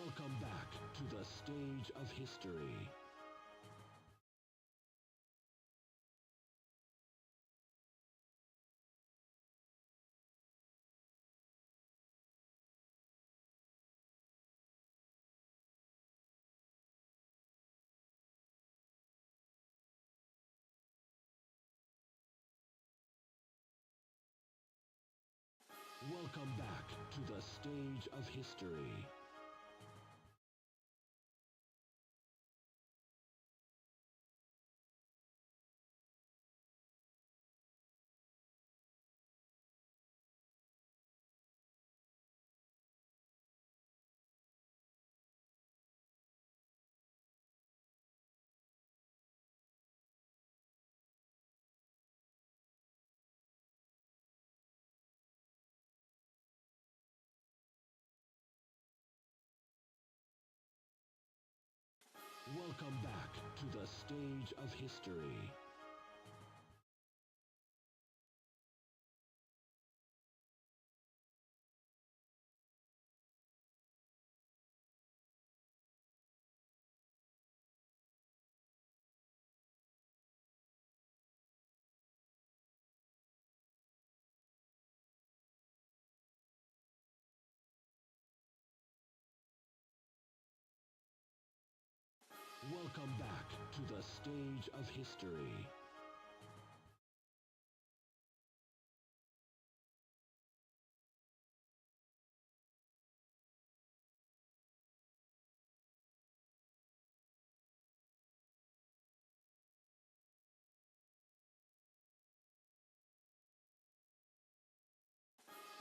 Welcome back to the stage of history. Welcome back to the stage of history. Welcome back to the stage of history. Welcome back to the stage of history.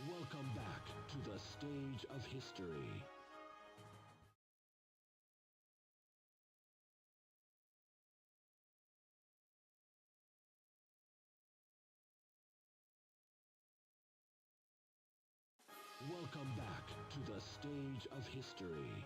Welcome back to the stage of history. Welcome back to the stage of history.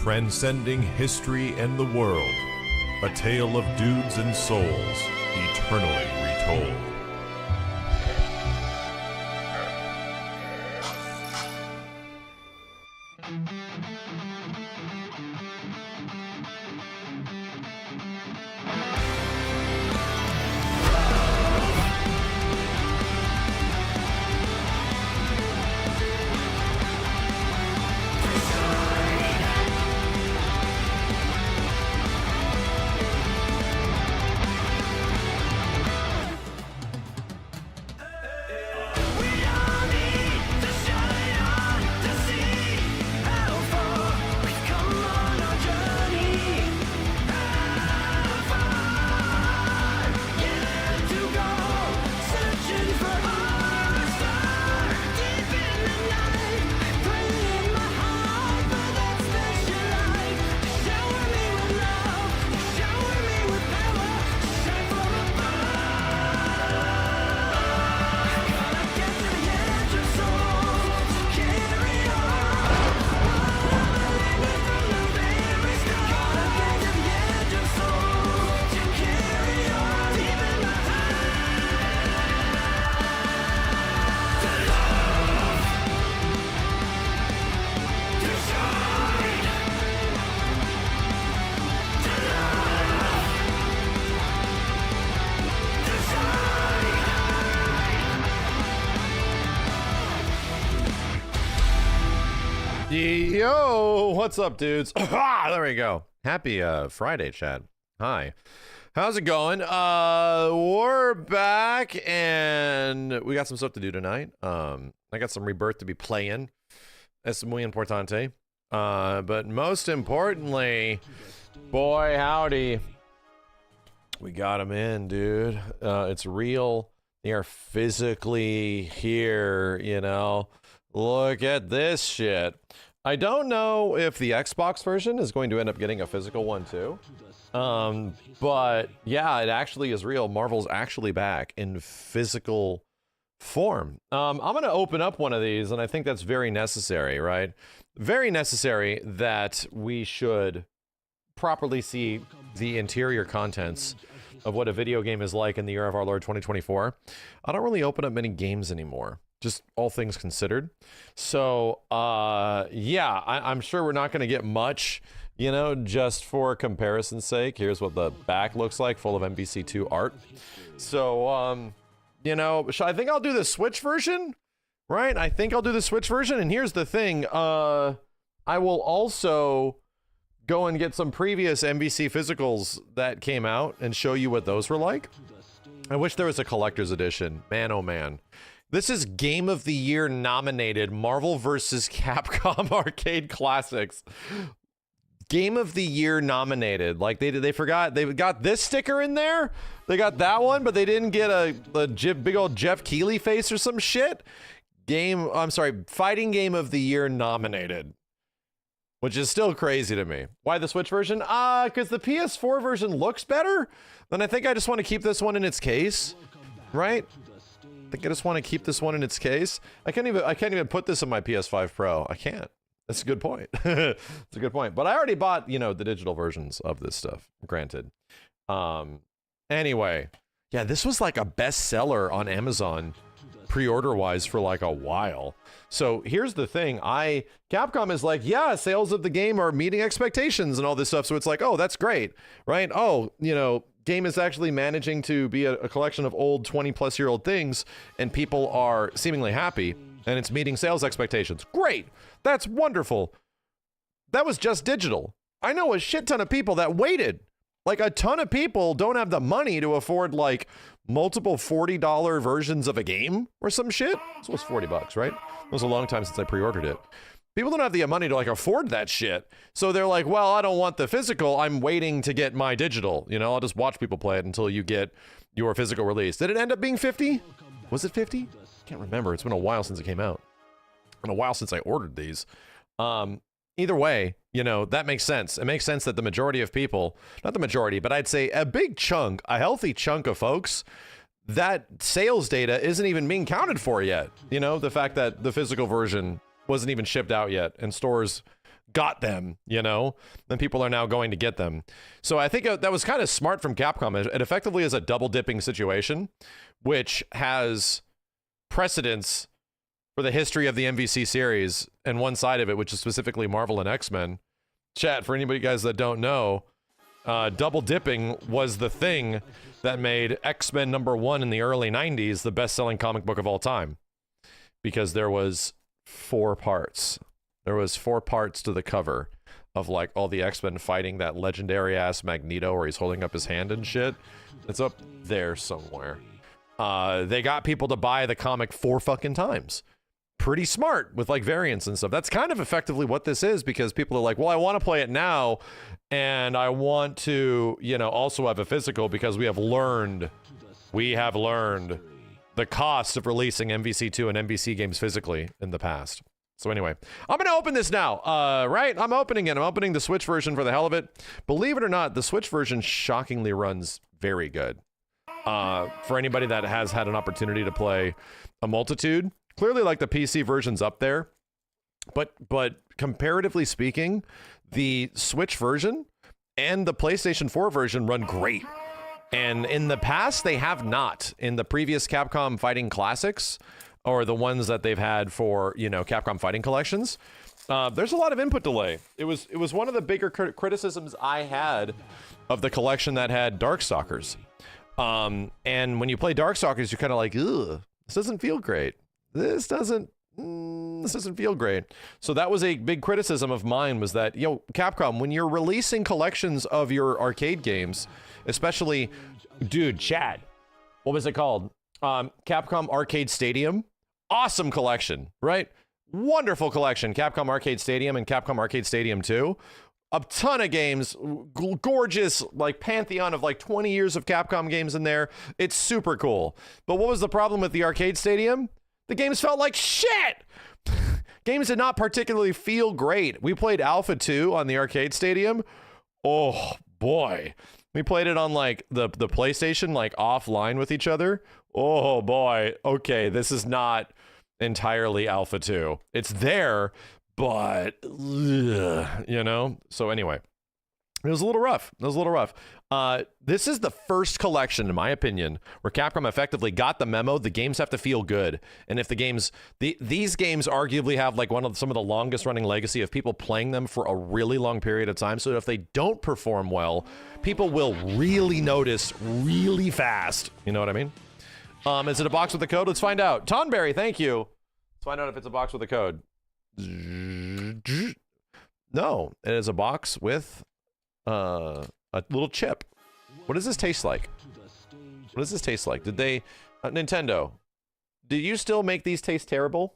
transcending history and the world, a tale of dudes and souls, eternally retold. Yo, what's up, dudes? There we go. Happy Friday, chat. Hi. How's it going? We're back, and we got some stuff to do tonight. I got some Rebirth to be playing. Es muy importante. But most importantly, boy, howdy. We got them in, dude. It's real. They are physically here, you know. Look at this shit. I don't know if the Xbox version is going to end up getting a physical one too. But yeah, it actually is real. Marvel's actually back in physical form. I'm going to open up one of these, and I think that's very necessary, right? Very necessary that we should properly see the interior contents of what a video game is like in the year of our Lord 2024. I don't really open up many games anymore, just all things considered. So, yeah, I'm sure we're not going to get much, you know, just for comparison's sake. Here's what the back looks like, full of MVC2 art. So, you know, I think I'll do the Switch version, right? I think I'll do the Switch version. And here's the thing. I will also go and get some previous MVC physicals that came out and show you what those were like. I wish there was a collector's edition. Man, oh man. This is Game of the Year nominated Marvel vs. Capcom Arcade Classics. Game of the Year nominated. Like they forgot, they got this sticker in there. They got that one, but they didn't get a big old Jeff Keighley face or some shit. Fighting Game of the Year nominated. Which is still crazy to me. Why the Switch version? Because the PS4 version looks better. Then I think I just want to keep this one in its case, right? I think I just want to keep this one in its case. I can't even put this in my PS5 Pro. I can't. That's a good point. It's a good point. But I already bought, you know, the digital versions of this stuff. Granted. Anyway, yeah, this was like a bestseller on Amazon pre-order wise for like a while. So here's the thing. Capcom is like, yeah, sales of the game are meeting expectations and all this stuff. So it's like, oh, that's great, right? Oh, you know, game is actually managing to be a collection of old 20-plus-year-old things, and people are seemingly happy, and it's meeting sales expectations. Great. That's wonderful. That was just digital. I know a shit ton of people that waited. Like, a ton of people don't have the money to afford, like, multiple $40 versions of a game or some shit. This was $40, right? It was a long time since I pre-ordered it. People don't have the money to, like, afford that shit. So they're like, well, I don't want the physical. I'm waiting to get my digital. You know, I'll just watch people play it until you get your physical release. Did it end up being 50? Was it 50? Can't remember. It's been a while since it came out. Been a while since I ordered these. Either way, you know, that makes sense. It makes sense that the majority of people, not the majority, but I'd say a big chunk, a healthy chunk of folks, that sales data isn't even being counted for yet. You know, the fact that the physical version wasn't even shipped out yet, and stores got them, you know, then people are now going to get them. So I think that was kind of smart from Capcom. It effectively is a double dipping situation, which has precedence for the history of the MVC series and one side of it, which is specifically Marvel and X-Men. Chat, for anybody guys that don't know, double dipping was the thing that made X-Men #1 in the early 90s the best-selling comic book of all time. Because there was 4 parts. There was 4 parts to the cover of like all the X-Men fighting that legendary ass Magneto where he's holding up his hand and shit. It's up there somewhere. They got people to buy the comic 4 fucking times. Pretty smart with like variants and stuff. That's kind of effectively what this is, because people are like, well, I want to play it now and I want to, you know, also have a physical, because we have learned the cost of releasing MVC2 and MVC games physically in the past. So anyway, I'm going to open this now, right? I'm opening it. I'm opening the Switch version for the hell of it. Believe it or not, the Switch version shockingly runs very good. For anybody that has had an opportunity to play a multitude, clearly like the PC version's up there, but comparatively speaking, the Switch version and the PlayStation 4 version run great. And in the past, they have not. In the previous Capcom Fighting Classics, or the ones that they've had for, you know, Capcom Fighting Collections, there's a lot of input delay. It was one of the bigger criticisms I had of the collection that had Darkstalkers. And when you play Darkstalkers, you're kind of like, ugh, this doesn't feel great. This doesn't feel great. So that was a big criticism of mine, was that, yo, Capcom, when you're releasing collections of your arcade games, especially, dude, Chad, what was it called? Capcom Arcade Stadium. Awesome collection, right? Wonderful collection. Capcom Arcade Stadium and Capcom Arcade Stadium 2. A ton of games, gorgeous, like pantheon of like 20 years of Capcom games in there. It's super cool. But what was the problem with the Arcade Stadium? The games felt like shit. Games did not particularly feel great. We played Alpha 2 on the Arcade Stadium. Oh boy. We played it on like the PlayStation, like offline with each other. Oh boy. Okay, this is not entirely Alpha 2. It's there, but you know. So anyway, it was a little rough. This is the first collection, in my opinion, where Capcom effectively got the memo. The games have to feel good, and if the games, these games arguably have like some of the longest running legacy of people playing them for a really long period of time. So if they don't perform well, people will really notice really fast. You know what I mean? Is it a box with a code? Let's find out. Tonberry, thank you. Let's find out if it's a box with a code. No, it is a box with a little chip. What does this taste like? What does this taste like? Did they, Nintendo, do you still make these taste terrible?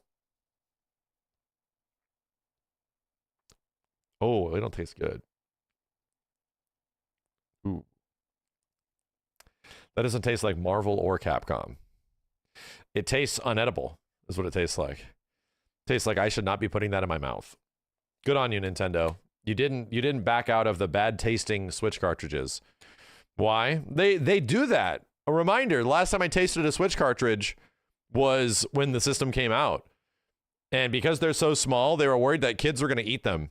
Oh, they don't taste good. Ooh. That doesn't taste like Marvel or Capcom. It tastes unedible, is what it tastes like. Tastes like I should not be putting that in my mouth. Good on you, Nintendo. You didn't back out of the bad tasting Switch cartridges. Why? They do that. A reminder, the last time I tasted a Switch cartridge was when the system came out. And because they're so small, they were worried that kids were going to eat them.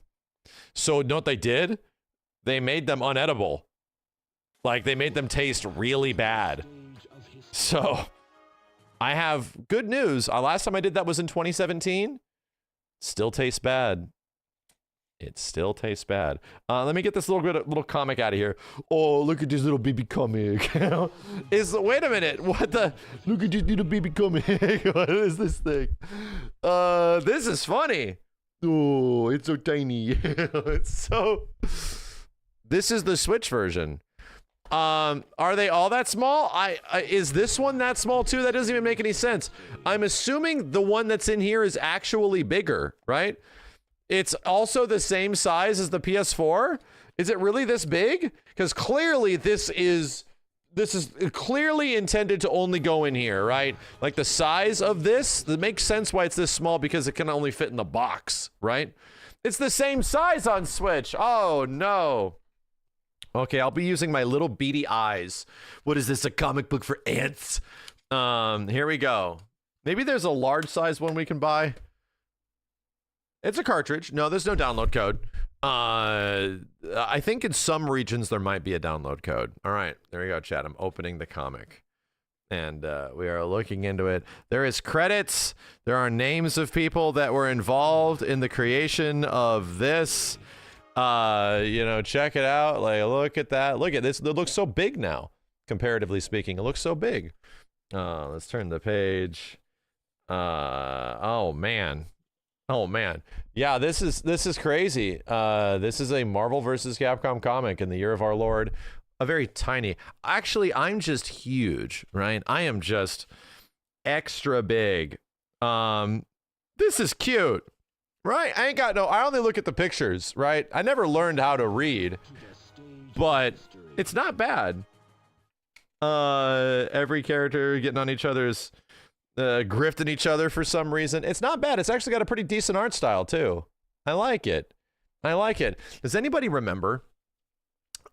So you know what they did? They made them unedible. Like, they made them taste really bad. So, I have good news. Last time I did that was in 2017. Still tastes bad. It still tastes bad. Let me get this little comic out of here. Oh, look at this little baby comic. Wait a minute. What the? Look at this little baby comic. What is this thing? This is funny. Oh, it's so tiny. This is the Switch version. Are they all that small? Is this one that small too? That doesn't even make any sense. I'm assuming the one that's in here is actually bigger, right? It's also the same size as the PS4. Is it really this big? Because clearly this is clearly intended to only go in here, right? Like the size of this, that makes sense why it's this small, because it can only fit in the box, right? It's the same size on Switch. Oh no. Okay, I'll be using my little beady eyes. What is this, a comic book for ants? Here we go. Maybe there's a large size one we can buy. It's a cartridge. No, there's no download code. I think in some regions there might be a download code. All right, there we go, chat. I'm opening the comic. And we are looking into it. There is credits. There are names of people that were involved in the creation of this. You know, check it out. Like, look at that. Look at this. It looks so big now, comparatively speaking. It looks so big. Let's turn the page. Oh man. Oh man. Yeah, this is crazy. This is a Marvel vs. Capcom comic in the year of our Lord. A very tiny. Actually, I'm just huge, right? I am just extra big. This is cute, right? I only look at the pictures, right? I never learned how to read, but it's not bad. Every character getting on each other's, grifting each other for some reason. It's not bad. It's actually got a pretty decent art style too. I like it. I like it. Does anybody remember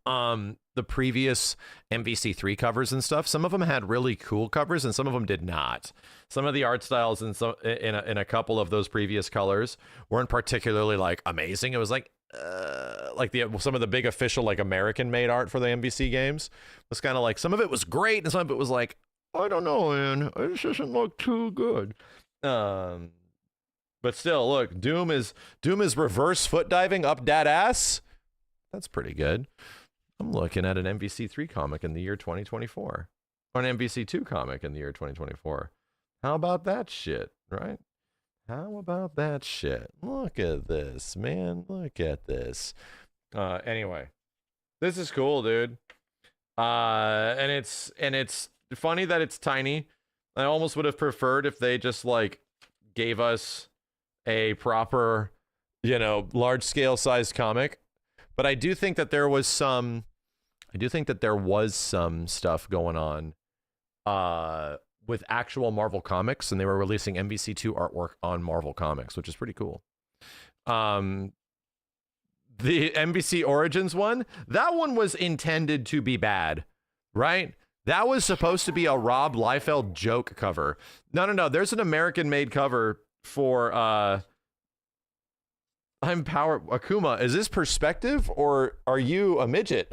the previous MVC3 covers and stuff? Some of them had really cool covers and some of them did not. Some of the art styles in a couple of those previous colors weren't particularly like amazing. It was like some of the big official like American made art for the MVC games was kind of like, some of it was great and some of it was like, I don't know, man, it doesn't look too good. But still, look, Doom is reverse foot diving up that ass. That's pretty good. I'm looking at an MVC3 comic in the year 2024. Or an MVC2 comic in the year 2024. How about that shit, right? How about that shit? Look at this, man. Look at this. Anyway. This is cool, dude. And it's funny that it's tiny. I almost would have preferred if they just, like, gave us a proper, you know, large-scale sized comic. But I do think that there was some stuff going on with actual Marvel Comics, and they were releasing MVC2 artwork on Marvel Comics, which is pretty cool. The MVC Origins one, that one was intended to be bad, right? That was supposed to be a Rob Liefeld joke cover. No. There's an American-made cover for I'm Power Akuma. Is this perspective or are you a midget?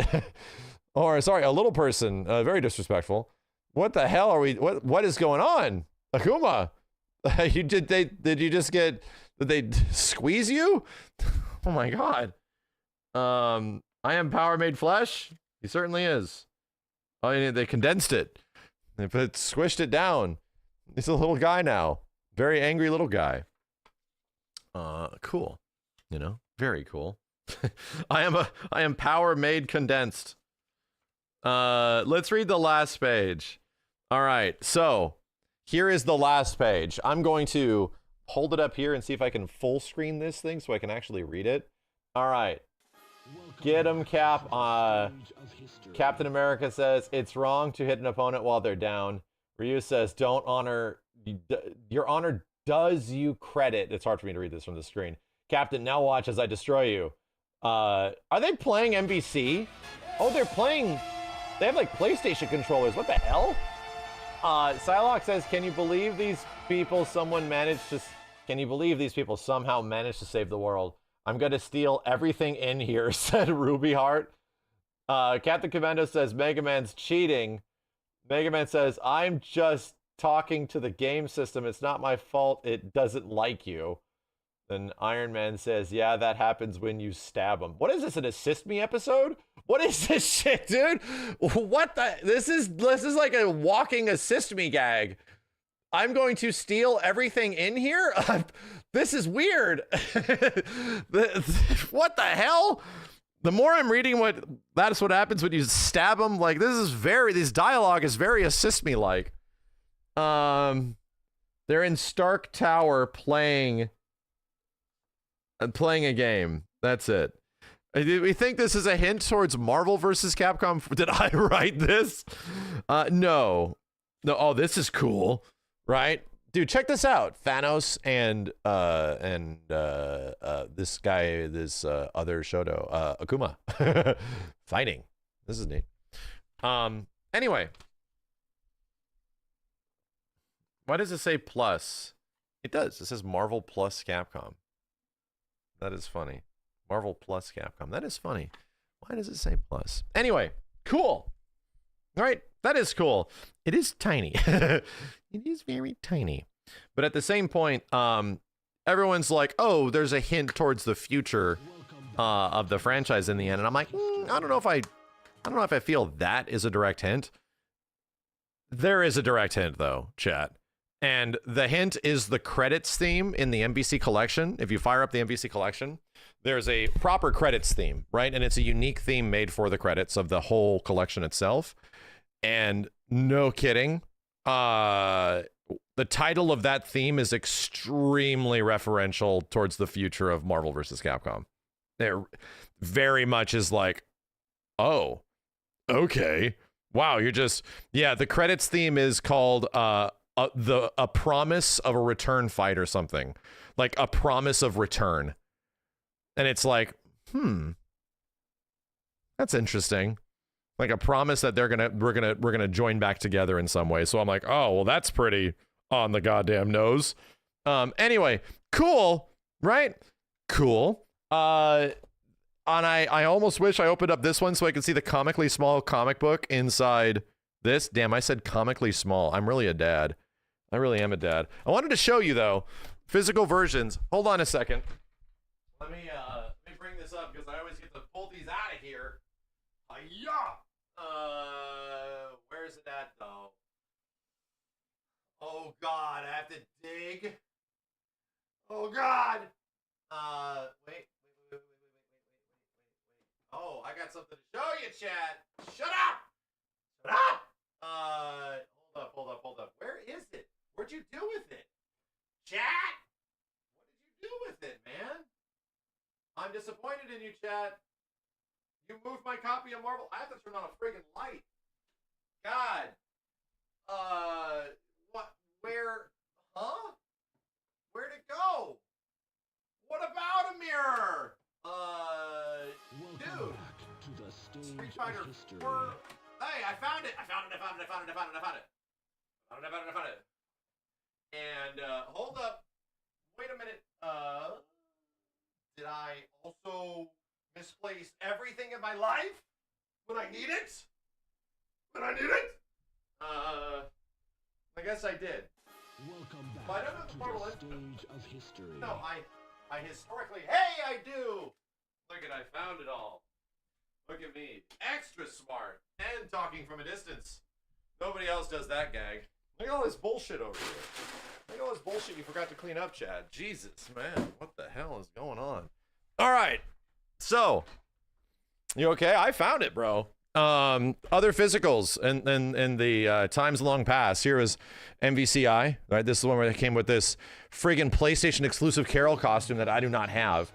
Or sorry, a little person. Very disrespectful. What the hell are we? What is going on, Akuma? Did they squeeze you? Oh my god. I Am Power Made Flesh. He certainly is. Oh, they condensed it. They squished it down. He's a little guy now. Very angry little guy. Cool. You know, very cool. I am Power Made Condensed. Let's read the last page. All right, so here is the last page. I'm going to hold it up here and see if I can full screen this thing so I can actually read it. All right. Get him, Cap. Captain America says, it's wrong to hit an opponent while they're down. Ryu says, don't honor... Your honor does you credit... It's hard for me to read this from the screen. Captain, now watch as I destroy you. Are they playing MVC? Oh, they're playing... They have, like, PlayStation controllers. What the hell? Psylocke says, can you believe these people somehow managed to save the world? I'm gonna steal everything in here, said Ruby Heart. Captain Commando says, Mega Man's cheating. Mega Man says, I'm just talking to the game system. It's not my fault. It doesn't like you. Then Iron Man says, yeah, that happens when you stab him. What is this, an Assist Me episode? What is this shit, dude? What the? This is like a walking Assist Me gag. I'm going to steal everything in here? This is weird. What the hell? The more I'm reading that's what happens when you stab them. Like, this dialogue is very Assist Me like. They're in Stark Tower playing a game. That's it. We think this is a hint towards Marvel versus Capcom. Did I write this? No. Oh, this is cool, right? Dude, check this out. Thanos and this guy, this other Shoto, Akuma, fighting. This is neat. Anyway, why does it say plus? It does. It says Marvel plus Capcom. That is funny. Marvel plus Capcom. That is funny. Why does it say plus? Anyway, cool. All right, that is cool. It is tiny. It is very tiny. But at the same point, everyone's like, oh, there's a hint towards the future of the franchise in the end. And I'm like, I don't know if I feel that is a direct hint. There is a direct hint though, chat. And the hint is the credits theme in the MVC collection. If you fire up the MVC collection, there's a proper credits theme, right? And it's a unique theme made for the credits of the whole collection itself. And no kidding, the title of that theme is extremely referential towards the future of Marvel vs. Capcom. It very much is like, oh, okay. Wow, you're just, yeah, the credits theme is called a promise of a return fight or something. Like a promise of return. And it's like, that's interesting. Like a promise that we're gonna join back together in some way. So I'm like, oh, well, that's pretty on the goddamn nose. Anyway, cool, right? Cool. And I almost wish I opened up this one so I could see the comically small comic book inside this. Damn, I said comically small. I'm really a dad. I really am a dad. I wanted to show you though, physical versions. Hold on a second. Let me bring this up because I always get to pull these out of here. Hi-ya! Where's it at though? Oh God, I have to dig. Oh God. Wait. Oh, I got something to show you, chat. Shut up! Shut up! Hold up. Where is it? What'd you do with it? Chat! What did you do with it, man? I'm disappointed in you, chat. You moved my copy of Marvel. I have to turn on a friggin' light. God. What? Where? Huh? Where'd it go? What about a mirror? Dude. Back to the stage Street Fighter of history. 4. Hey, I found it. And hold up. Wait a minute. Did I also misplace everything in my life when I need it? I guess I did. Welcome back But I don't know to the Marvel the stage of history. No, I historically. Hey, I do. Look at, I found it all. Look at me, extra smart and talking from a distance. Nobody else does that gag. Look at all this bullshit over here. Look at all this bullshit you forgot to clean up, Chad. Jesus, man, what the hell is going on? All right, so you okay? I found it, bro. Other physicals and the times long past. Here is MVCI. Right, this is the one where they came with this friggin' PlayStation exclusive Carol costume that I do not have.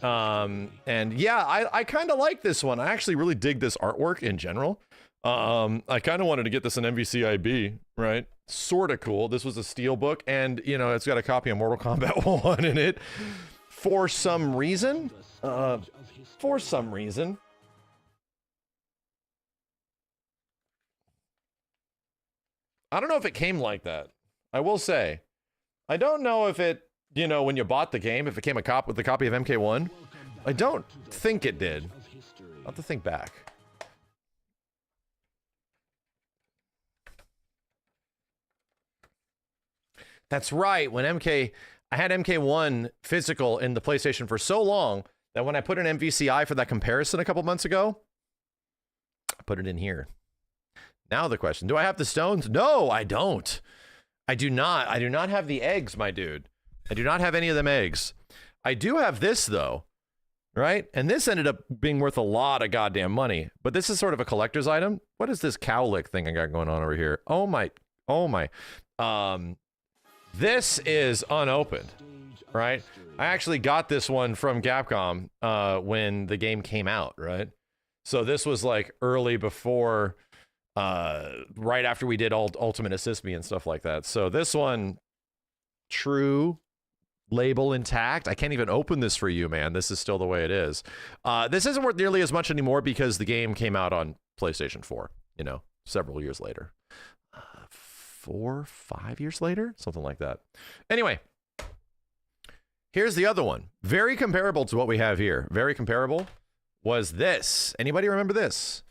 And yeah, I kind of like this one. I actually really dig this artwork in general. I kind of wanted to get this in MVCIB, right? Sort of cool. This was a steel book, and you know, it's got a copy of Mortal Kombat 1 in it. For some reason, I don't know if it came like that. I will say, I don't know if it, you know, when you bought the game, if it came with a copy of MK1. I don't think it did. I'll have to think back. That's right. When I had MK1 physical in the PlayStation for so long that when I put an MVCI for that comparison a couple months ago, I put it in here. Now the question, do I have the stones? No, I don't. I do not. I do not have the eggs, my dude. I do not have any of them eggs. I do have this, though, right? And this ended up being worth a lot of goddamn money. But this is sort of a collector's item. What is this cowlick thing I got going on over here? Oh, my. Oh, my. This is unopened, right? I actually got this one from Capcom when the game came out, right? So this was like early before... right after we did Ultimate Assist Me and stuff like that. So this one, true, label intact. I can't even open this for you, man. This is still the way it is. This isn't worth nearly as much anymore because the game came out on PlayStation 4, you know, several years later. 4, 5 years later? Something like that. Anyway, Here's the other one. Very comparable to what we have here. Very comparable was this. Anybody remember this?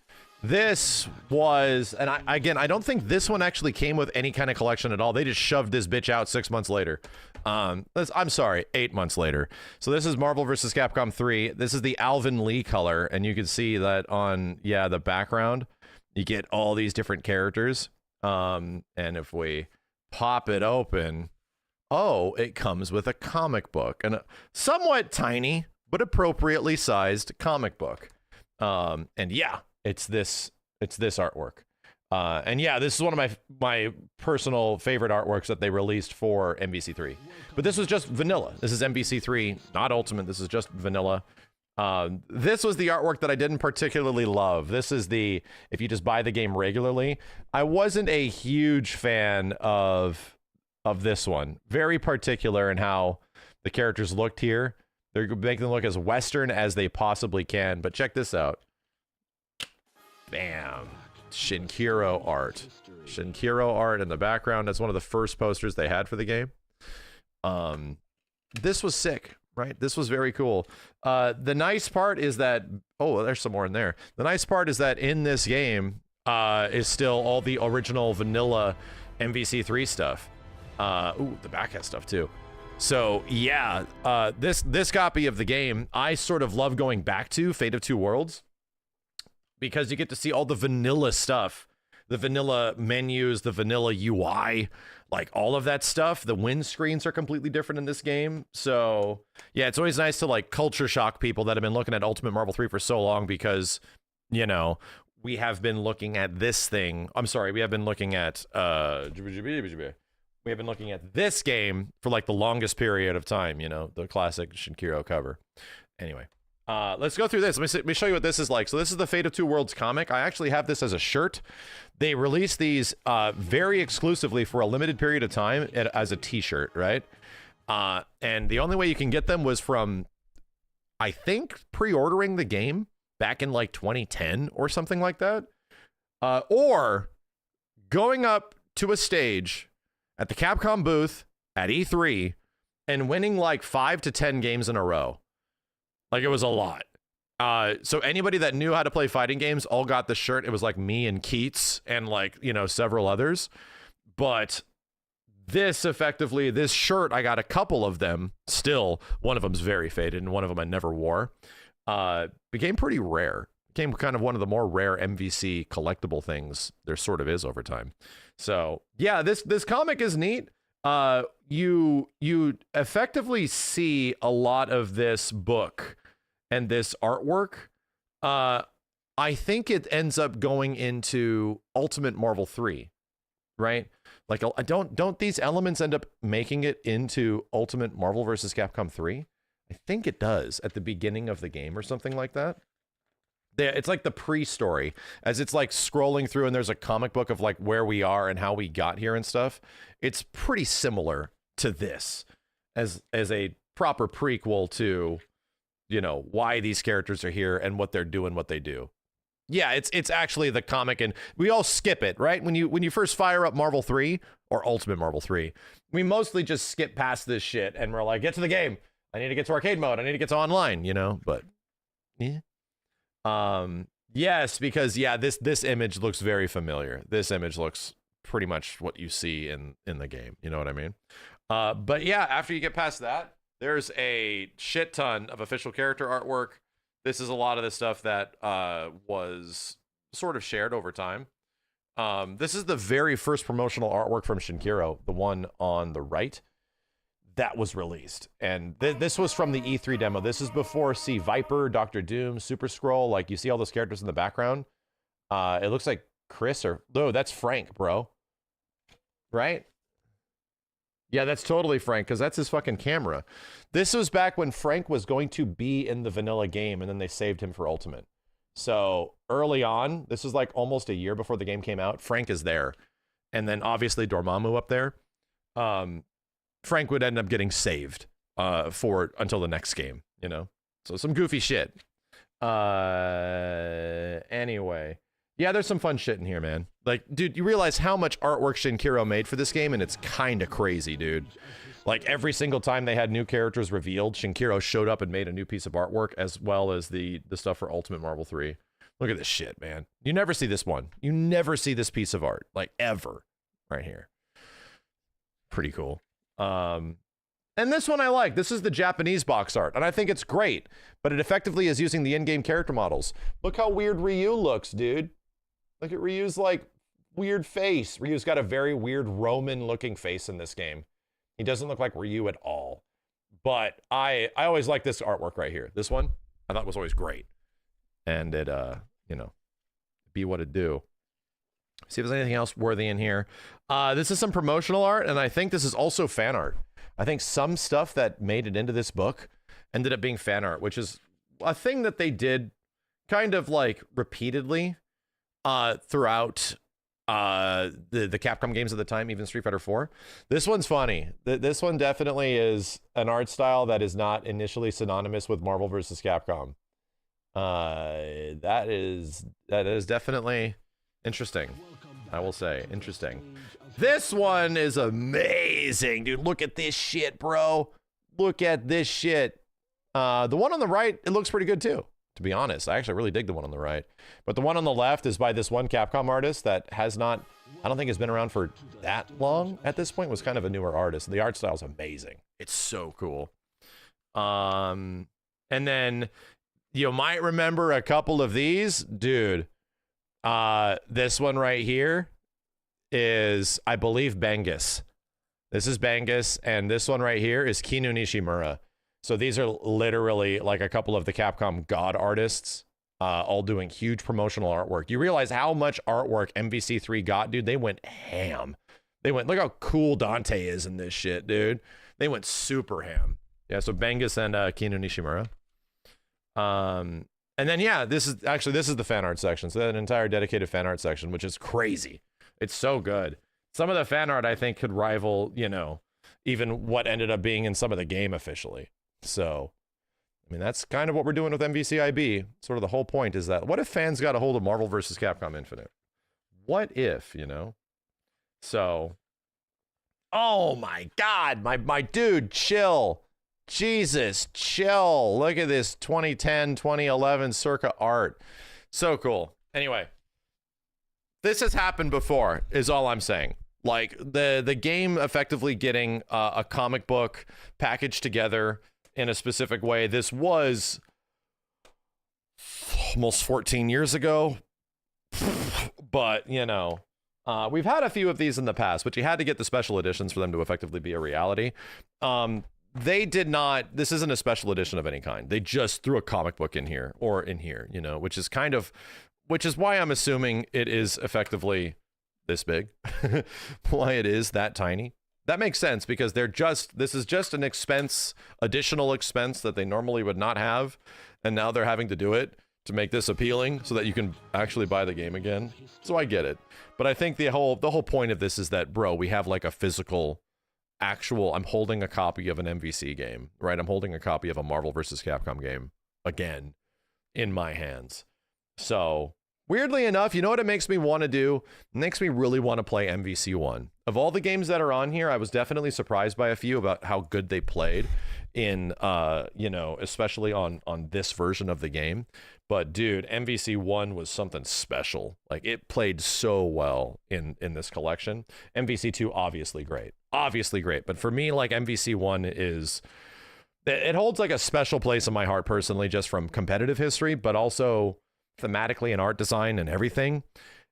This was, and I don't think this one actually came with any kind of collection at all. They just shoved this bitch out 6 months later. I'm sorry, 8 months later. So this is Marvel vs. Capcom 3. This is the Alvin Lee color, and you can see that on, yeah, the background. You get all these different characters. And if we pop it open, oh, it comes with a comic book, and a somewhat tiny but appropriately sized comic book. And yeah, it's this artwork. And yeah, this is one of my personal favorite artworks that they released for MVC3. But this was just vanilla. This is MVC3, not Ultimate. This is just vanilla. This was the artwork that I didn't particularly love. This is the, if you just buy the game regularly, I wasn't a huge fan of this one. Very particular in how the characters looked here. They're making them look as Western as they possibly can. But check this out. Bam. Shinkiro art. Shinkiro art in the background. That's one of the first posters they had for the game. This was sick, right? This was very cool. The nice part is that, oh, there's some more in there. The nice part is that in this game is still all the original vanilla MVC3 stuff. Ooh, the back has stuff too. So yeah, this copy of the game, I sort of love going back to Fate of Two Worlds, because you get to see all the vanilla stuff, the vanilla menus, the vanilla UI, like all of that stuff. The windscreens are completely different in this game. So yeah, it's always nice to like culture shock people that have been looking at Ultimate Marvel 3 for so long, because, you know, we have been looking at this thing. I'm sorry, we have been looking at this game for like the longest period of time, you know, the classic Shinkiro cover. Anyway, let's go through this. Let me show you what this is like. So this is the Fate of Two Worlds comic. I actually have this as a shirt. They released these very exclusively for a limited period of time as a t-shirt, right? And the only way you can get them was from, I think, pre-ordering the game back in like 2010 or something like that. Or going up to a stage at the Capcom booth at E3 and winning like 5 to 10 games in a row. Like, it was a lot. So anybody that knew how to play fighting games all got the shirt. It was like me and Keats and like, you know, several others. But this shirt, I got a couple of them still. One of them's very faded and one of them I never wore. Became pretty rare. Became kind of one of the more rare MVC collectible things there sort of is over time. So yeah, this comic is neat. You effectively see a lot of this book and this artwork. I think it ends up going into Ultimate Marvel 3, right? Like, don't these elements end up making it into Ultimate Marvel vs. Capcom 3? I think it does at the beginning of the game or something like that. It's like the pre-story, as it's like scrolling through and there's a comic book of like where we are and how we got here and stuff. It's pretty similar to this as a proper prequel to, you know, why these characters are here and what they're doing, what they do. Yeah, it's actually the comic, and we all skip it, right? When you first fire up Marvel 3 or Ultimate Marvel 3, we mostly just skip past this shit and we're like, get to the game. I need to get to arcade mode. I need to get to online, you know, but yeah. Yes, because yeah, this image looks very familiar. This image looks pretty much what you see in the game. You know what I mean? But yeah, after you get past that, there's a shit ton of official character artwork. This is a lot of the stuff that was sort of shared over time. This is the very first promotional artwork from Shinkiro, the one on the right. That was released, and this was from the E3 demo. This is before see Viper, Dr. Doom, Super Skrull. Like, you see all those characters in the background. It looks like Chris, or no, that's Frank, bro. Right? Yeah, that's totally Frank, because that's his fucking camera. This was back when Frank was going to be in the vanilla game, and then they saved him for Ultimate. So early on, this was like almost a year before the game came out. Frank is there, and then obviously Dormammu up there. Frank would end up getting saved until the next game, you know? So some goofy shit. Anyway. Yeah, there's some fun shit in here, man. Like, dude, you realize how much artwork Shinkiro made for this game, and it's kind of crazy, dude. Like every single time they had new characters revealed, Shinkiro showed up and made a new piece of artwork, as well as the stuff for Ultimate Marvel 3. Look at this shit, man. You never see this one. You never see this piece of art, like ever, right here. Pretty cool. And this one I like. This is the Japanese box art, and I think it's great, but it effectively is using the in-game character models. Look how weird Ryu looks, dude. Look at Ryu's like weird face. Ryu's got a very weird Roman-looking face in this game. He doesn't look like Ryu at all. But I always like this artwork right here. This one I thought was always great. And it, you know, be what it do. See if there's anything else worthy in here. This is some promotional art, and I think this is also fan art. I think some stuff that made it into this book ended up being fan art, which is a thing that they did kind of like repeatedly throughout the Capcom games at the time, even Street Fighter 4. This one's funny. This one definitely is an art style that is not initially synonymous with Marvel vs. Capcom. That is definitely interesting. I will say interesting. This one is amazing, dude. Look at this shit, bro. Look at this shit. The one on the right, it looks pretty good too, to be honest. I actually really dig the one on the right. But the one on the left is by this one Capcom artist that has not, I don't think has been around for that long at this point, was kind of a newer artist. The art style is amazing. It's so cool. And then you might remember a couple of these, dude. This one right here is, I believe, Bengus. This is Bengus, and this one right here is Kinu Nishimura. So these are literally like a couple of the Capcom god artists, all doing huge promotional artwork. You realize how much artwork MVC3 got, dude? They went ham. They went, look how cool Dante is in this shit, dude. They went super ham. Yeah, so Bengus and Kinu Nishimura. And then, yeah, this is the fan art section. So an entire dedicated fan art section, which is crazy. It's so good. Some of the fan art, I think, could rival, you know, even what ended up being in some of the game officially. So, I mean, that's kind of what we're doing with MVCIB. Sort of the whole point is that, what if fans got a hold of Marvel vs. Capcom Infinite? What if, you know? So, oh my God, my dude, chill. Jesus, chill. Look at this 2010, 2011 circa art. So cool. Anyway, this has happened before, is all I'm saying. Like, the game effectively getting a comic book packaged together in a specific way. This was almost 14 years ago. But, you know, we've had a few of these in the past, but you had to get the special editions for them to effectively be a reality. They did not, this isn't a special edition of any kind. They just threw a comic book in here, or in here, you know, which is why I'm assuming it is effectively this big. Why it is that tiny. That makes sense, because this is just an additional expense that they normally would not have. And now they're having to do it to make this appealing so that you can actually buy the game again. So I get it. But I think the whole point of this is that, bro, we have like a physical I'm holding a copy of an MVC game, right? I'm holding a copy of a Marvel vs. Capcom game again in my hands. So weirdly enough, you know what it makes me want to do? It makes me really want to play MVC1. Of all the games that are on here, I was definitely surprised by a few about how good they played in, you know, especially on this version of the game. But dude, MVC1 was something special. Like, it played so well in this collection. MVC2, obviously great. But for me, like, MVC1 it holds like a special place in my heart personally, just from competitive history, but also thematically and art design and everything.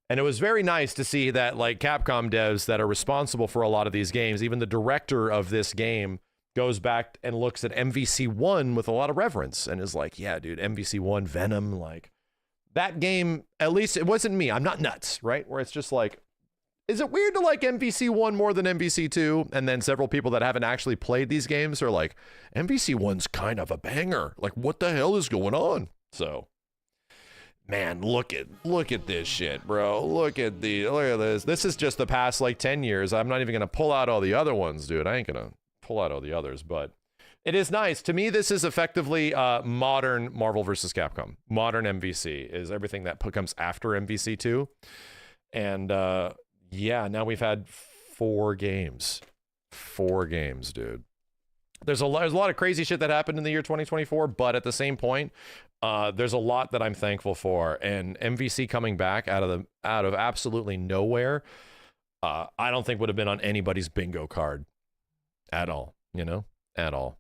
And it was very nice to see that, like, Capcom devs that are responsible for a lot of these games, even the director of this game goes back and looks at MVC1 with a lot of reverence and is like, yeah, dude, MVC1, Venom, like, that game, at least it wasn't me. I'm not nuts, right? Where it's just like, is it weird to like MVC1 more than MVC2? And then several people that haven't actually played these games are like, MVC1's kind of a banger. Like, what the hell is going on? So, man, look at this shit, bro. Look at this. This is just the past like 10 years. I'm not even gonna pull out all the other ones, dude. I ain't gonna pull out all the others, but it is nice. To me, this is effectively modern Marvel vs. Capcom. Modern MVC is everything that comes after MVC2. And yeah, now we've had 4 games. 4 games, dude. There's a lot of crazy shit that happened in the year 2024, but at the same point, there's a lot that I'm thankful for. And MVC coming back out of absolutely nowhere, I don't think would have been on anybody's bingo card at all, you know, at all.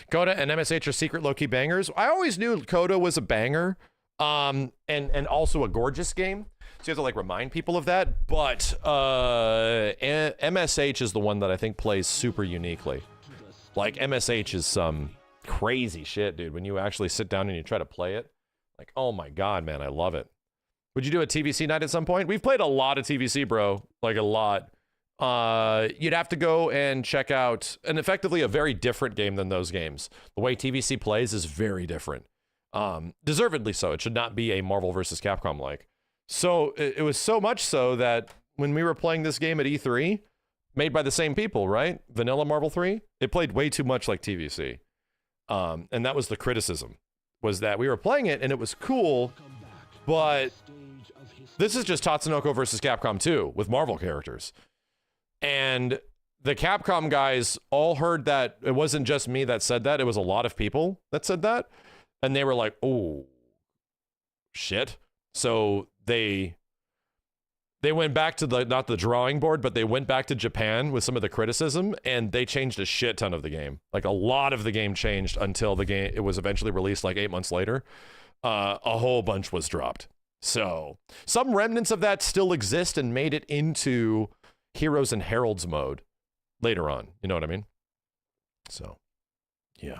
Coda and MSH are secret low-key bangers. I always knew Coda was a banger, and also a gorgeous game. So you have to like remind people of that, but MSH is the one that I think plays super uniquely. Like MSH is some crazy shit, dude. When you actually sit down and you try to play it, like, oh my god, man, I love it. Would you do a TVC night at some point? We've played a lot of TVC, bro, like a lot. You'd have to go and check out an effectively a very different game than those games. The way TVC plays is very different. Deservedly so. It should not be a Marvel versus Capcom like. So it was so much so that when we were playing this game at E3, made by the same people, right? Vanilla Marvel 3, it played way too much like TVC. And that was the criticism, was that we were playing it and it was cool, but this is just Tatsunoko versus Capcom 2 with Marvel characters. And the Capcom guys all heard that. It wasn't just me that said that, it was a lot of people that said that. And they were like, oh, shit. So they went back to not the drawing board, but they went back to Japan with some of the criticism, and they changed a shit ton of the game. Like a lot of the game changed until it was eventually released like 8 months later. A whole bunch was dropped. So some remnants of that still exist and made it into Heroes and Heralds mode later on. You know what I mean? So, yeah.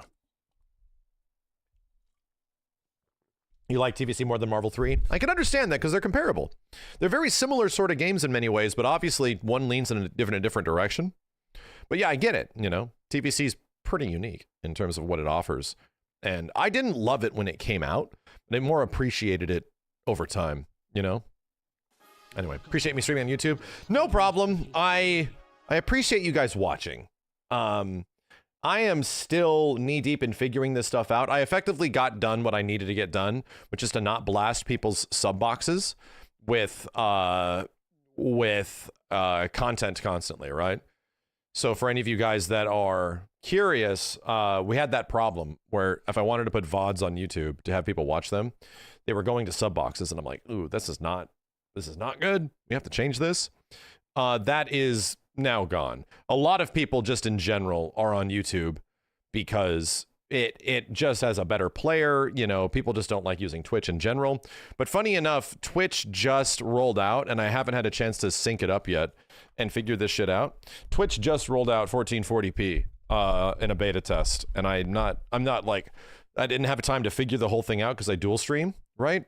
You like TVC more than Marvel 3? I can understand that because they're comparable. They're very similar sort of games in many ways, but obviously one leans in a different direction. But yeah, I get it. You know, TVC is pretty unique in terms of what it offers. And I didn't love it when it came out, but I more appreciated it over time, you know? Anyway, appreciate me streaming on YouTube. No problem. I appreciate you guys watching. I am still knee-deep in figuring this stuff out. I effectively got done what I needed to get done, which is to not blast people's sub boxes with content constantly, right? So for any of you guys that are curious, we had that problem where if I wanted to put VODs on YouTube to have people watch them, they were going to sub boxes, and I'm like, ooh, this is not good. We have to change this. That is now gone. A lot of people just in general are on YouTube because it just has a better player. You know, people just don't like using Twitch in general. But funny enough, Twitch just rolled out, and I haven't had a chance to sync it up yet and figure this shit out. Twitch just rolled out 1440p in a beta test, and I'm not like, I didn't have time to figure the whole thing out because I dual stream, right?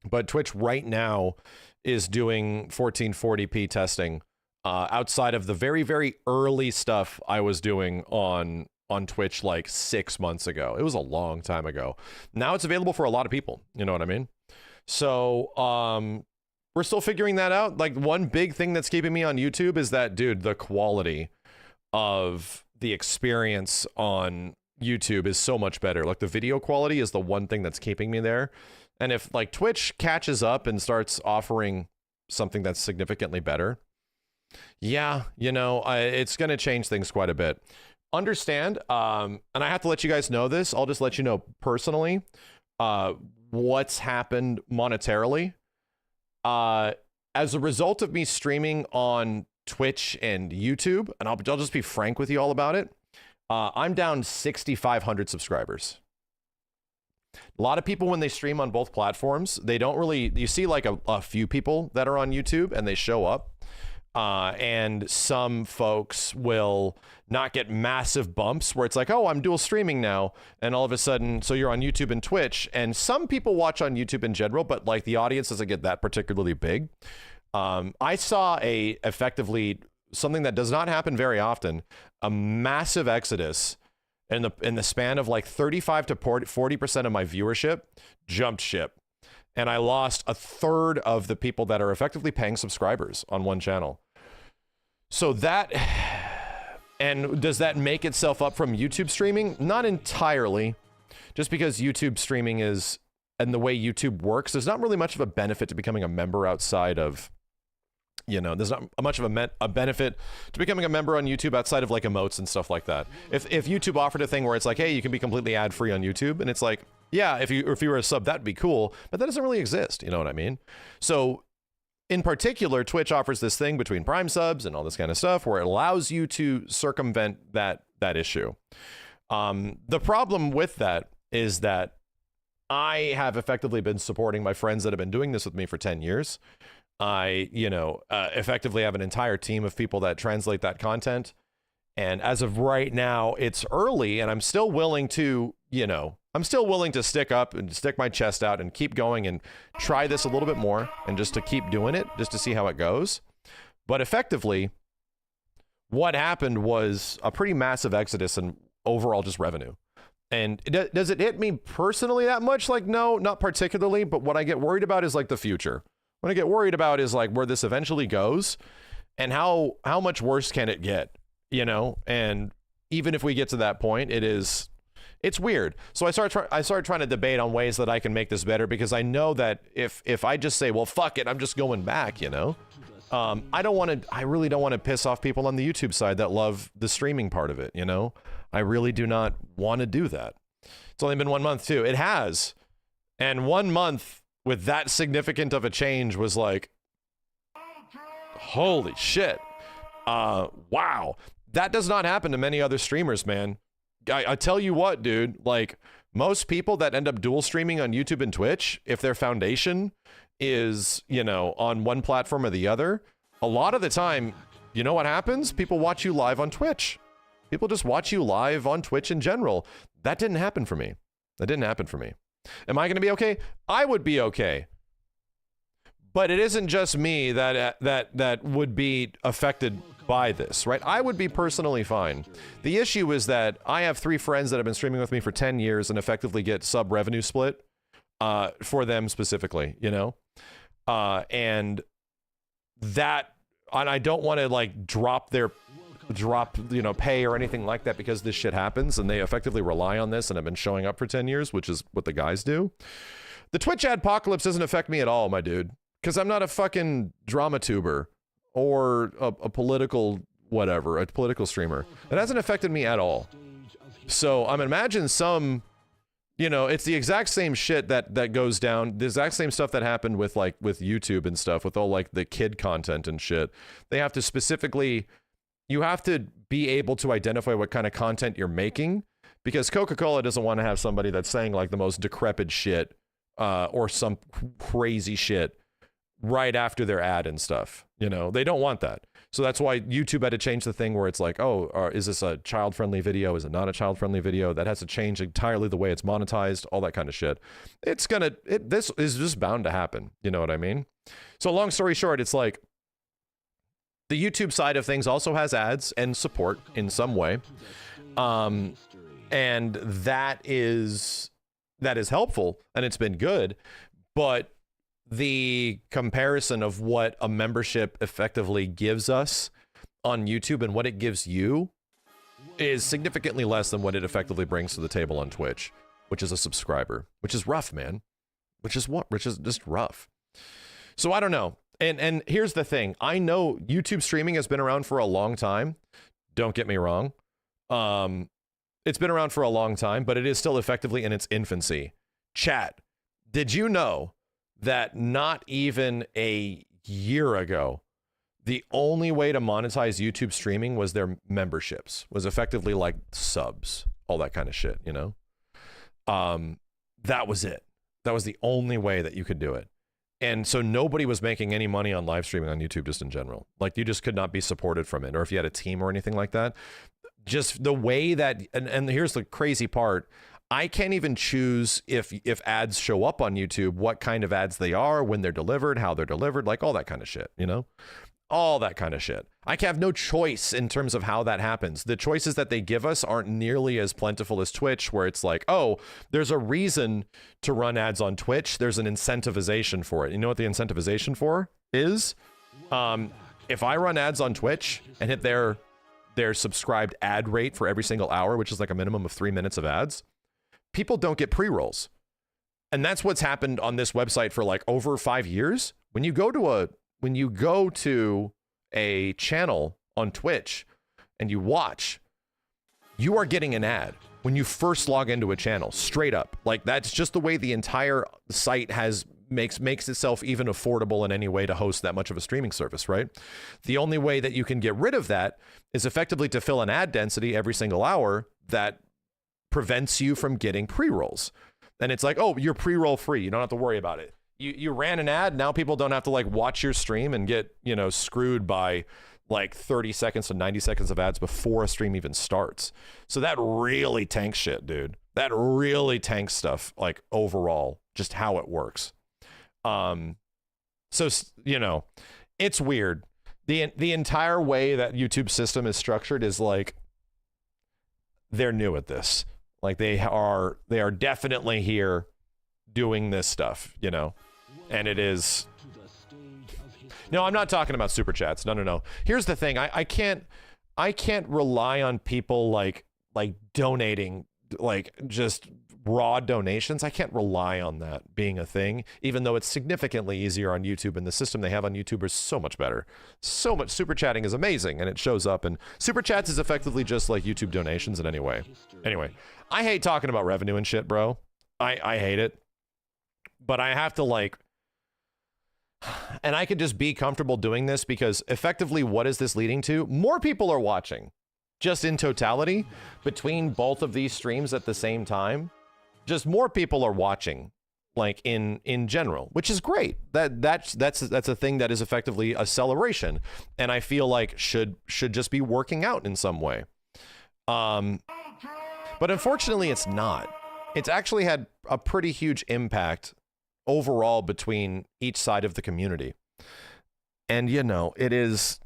But Twitch right now is doing 1440p testing outside of the very, very early stuff I was doing on Twitch like 6 months ago. It was a long time ago. Now it's available for a lot of people. You know what I mean? So we're still figuring that out. Like one big thing that's keeping me on YouTube is that, dude, the quality of the experience on YouTube is so much better. Like the video quality is the one thing that's keeping me there. And if like Twitch catches up and starts offering something that's significantly better, yeah, you know, it's going to change things quite a bit. Understand, and I have to let you guys know this. I'll just let you know personally what's happened monetarily. As a result of me streaming on Twitch and YouTube, and I'll just be frank with you all about it, I'm down 6,500 subscribers. A lot of people, when they stream on both platforms, they don't really, you see like a few people that are on YouTube and they show up. And some folks will not get massive bumps where it's like, oh, I'm dual streaming now. And all of a sudden, so you're on YouTube and Twitch. And some people watch on YouTube in general, but like the audience doesn't get that particularly big. I saw effectively something that does not happen very often, a massive exodus in the span of like 35 to 40% of my viewership jumped ship. And I lost a third of the people that are effectively paying subscribers on one channel. So that, and does that make itself up from YouTube streaming? Not entirely, just because YouTube streaming is, and the way YouTube works, there's not really much of a benefit to becoming a member outside of You know, there's not much of a benefit to becoming a member on YouTube outside of like emotes and stuff like that. If YouTube offered a thing where it's like, hey, you can be completely ad free on YouTube, and it's like, yeah, if you were a sub, that'd be cool, but that doesn't really exist. You know what I mean? So in particular, Twitch offers this thing between Prime subs and all this kind of stuff where it allows you to circumvent that issue. The problem with that is that I have effectively been supporting my friends that have been doing this with me for 10 years. I, effectively have an entire team of people that translate that content. And as of right now, it's early, and I'm still willing to, stick up and stick my chest out and keep going and try this a little bit more and just to keep doing it, just to see how it goes. But effectively, what happened was a pretty massive exodus in overall just revenue. And does it hit me personally that much? Like, no, not particularly. But what I get worried about is like the future. What I get worried about is like where this eventually goes and how much worse can it get, And even if we get to that point, it's weird. So I started trying to debate on ways that I can make this better, because I know that if I just say, well, fuck it, I'm just going back, I really don't want to piss off people on the YouTube side that love the streaming part of it, I really do not want to do that. It's only been 1 month too. It has. And 1 month with that significant of a change was like, holy shit. Wow. That does not happen to many other streamers, man. I tell you what, dude, like most people that end up dual streaming on YouTube and Twitch, if their foundation is, on one platform or the other, a lot of the time, you know what happens? People watch you live on Twitch. People just watch you live on Twitch in general. That didn't happen for me. Am I going to be okay? I would be okay. But it isn't just me that would be affected by this, right? I would be personally fine. The issue is that I have 3 friends that have been streaming with me for 10 years and effectively get sub revenue split for them specifically, and I don't want to like drop pay or anything like that, because this shit happens and they effectively rely on this and have been showing up for 10 years, which is what the guys do. The Twitch adpocalypse doesn't affect me at all, my dude, because I'm not a fucking drama tuber or a political whatever, a political streamer. It hasn't affected me at all. So I'm imagine some, it's the exact same shit that goes down, the exact same stuff that happened with YouTube and stuff, with all like the kid content and shit. They have to specifically, you have to be able to identify what kind of content you're making, because Coca-Cola doesn't want to have somebody that's saying like the most decrepit shit or some crazy shit right after their ad and stuff. They don't want that. So that's why YouTube had to change the thing where it's like, oh, is this a child-friendly video? Is it not a child-friendly video? That has to change entirely the way it's monetized, all that kind of shit. This is just bound to happen. You know what I mean? So long story short, it's like, the YouTube side of things also has ads and support in some way. And that is helpful and it's been good, but the comparison of what a membership effectively gives us on YouTube and what it gives you is significantly less than what it effectively brings to the table on Twitch, which is a subscriber, which is rough, man. Which is just rough. So I don't know. And here's the thing. I know YouTube streaming has been around for a long time. Don't get me wrong. It's been around for a long time, but it is still effectively in its infancy. Chat, did you know that not even a year ago, the only way to monetize YouTube streaming was their memberships, was effectively like subs, all that kind of shit, That was it. That was the only way that you could do it. And so nobody was making any money on live streaming on YouTube just in general. Like you just could not be supported from it. Or if you had a team or anything like that, just the way that, and here's the crazy part. I can't even choose if ads show up on YouTube, what kind of ads they are, when they're delivered, how they're delivered, like all that kind of shit, all that kind of shit. I have no choice in terms of how that happens. The choices that they give us aren't nearly as plentiful as Twitch, where it's like, oh, there's a reason to run ads on Twitch. There's an incentivization for it. You know what the incentivization for is? If I run ads on Twitch and hit their subscribed ad rate for every single hour, which is like a minimum of 3 minutes of ads, people don't get pre-rolls. And that's what's happened on this website for like over 5 years. When you go to when you go to a channel on Twitch and you watch, you are getting an ad when you first log into a channel, straight up. Like, that's just the way the entire site makes itself even affordable in any way to host that much of a streaming service, right? The only way that you can get rid of that is effectively to fill an ad density every single hour that prevents you from getting pre-rolls. And it's like, oh, you're pre-roll free. You don't have to worry about it. You ran an ad. Now people don't have to like watch your stream and get, you know, screwed by like 30 seconds to 90 seconds of ads before a stream even starts. So that really tanks shit, dude. That really tanks stuff, like overall, just how it works. So, you know, it's weird. The entire way that YouTube system is structured is like, they're new at this. Like they are definitely here doing this stuff, you know, and it is. No, I'm not talking about super chats. No. Here's the thing. I can't rely on people like donating, like just raw donations. I can't rely on that being a thing, even though it's significantly easier on YouTube, and the system they have on YouTube is so much better. So much. Super chatting is amazing, and it shows up, and super chats is effectively just like YouTube donations in any way. Anyway, I hate talking about revenue and shit, bro. I hate it, but I have to like, and I could just be comfortable doing this because effectively what is this leading to? More people are watching just in totality between both of these streams at the same time. Just more people are watching, like in general, which is great. That's a thing that is effectively acceleration, and I feel like should just be working out in some way. But unfortunately, it's not. It's actually had a pretty huge impact overall between each side of the community, and you know, it's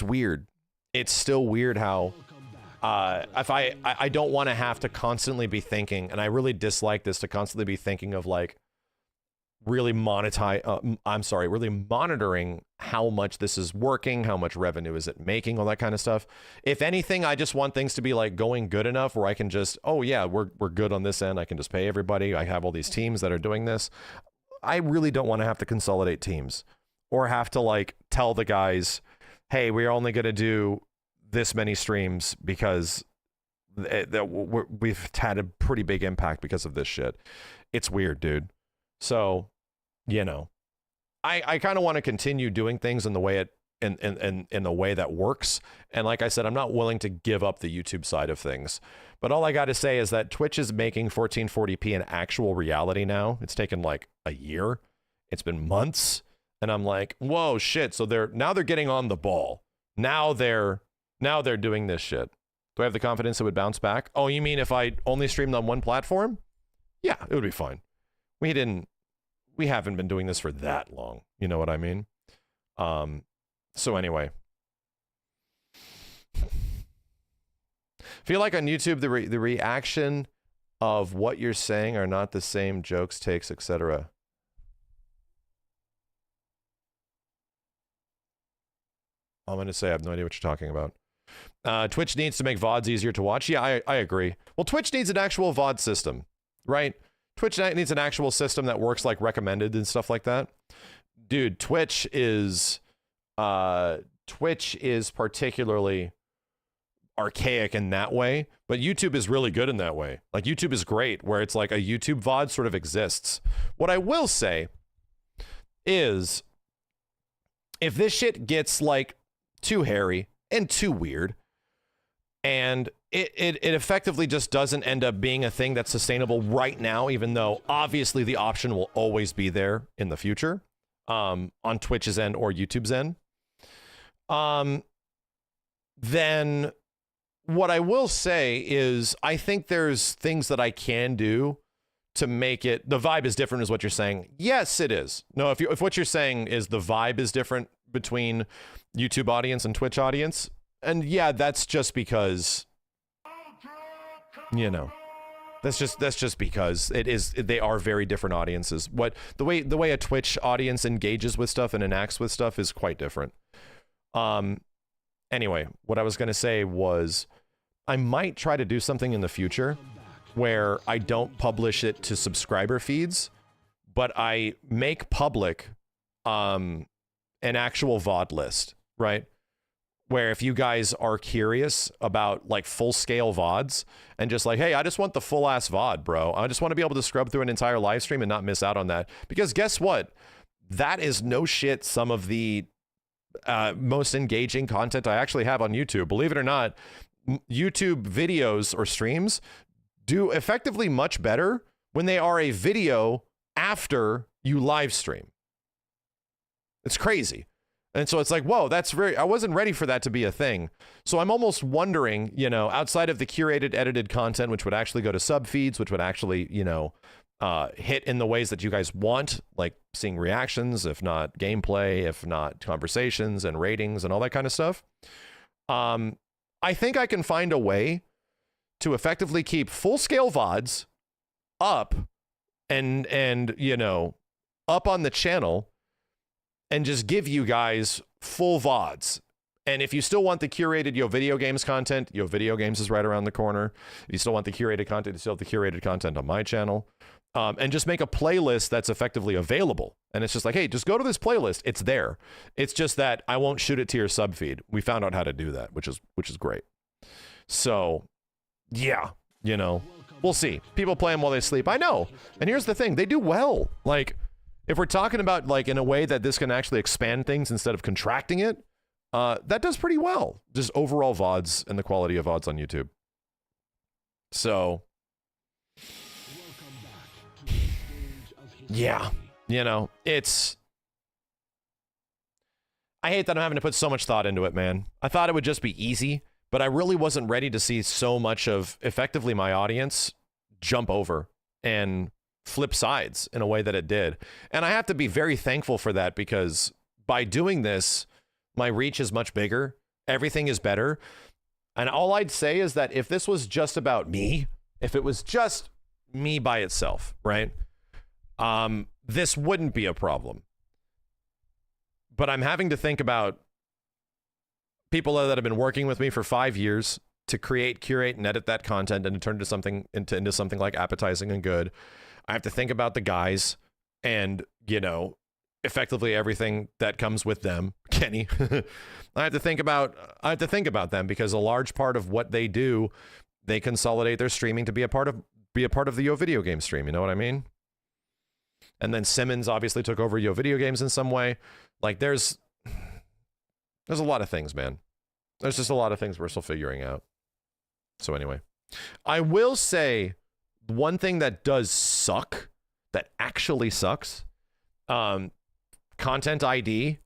weird. It's still weird how. If I don't want to have to constantly be thinking, and I really dislike this, to constantly be thinking of like really really monitoring how much this is working, how much revenue is it making, all that kind of stuff. If anything, I just want things to be like going good enough where I can just, oh yeah, we're good on this end. I can just pay everybody. I have all these teams that are doing this. I really don't want to have to consolidate teams or have to like tell the guys, hey, we're only going to do this many streams because we've had a pretty big impact because of this shit. It's weird, dude. So, you know, I kind of want to continue doing things in the way in the way that works. And like I said, I'm not willing to give up the YouTube side of things. But all I got to say is that Twitch is making 1440p an actual reality now. It's taken like a year. It's been months. And I'm like, whoa, shit. So they're getting on the ball. Now they're doing this shit. Do I have the confidence it would bounce back? Oh, you mean if I only streamed on one platform? Yeah, it would be fine. We haven't been doing this for that long. You know what I mean? So anyway. Feel like on YouTube, the reaction of what you're saying are not the same, jokes, takes, etc. I'm going to say I have no idea what you're talking about. Twitch needs to make VODs easier to watch. Yeah, I agree. Well, Twitch needs an actual VOD system, right? Twitch needs an actual system that works like recommended and stuff like that. Dude, Twitch is particularly archaic in that way, but YouTube is really good in that way. Like YouTube is great where it's like a YouTube VOD sort of exists. What I will say is if this shit gets like too hairy and too weird, and it effectively just doesn't end up being a thing that's sustainable right now, even though obviously the option will always be there in the future, on Twitch's end or YouTube's end, then what I will say is I think there's things that I can do to make it, the vibe is different is what you're saying. Yes, it is. No, if what you're saying is the vibe is different between YouTube audience and Twitch audience, and yeah, that's just because, you know, that's just because they are very different audiences. The way a Twitch audience engages with stuff and enacts with stuff is quite different. Anyway, what I was going to say was I might try to do something in the future where I don't publish it to subscriber feeds, but I make public an actual VOD list, right? Where if you guys are curious about like full scale VODs and just like, hey, I just want the full ass VOD, bro. I just want to be able to scrub through an entire live stream and not miss out on that. Because guess what? That is no shit some of the most engaging content I actually have on YouTube. Believe it or not, YouTube videos or streams do effectively much better when they are a video after you live stream. It's crazy. And so it's like, whoa, I wasn't ready for that to be a thing. So I'm almost wondering, you know, outside of the curated, edited content, which would actually go to sub feeds, which would actually, you know, hit in the ways that you guys want, like seeing reactions, if not gameplay, if not conversations and ratings and all that kind of stuff. I think I can find a way to effectively keep full-scale VODs up and you know, up on the channel and just give you guys full VODs. And if you still want the curated Yo Video Games content, Yo Video Games is right around the corner. If you still want the curated content, you still have the curated content on my channel. And just make a playlist that's effectively available. And it's just like, hey, just go to this playlist. It's there. It's just that I won't shoot it to your sub feed. We found out how to do that, which is great. So, yeah, you know, we'll see. People play them while they sleep. I know. And here's the thing. They do well. Like, if we're talking about, like, in a way that this can actually expand things instead of contracting it, that does pretty well. Just overall VODs and the quality of VODs on YouTube. So, yeah, you know, I hate that I'm having to put so much thought into it, man. I thought it would just be easy, but I really wasn't ready to see so much of effectively my audience jump over and flip sides in a way that it did. And I have to be very thankful for that, because by doing this, my reach is much bigger. Everything is better. And all I'd say is that if this was just about me, if it was just me by itself, right? This wouldn't be a problem. But I'm having to think about people that have been working with me for 5 years to create, curate, and edit that content and to turn into something like appetizing and good. I have to think about the guys and, you know, effectively everything that comes with them. Kenny. I have to think about them, because a large part of what they do, they consolidate their streaming to be a part of the Yo Video Game stream. You know what I mean? And then Simmons obviously took over Yo Video Games in some way. Like, there's a lot of things, man. There's just a lot of things we're still figuring out. So anyway, I will say one thing that does suck, that actually sucks, content ID,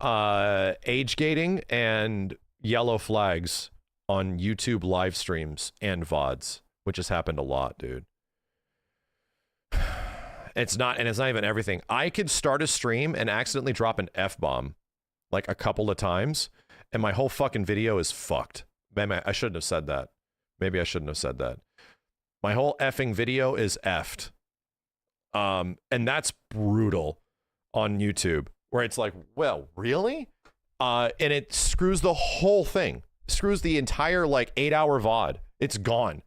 age gating, and yellow flags on YouTube live streams and VODs, which has happened a lot, dude. It's not even everything. I could start a stream and accidentally drop an F-bomb like a couple of times, and my whole fucking video is fucked. Man, I shouldn't have said that. Maybe I shouldn't have said that. My whole effing video is effed. And that's brutal on YouTube, where it's like, well, really? And it screws the whole thing. Screws the entire, like, 8-hour VOD. It's gone.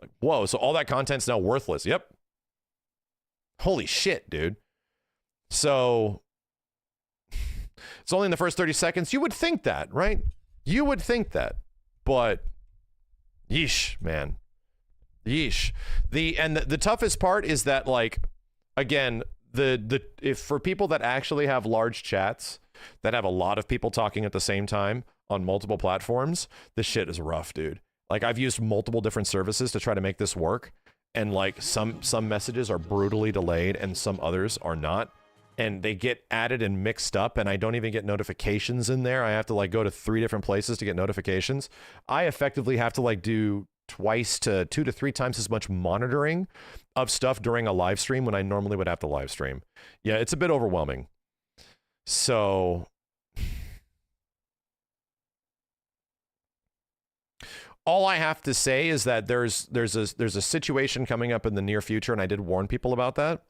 Like, whoa, so all that content's now worthless. Yep. Holy shit, dude. So it's only in the first 30 seconds. You would think that, right? You would think that. But yeesh, man. Yeesh. The toughest part is that, like, again, if for people that actually have large chats that have a lot of people talking at the same time on multiple platforms, this shit is rough, dude. Like, I've used multiple different services to try to make this work. And like some messages are brutally delayed and some others are not. And they get added and mixed up, and I don't even get notifications in there. I have to like go to 3 different places to get notifications. I effectively have to like do 2 to 3 times as much monitoring of stuff during a live stream when I normally would have to live stream. Yeah, it's a bit overwhelming. So all I have to say is that there's a situation coming up in the near future, and I did warn people about that.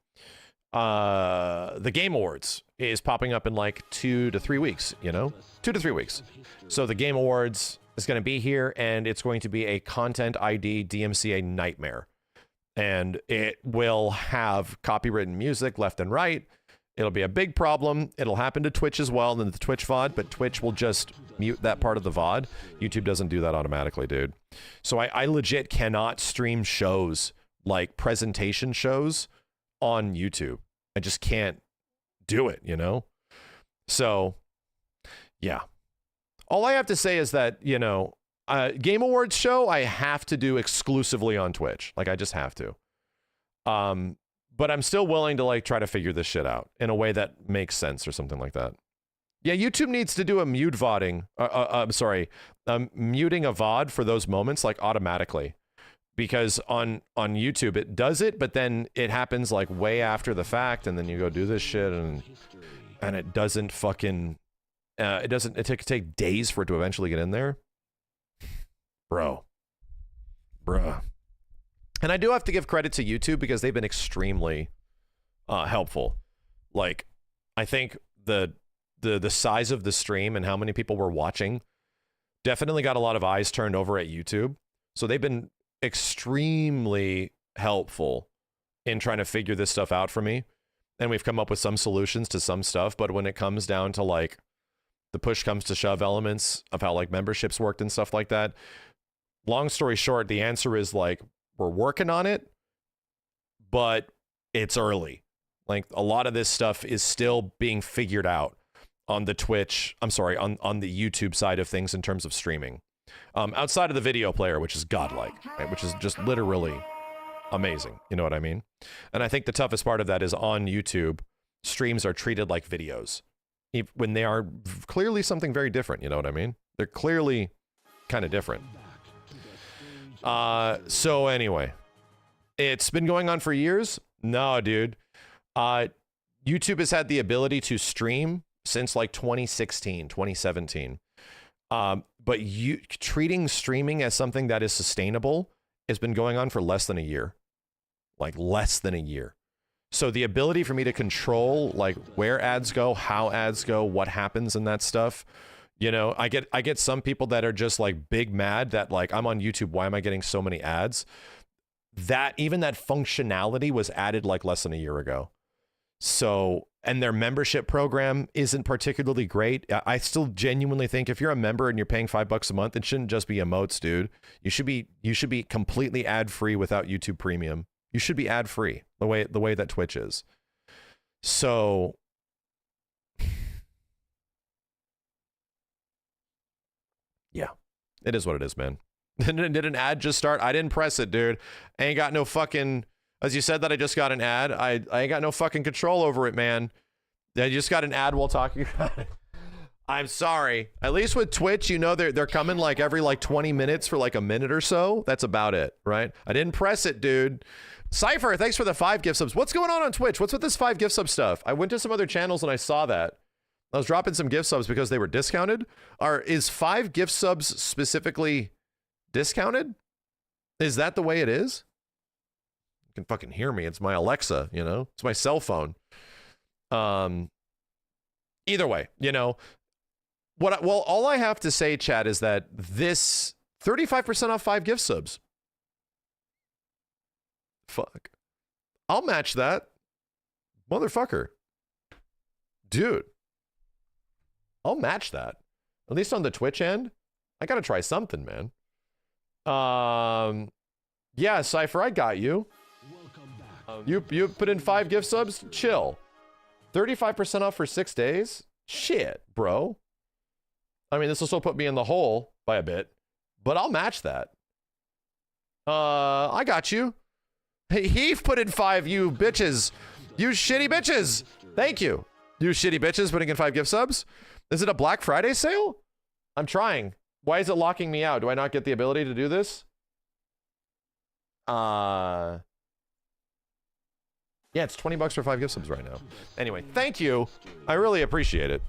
The Game Awards is popping up in like 2 to 3 weeks, you know? 2 to 3 weeks. So the Game Awards is going to be here, and it's going to be a content ID DMCA nightmare. And it will have copywritten music left and right. It'll be a big problem. It'll happen to Twitch as well, and then the Twitch VOD, but Twitch will just mute that part of the VOD. YouTube doesn't do that automatically, dude. So I legit cannot stream shows, like presentation shows, on YouTube. I just can't do it, you know? So, yeah. All I have to say is that, you know, Game Awards show, I have to do exclusively on Twitch. Like, I just have to. But I'm still willing to like try to figure this shit out in a way that makes sense or something like that. Yeah, YouTube needs to do a mute vodding. I'm sorry, muting a VOD for those moments like automatically, because on YouTube it does it, but then it happens like way after the fact, and then you go do this shit, and it doesn't fucking it take days for it to eventually get in there, bruh. And I do have to give credit to YouTube because they've been extremely helpful. Like, I think the size of the stream and how many people were watching definitely got a lot of eyes turned over at YouTube. So they've been extremely helpful in trying to figure this stuff out for me. And we've come up with some solutions to some stuff. But when it comes down to like the push comes to shove elements of how like memberships worked and stuff like that, long story short, the answer is like, we're working on it, but it's early. Like, a lot of this stuff is still being figured out on the Twitch, I'm sorry, on the YouTube side of things in terms of streaming. Outside of the video player, which is godlike, right? Which is just literally amazing. You know what I mean? And I think the toughest part of that is on YouTube, streams are treated like videos when they are clearly something very different. You know what I mean? They're clearly kind of different. So anyway, it's been going on for years. No, dude. YouTube has had the ability to stream since like 2016, 2017. But treating streaming as something that is sustainable has been going on for less than a year. Like, less than a year. So the ability for me to control like where ads go, how ads go, what happens in that stuff. You know, I get some people that are just like big mad that like, I'm on YouTube, why am I getting so many ads? That even that functionality was added like less than a year ago. So, and their membership program isn't particularly great. I still genuinely think if you're a member and you're paying $5 a month, it shouldn't just be emotes, dude. You should be completely ad free without YouTube Premium. You should be ad free the way that Twitch is. So. Yeah, it is what it is, man. Did an ad just start? I didn't press it, dude. I ain't got no fucking, as you said that I just got an ad. I ain't got no fucking control over it, man. I just got an ad while talking about it. I'm sorry. At least with Twitch, you know, they're coming like every like 20 minutes for like a minute or so. That's about it, right? I didn't press it, dude. Cypher, thanks for the 5 gift subs. What's going on Twitch? What's with this 5 gift sub stuff? I went to some other channels and I saw that. I was dropping some gift subs because they were discounted. Is 5 gift subs specifically discounted? Is that the way it is? You can fucking hear me. It's my Alexa, you know? It's my cell phone. Either way, you know, all I have to say, chat, is that this 35% off 5 gift subs. Fuck. I'll match that. Motherfucker. Dude. I'll match that. At least on the Twitch end. I gotta try something, man. Yeah, Cypher, I got you. You put in 5 gift subs? Chill. 35% off for 6 days? Shit, bro. I mean, this will still put me in the hole by a bit, but I'll match that. I got you. Hey, Heath put in 5, you bitches. You shitty bitches. Thank you. You shitty bitches putting in 5 gift subs. Is it a Black Friday sale? I'm trying. Why is it locking me out? Do I not get the ability to do this? Yeah, it's $20 for 5 gift subs right now. Anyway, thank you. I really appreciate it.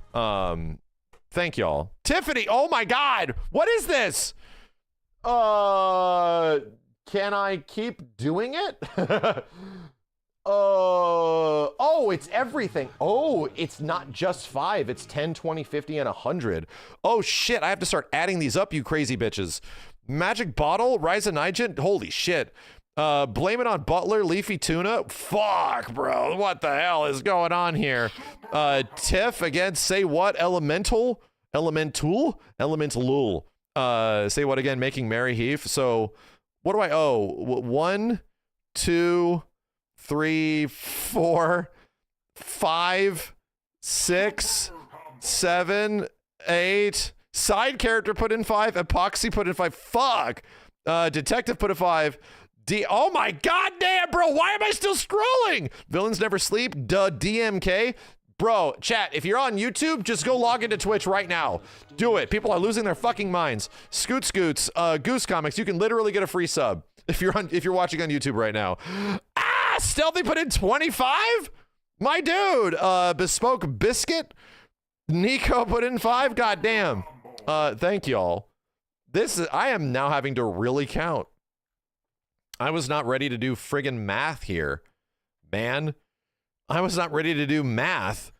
Thank y'all. Tiffany, oh my God. What is this? Can I keep doing it? Oh, it's everything. Oh, it's not just 5. It's 10, 20, 50, and 100. Oh shit, I have to start adding these up, you crazy bitches. Magic Bottle, Rise of Nigent, holy shit. Blame it on Butler, Leafy Tuna. Fuck, bro. What the hell is going on here? Tiff, again, say what? Elemental? Elemental. Say what again? Making Mary Heath. So, what do I owe? 1, 2, 3, 4, 5, 6, 7, 8. Side character put in 5. Epoxy put in 5. Fuck. Detective put in 5. Oh my god damn, bro. Why am I still scrolling? Villains never sleep. DMK. Bro, chat, if you're on YouTube, just go log into Twitch right now. Do it. People are losing their fucking minds. Scoots, Goose Comics, you can literally get a free sub if you're watching on YouTube right now. Stealthy put in 25? My dude. Bespoke Biscuit. Nico put in 5. God damn. Thank y'all. I am now having to really count. I was not ready to do friggin' math here, man. I was not ready to do math.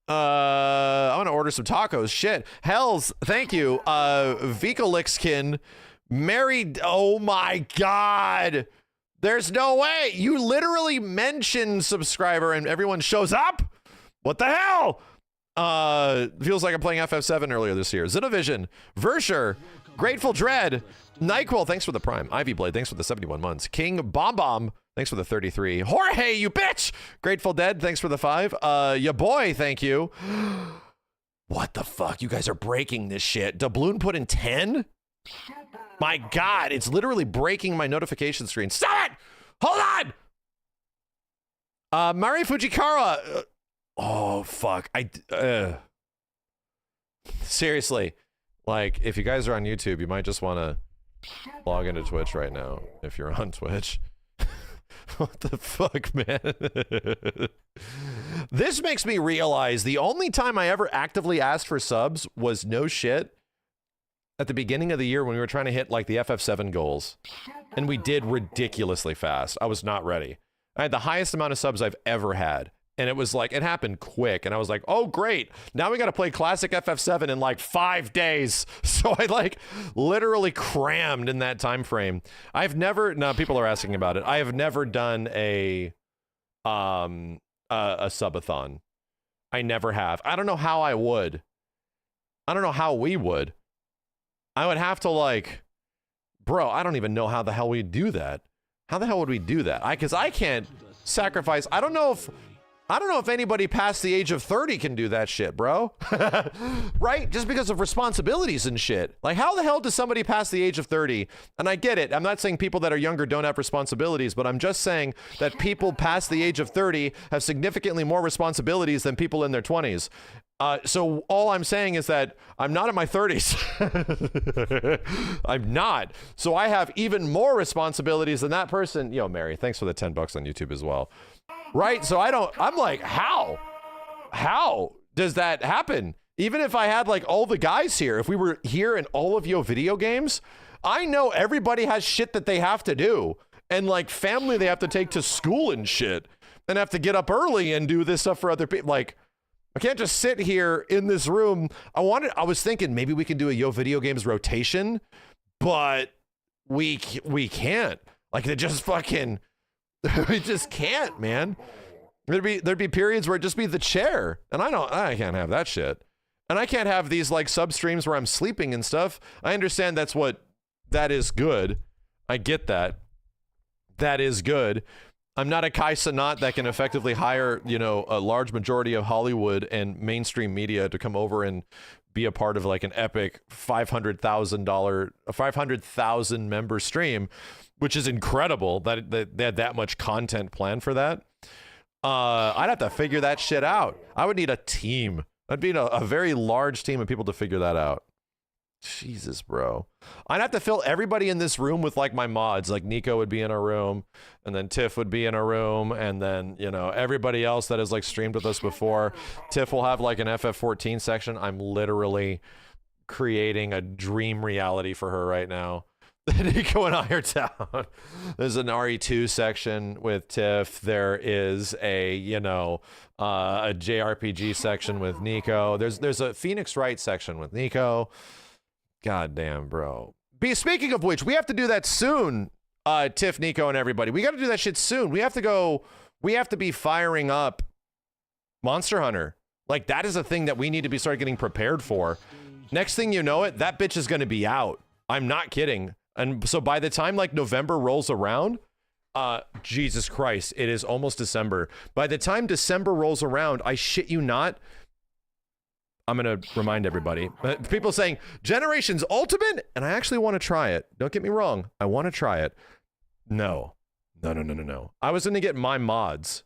I want to order some tacos. Shit. Hells, thank you. Vicolixkin married. Oh my god. There's no way. You literally mentioned subscriber and everyone shows up? What the hell? Feels like I'm playing FF7 earlier this year. Xenovision, Versher, Grateful Dread, NyQuil, thanks for the Prime. Ivy Blade, thanks for the 71 months. King Bomb, thanks for the 33. Jorge, you bitch! Grateful Dead, thanks for the 5. Ya boy, thank you. What the fuck? You guys are breaking this shit. Doubloon put in 10? My god, it's literally breaking my notification screen. Stop it! Hold on! Mari Fujikara. Oh, fuck. Seriously. Like, if you guys are on YouTube, you might just want to log into Twitch right now, if you're on Twitch. What the fuck, man? This makes me realize the only time I ever actively asked for subs was no shit at the beginning of the year when we were trying to hit, like, the FF7 goals. And we did ridiculously fast. I was not ready. I had the highest amount of subs I've ever had. And it was like, it happened quick. And I was like, oh, great. Now we got to play classic FF7 in like 5 days. So I like literally crammed in that time frame. I've never, now people are asking about it. I have never done a subathon. I never have. I don't know how I would. I don't know how we would. I would have to like, bro, I don't even know how the hell we'd do that. How the hell would we do that? Because I can't sacrifice. I don't know if anybody past the age of 30 can do that shit, bro. Right? Just because of responsibilities and shit. Like, how the hell does somebody past the age of 30? And I get it. I'm not saying people that are younger don't have responsibilities, but I'm just saying that people past the age of 30 have significantly more responsibilities than people in their 20s. So all I'm saying is that I'm not in my 30s. I'm not. So I have even more responsibilities than that person. Yo, Mary, thanks for the $10 on YouTube as well. Right? So I'm like, how does that happen? Even if I had like all the guys here, if we were here in all of your video games, I know everybody has shit that they have to do and like family they have to take to school and shit and have to get up early and do this stuff for other people. Like, I can't just sit here in this room. I was thinking maybe we can do a Yo Video Games rotation, but we can't. Like, it just fucking, we just can't, man. There'd be periods where it'd just be the chair, and I can't have that shit. And I can't have these like sub streams where I'm sleeping and stuff. I understand that is good. I get that. That is good. I'm not a Kai Cenat that can effectively hire, a large majority of Hollywood and mainstream media to come over and be a part of like an epic $500,000 member stream, which is incredible that they had that much content planned for that. I'd have to figure that shit out. I would need a team. I'd be a very large team of people to figure that out. Jesus, bro. I'd have to fill everybody in this room with like my mods. Like Nico would be in a room, and then Tiff would be in a room, and then, everybody else that has like streamed with us before. Tiff will have like an FF14 section. I'm literally creating a dream reality for her right now. Nico and I are down. There's an RE2 section with Tiff. There is a JRPG section with Nico. There's a Phoenix Wright section with Nico. God damn, bro. Speaking of which, we have to do that soon. Tiff, Nico, and everybody. We got to do that shit soon. We have to be firing up Monster Hunter. Like, that is a thing that we need to be start getting prepared for. Next thing you know it, that bitch is going to be out. I'm not kidding. And so by the time like November rolls around, Jesus Christ, it is almost December. By the time December rolls around, I shit you not, I'm going to remind everybody. People saying, Generations Ultimate? And I actually want to try it. Don't get me wrong. I want to try it. No. I was going to get my mods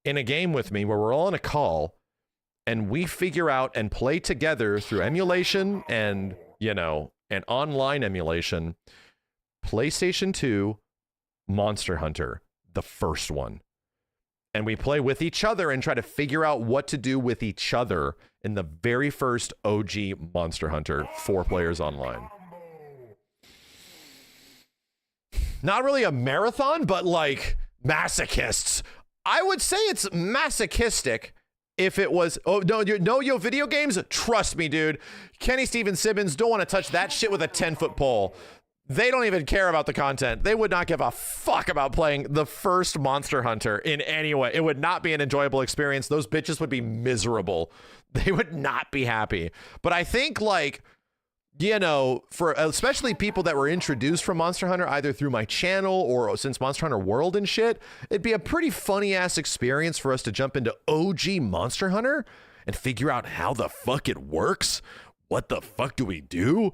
in a game with me where we're all on a call and we figure out and play together through emulation and, you know, and online emulation, PlayStation 2 Monster Hunter, the first one. And we play with each other and try to figure out what to do with each other in the very first OG Monster Hunter, 4 players online. Not really a marathon, but like masochists. I would say it's masochistic if it was, oh, no, video games? Trust me, dude. Kenny Steven Simmons don't want to touch that shit with a 10-foot pole. They don't even care about the content. They would not give a fuck about playing the first Monster Hunter in any way. It would not be an enjoyable experience. Those bitches would be miserable. They would not be happy. But I think, like, you know, for especially people that were introduced from Monster Hunter, either through my channel or since Monster Hunter World and shit, it'd be a pretty funny ass experience for us to jump into OG Monster Hunter and figure out how the fuck it works. What the fuck do we do?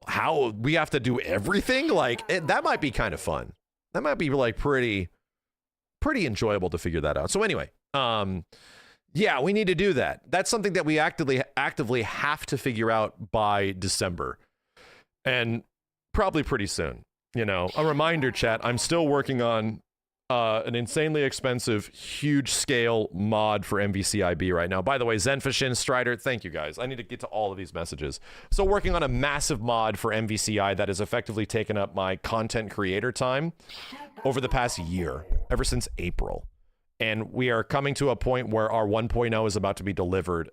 How we have to do everything? Like, that might be kind of fun. That might be like pretty enjoyable to figure that out. So anyway, yeah, we need to do that. That's something that we actively have to figure out by December, and probably pretty soon. You know, a reminder, chat. I'm still working on an insanely expensive, huge scale mod for MVCIB right now. By the way, Zenfashin, Strider, thank you guys. I need to get to all of these messages. So working on a massive mod for MVCI that has effectively taken up my content creator time over the past year, ever since April. And we are coming to a point where our 1.0 is about to be delivered,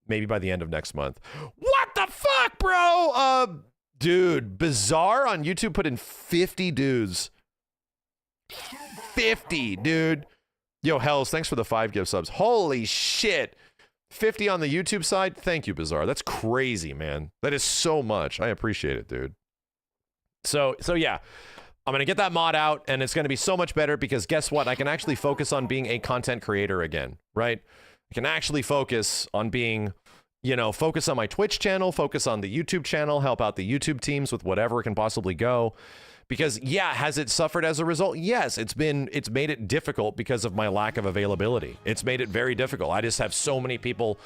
maybe by the end of next month. What the fuck, bro? Dude, Bizarre on YouTube put in 50 dues. 50, dude. Yo, Hells, thanks for the 5 gift subs. Holy shit. 50 on the YouTube side. Thank you, Bizarre. That's crazy, man. That is so much. I appreciate it, dude. So yeah. I'm going to get that mod out, and it's going to be so much better because guess what? I can actually focus on being a content creator again, right? I can actually focus on being, you know, focus on my Twitch channel, focus on the YouTube channel, help out the YouTube teams with whatever can possibly go. Because, yeah, has it suffered as a result? Yes, it's made it difficult because of my lack of availability. It's made it very difficult. I just have so many people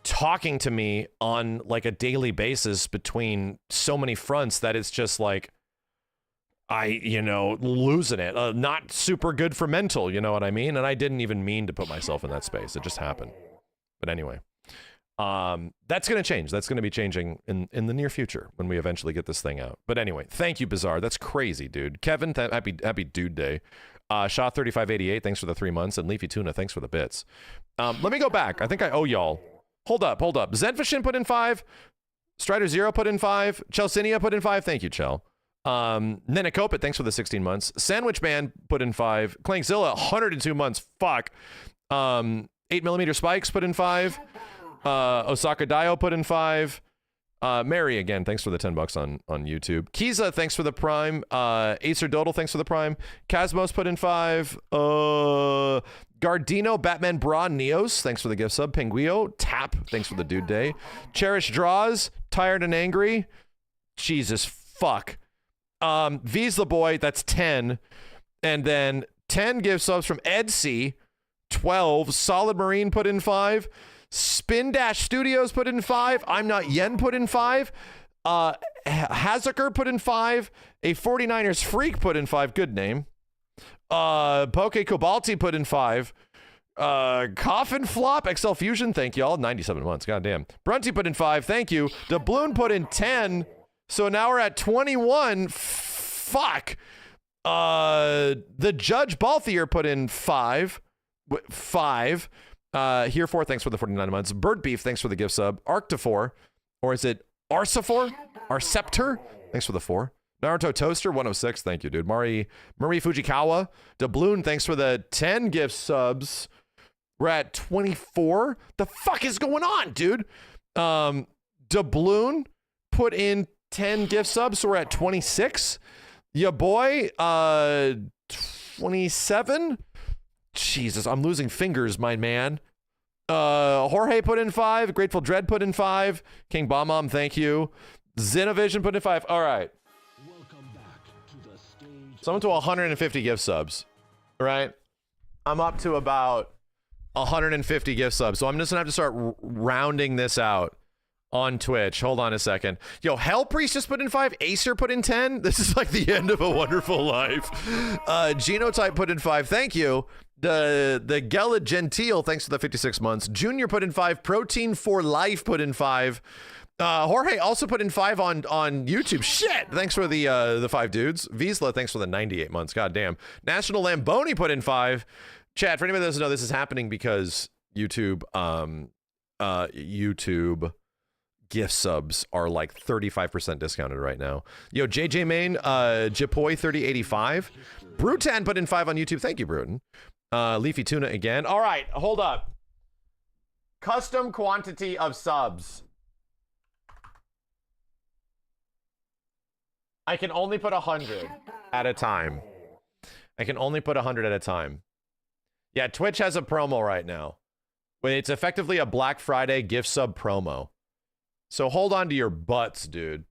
talking to me on like a daily basis between so many fronts that it's just like, losing it. Not super good for mental, you know what I mean? And I didn't even mean to put myself in that space. It just happened. But anyway, that's going to change. That's going to be changing in the near future when we eventually get this thing out. But anyway, thank you, Bizarre. That's crazy, dude. Kevin, happy Dude Day. Shaw3588, thanks for the 3 months. And Leafy Tuna, thanks for the bits. Let me go back. I think I owe y'all. Hold up. Zenfashin put in 5. Strider Zero put in 5. Chelsinia put in 5. Thank you, Chel. Nenekopit, thanks for the 16 months. Sandwich Man put in 5. Clankzilla, 102 months. Fuck. 8mm Spikes put in 5. Osaka Dio put in 5. Mary, again, thanks for the $10 on YouTube. Kiza, thanks for the Prime. Acer Dodal, thanks for the Prime. Cosmos put in 5. Gardino, Batman Bra, Neos, thanks for the gift sub. Penguio, Tap, thanks for the Dude Day. Cherish Draws, Tired and Angry. Jesus fuck. V's the Boy, that's 10. And then 10 gift subs from Ed C. 12. Solid Marine put in 5. Spin Dash Studios put in 5. I'm Not Yen put in 5. Hazuker put in 5. A 49ers Freak put in 5. Good name. Poke Cobalti put in 5. Coffin Flop XL Fusion, thank y'all. 97 months, goddamn. Brunty put in 5, thank you. Doubloon put in 10. So now we're at 21. Fuck. The Judge Balthier put in 5. 5. Here 4, thanks for the 49 months. Bird Beef, thanks for the gift sub. Arctifor, or is it Arcifor? Arceptor, thanks for the 4. Naruto Toaster 106, thank you, dude. Marie Fujikawa. Doubloon, thanks for the 10 gift subs. We're at 24. The fuck is going on, dude? Doubloon put in 10 gift subs, so we're at 26. Ya boy, 27. Jesus, I'm losing fingers, my man. Jorge put in 5. Grateful Dread put in 5. King Bombom, thank you. Xenovision put in 5. All right. So I'm to 150 gift subs, right? I'm up to about 150 gift subs. So I'm just gonna have to start rounding this out on Twitch. Hold on a second. Yo, Hellpriest just put in 5. Acer put in 10. This is like the end of a wonderful life. Genotype put in 5. Thank you. The Gela Gentile, thanks for the 56 months. Junior put in 5. Protein for Life put in 5. Jorge also put in 5 on YouTube. Shit! Thanks for the 5 dudes. Vizsla, thanks for the 98 months. God damn. National Lamboni put in 5. Chat, for anybody that doesn't know, this is happening because YouTube gift subs are like 35% discounted right now. Yo, JJ Main, Japoy 3085. Brutan put in 5 on YouTube. Thank you, Bruton. Leafy Tuna again. All right, hold up. Custom quantity of subs. I can only put 100 at a time. I can only put 100 at a time. Yeah, Twitch has a promo right now. It's effectively a Black Friday gift sub promo. So hold on to your butts, dude.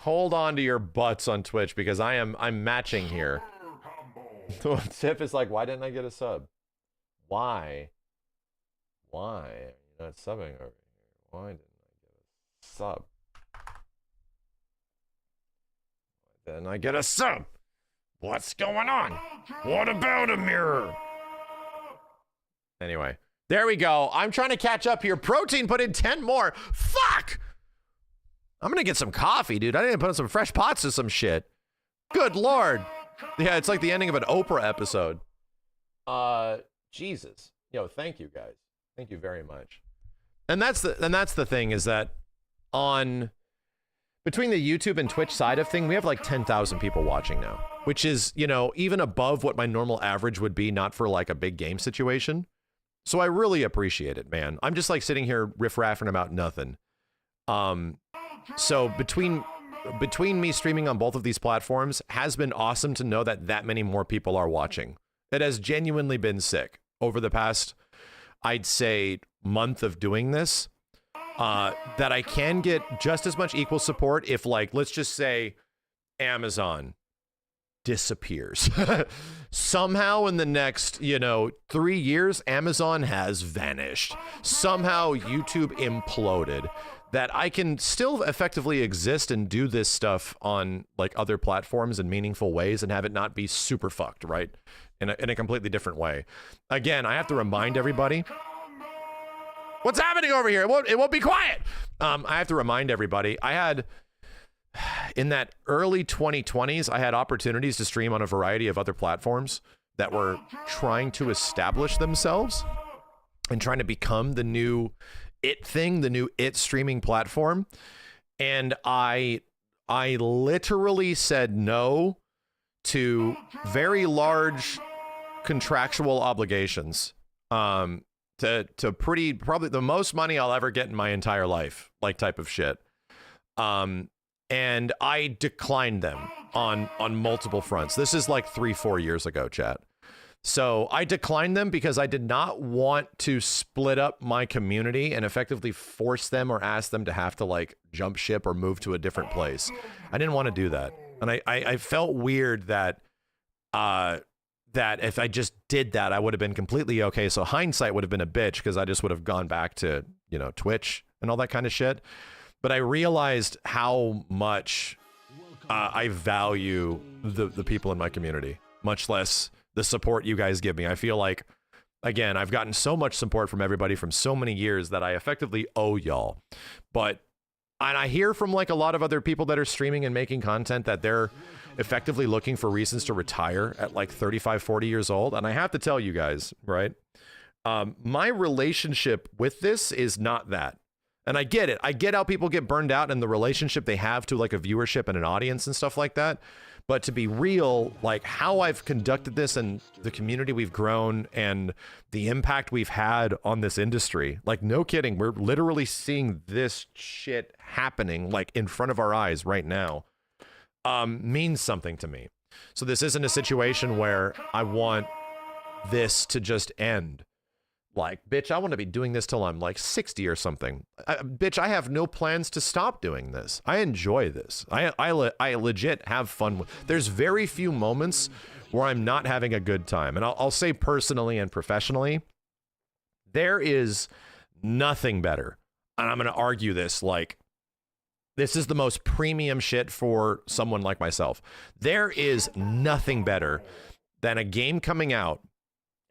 Hold on to your butts on Twitch because I'm matching here. Tiff is like, why didn't I get a sub? Why? Why are you not subbing over here? Why didn't I get a sub? Then I get a sub. What's going on? What about a mirror? Anyway, there we go. I'm trying to catch up here. Protein put in 10 more. Fuck! I'm gonna get some coffee, dude. I need to put in some fresh pots or some shit. Good lord. Yeah, it's like the ending of an Oprah episode. Jesus. Yo, thank you guys. Thank you very much. And that's the thing is that between the YouTube and Twitch side of thing, we have like 10,000 people watching now, which is, you know, even above what my normal average would be, not for like a big game situation. So I really appreciate it, man. I'm just like sitting here riff-raffing about nothing. So between me streaming on both of these platforms has been awesome to know that many more people are watching. It has genuinely been sick over the past, I'd say, month of doing this. That I can get just as much equal support if, like, let's just say Amazon disappears. Somehow in the next, 3 years, Amazon has vanished. Somehow YouTube imploded. That I can still effectively exist and do this stuff on, like, other platforms in meaningful ways and have it not be super fucked, right? In a completely different way. Again, I have to remind everybody... What's happening over here? It won't be quiet. I have to remind everybody, in that early 2020s, I had opportunities to stream on a variety of other platforms that were trying to establish themselves and trying to become the new it thing, the new it streaming platform. And I literally said no to very large contractual obligations. To probably the most money I'll ever get in my entire life, like type of shit. And I declined them on multiple fronts. This is like 3-4 years ago, chat. So I declined them because I did not want to split up my community and effectively force them or ask them to have to like jump ship or move to a different place. I didn't want to do that. And I felt weird that if I just did that, I would have been completely okay. So hindsight would have been a bitch because I just would have gone back to, Twitch and all that kind of shit. But I realized how much I value the people in my community, much less the support you guys give me. I feel like, again, I've gotten so much support from everybody from so many years that I effectively owe y'all. And I hear from like a lot of other people that are streaming and making content that they're effectively looking for reasons to retire at like 35, 40 years old. And I have to tell you guys, right? My relationship with this is not that. And I get it. I get how people get burned out and the relationship they have to like a viewership and an audience and stuff like that. But to be real, like how I've conducted this and the community we've grown and the impact we've had on this industry, like no kidding, we're literally seeing this shit happening like in front of our eyes right now, means something to me. So this isn't a situation where I want this to just end. Like, bitch, I want to be doing this till I'm like 60 or something. Bitch, I have no plans to stop doing this. I enjoy this. I legit have fun. There's very few moments where I'm not having a good time. And I'll say personally and professionally, there is nothing better. And I'm going to argue this, like, this is the most premium shit for someone like myself. There is nothing better than a game coming out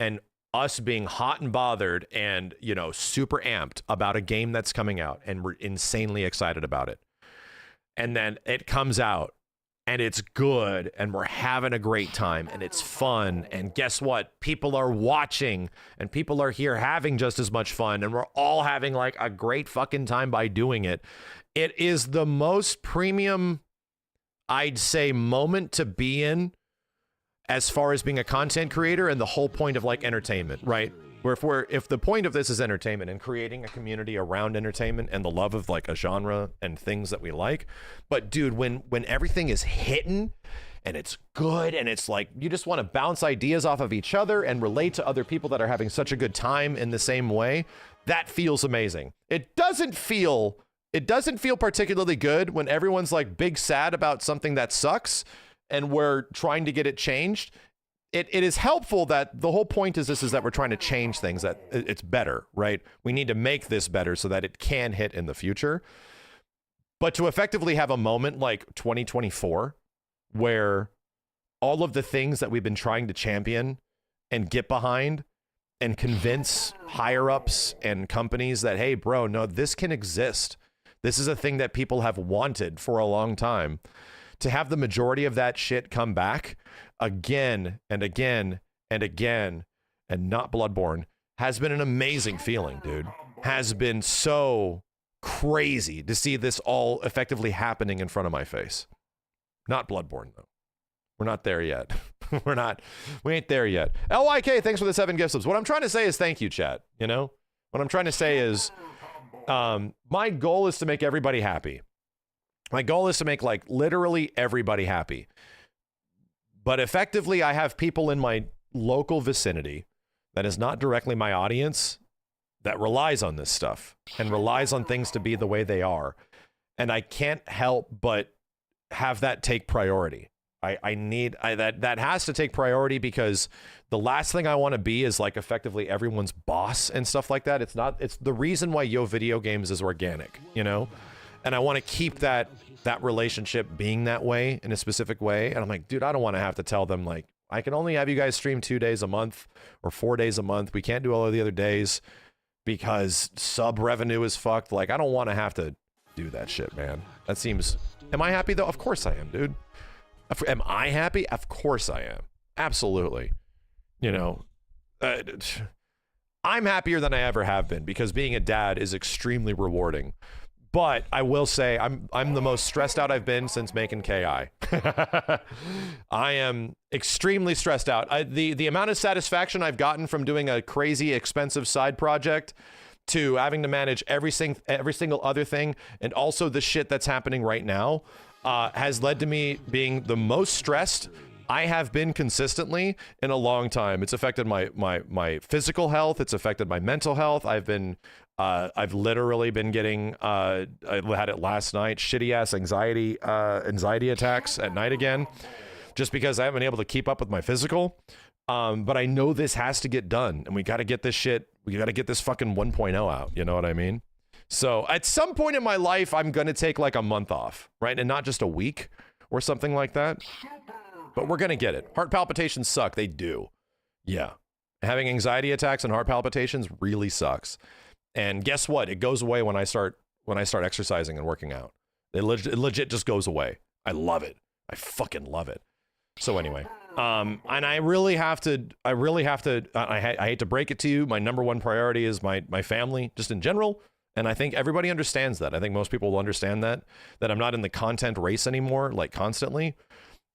and us being hot and bothered and, you know, super amped about a game that's coming out and we're insanely excited about it. And then it comes out and it's good and we're having a great time and it's fun. And guess what? People are watching and people are here having just as much fun and we're all having like a great fucking time by doing it. It is the most premium, I'd say, moment to be in as far as being a content creator and the whole point of like entertainment, right? Where if the point of this is entertainment and creating a community around entertainment and the love of like a genre and things that we like. But dude, when everything is hitting and it's good and it's like, you just want to bounce ideas off of each other and relate to other people that are having such a good time in the same way, that feels amazing. It doesn't feel particularly good when everyone's like big sad about something that sucks and we're trying to get it changed. It is helpful that the whole point is that we're trying to change things, that it's better, right? We need to make this better so that it can hit in the future. But to effectively have a moment like 2024 where all of the things that we've been trying to champion and get behind and convince higher ups and companies that, hey, bro, no, this can exist. This is a thing that people have wanted for a long time. To have the majority of that shit come back again and again and again and not Bloodborne has been an amazing feeling, dude. Has been so crazy to see this all effectively happening in front of my face. Not Bloodborne, though. We're not there yet. We ain't there yet. LYK, thanks for the 7 gift subs. What I'm trying to say is thank you, chat. You know? What I'm trying to say is my goal is to make everybody happy. My goal is to make like literally everybody happy. But effectively, I have people in my local vicinity that is not directly my audience that relies on this stuff and relies on things to be the way they are. And I can't help but have that take priority. That has to take priority because the last thing I want to be is like effectively everyone's boss and stuff like that. It's the reason why Yo Video Games is organic, you know? And I want to keep that relationship being that way in a specific way. And I'm like, dude, I don't want to have to tell them like, I can only have you guys stream 2 days a month or 4 days a month. We can't do all of the other days because sub revenue is fucked. Like, I don't want to have to do that shit, man. That seems, am I happy though? Of course I am, dude. Am I happy? Of course I am. Absolutely. You know, I'm happier than I ever have been because being a dad is extremely rewarding. But I will say I'm the most stressed out I've been since making KI. I am extremely stressed out. The amount of satisfaction I've gotten from doing a crazy expensive side project to having to manage every single other thing and also the shit that's happening right now has led to me being the most stressed I have been consistently in a long time. It's affected my physical health. It's affected my mental health. I've literally been getting, I had it last night, shitty ass anxiety attacks at night again, just because I haven't been able to keep up with my physical. But I know this has to get done and we got to get this shit. We got to get this fucking 1.0 out. You know what I mean? So at some point in my life, I'm going to take like a month off, right? And not just a week or something like that, but we're going to get it. Heart palpitations suck. They do. Yeah. Having anxiety attacks and heart palpitations really sucks. And guess what? It goes away when I start exercising and working out. It legit just goes away. I love it. I fucking love it. So anyway, and I hate to break it to you. My number one priority is my family just in general. And I think everybody understands that. I think most people will understand that I'm not in the content race anymore, like constantly.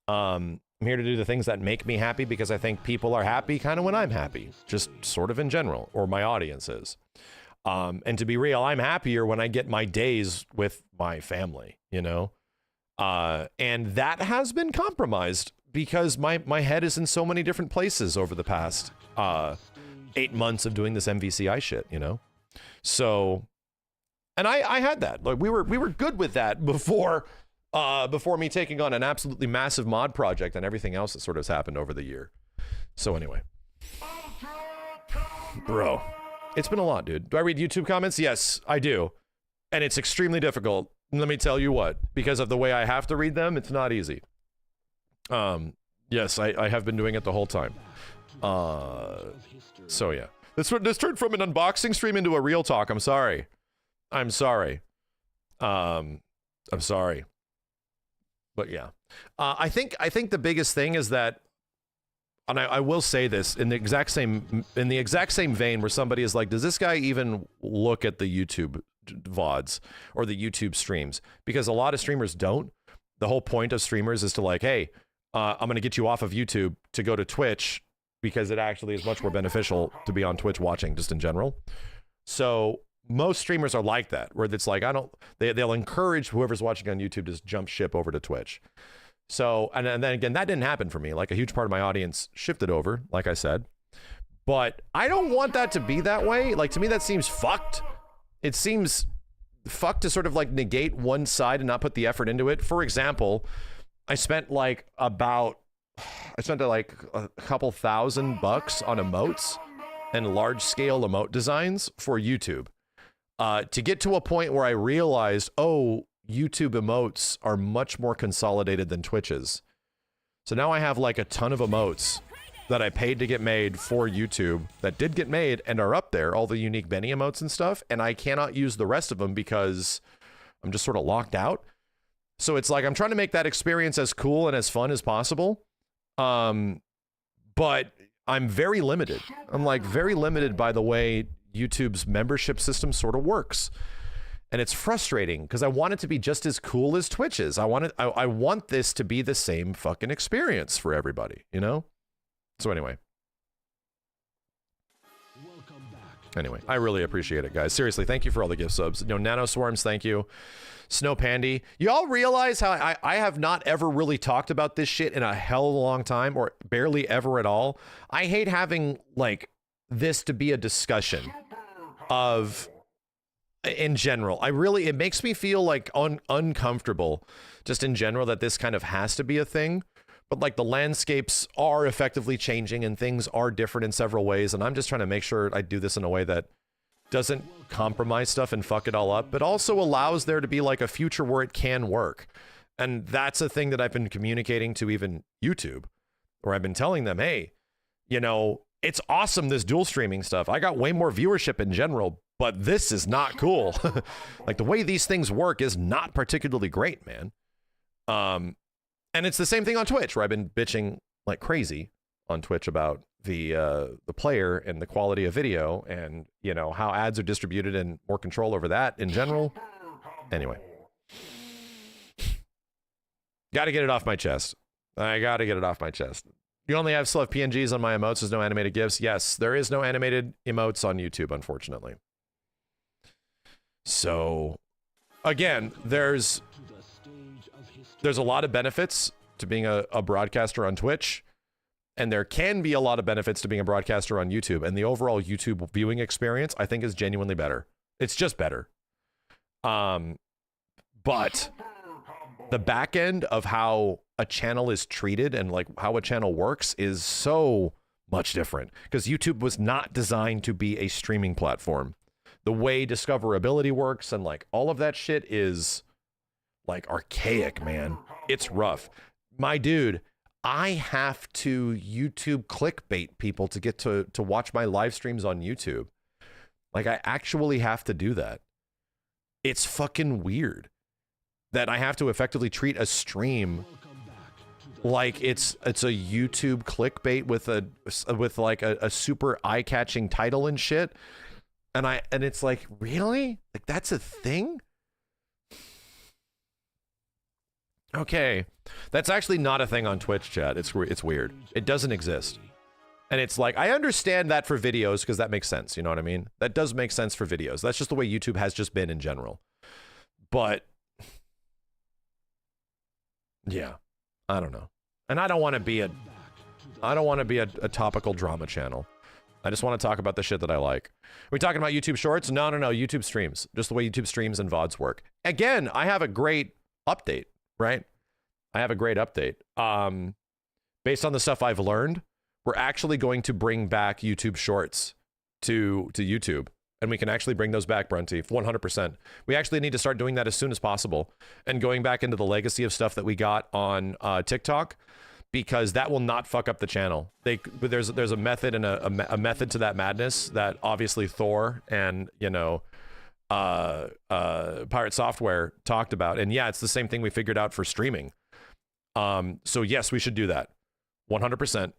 I'm here to do the things that make me happy because I think people are happy kind of when I'm happy, just sort of in general, or my audience is. And to be real, I'm happier when I get my days with my family, you know? And that has been compromised because my head is in so many different places over the past 8 months of doing this MVCI shit, you know? So, and I had that. Like we were good with that before me taking on an absolutely massive mod project and everything else that sort of has happened over the year. So anyway. Bro, it's been a lot, dude. Do I read YouTube comments? Yes, I do. And it's extremely difficult. Let me tell you what, because of the way I have to read them, it's not easy. Yes, I have been doing it the whole time. So yeah. This turned from an unboxing stream into a real talk. I'm sorry. I'm sorry. I'm sorry. But yeah. I think the biggest thing is that, and I will say this in the exact same vein where somebody is like, does this guy even look at the YouTube VODs or the YouTube streams? Because a lot of streamers don't. The whole point of streamers is to like, hey, I'm going to get you off of YouTube to go to Twitch because it actually is much more beneficial to be on Twitch watching just in general. So most streamers are like that, where it's like, they'll encourage whoever's watching on YouTube to just jump ship over to Twitch. So, and then again, that didn't happen for me. Like a huge part of my audience shifted over, like I said, but I don't want that to be that way. Like to me, that seems fucked. It seems fucked to sort of like negate one side and not put the effort into it. For example, I spent like a couple $1,000 on emotes and large scale emote designs for YouTube. To get to a point where I realized, oh, YouTube emotes are much more consolidated than Twitch's. So now I have like a ton of emotes that I paid to get made for YouTube that did get made and are up there, all the unique Benny emotes and stuff, and I cannot use the rest of them because I'm just sort of locked out. So it's like I'm trying to make that experience as cool and as fun as possible. But I'm very limited. I'm like very limited by the way YouTube's membership system sort of works. And it's frustrating because I want it to be just as cool as Twitch's. I want this to be the same fucking experience for everybody, you know? So anyway. Anyway, I really appreciate it, guys. Seriously, thank you for all the gift subs. You know, Nano Swarms, thank you. Snow Pandy. You all realize how I have not ever really talked about this shit in a hell of a long time, or barely ever at all. I hate having, like, this to be a discussion of, in general. It makes me feel, like, uncomfortable, just in general, that this kind of has to be a thing. But, like, the landscapes are effectively changing, and things are different in several ways, and I'm just trying to make sure I do this in a way that doesn't compromise stuff and fuck it all up, but also allows there to be like a future where it can work. And that's a thing that I've been communicating to even YouTube, where I've been telling them, hey, you know, it's awesome, this dual streaming stuff. I got way more viewership in general, but this is not cool. Like the way these things work is not particularly great, man. And it's the same thing on Twitch, where I've been bitching like crazy on Twitch about the player and the quality of video, and you know how ads are distributed and more control over that in general. Anyway, got to get it off my chest. I got to get it off my chest. You only still have PNGs on my emotes. There's no animated GIFs. Yes, there is no animated emotes on YouTube, unfortunately. So, again, there's a lot of benefits to being a broadcaster on Twitch. And there can be a lot of benefits to being a broadcaster on YouTube. And the overall YouTube viewing experience, I think, is genuinely better. It's just better. But the back end of how a channel is treated and like how a channel works is so much different. Because YouTube was not designed to be a streaming platform. The way discoverability works and like all of that shit is like archaic, man. It's rough. My dude, I have to YouTube clickbait people to get to watch my live streams on YouTube. Like I actually have to do that. It's fucking weird that I have to effectively treat a stream like it's a YouTube clickbait with like a super eye-catching title and shit. And it's like, really? Like, that's a thing? Okay. That's actually not a thing on Twitch, chat. It's weird. It doesn't exist. And it's like, I understand that for videos because that makes sense. You know what I mean? That does make sense for videos. That's just the way YouTube has just been in general. But yeah, I don't know. And I don't want to be a topical drama channel. I just want to talk about the shit that I like. Are we talking about YouTube Shorts? No. YouTube streams. Just the way YouTube streams and VODs work. Again, I have a great update, right? I have a great update. Based on the stuff I've learned, we're actually going to bring back YouTube Shorts to YouTube. And we can actually bring those back, Brunty, 100%. We actually need to start doing that as soon as possible. And going back into the legacy of stuff that we got on TikTok, because that will not fuck up the channel. There's a method and a method to that madness that obviously Thor and, you know, Pirate Software talked about. And yeah, it's the same thing we figured out for streaming. So yes, we should do that. 100%.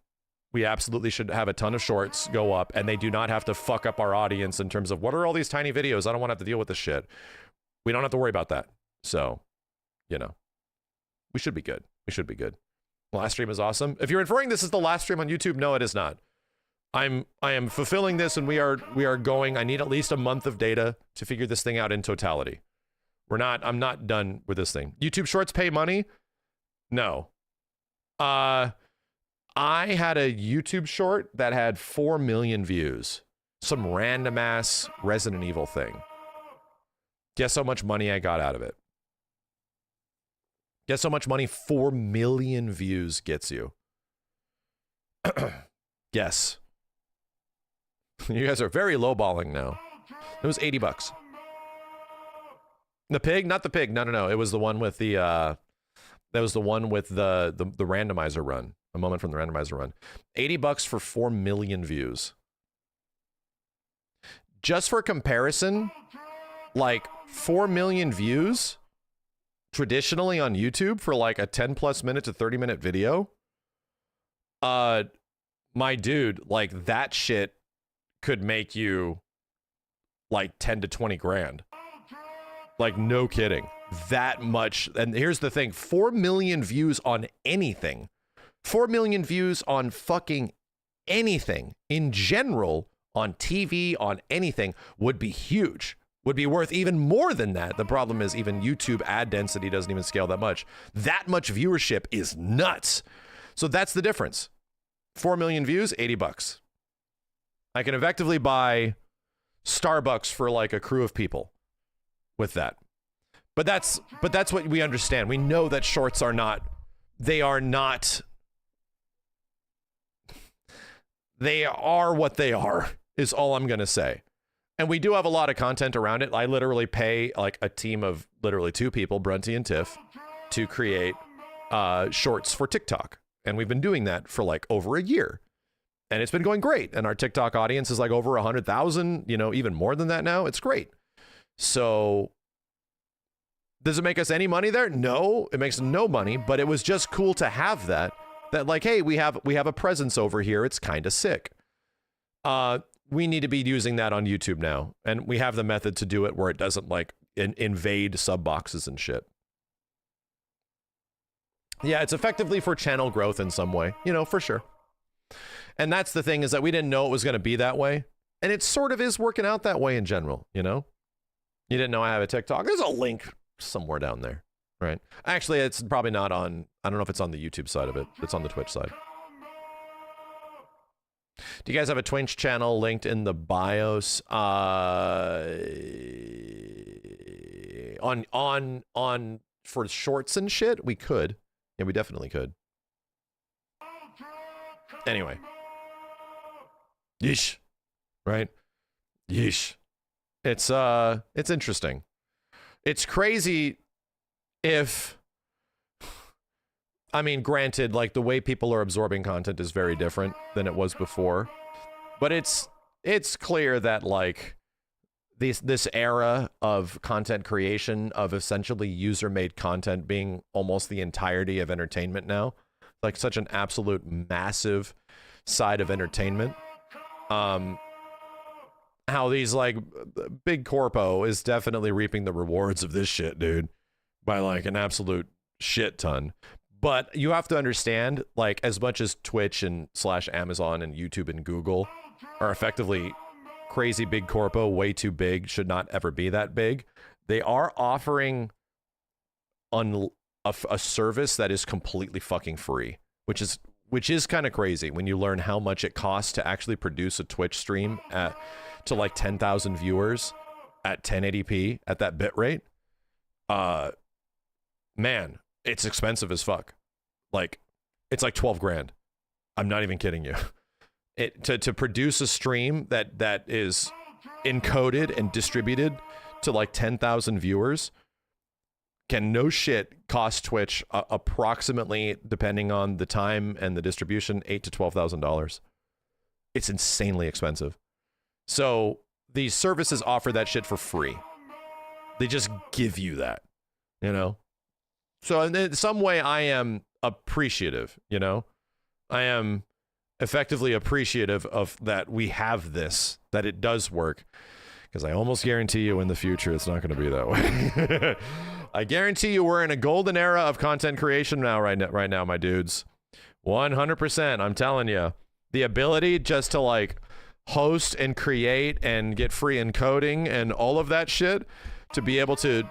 We absolutely should have a ton of shorts go up, and they do not have to fuck up our audience in terms of what are all these tiny videos? I don't want to have to deal with this shit. We don't have to worry about that. So, you know, we should be good. We should be good. Last stream is awesome. If you're inferring this is the last stream on YouTube, no, it is not. I am fulfilling this, and we are going. I need at least a month of data to figure this thing out in totality. I'm not done with this thing. YouTube Shorts pay money? No. I had a YouTube short that had 4 million views. Some random ass Resident Evil thing. Guess how much money I got out of it? Guess how much money 4 million views gets you? Guess. You guys are very lowballing now. It was $80. The pig? Not the pig. No. It was the one with the that was the one with the randomizer run. A moment from the randomizer run. $80 for 4 million views. Just for comparison, like 4 million views traditionally on YouTube for like a 10+ minute to 30-minute video. My dude, like that shit could make you like 10 to 20 grand. Like, no kidding. That much. And here's the thing, 4 million views on anything. 4 million views on fucking anything in general, on TV, on anything, would be huge. Would be worth even more than that. The problem is even YouTube ad density doesn't even scale that much. That much viewership is nuts. So that's the difference. 4 million views, $80. I can effectively buy Starbucks for like a crew of people with that. But that's what we understand. We know that shorts are not, they are what they are, is all I'm going to say. And we do have a lot of content around it. I literally pay like a team of literally 2 people, Brunty and Tiff, to create shorts for TikTok. And we've been doing that for like over a year. And it's been going great. And our TikTok audience is like over 100,000, you know, even more than that now. It's great. So does it make us any money there? No, it makes no money, but it was just cool to have that like, hey, we have a presence over here. It's kind of sick. We need to be using that on YouTube now. And we have the method to do it where it doesn't like invade sub boxes and shit. Yeah, it's effectively for channel growth in some way, you know, for sure. And that's the thing, is that we didn't know it was going to be that way. And it sort of is working out that way in general, you know? You didn't know I have a TikTok. There's a link somewhere down there, right? Actually, it's probably not on, I don't know if it's on the YouTube side of it. It's on the Twitch side. Do you guys have a Twitch channel linked in the bios? On for shorts and shit? We could. Yeah, we definitely could. Anyway. Yeesh. Right? Yeesh. It's interesting. It's crazy if, I mean, granted, like the way people are absorbing content is very different than it was before, but it's clear that like this era of content creation, of essentially user-made content being almost the entirety of entertainment now, like such an absolute massive side of entertainment. how these like big corpo is definitely reaping the rewards of this shit, dude, by like an absolute shit ton. But you have to understand, like, as much as Twitch and / Amazon and YouTube and Google are effectively crazy big corpo, way too big, should not ever be that big, they are offering a service that is completely fucking free, which is kind of crazy when you learn how much it costs to actually produce a Twitch stream to like 10,000 viewers at 1080p at that bit rate. Man, it's expensive as fuck. Like, it's like 12 grand. I'm not even kidding you. To produce a stream that is encoded and distributed to like 10,000 viewers can no shit cost Twitch approximately, depending on the time and the distribution, $8,000 to $12,000. It's insanely expensive. So these services offer that shit for free. They just give you that, you know? So in some way I am appreciative, you know? I am effectively appreciative of that we have this, that it does work. Because I almost guarantee you in the future it's not going to be that way. I guarantee you we're in a golden era of content creation now, right now, my dudes. 100%, I'm telling you. The ability just to like host and create and get free encoding and all of that shit, to be able to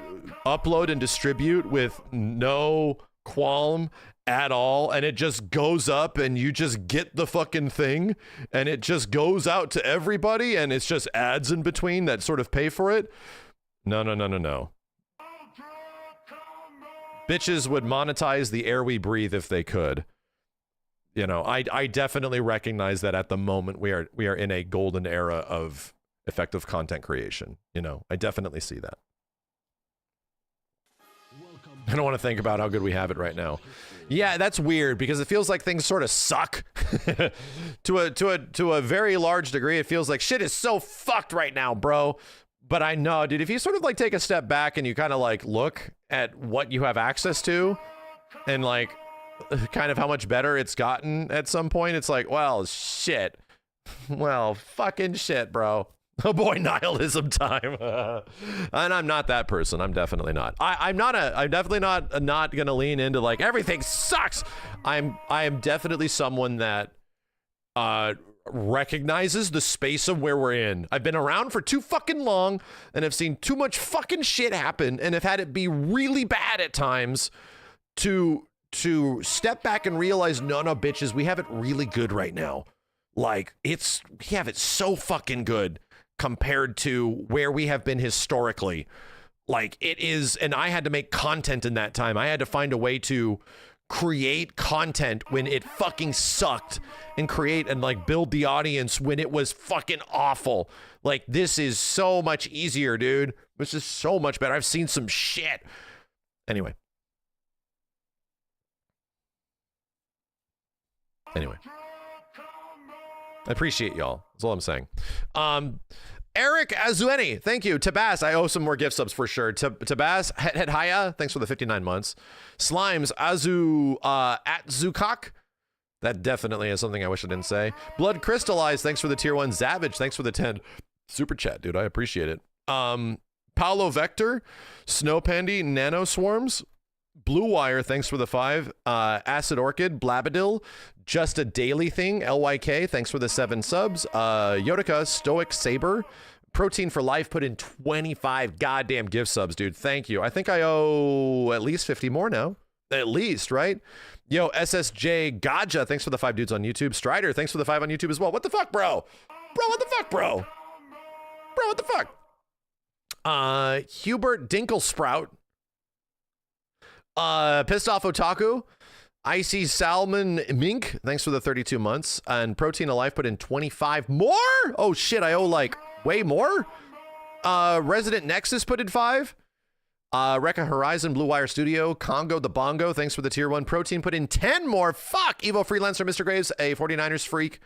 upload and distribute with no qualm at all, and it just goes up and you just get the fucking thing and it just goes out to everybody and it's just ads in between that sort of pay for it. No. Bitches would monetize the air we breathe if they could. You know, I definitely recognize that at the moment we are in a golden era of effective content creation. You know, I definitely see that. I don't want to think about how good we have it right now. Yeah, that's weird because it feels like things sort of suck. to a very large degree, it feels like shit is so fucked right now, bro. But I know, dude, if you sort of like take a step back and you kind of like look at what you have access to and like kind of how much better it's gotten at some point, it's like, well, shit. Well, fucking shit, bro. Oh boy, nihilism time. And I'm not that person. I'm definitely not. I'm definitely not gonna lean into like everything sucks. I am definitely someone that recognizes the space of where we're in. I've been around for too fucking long and have seen too much fucking shit happen and have had it be really bad at times to step back and realize, no, bitches, we have it really good right now. Like, we have it so fucking good compared to where we have been historically. Like, it is, and I had to make content in that time. I had to find a way to create content when it fucking sucked and create and like build the audience when it was fucking awful. Like, this is so much easier, dude. This is so much better. I've seen some shit. Anyway. I appreciate y'all. That's all I'm saying. Eric Azueni, thank you. Tabas, I owe some more gift subs for sure. Tabas, Haya, thanks for the 59 months. Slimes, at Zukak. That definitely is something I wish I didn't say. Blood Crystallized, thanks for the tier 1. Zavage, thanks for the 10. Super chat, dude. I appreciate it. Paolo Vector, Snow Pandy, Nano Swarms, Blue Wire, thanks for the 5. Acid Orchid, Blabadil, Just a Daily Thing, LYK, thanks for the 7 subs. Yodika, Stoic Saber, Protein for Life put in 25 goddamn gift subs, dude. Thank you. I think I owe at least 50 more now. At least, right? Yo, SSJ Gaja, thanks for the 5 dudes on YouTube. Strider, thanks for the 5 on YouTube as well. What the fuck, bro? Bro, what the fuck, bro? Bro, what the fuck? Hubert Dinklesprout. Pissed Off Otaku, Icy Salmon Mink, thanks for the 32 months, and Protein Alive put in 25 more. Oh shit, I owe like way more. Resident Nexus put in 5. Rekka Horizon, Blue Wire Studio, Congo the Bongo, thanks for the tier 1. Protein put in 10 more. Fuck. Evo Freelancer, Mr. Graves, a 49ers freak.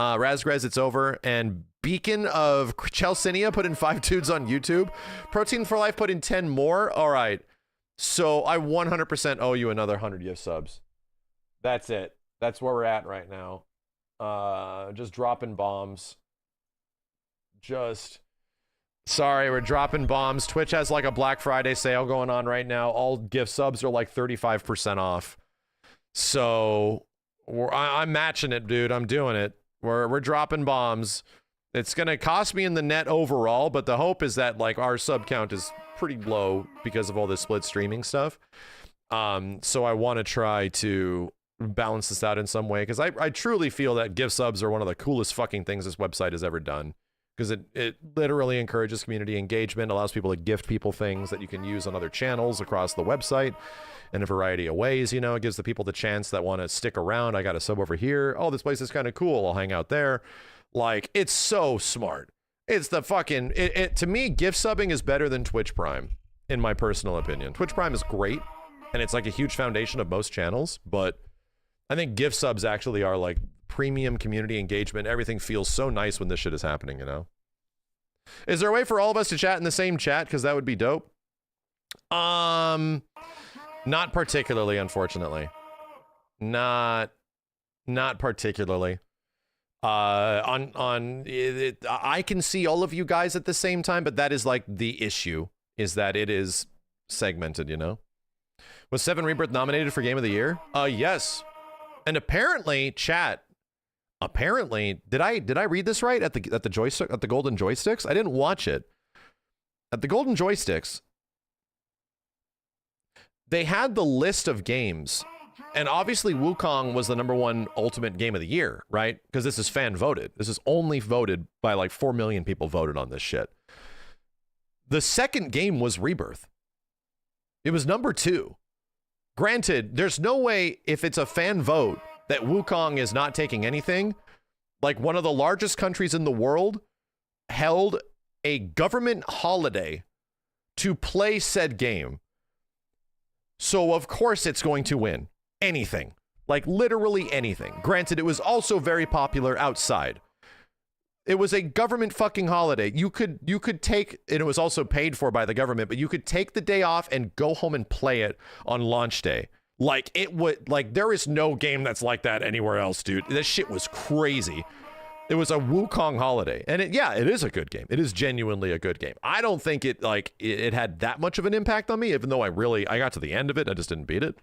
Razgrez, it's over. And Beacon of Chelsinia put in 5 dudes on YouTube. Protein for Life put in 10 more. All right. So I 100% owe you another 100 gift subs. That's it. That's where we're at right now. Just dropping bombs. just... Sorry, we're dropping bombs. Twitch has like a Black Friday sale going on right now. All gift subs are like 35% off. So I'm matching it, dude. I'm doing it. We're dropping bombs. It's gonna cost me in the net overall, but the hope is that like our sub count is pretty low because of all this split streaming stuff. So I want to try to balance this out in some way because I truly feel that gift subs are one of the coolest fucking things this website has ever done. Because it literally encourages community engagement, allows people to gift people things that you can use on other channels across the website in a variety of ways. You know, it gives the people the chance that want to stick around. I got a sub over here. Oh, this place is kind of cool. I'll hang out there. Like, it's so smart. It's the fucking... to me, gift subbing is better than Twitch Prime, in my personal opinion. Twitch Prime is great, and it's like a huge foundation of most channels, but I think gift subs actually are like premium community engagement. Everything feels so nice when this shit is happening, you know? Is there a way for all of us to chat in the same chat? Because that would be dope. Not particularly, unfortunately. Not particularly. I can see all of you guys at the same time, but that is like the issue, is that it is segmented, you know? Was 7 Rebirth nominated for Game of the Year? Yes. And apparently, chat, did I read this right at the joystick, at the golden joysticks? I didn't watch it. At the golden joysticks, they had the list of games, and obviously Wukong was the #1 ultimate game of the year, right? Because this is fan voted. This is only voted by like 4 million people voted on this shit. The second game was Rebirth. It was #2. Granted, there's no way if it's a fan vote that Wukong is not taking anything. Like, one of the largest countries in the world held a government holiday to play said game. So of course it's going to win anything, like literally anything. Granted, it was also very popular outside. It was a government fucking holiday. You could take, and it was also paid for by the government, but you could take the day off and go home and play it on launch day. Like, it would, like, there is no game that's like that anywhere else, dude. This shit was crazy. It was a Wukong holiday. And it is a good game. It is genuinely a good game. I don't think it had that much of an impact on me, even though I got to the end of it. I just didn't beat it.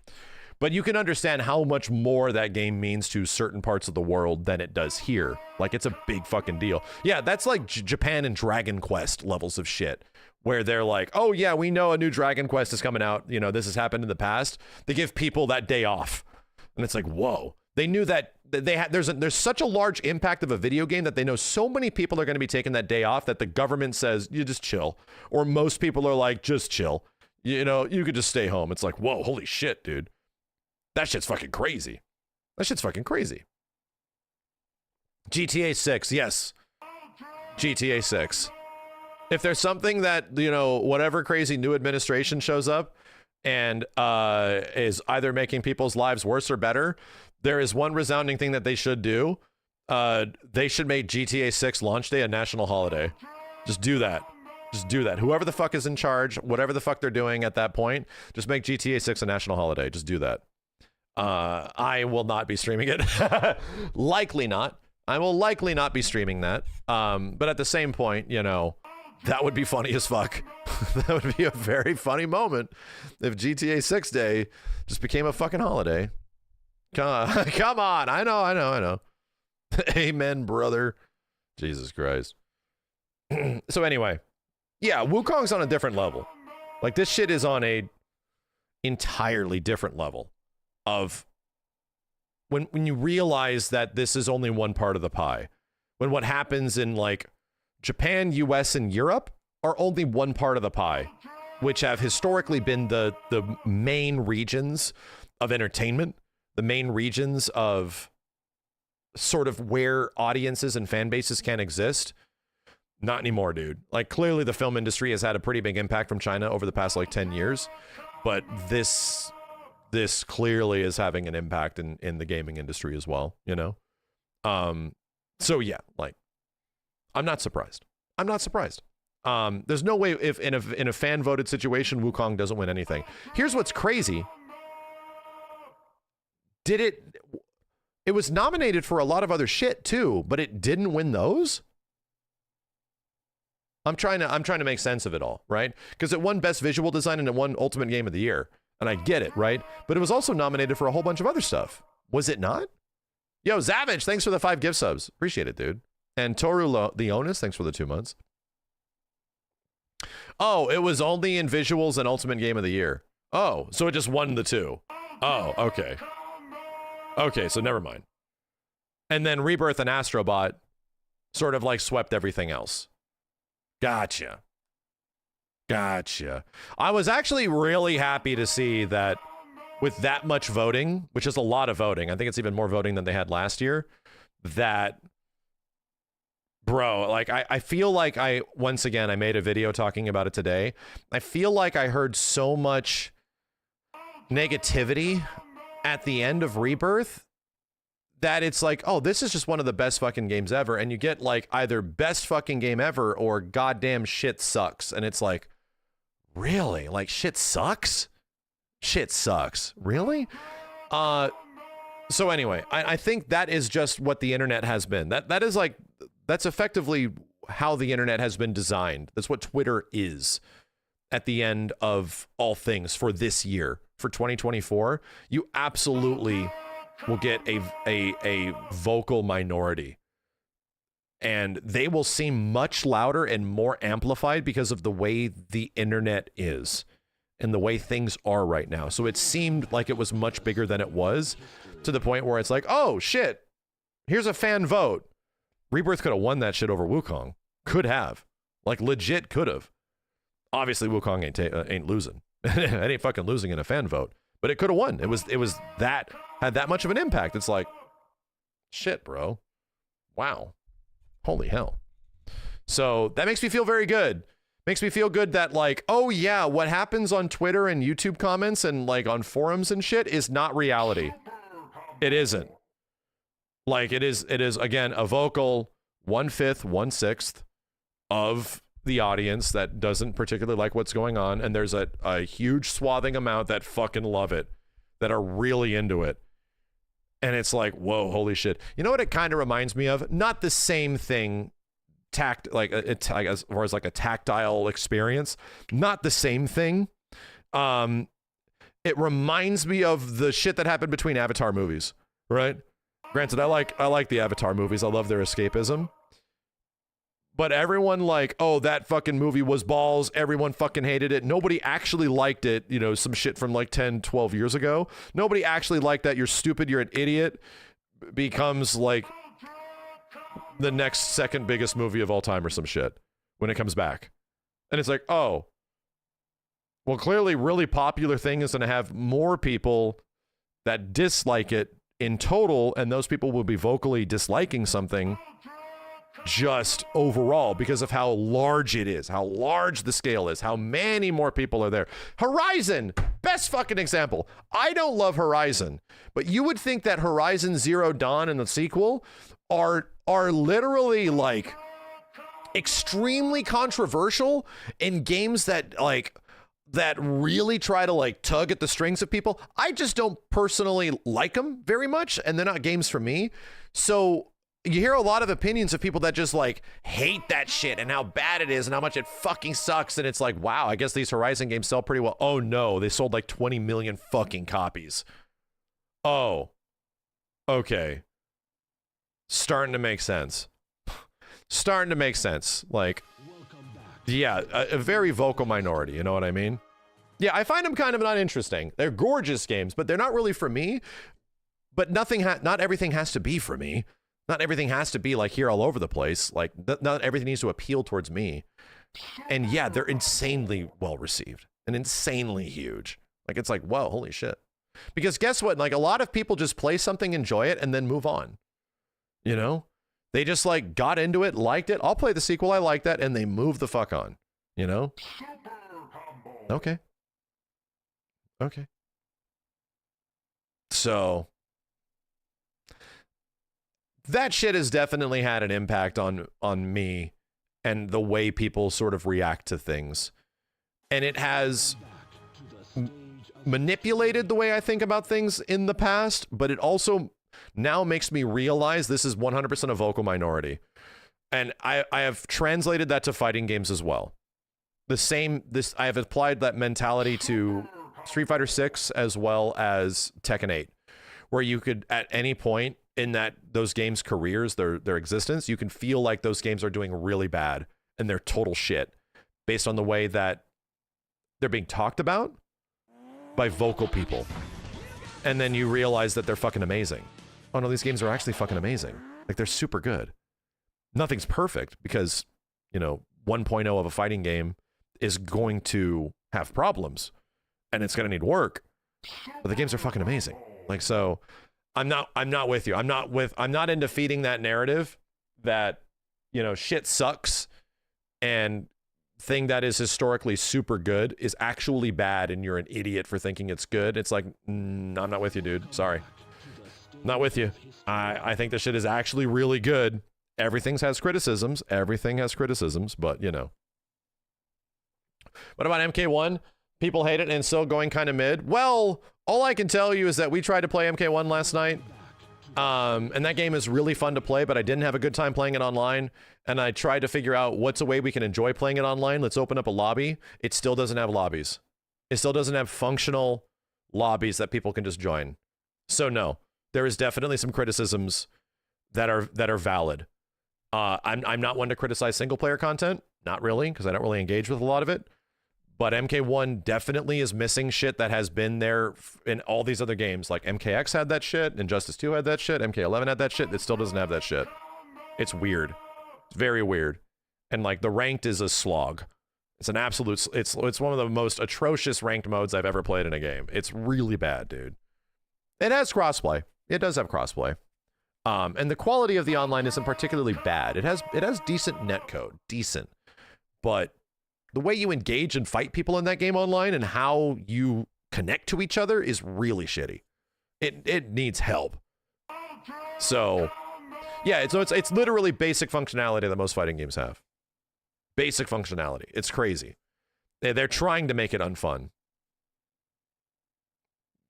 But you can understand how much more that game means to certain parts of the world than it does here. Like, it's a big fucking deal. Yeah, that's like Japan and Dragon Quest levels of shit, where they're like, oh yeah, we know a new Dragon Quest is coming out. You know, this has happened in the past. They give people that day off. And it's like, whoa. They knew that there's such a large impact of a video game that they know so many people are going to be taking that day off that the government says, you just chill. Or most people are like, just chill. You know, you could just stay home. It's like, whoa, holy shit, dude. That shit's fucking crazy. That shit's fucking crazy. GTA 6, yes. GTA 6. If there's something that, you know, whatever crazy new administration shows up and is either making people's lives worse or better, there is one resounding thing that they should do. They should make GTA 6 launch day a national holiday. Just do that. Just do that. Whoever the fuck is in charge, whatever the fuck they're doing at that point, just make GTA 6 a national holiday. Just do that. I will not be streaming it. Likely not. I will likely not be streaming that. But at the same point, you know, that would be funny as fuck. That would be a very funny moment if GTA 6 day just became a fucking holiday. Come on. I know. Amen, brother. Jesus Christ. So anyway, yeah, Wukong's on a different level. Like, this shit is on a entirely different level of when you realize that this is only one part of the pie. When what happens in like Japan, US, and Europe are only one part of the pie, which have historically been the main regions of entertainment, the main regions of sort of where audiences and fan bases can exist. Not anymore, dude. Like, clearly the film industry has had a pretty big impact from China over the past like 10 years, but this clearly is having an impact in the gaming industry as well, you know? So yeah, like, I'm not surprised. There's no way if in a fan voted situation, Wukong doesn't win anything. Here's what's crazy. It was nominated for a lot of other shit too, but it didn't win those? I'm trying to make sense of it all, right? Because it won Best Visual Design and it won Ultimate Game of the Year. And I get it, right? But it was also nominated for a whole bunch of other stuff. Was it not? Yo, Zavage, thanks for the 5 gift subs. Appreciate it, dude. And Toru Leonis, thanks for the 2 months. Oh, it was only in Visuals and Ultimate Game of the Year. Oh, so it just won the 2. Oh, okay. Okay, so never mind. And then Rebirth and Astrobot sort of like swept everything else. Gotcha. Gotcha. I was actually really happy to see that with that much voting, which is a lot of voting, I think it's even more voting than they had last year, that, bro, like, I feel like once again, I made a video talking about it today. I feel like I heard so much negativity at the end of Rebirth that it's like, oh, this is just one of the best fucking games ever. And you get like either best fucking game ever or goddamn shit sucks. And it's like, really? Like shit sucks? Shit sucks. Really? So anyway, I think that is just what the internet has been. That is like, that's effectively how the internet has been designed. That's what Twitter is at the end of all things for this year. For 2024, you absolutely will get a vocal minority. And they will seem much louder and more amplified because of the way the internet is and the way things are right now. So it seemed like it was much bigger than it was, to the point where it's like, oh shit, here's a fan vote. Rebirth could have won that shit over Wukong. Could have. Like legit could have. Obviously Wukong ain't losing. It ain't fucking losing in a fan vote. But it could have won. It was that, had that much of an impact. It's like, shit, bro. Wow. Holy hell. So that makes me feel very good. Makes me feel good that like, oh yeah, what happens on Twitter and YouTube comments and like on forums and shit is not reality. It isn't. Like it is again, a vocal 1/5, 1/6 of the audience that doesn't particularly like what's going on. And there's a huge swathing amount that fucking love it, that are really into it. And it's like, whoa, holy shit. You know what it kind of reminds me of? Not the same thing, as far as like a tactile experience, not the same thing. It reminds me of the shit that happened between Avatar movies, right? Granted, I like the Avatar movies. I love their escapism. But everyone like, oh, that fucking movie was balls. Everyone fucking hated it. Nobody actually liked it. You know, some shit from like 10, 12 years ago. Nobody actually liked that. You're stupid. You're an idiot. Becomes like the next second biggest movie of all time or some shit when it comes back. And it's like, oh, well, clearly really popular thing is going to have more people that dislike it in total. And those people will be vocally disliking something just overall because of how large it is, how large the scale is, how many more people are there. Horizon, best fucking example. I don't love Horizon, but you would think that Horizon Zero Dawn and the sequel are literally like extremely controversial in games that like that really try to like tug at the strings of people. I just don't personally like them very much, and they're not games for me. So you hear a lot of opinions of people that just like hate that shit and how bad it is and how much it fucking sucks. And it's like, wow, I guess these Horizon games sell pretty well. Oh no, they sold like 20 million fucking copies. Oh, okay. Starting to make sense. Starting to make sense. Like, yeah, a very vocal minority. You know what I mean? Yeah, I find them kind of not interesting. They're gorgeous games, but they're not really for me. But not everything has to be for me. Not everything has to be like here all over the place. Like not everything needs to appeal towards me. And yeah, they're insanely well received and insanely huge. Like it's like, whoa, holy shit. Because guess what? Like a lot of people just play something, enjoy it, and then move on. You know? They just like got into it, liked it. I'll play the sequel. I like that. And they move the fuck on. You know? Okay. Okay. So that shit has definitely had an impact on me and the way people sort of react to things. And it has manipulated the way I think about things in the past, but it also now makes me realize this is 100% a vocal minority. And I have translated that to fighting games as well. I have applied that mentality to Street Fighter 6 as well as Tekken 8, where you could, at any point in those games' careers, their existence, you can feel like those games are doing really bad and they're total shit based on the way that they're being talked about by vocal people. And then you realize that they're fucking amazing. Oh no, these games are actually fucking amazing. Like, they're super good. Nothing's perfect because, 1.0 of a fighting game is going to have problems and it's going to need work, but the games are fucking amazing. Like, so I'm not with you. I'm not into feeding that narrative that, shit sucks and thing that is historically super good is actually bad and you're an idiot for thinking it's good. It's like, I'm not with you, dude. Sorry. Not with you. I think this shit is actually really good. Everything has criticisms, but What about MK1? People hate it and it's still going kind of mid. Well, all I can tell you is that we tried to play MK1 last night. And that game is really fun to play, but I didn't have a good time playing it online. And I tried to figure out what's a way we can enjoy playing it online. Let's open up a lobby. It still doesn't have lobbies. It still doesn't have functional lobbies that people can just join. So no, there is definitely some criticisms that are valid. I'm not one to criticize single player content. Not really, because I don't really engage with a lot of it. But MK1 definitely is missing shit that has been there in all these other games. Like MKX had that shit, Injustice 2 had that shit, MK11 had that shit. It still doesn't have that shit. It's weird. It's very weird. And like the ranked is a slog. It's an absolute, it's one of the most atrocious ranked modes I've ever played in a game. It's really bad, dude. It has crossplay. It does have crossplay. And the quality of the online isn't particularly bad. It has decent netcode, decent. But the way you engage and fight people in that game online and how you connect to each other is really shitty. It needs help. So, yeah, it's literally basic functionality that most fighting games have. Basic functionality. It's crazy. They're trying to make it unfun.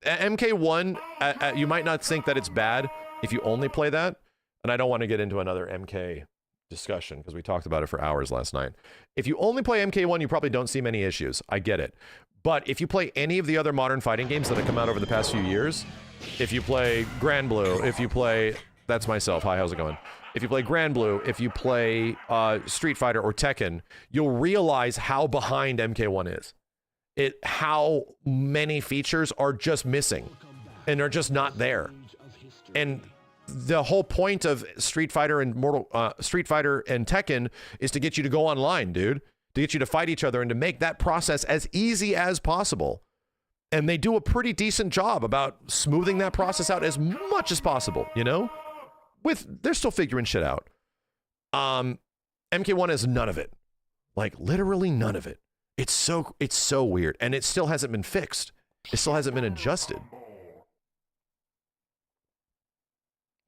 MK1, you might not think that it's bad if you only play that. And I don't want to get into another MK discussion because we talked about it for hours last night. If you only play MK1, you probably don't see many issues. I get it. But if you play any of the other modern fighting games that have come out over the past few years, if you play Grand Blue, if you play... That's myself. Hi, how's it going? If you play Grand Blue, if you play Street Fighter or Tekken, you'll realize how behind MK1 is. How many features are just missing and are just not there. And the whole point of Street Fighter and Tekken is to get you to go online, dude. To get you to fight each other and to make that process as easy as possible. And they do a pretty decent job about smoothing that process out as much as possible, they're still figuring shit out. MK1 has none of it. Like literally none of it. It's so weird. And it still hasn't been fixed. It still hasn't been adjusted.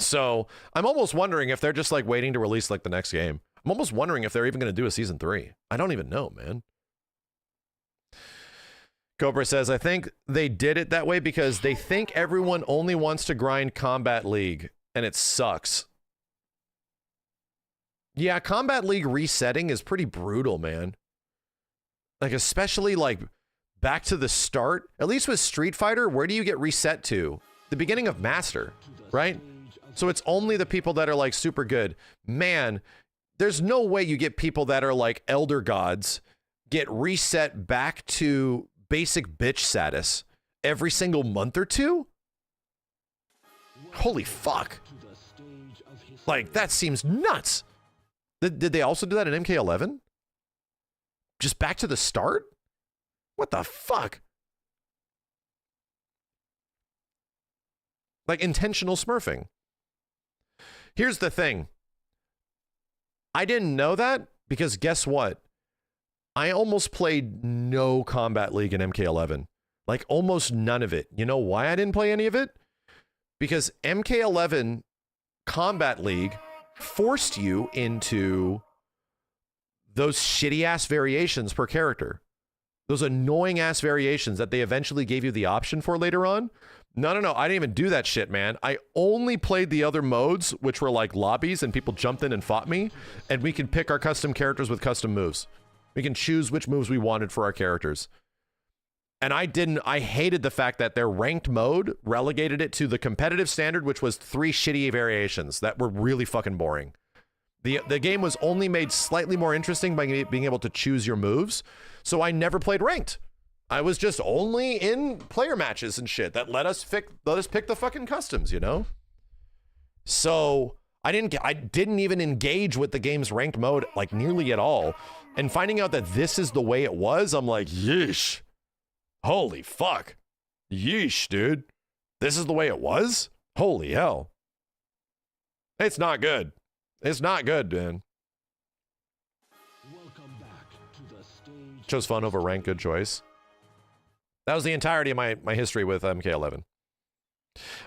So I'm almost wondering if they're just like waiting to release like the next game. I'm almost wondering if they're even going to do a season 3. I don't even know, man. Cobra says, I think they did it that way because they think everyone only wants to grind Combat League and it sucks. Yeah, Combat League resetting is pretty brutal, man. Like, especially like back to the start, at least with Street Fighter, where do you get reset to? The beginning of Master, right? So it's only the people that are like super good. Man, there's no way you get people that are like elder gods get reset back to basic bitch status every single month or two? Holy fuck. Like, that seems nuts. Did they also do that in MK11? Just back to the start? What the fuck? Like intentional smurfing. Here's the thing. I didn't know that because guess what? I almost played no Combat League in MK11. Like almost none of it. You know why I didn't play any of it? Because MK11 Combat League forced you into those shitty ass variations per character. Those annoying ass variations that they eventually gave you the option for later on. No, no, no. I didn't even do that shit, man. I only played the other modes, which were like lobbies, and people jumped in and fought me, and we can pick our custom characters with custom moves. We can choose which moves we wanted for our characters. And I hated the fact that their ranked mode relegated it to the competitive standard, which was 3 shitty variations that were really fucking boring. The game was only made slightly more interesting by being able to choose your moves, so I never played ranked. I was just only in player matches and shit that let us pick the fucking customs, you know? So I didn't even engage with the game's ranked mode like nearly at all. And finding out that this is the way it was, I'm like, yeesh. Holy fuck. Yeesh, dude. This is the way it was? Holy hell. It's not good. It's not good, man. Welcome back to the stage. Chose fun over rank, good choice. That was the entirety of my history with MK11.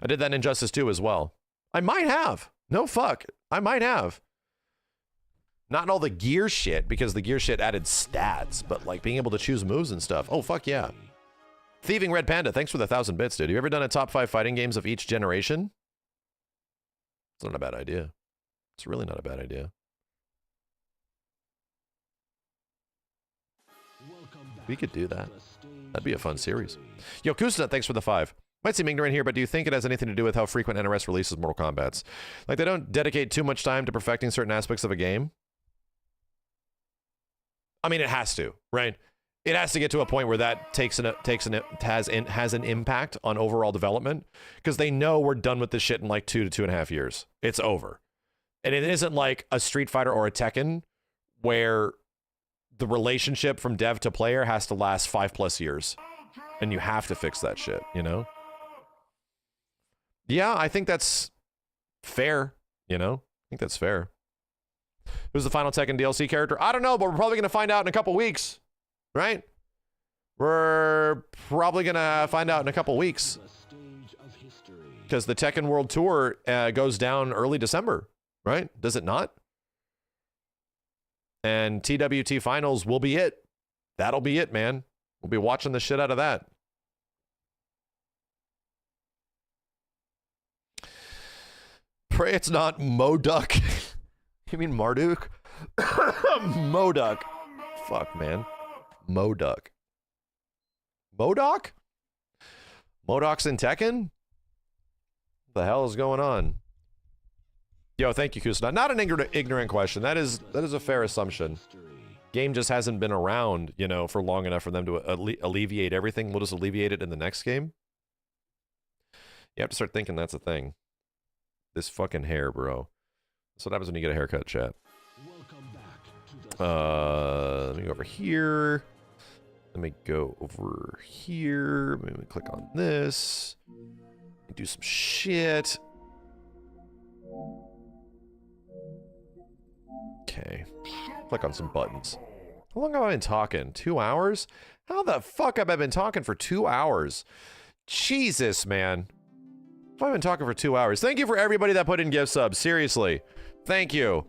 I did that in Injustice 2 as well. I might have. No fuck. I might have. Not all the gear shit, because the gear shit added stats, but like being able to choose moves and stuff. Oh, fuck yeah. Thieving Red Panda, thanks for the 1,000 bits, dude. You ever done a top 5 fighting games of each generation? It's not a bad idea. It's really not a bad idea. We could do that. That'd be a fun series. Yo, Kusna, thanks for the 5. Might seem ignorant here, but do you think it has anything to do with how frequent NRS releases Mortal Kombat's? Like, they don't dedicate too much time to perfecting certain aspects of a game? I mean, it has to, right? It has to get to a point where that has an impact on overall development, because they know we're done with this shit in like 2 to 2.5 years. It's over. And it isn't like a Street Fighter or a Tekken where the relationship from dev to player has to last 5+ years. And you have to fix that shit, you know? Yeah, I think that's fair, you know? I think that's fair. Who's the final Tekken DLC character? I don't know, but we're probably going to find out in a couple weeks, right? We're probably going to find out in a couple weeks. Because the Tekken World Tour goes down early December, right? Does it not? And TWT Finals will be it. That'll be it, man. We'll be watching the shit out of that. Pray it's not Moduk. You mean Marduk? Moduk. Fuck, man. Moduk. Modok? Modok's in Tekken? What the hell is going on? Yo, thank you, Kusna. Not an ignorant question. That is a fair assumption. Game just hasn't been around, you know, for long enough for them to alleviate everything. We'll just alleviate it in the next game. You have to start thinking that's a thing. This fucking hair, bro. That's what happens when you get a haircut, chat. Let me go over here. Let me go over here. Let me click on this. Do some shit. Okay. Click on some buttons. How long have I been talking? 2 hours? How the fuck have I been talking for 2 hours? Jesus, man. I've been talking for 2 hours. Thank you for everybody that put in gift subs. Seriously. Thank you.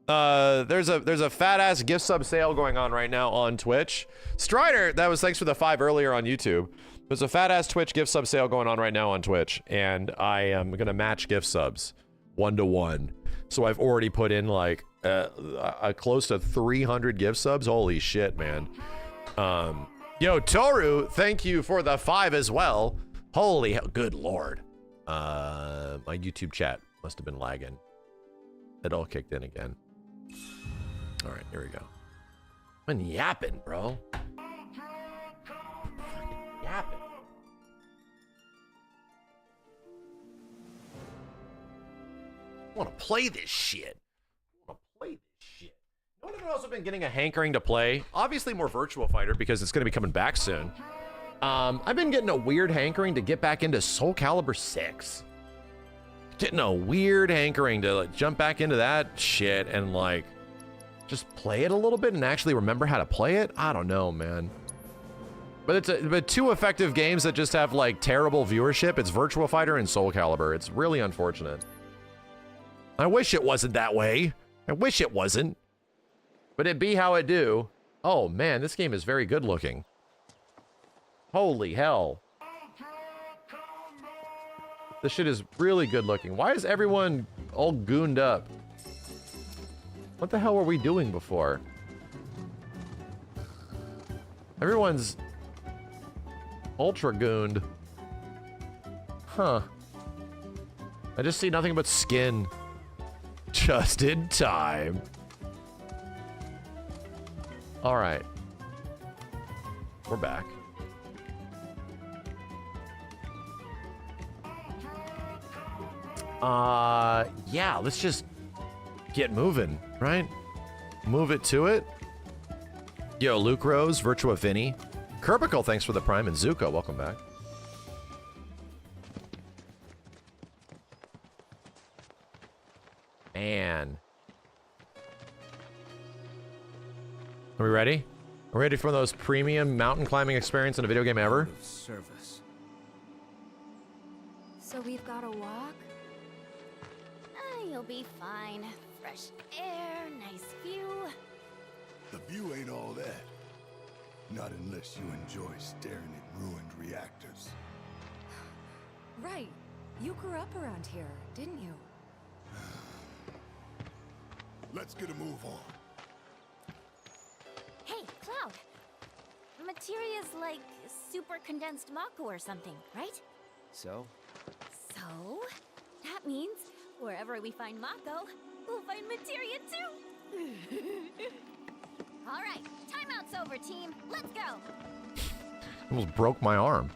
There's a fat ass gift sub sale going on right now on Twitch. Strider, that was thanks for the 5 earlier on YouTube. There's a fat ass Twitch gift sub sale going on right now on Twitch, and I am gonna match gift subs 1-to-1. So I've already put in like close to 300 gift subs. Holy shit, man. Yo, Toru, thank you for the 5 as well. Holy hell, good lord. My YouTube chat must have been lagging. It all kicked in again. All right, here we go. I'm been yapping, bro. Fucking yapping. I want to play this shit. I want to play this shit. You know what I've also been getting a hankering to play? Obviously more Virtua Fighter, because it's going to be coming back soon. I've been getting a weird hankering to get back into Soul Calibur 6. Getting a weird hankering to like jump back into that shit and like just play it a little bit and actually remember how to play it. I don't know, man. But but 2 effective games that just have like terrible viewership. It's Virtua Fighter and Soul Calibur. It's really unfortunate. I wish it wasn't that way. I wish it wasn't. But it be how it do. Oh man, this game is very good looking. Holy hell. This shit is really good looking. Why is everyone all gooned up? What the hell were we doing before? Everyone's ultra gooned. Huh. I just see nothing but skin. Just in time. Alright. We're back. Yeah, let's just get moving, right? Move it to it. Yo, Luke Rose, Virtua Vinny. Kerbical, thanks for the prime, and Zuko, welcome back. Man. Are we ready? Are we ready for those premium mountain climbing experience in a video game ever? Service. So we've got to walk? You'll be fine. Fresh air, nice view. The view ain't all that. Not unless you enjoy staring at ruined reactors. Right. You grew up around here, didn't you? Let's get a move on. Hey, Cloud. Materia's like super condensed Mako or something, right? So? So? That means wherever we find Mako, we'll find Materia too! Alright, timeout's over, team. Let's go! Almost broke my arm.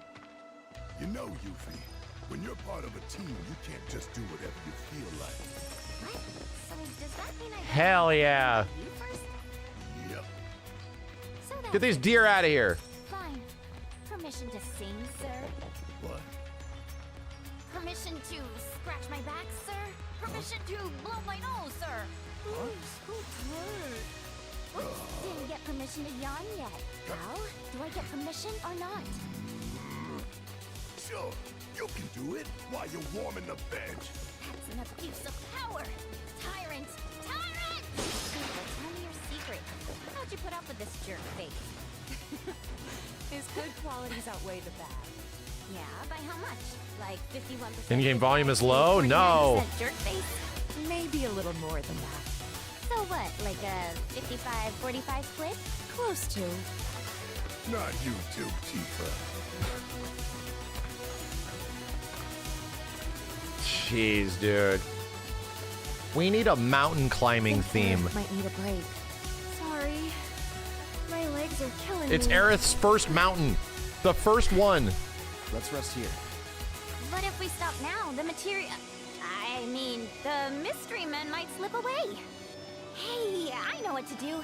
You know, Yuffie, when you're part of a team, you can't just do whatever you feel like. What? So does that mean I Hell yeah. you first? Yep. So that's Get these deer out of here. fine. Permission to sing, sir? What? Permission to scratch my back, sir? Permission to blow my nose, sir? Didn't get permission to yawn yet. How? Do I get permission or not? Sure, you can do it while you're warming the bench. That's an abuse of power! Tyrant! Tyrant! Well, tell me your secret. How'd you put up with this jerk face? His good qualities outweigh the bad. Yeah, by how much? Like 51%? In-game volume is low? No. 49% jerk face? Maybe a little more than that. So what, like a 55-45 split? Close to. Not you too, Tifa. Jeez, dude. We need a mountain climbing theme. Might need a break. Sorry. My legs are killing It's me. Aerith's first mountain. The first one. Let's rest here. But if we stop now, the materia... I mean, the mystery men might slip away. Hey, I know what to do.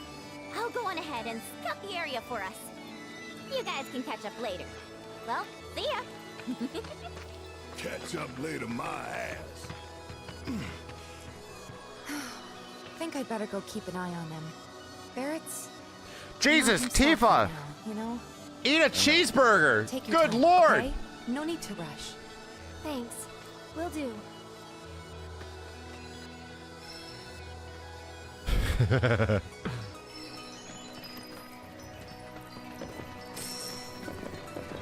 I'll go on ahead and scout the area for us. You guys can catch up later. Well, see ya. Catch up later, my ass. Think I'd better go keep an eye on them. Barrett's... Jesus, not himself Tifa! right now, you know? Eat a cheeseburger. Take your Good time, lord. okay? No need to rush. Thanks. Will do.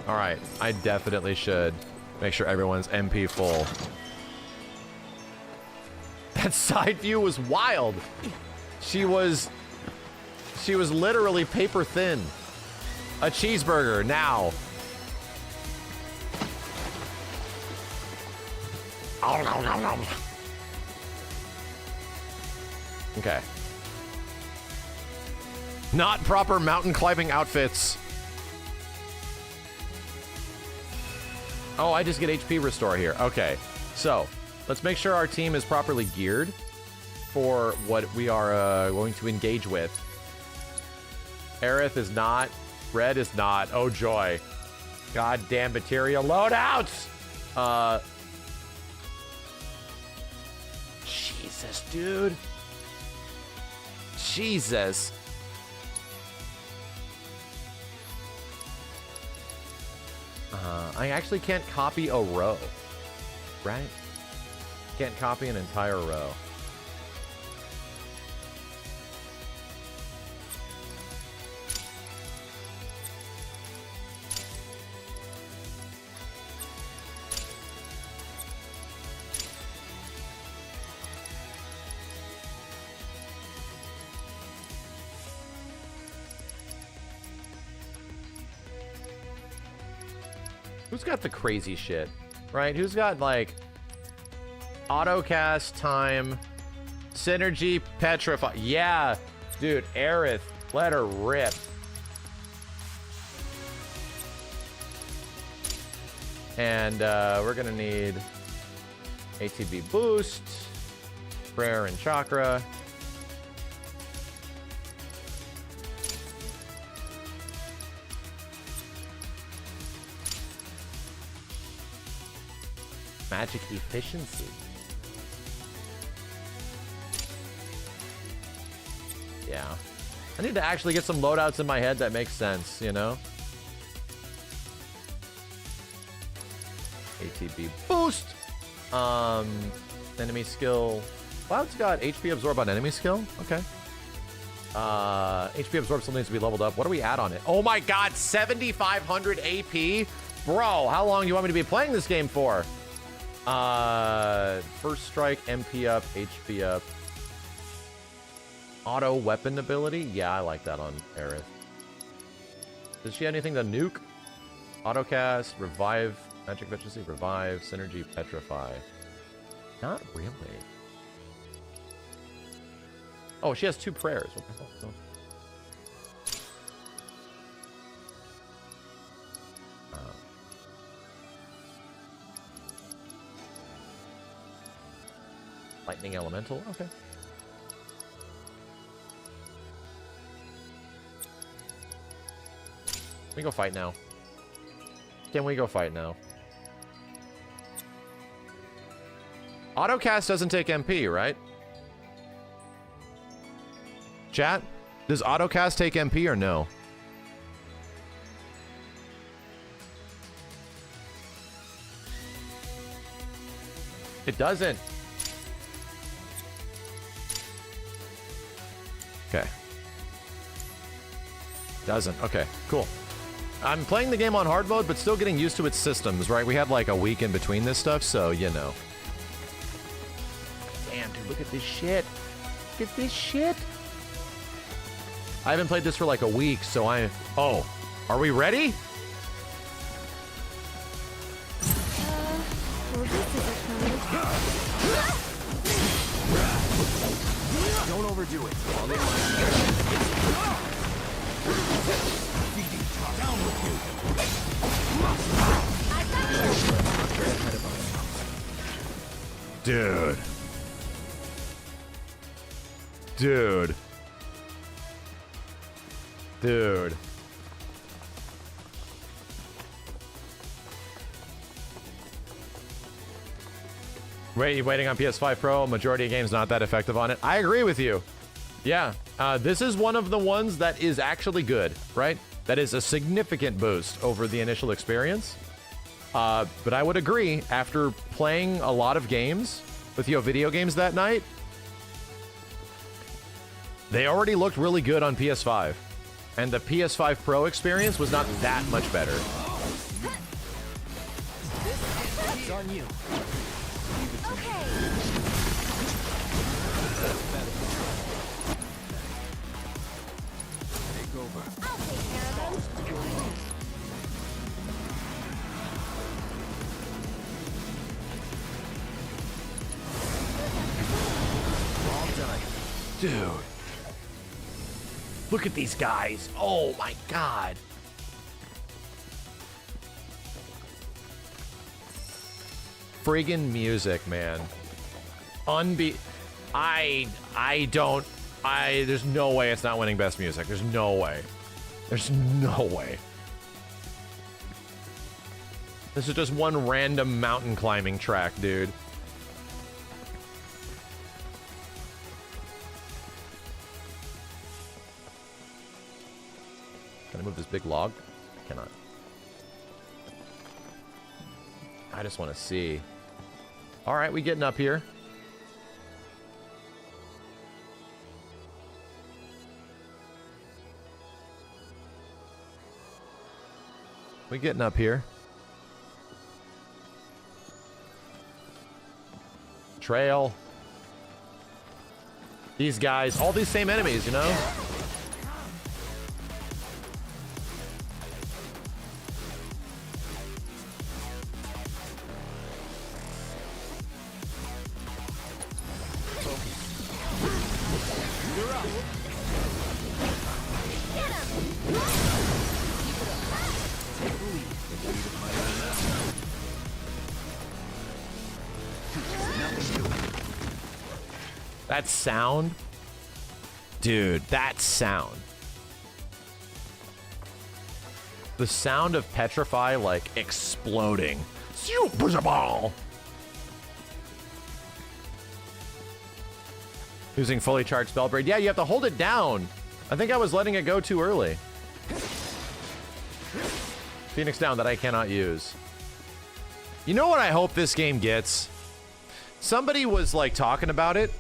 All right, I definitely should make sure everyone's MP full. That side view was wild. She was literally paper thin. A cheeseburger now. Okay. Not proper mountain climbing outfits. Oh, I just get HP restore here. Okay. So, let's make sure our team is properly geared for what we are going to engage with. Aerith is not. Red is not. Oh, joy. Goddamn materia loadouts! Jesus, dude. Jesus. I actually can't copy a row, right? Can't copy an entire row. Who's got the crazy shit, right? Who's got like autocast time, synergy, petrify? Yeah, dude, Aerith, let her rip. And we're gonna need ATB boost, prayer and chakra. Magic efficiency. Yeah. I need to actually get some loadouts in my head that make sense, you know? ATB boost. Enemy skill. Cloud's got HP absorb on enemy skill. Okay. HP absorb still needs to be leveled up. What do we add on it? Oh my god, 7,500 AP? Bro, how long do you want me to be playing this game for? First strike, MP up, HP up. Auto weapon ability? Yeah, I like that on Aerith. Does she have anything to nuke? Autocast, revive, magic efficiency, revive, synergy, petrify. Not really. Oh, she has 2 prayers. What the hell? Lightning elemental. Okay. We go fight now. Can we go fight now? Autocast doesn't take MP, right? Chat, does autocast take MP or no? It doesn't. Okay. Doesn't. Okay, cool. I'm playing the game on hard mode, but still getting used to its systems, right? We had like a week in between this stuff, so you know. Damn, dude, look at this shit. Look at this shit. I haven't played this for like a week, so Oh, are we ready? Don't overdo it. Down with you. Dude. Dude. Dude. Waiting on PS5 Pro, majority of games not that effective on it. I agree with you. Yeah, this is one of the ones that is actually good, right? That is a significant boost over the initial experience. But I would agree, after playing a lot of games with video games that night, they already looked really good on PS5. And the PS5 Pro experience was not that much better. It's on you. Okay. Take over. I'll take care of them. All done. Dude. Look at these guys. Oh my god. Friggin' music, man. There's no way it's not winning best music. There's no way. There's no way. This is just one random mountain climbing track, dude. Can I move this big log? I cannot. I just want to see. All right, we getting up here. We getting up here. Trail. These guys, all these same enemies, you know? That sound, dude, that sound. The sound of Petrify, like, exploding. Super ball. Using fully charged Spellbraid. Yeah, you have to hold it down. I think I was letting it go too early. Phoenix down that I cannot use. You know what I hope this game gets? Somebody was, like, talking about it.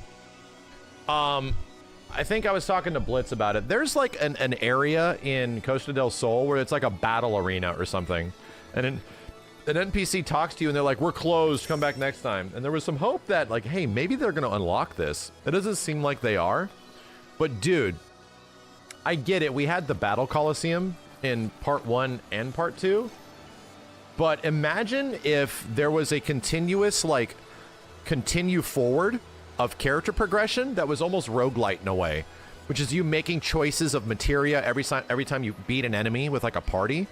I think I was talking to Blitz about it. There's like an area in Costa del Sol where it's like a battle arena or something. And an NPC talks to you and they're like, we're closed, come back next time. And there was some hope that like, hey, maybe they're going to unlock this. It doesn't seem like they are. But dude, I get it. We had the Battle Coliseum in part 1 and part 2. But imagine if there was a continuous like continue forward of character progression that was almost roguelite in a way, which is you making choices of materia every time you beat an enemy with like a party.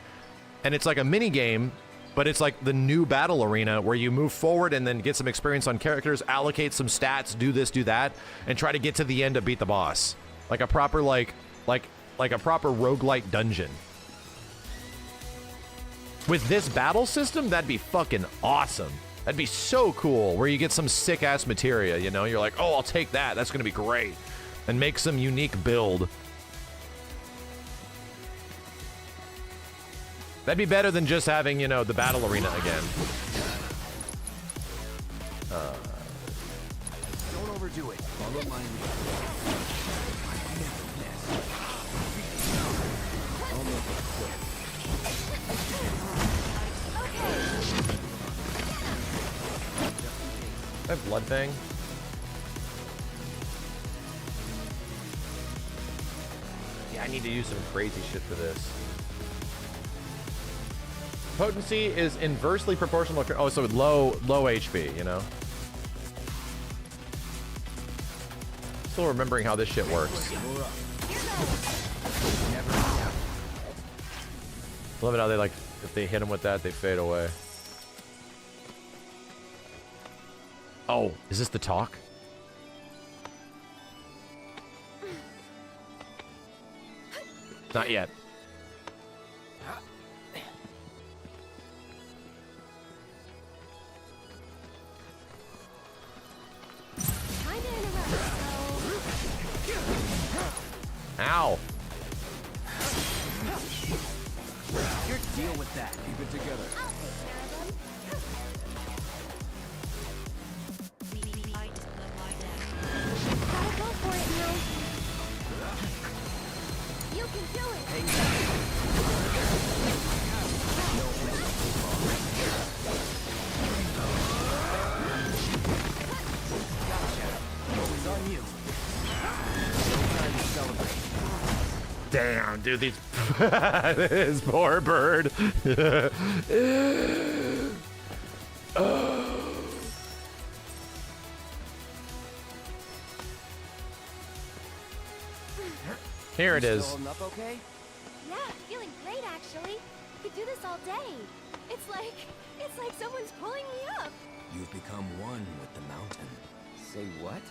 And it's like a mini game, but it's like the new battle arena where you move forward and then get some experience on characters, allocate some stats, do this, do that, and try to get to the end to beat the boss. Like a proper like a proper roguelite dungeon. With this battle system, that'd be fucking awesome. That'd be so cool, where you get some sick-ass materia, you know? You're like, oh, I'll take that. That's going to be great. And make some unique build. That'd be better than just having, you know, the battle arena again. Don't overdo it. Follow my lead. I have Blood Fang. Yeah, I need to use some crazy shit for this. Potency is inversely proportional. Oh, so with low HP, you know? Still remembering how this shit works. Love it how they like, if they hit them with that, they fade away. Oh, is this the talk? Not yet. Ow. Your deal with that. Keep it together. I'll take care of them. Gotta go for it now. You can do it. It's on you. No time to celebrate. Damn, dude, these this poor bird. Here it is. Holding up okay? Yeah, feeling great actually. Could do this all day. It's like someone's pulling me up. You've become one with the mountain. Say what?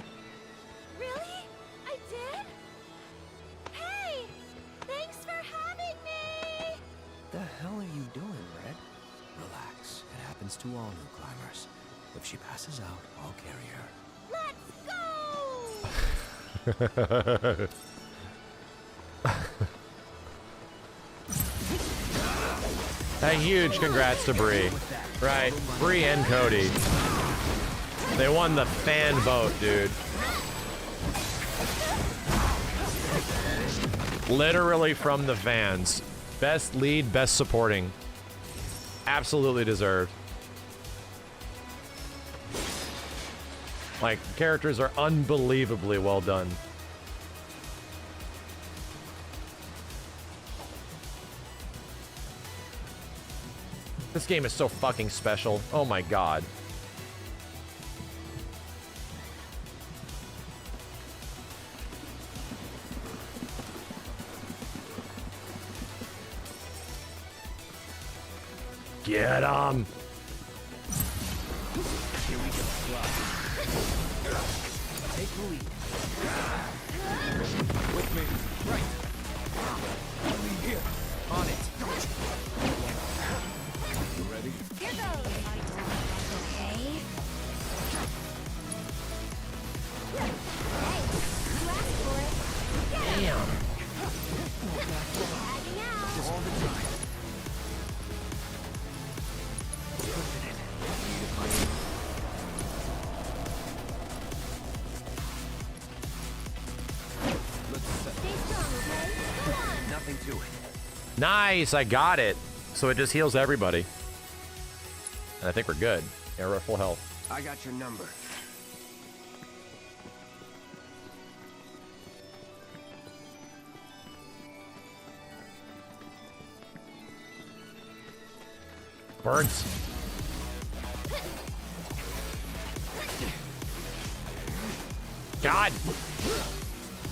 Really? I did? Hey! Thanks for having me! The hell are you doing, Red? Relax. It happens to all new climbers. If she passes out, I'll carry her. Let's go! A huge congrats to Bree. Right, Bree and Cody. They won the fan vote, dude. Literally from the fans. Best lead, best supporting. Absolutely deserved. Like, characters are unbelievably well done. This game is so fucking special. Oh my god. Get him! Here we go. the lead. With me. Right. Here. On it. You ready? Here goes. Okay. Hey, you asked for it. Damn. Tagging out. All the time. Stay strong, okay? Go on. Nothing to it. Nice, I got it. So it just heals everybody. And I think we're good. Yeah, we're at full health. I got your number. Burns. God.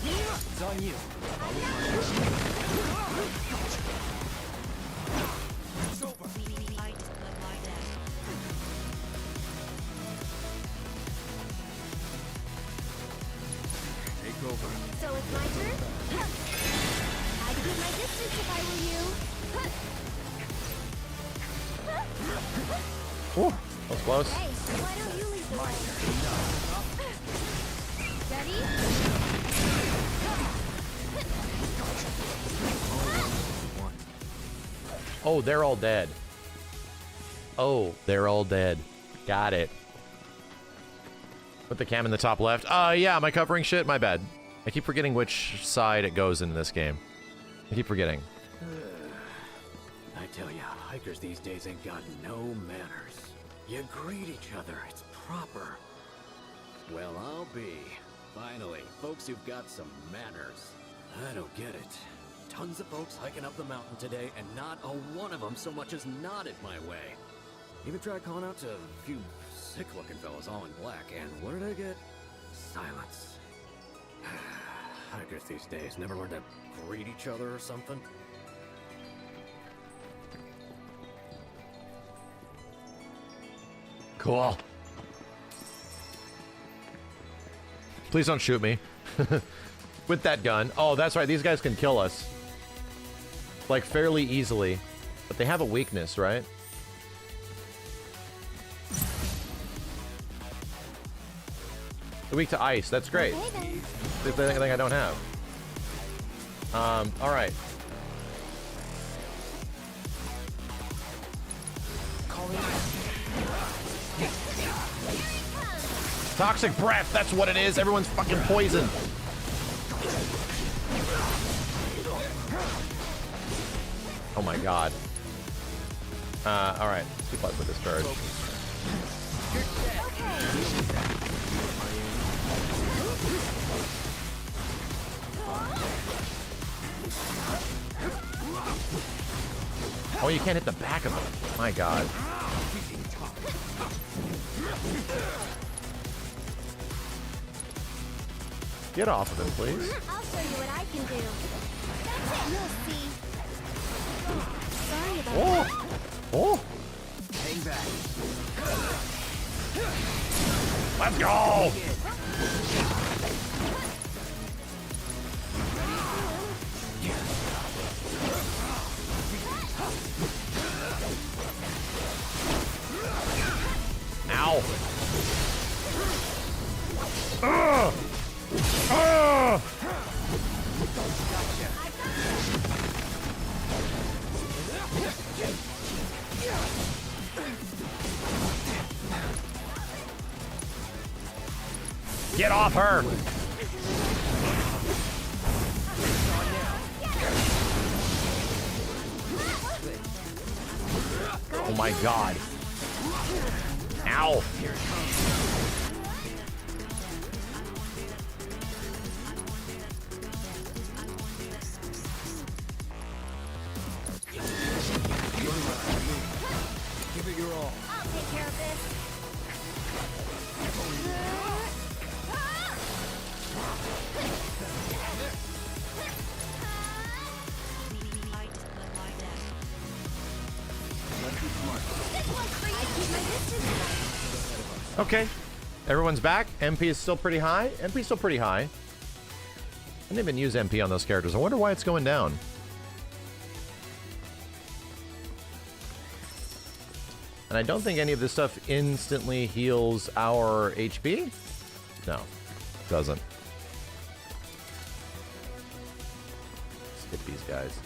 It's on you. It's over. Take over. So it's my turn? I'd keep my distance if I were you. Whew, that was close. Hey, why don't you lead the way? Ready? Oh, they're all dead. Oh, they're all dead. Got it. Put the cam in the top left. Yeah, am I covering shit? My bad. I keep forgetting which side it goes in this game. I keep forgetting. I tell ya, hikers these days ain't got no manners. You greet each other, it's proper. Well, I'll be. Finally, folks who've got some manners. I don't get it. Tons of folks hiking up the mountain today, and not a one of them so much as nodded my way. Even tried calling out to a few sick-looking fellas all in black, and what did I get? Silence. Hikers these days never learn to greet each other or something. Cool. Please don't shoot me. With that gun. Oh, that's right. These guys can kill us. Like, fairly easily. But they have a weakness, right? They're weak to ice. That's great. Okay, It's the thing I don't have. Alright. Toxic breath, that's what it is. Everyone's fucking poisoned. Oh my god. Alright. Let's keep up with this charge. Oh, you can't hit the back of him. My god. Get off of him, please. I'll show you what I can do. That's it, you'll see. Sorry about that. Oh! Hang back. Let's go! Ow! Ugh! Ugh! Get off her! Oh my god. Ow! Give it your all. I'll take care of this. Okay. Everyone's back. MP is still pretty high. MP is still pretty high. I didn't even use MP on those characters. I wonder why it's going down. And I don't think any of this stuff instantly heals our HP. No, it doesn't. Skip these guys.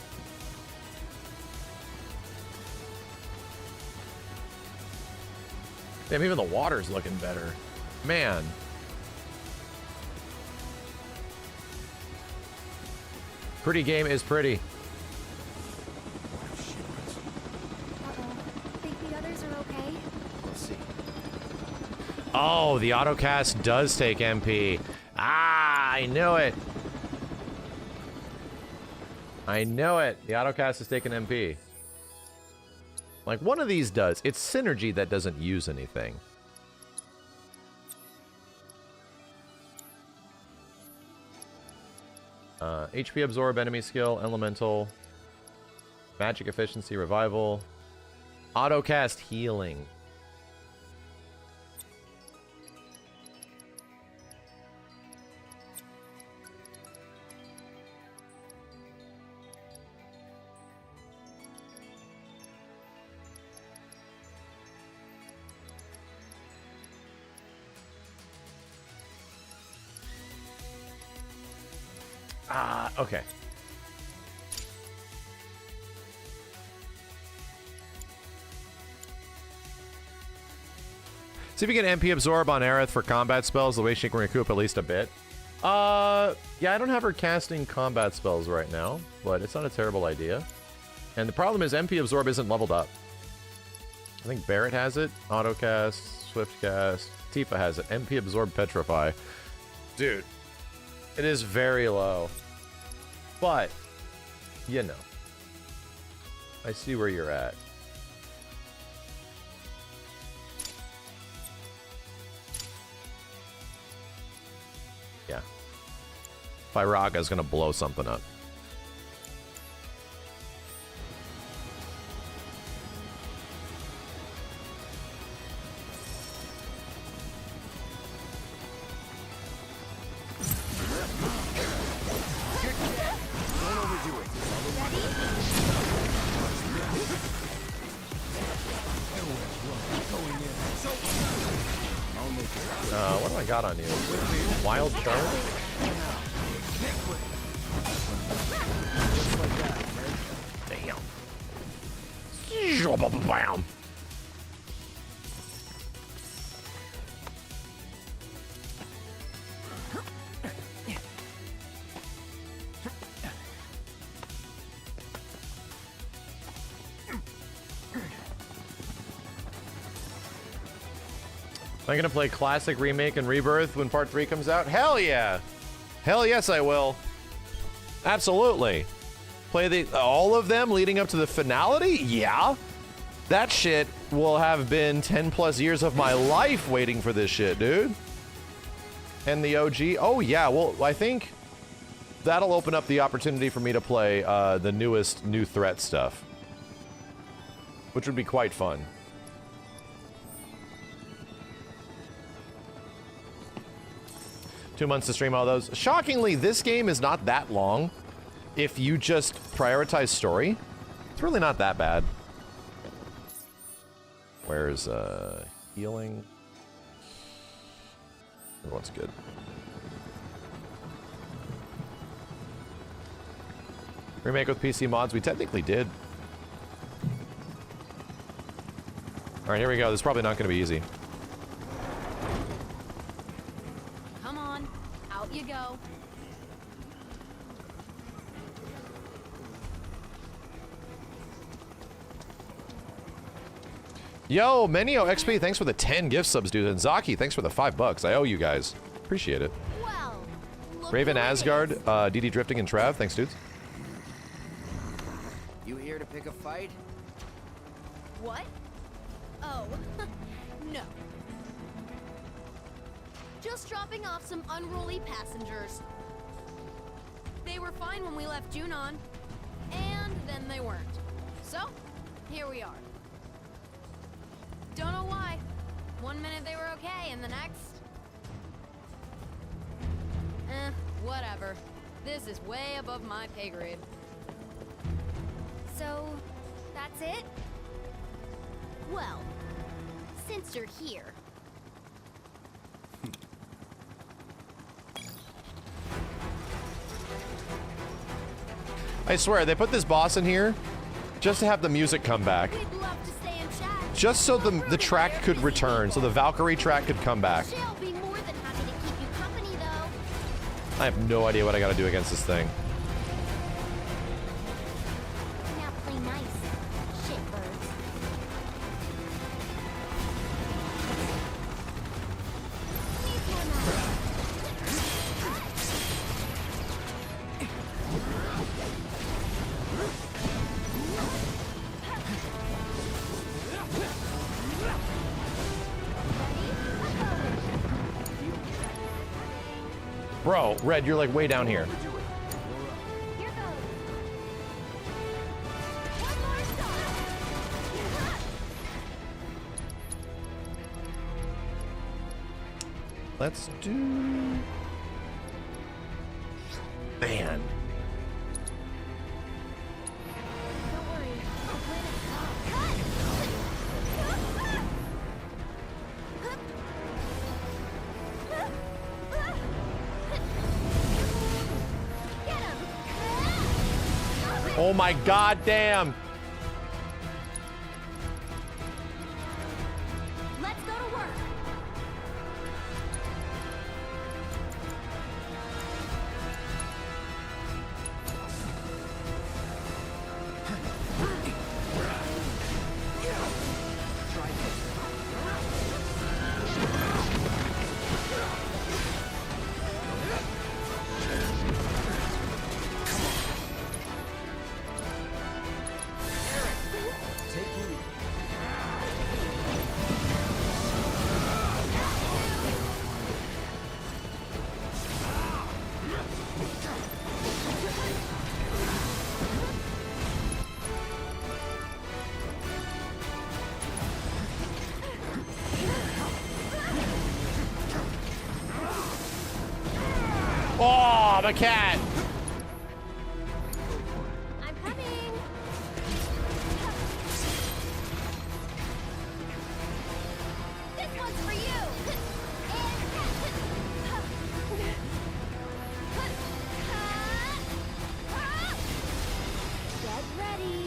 Damn, even the water's looking better. Man. Pretty game is pretty. Think the others are okay? We'll see. Oh, the autocast does take MP. Ah, I knew it. I know it. The autocast is taking MP. Like, one of these does. It's synergy that doesn't use anything. HP absorb, enemy skill, elemental, magic efficiency, revival, autocast healing. Okay. See if you can MP absorb on Aerith for combat spells, the way she can recoup at least a bit. Yeah, I don't have her casting combat spells right now, but it's not a terrible idea. And the problem is MP absorb isn't leveled up. I think Barret has it, autocast, swift cast, Tifa has it, MP absorb petrify. Dude, it is very low. But, you know, I see where you're at. Yeah. Firaga's gonna blow something up. What do I got on you? Wild charge? Damn. Bam. Am I gonna play Classic, Remake, and Rebirth when Part 3 comes out? Hell yeah! Hell yes, I will. Absolutely. Play all of them leading up to the finality? Yeah. That shit will have been 10 plus years of my life waiting for this shit, dude. And the OG? Oh yeah, well, I think that'll open up the opportunity for me to play the newest New Threat stuff. Which would be quite fun. $2 months to stream all those. Shockingly, this game is not that long. If you just prioritize story, it's really not that bad. Where's healing? Everyone's good. Remake with PC mods, we technically did. All right, here we go. This is probably not going to be easy. You go. Yo, Menio XP, thanks for the 10 gift subs, dude. And Zaki, thanks for the $5. I owe you guys. Appreciate it. Well, Raven Asgard, DD Drifting, and Trav, thanks, dudes. You here to pick a fight? What? Oh, no. Just dropping off some unruly passengers. They were fine when we left Junon, and then they weren't. So, here we are. Don't know why. One minute they were okay, and the next, whatever. This is way above my pay grade. So, that's it? Well, since you're here. I swear, they put this boss in here just to have the music come back. We'd love to stay and chat. Just so the track could return, so the Valkyrie track could come back. She'll be more than happy to keep you company, though. I have no idea what I gotta do against this thing. Now play nice, shitbirds. Need more now. Bro, Red, you're like way down here. Here goes. One more shot. Let's do... Man. Don't worry, I'll plan it. Get him! Oh my god damn! Let's go to work. Oh, the cat! I'm coming. This one's for you. Get ready.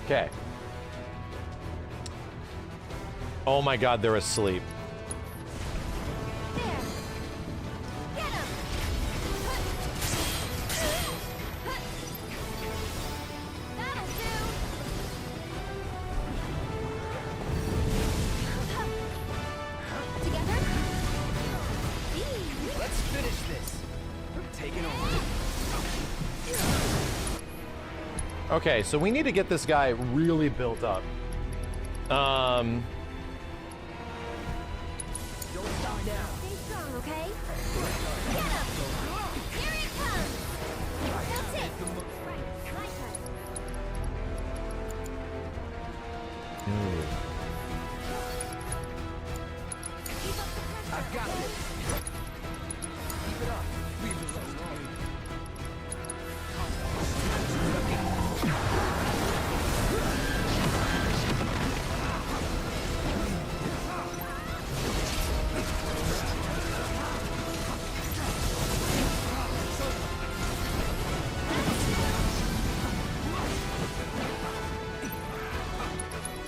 Okay. Oh my god, they're asleep. There. Get him. That'll do. Together. Let's finish this. Take it over. Okay, so we need to get this guy really built up. Don't stop now. Stay strong, okay? Get him! Here it comes! That's it! Right, my turn. Keep up the pressure. I've got this. Keep it up. Leave us alone.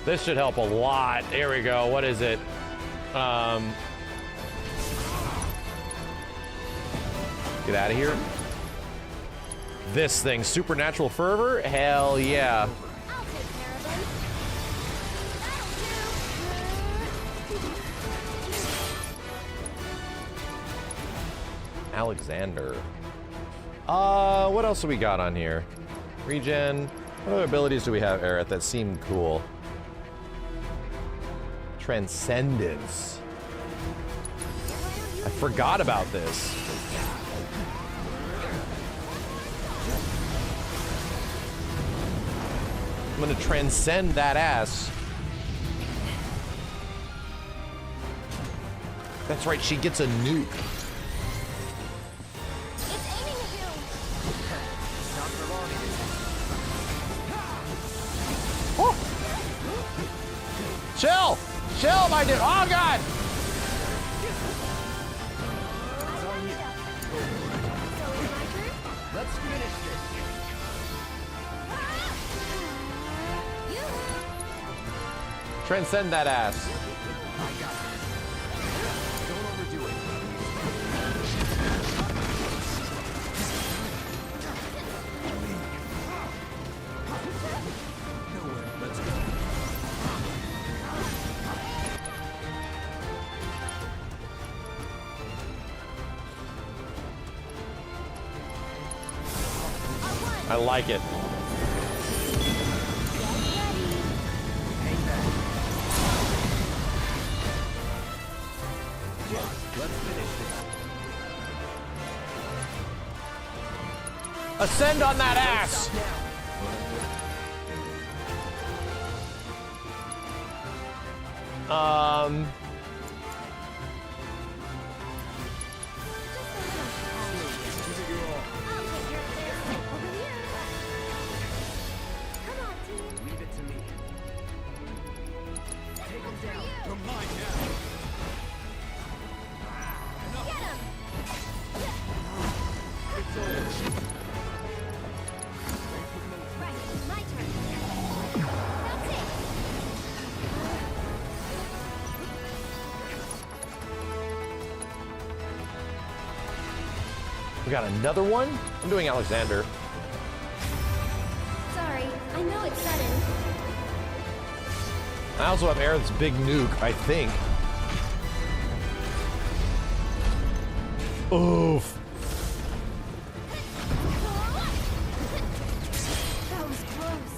This should help a lot. There we go. What is it? Get out of here. This thing, supernatural fervor? Hell yeah. I'll take care of him. That'll do. Alexander. What else do we got on here? Regen. What other abilities do we have, Aerith, that seem cool? Transcendence. I forgot about this. I'm gonna transcend that ass. That's right, she gets a nuke. Chill! Chill, my dude! Oh, God! Let's finish this. Transcend that ass. Don't overdo it. Nowhere. Let's go. I like it. Let's finish this. Ascend on that ass. Leave it to me. Take him down. You're mine now. It's over. Right, my turn. That's it. We got another one? I'm doing Alexander. Sorry, I know it's sudden. I also have Aerith's big nuke, I think. Oof. That was close.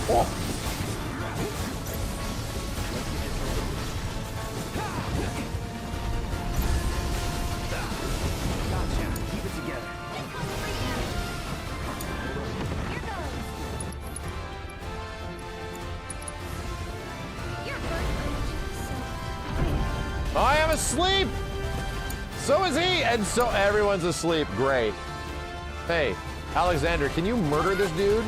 Oh. Gotcha. Keep it together. I am asleep! So is he! And so everyone's asleep. Great. Hey, Alexander, can you murder this dude?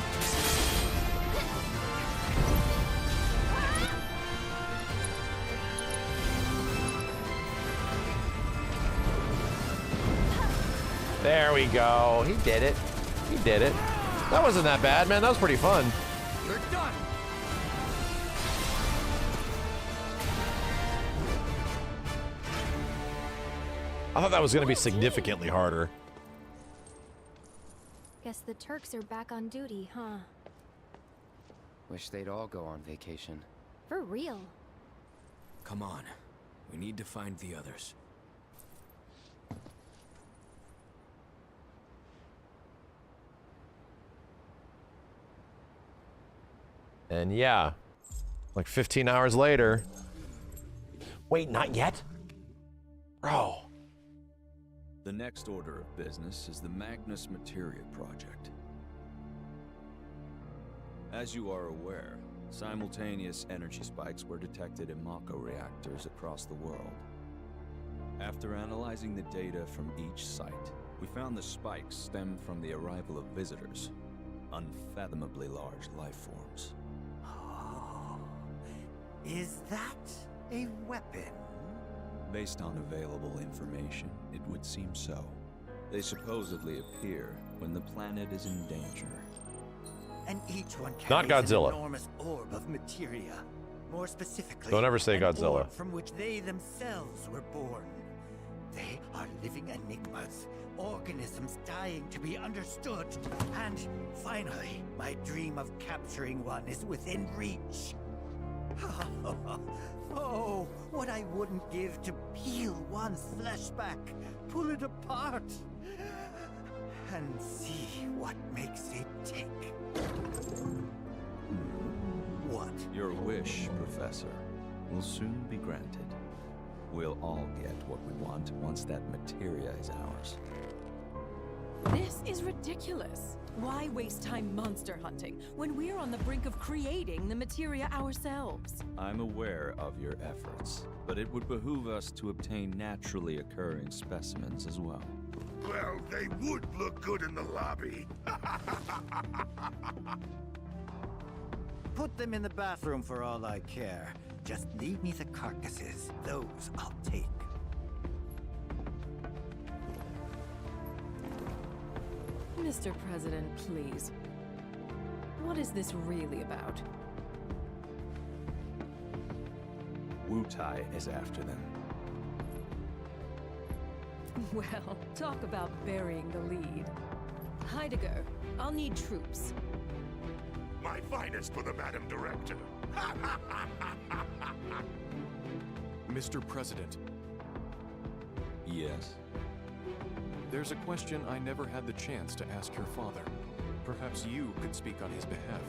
There we go. He did it. He did it. That wasn't that bad, man. That was pretty fun. You're done. I thought that was going to be significantly harder. Guess the Turks are back on duty, huh? Wish they'd all go on vacation. For real. Come on. We need to find the others. And yeah, like 15 hours later. Wait, not yet? Bro. The next order of business is the Magnus Materia Project. As you are aware, simultaneous energy spikes were detected in Mako reactors across the world. After analyzing the data from each site, we found the spikes stemmed from the arrival of visitors, unfathomably large life forms. Oh, is that a weapon? Based on available information, it would seem so. They supposedly appear when the planet is in danger. And each one Not carries Godzilla. an enormous orb of materia. More specifically, Don't ever say an Godzilla. orb from which they themselves were born. They are living enigmas, organisms dying to be understood. And finally, my dream of capturing one is within reach. Oh, what I wouldn't give to peel one's flesh back, pull it apart, and see what makes it tick. What? Your wish, Professor, will soon be granted. We'll all get what we want once that materia is ours. This is ridiculous. Why waste time monster hunting when we're on the brink of creating the materia ourselves? I'm aware of your efforts, but it would behoove us to obtain naturally occurring specimens as well. Well, they would look good in the lobby. Put them in the bathroom for all I care. Just leave me the carcasses. Those I'll take. Mr. President, please. What is this really about? Wutai is after them. Well, talk about burying the lead. Heidegger, I'll need troops. My finest for the Madam Director. Mr. President. Yes? There's a question I never had the chance to ask your father. Perhaps you could speak on his behalf.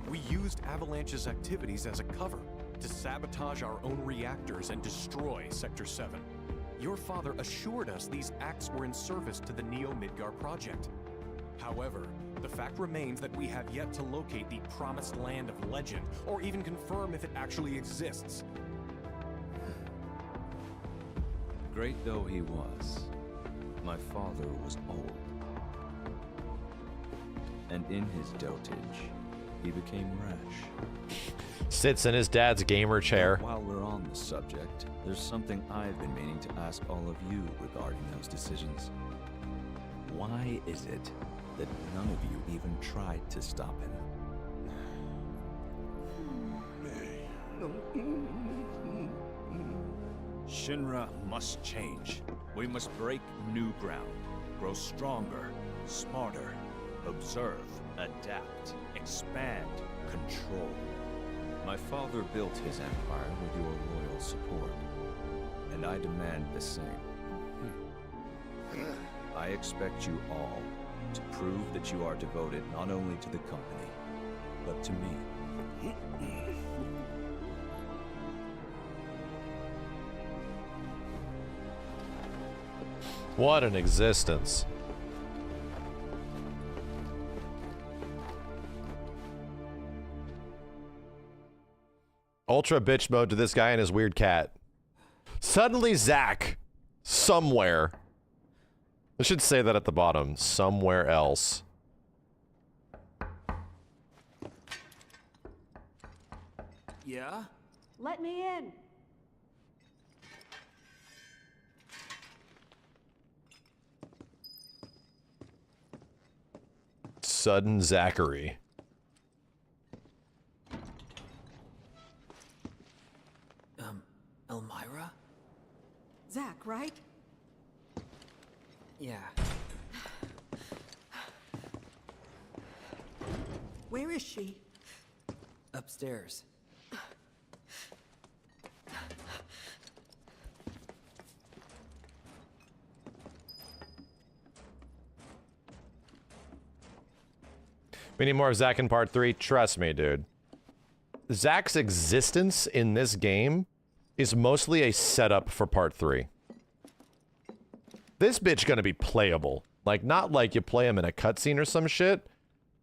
We used Avalanche's activities as a cover to sabotage our own reactors and destroy Sector 7. Your father assured us these acts were in service to the Neo-Midgar project. However, the fact remains that we have yet to locate the promised land of legend, or even confirm if it actually exists. Great though he was, my father was old. And in his dotage, he became rash. Sits in his dad's gamer chair. While we're on the subject, there's something I've been meaning to ask all of you regarding those decisions. Why is it that none of you even tried to stop him? Shinra must change. We must break new ground, grow stronger, smarter, observe, adapt, expand, control. My father built his empire with your loyal support, and I demand the same. I expect you all to prove that you are devoted not only to the company, but to me. What an existence. Ultra bitch mode to this guy and his weird cat. Suddenly Zack, somewhere. I should say that at the bottom. Somewhere else. Yeah? Let me in. Sudden Zachary. Elmira? Zack, right? Yeah. Where is she? Upstairs. We need more of Zack in part 3. Trust me, dude. Zack's existence in this game is mostly a setup for part 3. This bitch gonna be playable. Like, not like you play him in a cutscene or some shit.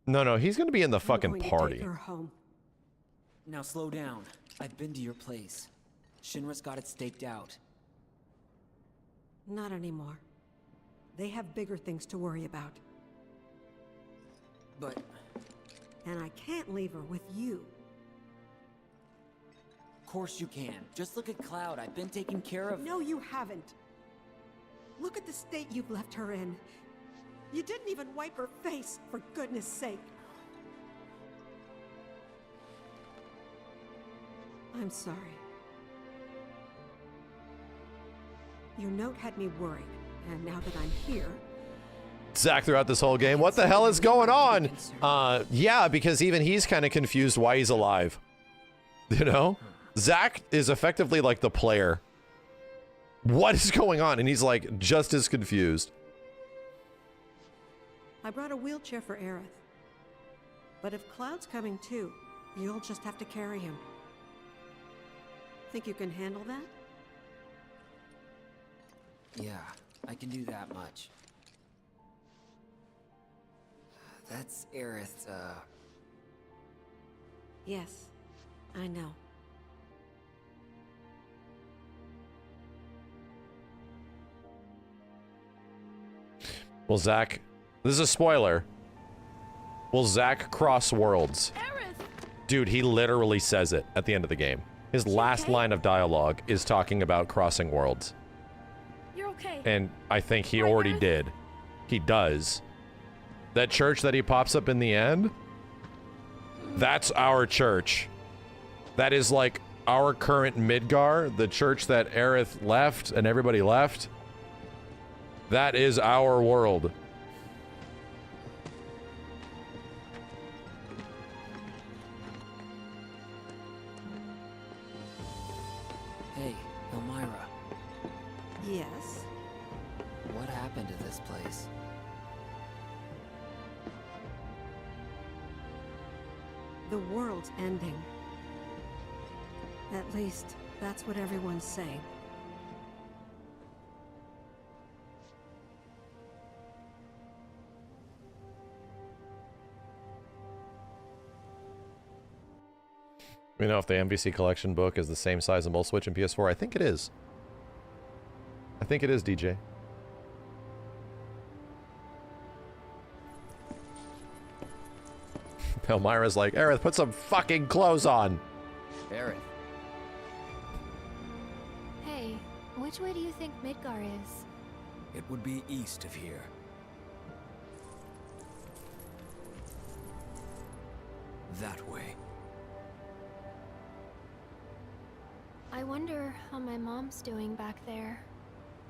No, he's gonna be in the fucking party. Take her home. Now slow down. I've been to your place. Shinra's got it staked out. Not anymore. They have bigger things to worry about. But... And I can't leave her with you. Of course you can. Just look at Cloud. I've been taking care of... No, you haven't. Look at the state you've left her in. You didn't even wipe her face, for goodness sake. I'm sorry. Your note had me worried, and now that I'm here... Zack throughout this whole game. What the hell is going on? Yeah, because even he's kind of confused why he's alive. You know? Zack is effectively like the player. What is going on? And he's like just as confused. I brought a wheelchair for Aerith. But if Cloud's coming too, you'll just have to carry him. Think you can handle that? Yeah, I can do that much. That's Aerith, Yes, I know. Will Zack... This is a spoiler. Will Zack cross worlds? Dude, he literally says it at the end of the game. His last line of dialogue is talking about crossing worlds. You're okay. And I think he already did. He does. That church that he pops up in the end? That's our church. That is like our current Midgar, the church that Aerith left and everybody left. That is our world. Hey, Elmira. Yes? What happened to this place? The world's ending. At least, that's what everyone's saying. You know if the MVC collection book is the same size in both Switch and PS4? I think it is. I think it is, DJ. Elmira's like, Aerith, put some fucking clothes on. Aerith. Hey, which way do you think Midgar is? It would be east of here. That way. I wonder how my mom's doing back there.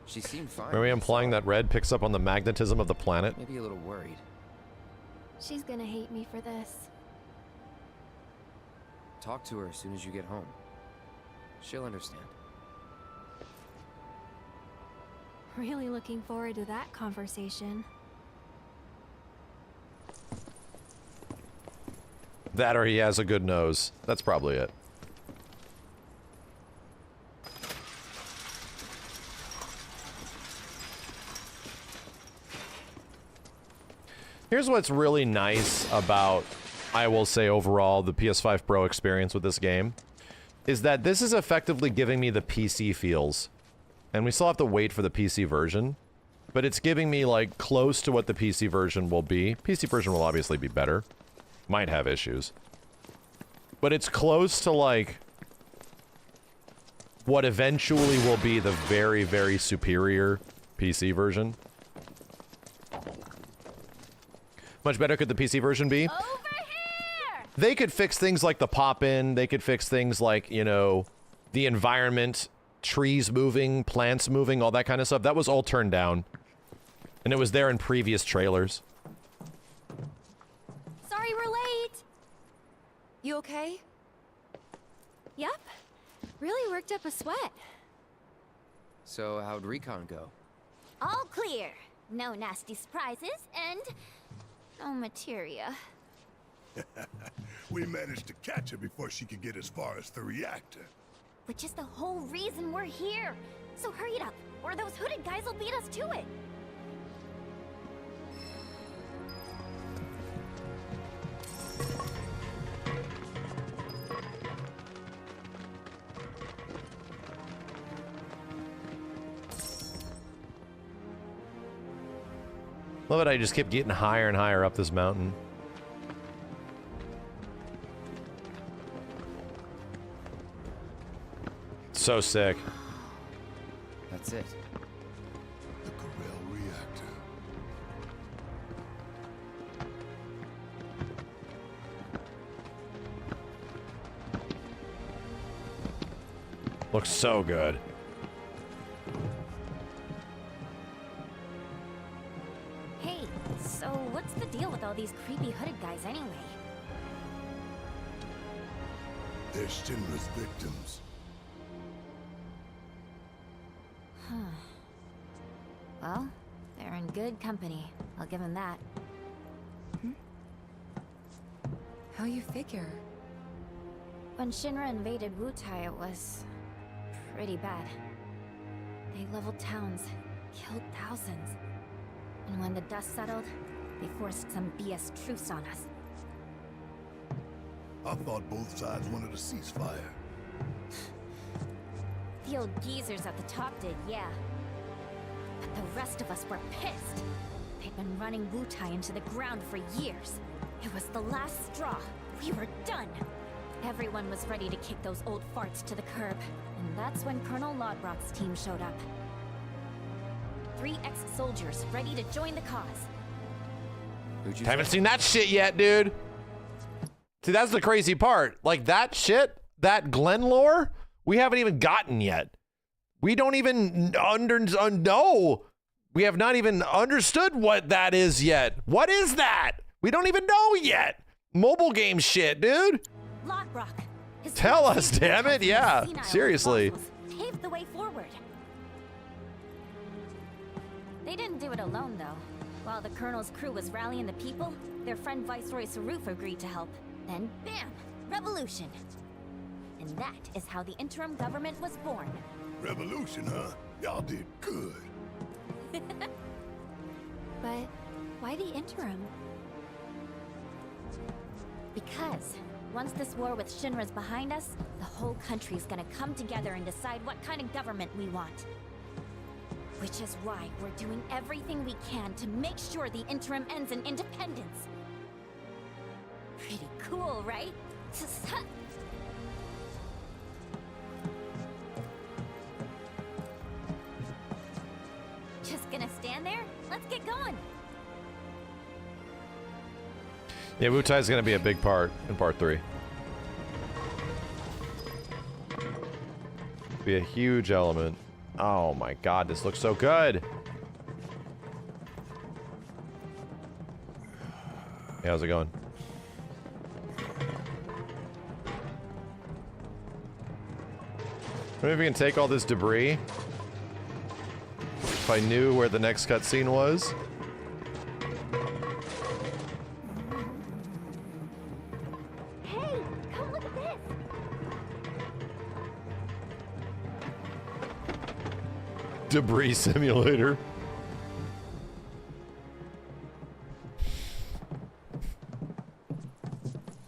She seemed fine. Are we implying that Red picks up on the magnetism of the planet? Maybe a little worried. She's gonna hate me for this. Talk to her as soon as you get home. She'll understand. Really looking forward to that conversation. That or he has a good nose. That's probably it. Here's what's really nice about, I will say overall, the PS5 Pro experience with this game, is that this is effectively giving me the PC feels. And we still have to wait for the PC version, but it's giving me, like, close to what the PC version will be. PC version will obviously be better. Might have issues. But it's close to, like, what eventually will be the very, very superior PC version. Much better could the PC version be? Over here! They could fix things like the pop-in, they could fix things like, you know, the environment, trees moving, plants moving, all that kind of stuff. That was all turned down. And it was there in previous trailers. Sorry we're late! You okay? Yep. Really worked up a sweat. So, how'd recon go? All clear. No nasty surprises, and no materia. We managed to catch her before she could get as far as the reactor. Which is the whole reason we're here. So hurry it up, or those hooded guys will beat us to it. Love it, I just kept getting higher and higher up this mountain. So sick. That's it. The Corel reactor. Looks so good. Hey, so what's the deal with all these creepy hooded guys anyway? They're Shinra's victims. Huh. Well, they're in good company. I'll give them that. How you figure? When Shinra invaded Wutai, it was pretty bad. They leveled towns, killed thousands. And when the dust settled, they forced some BS truce on us. I thought both sides wanted a ceasefire. The old geezers at the top did, yeah. But the rest of us were pissed. They'd been running Wutai into the ground for years. It was the last straw. We were done. Everyone was ready to kick those old farts to the curb. And that's when Colonel Lodbrok's team showed up. 3 ex-soldiers ready to join the cause. Haven't seen that shit yet, dude. See, that's the crazy part. Like, that shit, that Glenn lore, we haven't even gotten yet. We don't even know. We have not even understood what that is yet. What is that? We don't even know yet. Mobile game shit, dude. Lodbrok. Tell us, damn it. Yeah, seriously. Paved the way forward. They didn't do it alone, though. While the Colonel's crew was rallying the people, their friend Viceroy Saruf agreed to help. Then, bam! Revolution! And that is how the interim government was born. Revolution, huh? Y'all did good. But why the interim? Because once this war with Shinra's behind us, the whole country's gonna come together and decide what kind of government we want. Which is why we're doing everything we can to make sure the interim ends in independence. Pretty cool, right? Just gonna stand there? Let's get going. Yeah, Wutai's gonna be a big part in part 3. Be a huge element. Oh my god, this looks so good. Hey, how's it going? Maybe we can take all this debris. If I knew where the next cutscene was. Hey, come look at this. Debris simulator.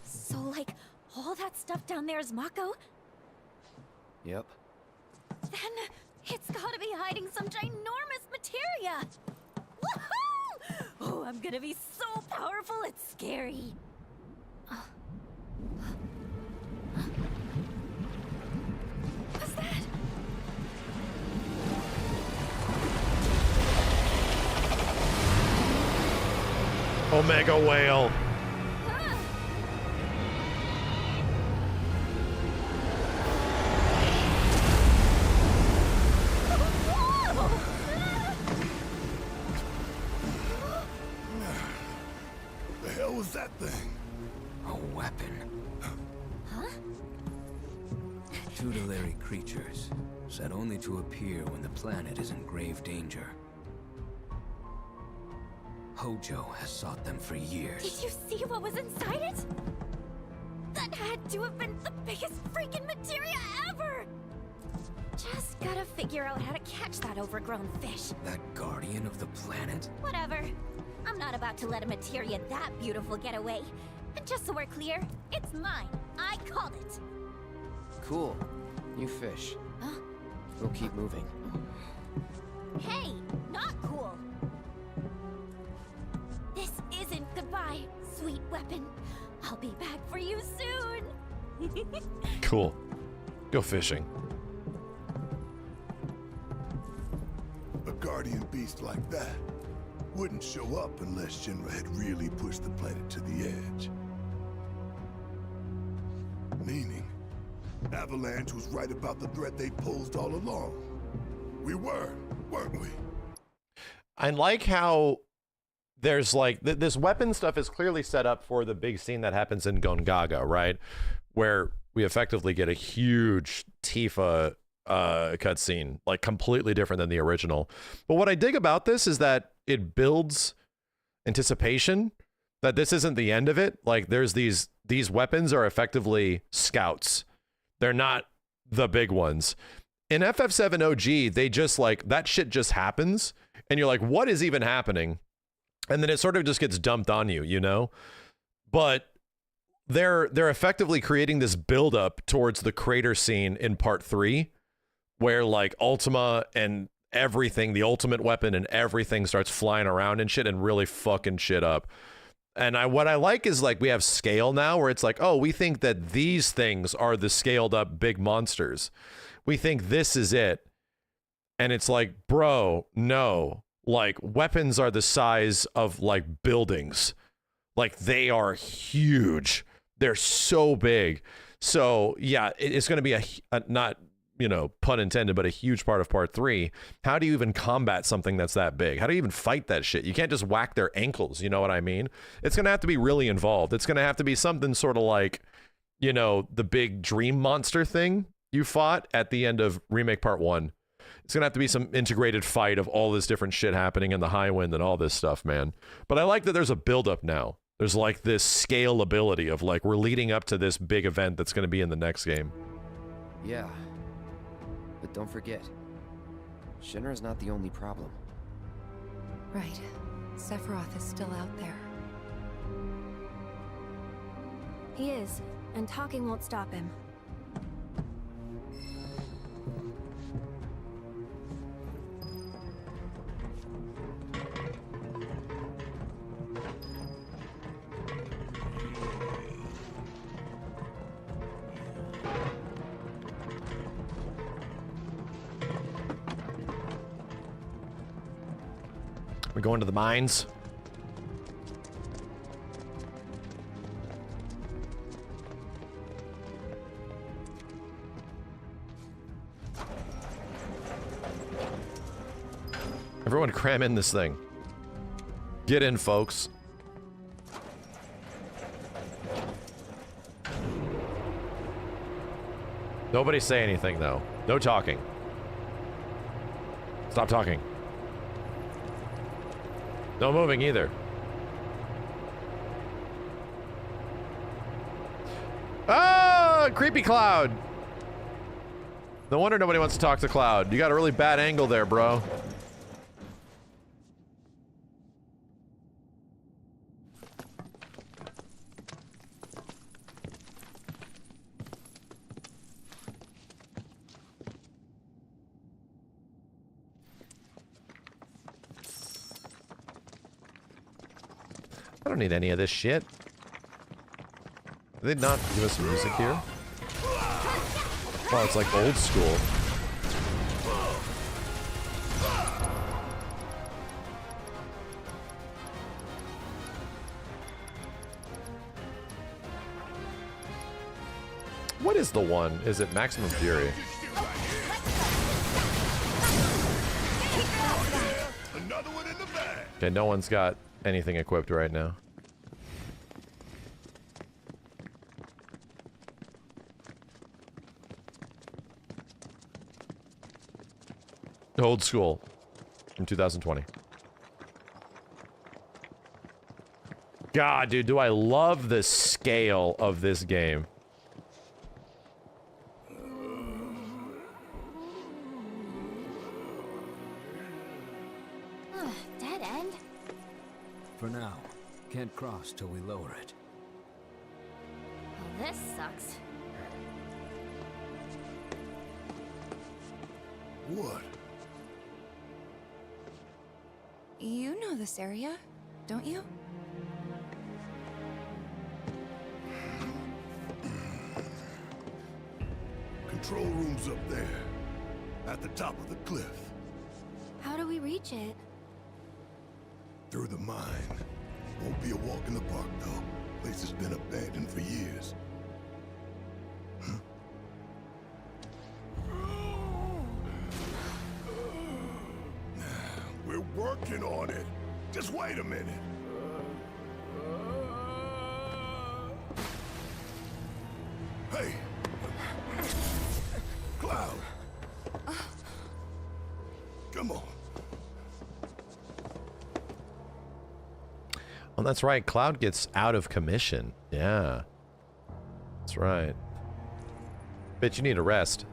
So, like, all that stuff down there is Mako? Yep. Then it's gotta be hiding some ginormous materia! Woohoo! Oh, I'm gonna be so powerful, it's scary. What's that? Omega whale. The hell was that thing? A weapon. Huh? Tutelary creatures, said only to appear when the planet is in grave danger. Hojo has sought them for years. Did you see what was inside it? That had to have been the biggest freaking materia ever! Just gotta figure out how to catch that overgrown fish. That guardian of the planet? Whatever. I'm not about to let a materia that beautiful get away. And just so we're clear, it's mine. I called it. Cool. New fish. Huh? We'll keep moving. Hey, not cool. This isn't goodbye, sweet weapon. I'll be back for you soon. Cool. Go fishing. A guardian beast like that wouldn't show up unless Shinra had really pushed the planet to the edge. Meaning, Avalanche was right about the threat they posed all along. We were, weren't we? I like how there's like this weapon stuff is clearly set up for the big scene that happens in Gongaga, right? Where we effectively get a huge Tifa cutscene, like completely different than the original. But what I dig about this is that it builds anticipation that this isn't the end of it. Like there's these weapons are effectively scouts. They're not the big ones. In FF7 OG, they just like, that shit just happens. And you're like, what is even happening? And then it sort of just gets dumped on you, you know? But they're effectively creating this buildup towards the crater scene in part 3, where like Ultima and everything, the ultimate weapon and everything starts flying around and shit and really fucking shit up. And what I like is like we have scale now where it's like, oh, we think that these things are the scaled up big monsters. We think this is it. And it's like, bro, no. Like weapons are the size of like buildings. Like they are huge. They're so big. So yeah, it's going to be a not, you know, pun intended, but a huge part of part 3. How do you even combat something that's that big? How do you even fight that shit? You can't just whack their ankles. You know what I mean? It's going to have to be really involved. It's going to have to be something sort of like, you know, the big dream monster thing you fought at the end of Remake Part 1. It's going to have to be some integrated fight of all this different shit happening in the high wind and all this stuff, man. But I like that there's a buildup now. There's like this scalability of like, we're leading up to this big event that's going to be in the next game. Yeah. But don't forget, Shinra's not the only problem. Right. Sephiroth is still out there. He is, and talking won't stop him. We're going to the mines. Everyone cram in this thing. Get in, folks. Nobody say anything, though. No talking. Stop talking. No moving either. Ah, creepy Cloud. No wonder nobody wants to talk to Cloud. You got a really bad angle there, bro. I don't need any of this shit. Did they not give us some music here? Oh, it's like old school. What is the one? Is it Maximum Fury? Okay, no one's got anything equipped right now. Old school from 2020. God, dude, do I love the scale of this game. Dead end? For now. Can't cross till we lower it. Well, this sucks. What? You know this area, don't you? Control room's up there, at the top of the cliff. How do we reach it? Through the mine. Won't be a walk in the park, though. Place has been abandoned for years. We're working on it. Just wait a minute. Hey! Cloud! Come on. Oh, that's right. Cloud gets out of commission. Yeah. That's right. Bet you need a rest.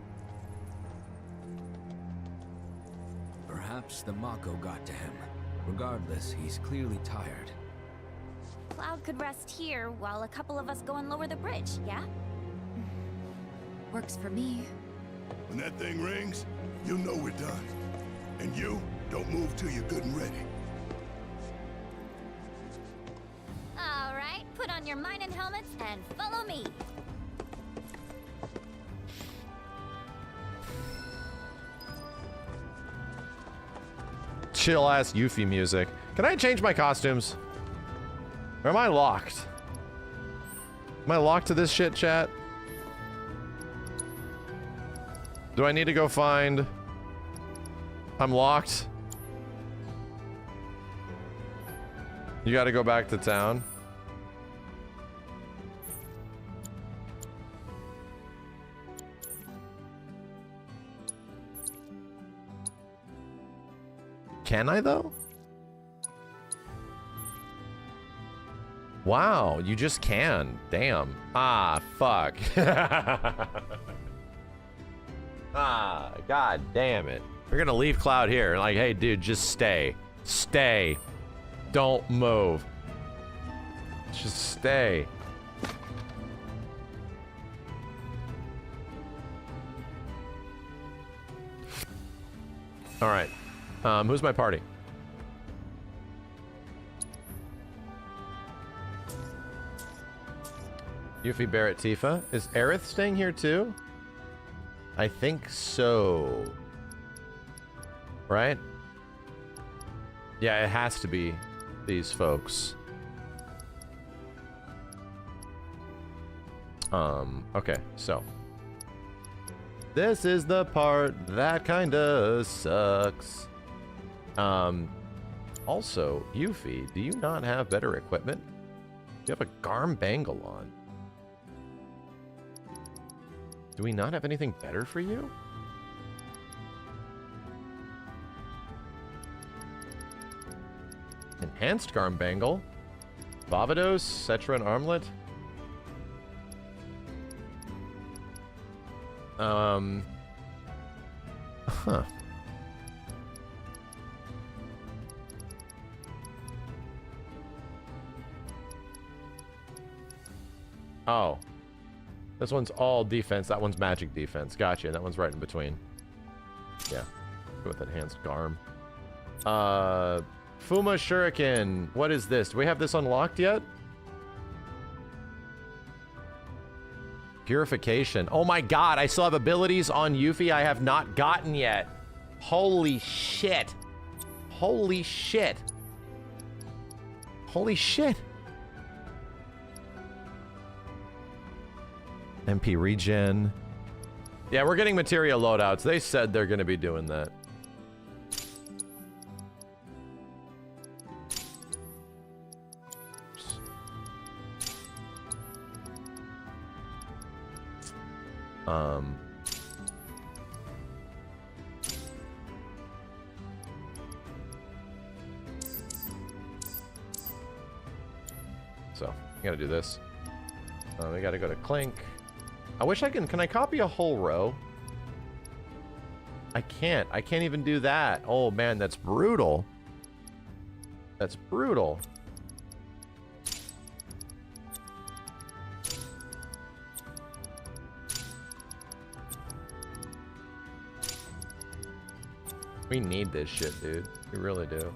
Perhaps the Mako got to him. Regardless, he's clearly tired. Cloud could rest here while a couple of us go and lower the bridge, yeah? Works for me. When that thing rings, you'll know we're done. And you, don't move till you're good and ready. All right, put on your mining helmets and follow me. Chill ass Yuffie music. Can I change my costumes? Or am I locked? Am I locked to this shit, chat? Do I need to go find... I'm locked. You gotta go back to town. Can I though? Wow, you just can. Damn. Ah, fuck. Ah, god damn it. We're gonna leave Cloud here. Like, hey, dude, just stay. Stay. Don't move. Just stay. All right. Who's my party? Yuffie, Barrett, Tifa. Is Aerith staying here too? I think so. Right? Yeah, it has to be these folks. Okay, so. This is the part that kinda sucks. Also, Yuffie, do you not have better equipment? You have a Garm Bangle on. Do we not have anything better for you? Enhanced Garm Bangle. Vavados, Cetran Armlet. Huh. Oh. This one's all defense. That one's magic defense. Gotcha. That one's right in between. Yeah. With enhanced Garm. Fuma Shuriken. What is this? Do we have this unlocked yet? Purification. Oh my god, I still have abilities on Yuffie I have not gotten yet. Holy shit. Holy shit. Holy shit. MP regen. Yeah, we're getting materia loadouts. They said they're going to be doing that. So, we gotta do this. We gotta go to Clink. I wish I can I copy a whole row? I can't even do that. Oh man, that's brutal. That's brutal. We need this shit, dude. We really do.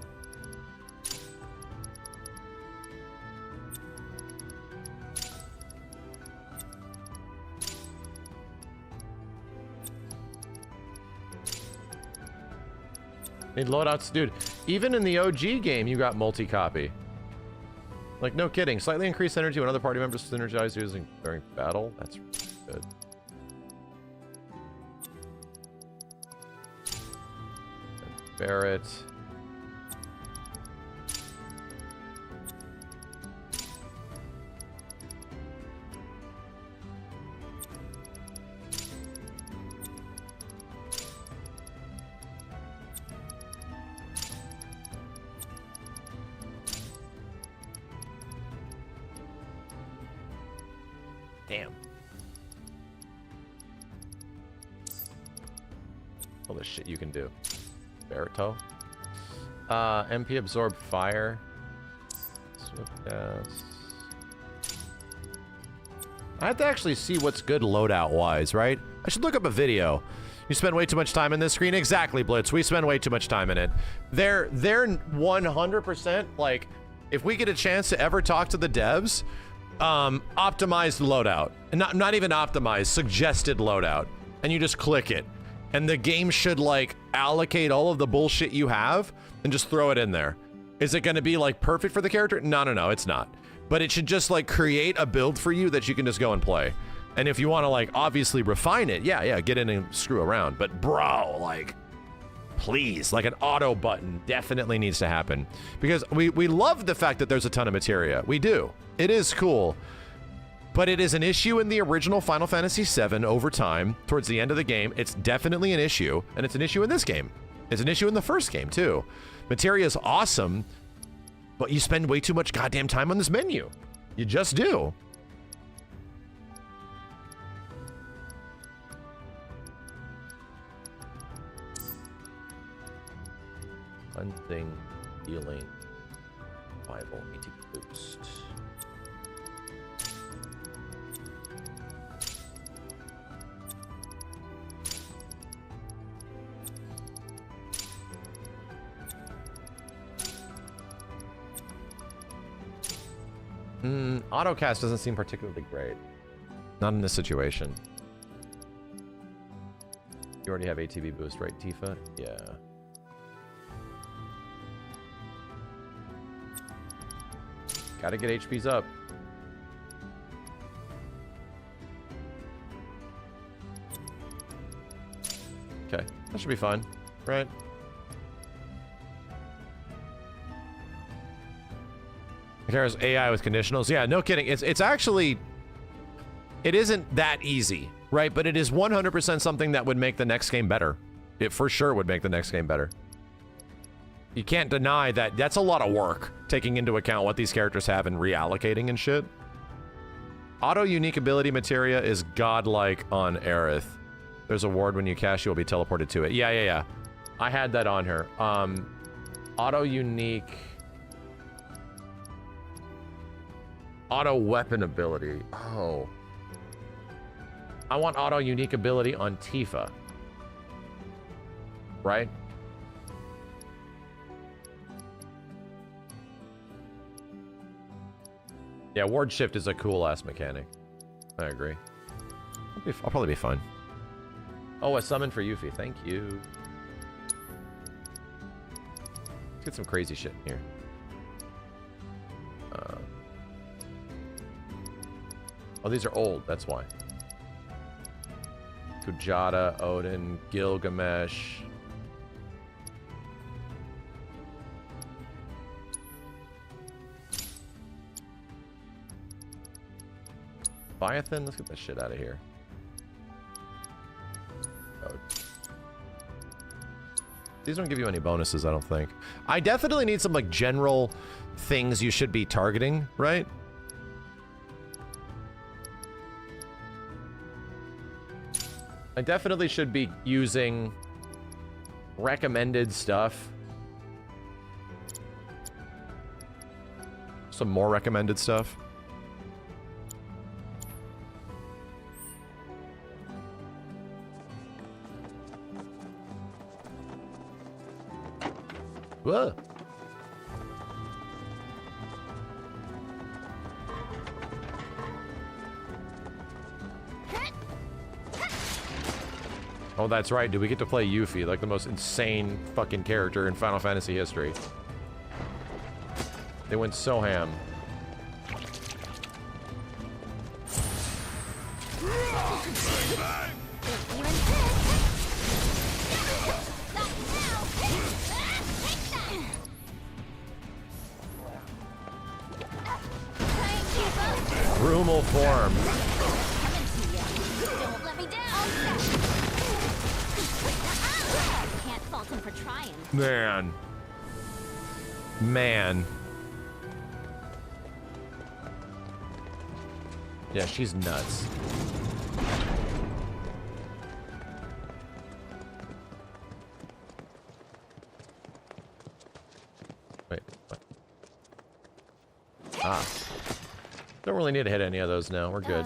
Need loadouts, dude. Even in the OG game, you got multi-copy. Like, no kidding. Slightly increased energy when other party members synergize using during battle. That's good. And Barrett. Damn. All this shit you can do. Barretto. MP absorb fire. Swift gas. I have to actually see what's good loadout wise, right? I should look up a video. You spend way too much time in this screen. Exactly, Blitz. We spend way too much time in it. They're 100% like, if we get a chance to ever talk to the devs, optimized loadout. And not even optimized, suggested loadout. And you just click it. And the game should like allocate all of the bullshit you have and just throw it in there. Is it gonna be like perfect for the character? No, it's not. But it should just like create a build for you that you can just go and play. And if you want to like obviously refine it, yeah, get in and screw around. But bro, like, please, like an auto button definitely needs to happen. Because we love the fact that there's a ton of materia. We do. It is cool. But it is an issue in the original Final Fantasy VII over time, towards the end of the game. It's definitely an issue, and it's an issue in this game. It's an issue in the first game, too. Materia is awesome, but you spend way too much goddamn time on this menu. You just do. Cleansing, healing, survival, ATP boost. Autocast doesn't seem particularly great. Not in this situation. You already have ATB boost, right, Tifa? Yeah. Gotta get HPs up. Okay, that should be fun, right? There's AI with conditionals. Yeah, no kidding. It's actually, it isn't that easy, right? But it is 100% something that would make the next game better. It for sure would make the next game better. You can't deny that that's a lot of work, taking into account what these characters have and reallocating and shit. Auto unique ability materia is godlike on Aerith. There's a ward when you cast, you will be teleported to it. Yeah. I had that on her. Auto unique. Auto weapon ability. Oh. I want auto unique ability on Tifa. Right? Yeah, ward shift is a cool ass mechanic. I agree. I'll probably be fine. Oh, a summon for Yuffie. Thank you. Let's get some crazy shit in here. Oh, these are old. That's why. Kujata, Odin, Gilgamesh. Leviathan? Let's get that shit out of here. Oh. These don't give you any bonuses, I don't think. I definitely need some, like, general things you should be targeting, right? I definitely should be using recommended stuff. Some more recommended stuff. Whoa. Oh, that's right. Do we get to play Yuffie, like the most insane fucking character in Final Fantasy history? They went so ham. Rumal form. Don't let me down. Can't fault him for trying. Man. Yeah, she's nuts. really need to hit any of those now. We're good.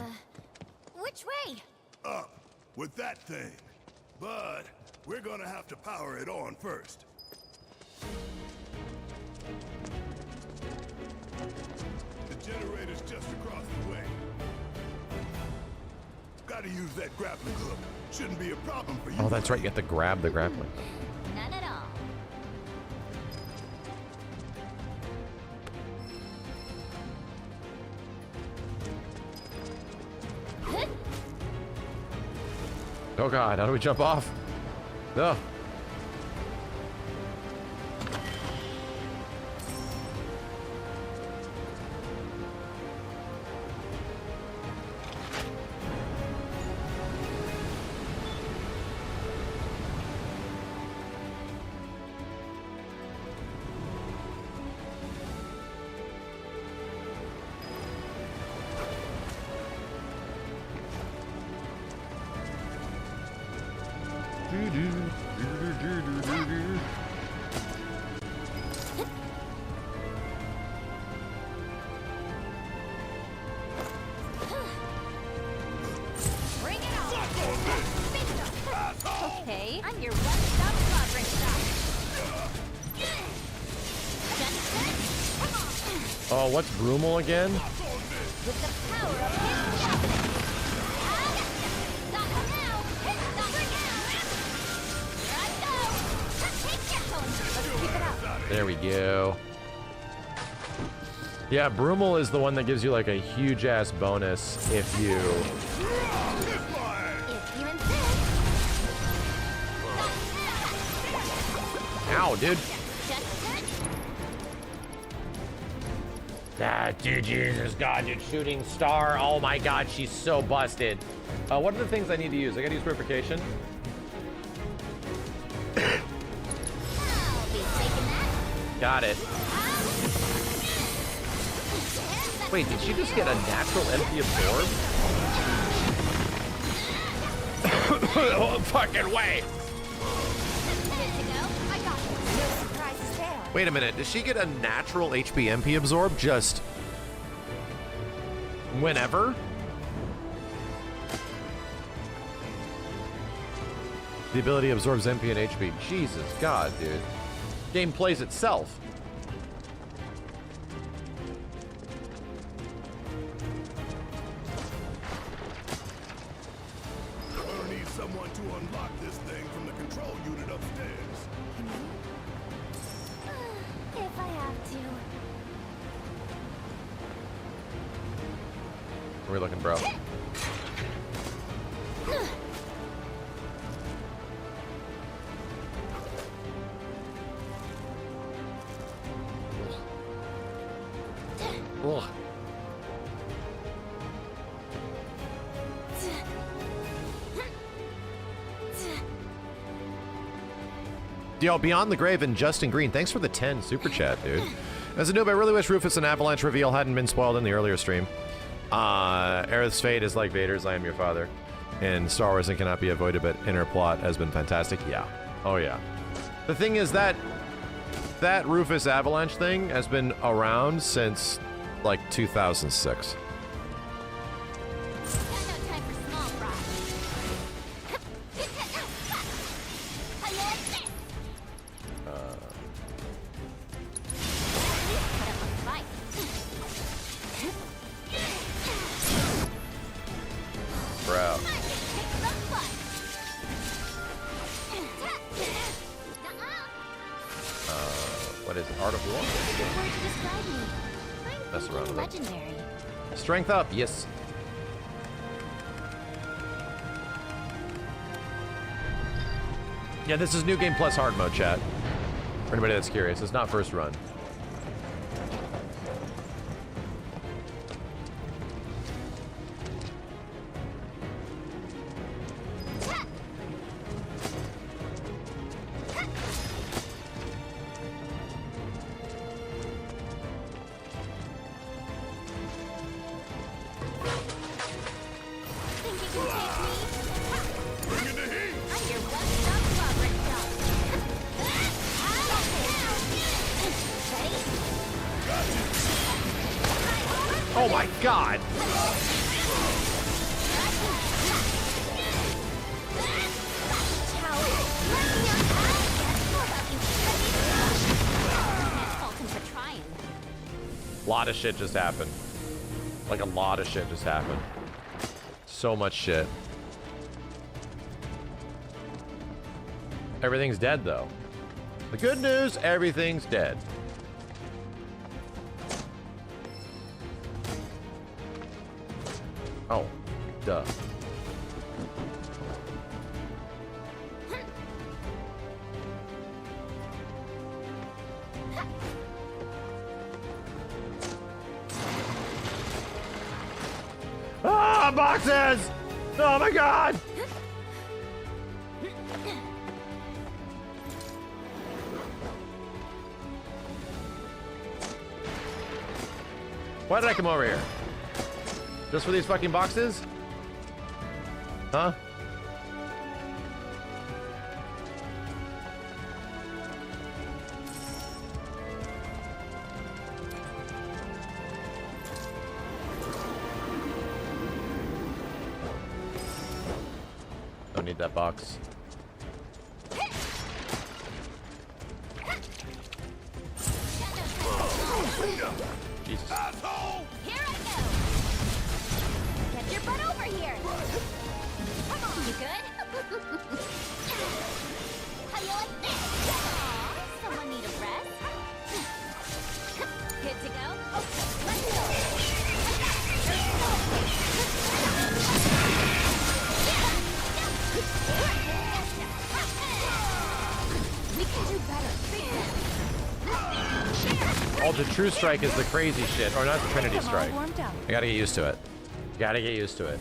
Which way? Up with that thing. But we're gonna have to power it on first. The generator's just across the way. Gotta use that grappling hook. Shouldn't be a problem for you. Oh, that's right. You have to grab the grappling. None at all. Oh god, how do we jump off? No. Bring it on! Okay, I'm your one-stop slobbering shop. Oh, what's Brummel again? With the power of his javelin. Stop him now! Stop him now! Here I go! Take your home! Let's keep it up. There we go. Yeah, Brummel is the one that gives you like a huge ass bonus if you. If you insist. Ow, dude. Just Dude, Jesus God, dude, shooting star. Oh my God, she's so busted. What are the things I need to use? I gotta use purification. Got it. Wait, did she just get a natural MP absorb? Oh, fucking way. Wait a minute, does she get a natural HP MP absorb just whenever? The ability absorbs MP and HP. Jesus God, dude. Game plays itself. We're gonna need someone to unlock this thing from the control unit upstairs. if I have to. Where are we looking, bro? Ugh. Yo, Beyond the Grave and Justin Green, thanks for the 10 super chat, dude. As a noob, I really wish Rufus and Avalanche reveal hadn't been spoiled in the earlier stream. Aerith's fate is like Vader's I am your father. In Star Wars, it cannot be avoided, but inner plot has been fantastic. Yeah. Oh, yeah. The thing is that Rufus Avalanche thing has been around since, like, 2006. Bro. What is it? Art of War? Mess around with legendary. it. Strength up, yes. Yeah, this is New Game Plus Hard Mode, chat. For anybody that's curious, it's not first run. Oh my God! lot of shit just happened. Like a lot of shit just happened. So much shit. Everything's dead though. The good news, everything's dead. Oh, duh. Ah, boxes! Oh my god! Why did I come over here? Just for these fucking boxes? Huh? Don't need that box. Jesus. Here I go. Get your butt over here. Come on, you good? How you like this? Aw, someone need a rest? Good to go? Okay, let's go. We can do better. Oh, the True Strike is the crazy shit. Or not the Trinity Strike. I gotta get used to it. Gotta get used to it.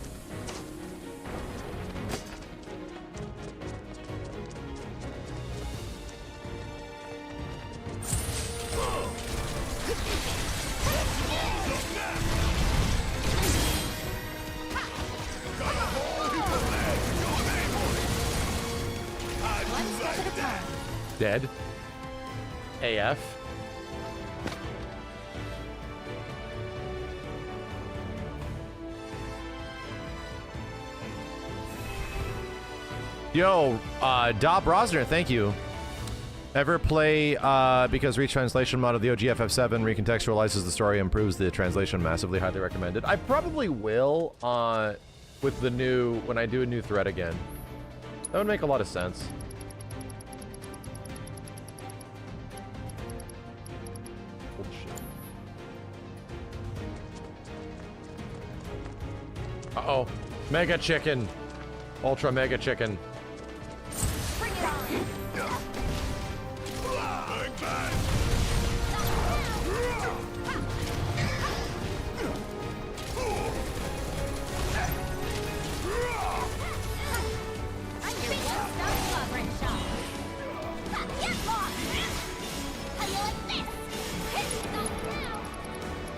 Dead. AF. Yo, Dob Rosner, thank you. Ever play, because retranslation mod of the OG FF7 recontextualizes the story, improves the translation massively, highly recommended. I probably will, with the new, when I do a new thread again. That would make a lot of sense. Uh-oh. Mega chicken. Ultra mega chicken. Bring it on.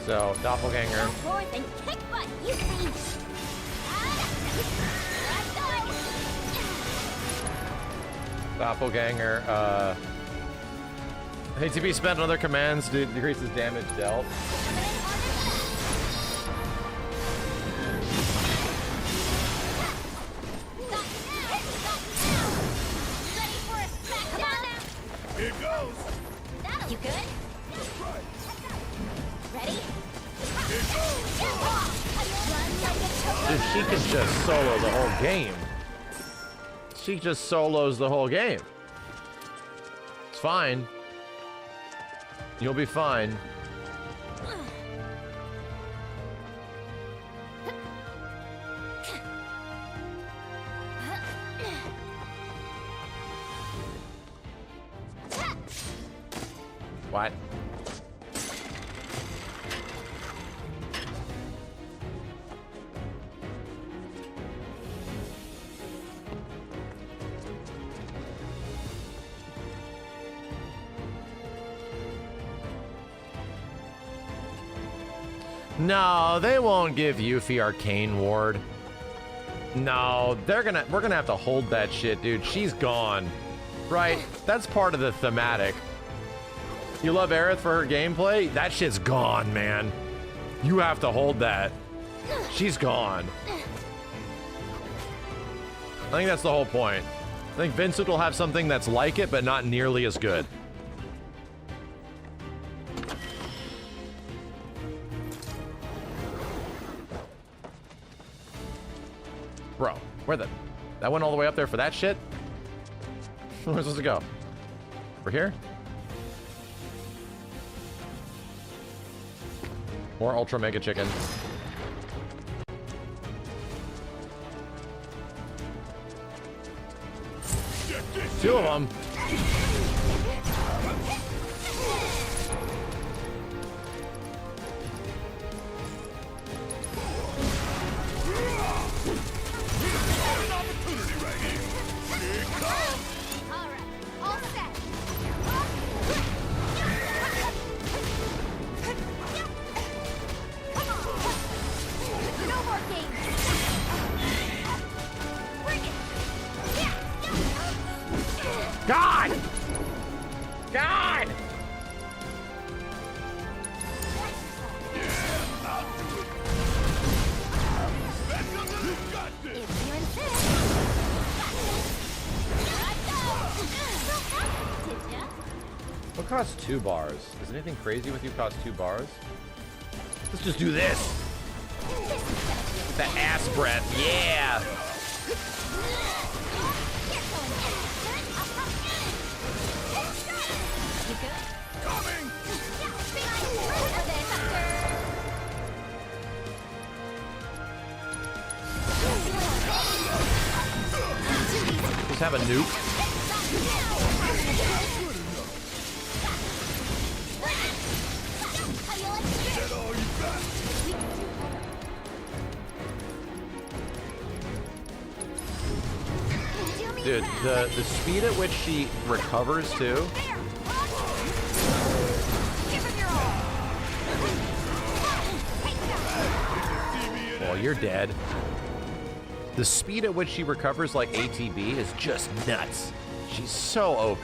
So, doppelganger. Forth and kick butt, you see. Doppelganger, ATB spent on other commands to decrease his damage dealt. Here goes. You good? Ready? Dude, she can just solo the whole game. She just solos the whole game. It's fine. You'll be fine. What? No, they won't give Yuffie Arcane Ward. No, we're gonna have to hold that shit, dude. She's gone. Right? That's part of the thematic. You love Aerith for her gameplay? That shit's gone, man. You have to hold that. She's gone. I think that's the whole point. I think Vincent will have something that's like it, but not nearly as good. Bro, where the... That went all the way up there for that shit? Where am I supposed to go? Over here? More Ultra Mega Chicken. Two of them. God! God! What costs 2 bars? Is anything crazy with you cost 2 bars? Let's just do this. The ass breath, yeah. Just have a nuke. Dude, the speed at which she recovers too. Well, you're dead. The speed at which she recovers like ATB is just nuts. She's so OP.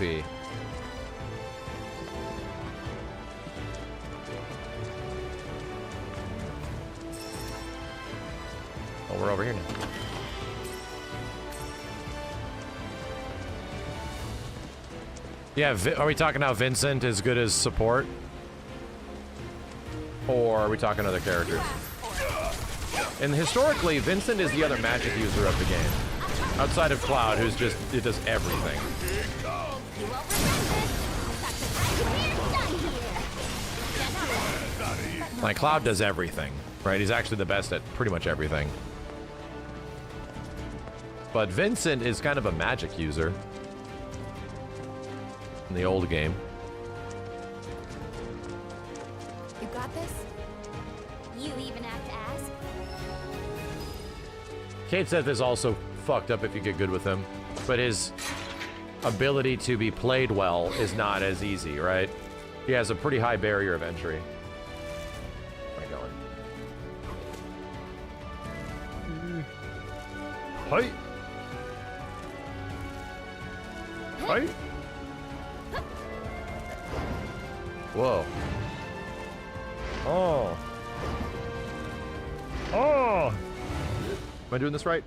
Oh, we're over here now. Yeah, are we talking how Vincent is good as support? Or are we talking other characters? And historically, Vincent is the other magic user of the game. Outside of Cloud, who's just, it does everything. Like, Cloud does everything, right? He's actually the best at pretty much everything. But Vincent is kind of a magic user. In the old game. You got this? You even have to ask? Kate Seth is also fucked up if you get good with him, but his ability to be played well is not as easy, right? He has a pretty high barrier of entry. Where are you going? Hi! Hi! Whoa. Oh. Oh! Am I doing this right?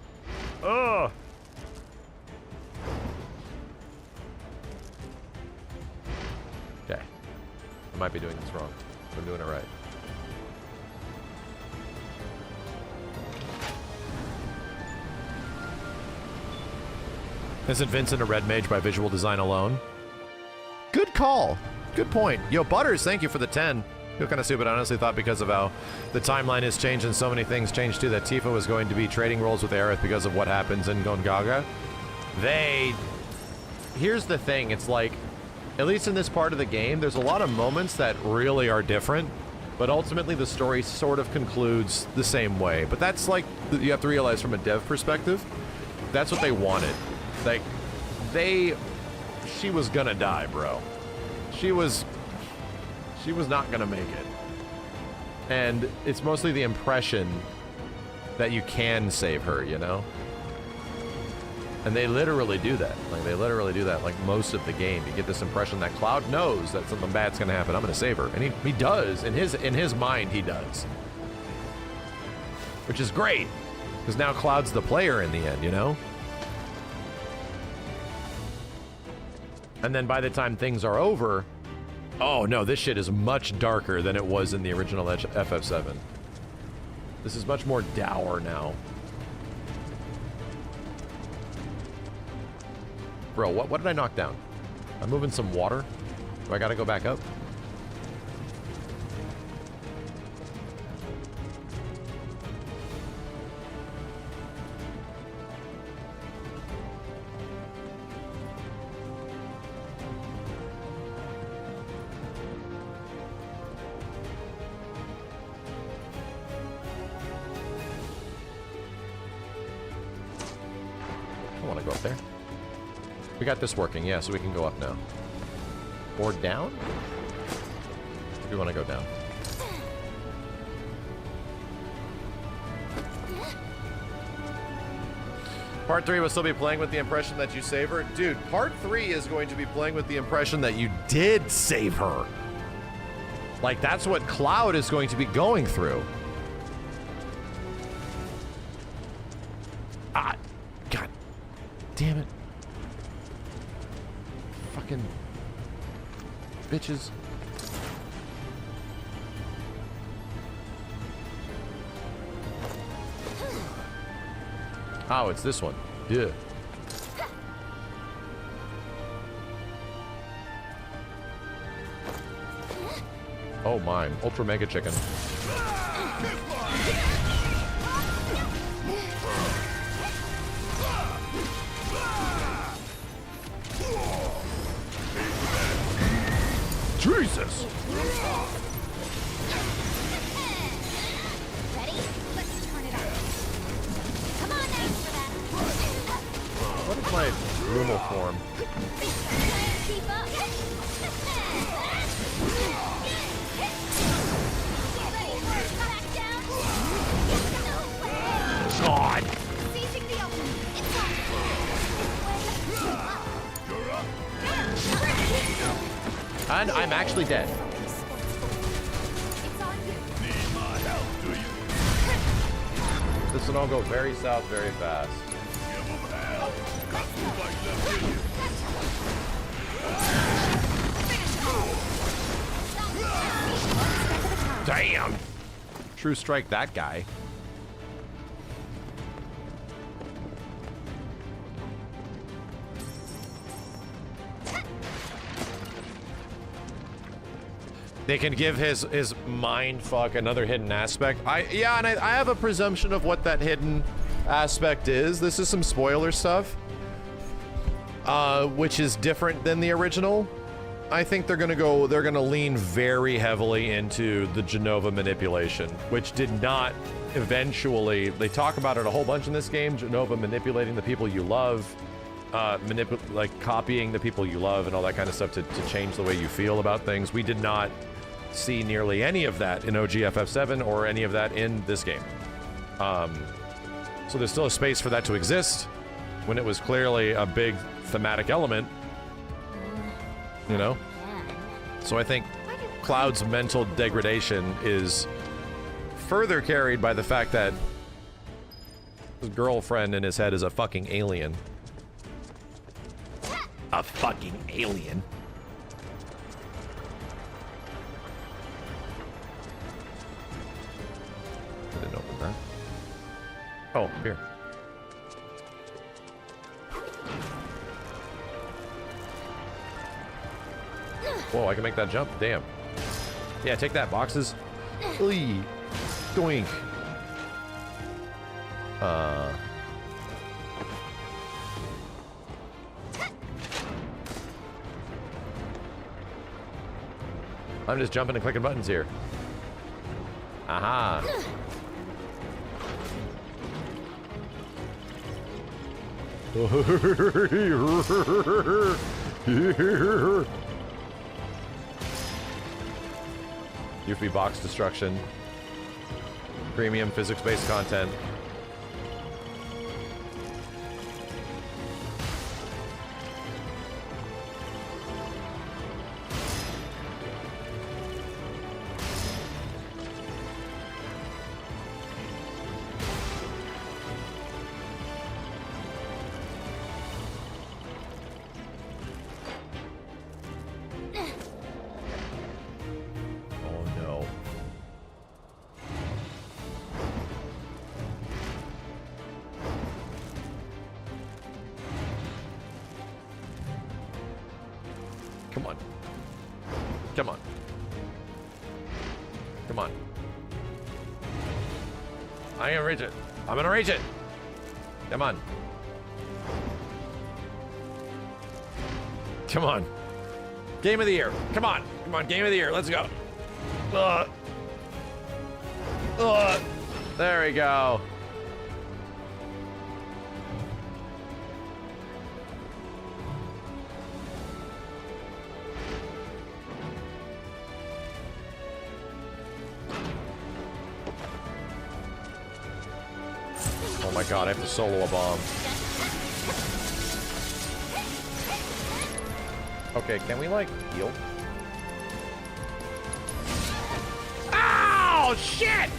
Oh! Okay. I might be doing this wrong. I'm doing it right. Isn't Vincent a red mage by visual design alone? Good call. Good point. Yo, Butters, thank you for the 10. Feel kind of stupid. I honestly thought because of how the timeline has changed and so many things changed too, that Tifa was going to be trading roles with Aerith because of what happens in Gongaga. Here's the thing. It's like, at least in this part of the game, there's a lot of moments that really are different, but ultimately the story sort of concludes the same way. But that's like, you have to realize from a dev perspective, that's what they wanted. Like, she was gonna die, bro. She was not gonna make it. And it's mostly the impression that you can save her, you know? And they literally do that. Like, they literally do that, like, most of the game. You get this impression that Cloud knows that something bad's gonna happen. I'm gonna save her. And he does. In his mind, he does. Which is great. Because now Cloud's the player in the end, you know? And then by the time things are over, oh no, this shit is much darker than it was in the original FF7. This is much more dour now. Bro, what did I knock down? I'm moving some water. Do I gotta go back up? I want to go up there. We got this working, yeah, so we can go up now. Or down? We want to go down. Part 3 will still be playing with the impression that you save her. Dude, Part 3 is going to be playing with the impression that you did save her. Like, that's what Cloud is going to be going through. Ah, God damn it. Fucking bitches. Oh, it's this one. Yeah. Oh my, Ultra Mega Chicken. Jesus! Ready? Let's turn it on. Come on, thanks for that. What is my normal form? Keep up. Ready for a crackdown? No way. God! Seizing the opening. It's on. And I'm actually dead. This will all go very south very fast. Damn! True strike that guy. They can give his mind fuck another hidden aspect. I have a presumption of what that hidden aspect is. This is some spoiler stuff, which is different than the original. I think they're gonna lean very heavily into the Genova manipulation, which did not eventually. They talk about it a whole bunch in this game. Genova manipulating the people you love, like copying the people you love and all that kind of stuff to change the way you feel about things. We did not see nearly any of that in OG FF7 or any of that in this game. So there's still a space for that to exist when it was clearly a big thematic element, you know? So I think Cloud's mental degradation is further carried by the fact that his girlfriend in his head is a fucking alien. A fucking alien. I didn't open that. Oh, here. Whoa, I can make that jump? Damn. Yeah, take that, boxes. Oy. Doink. I'm just jumping and clicking buttons here. Aha. UFB box destruction. Premium physics-based content. on. Come on. Come on. I'm gonna reach it. I'm gonna reach it. Come on. Come on. Game of the year. Come on. Come on, game of the year. Let's go. There we go. Oh my god, I have to solo a bomb. Okay, can we like heal? Oh shit!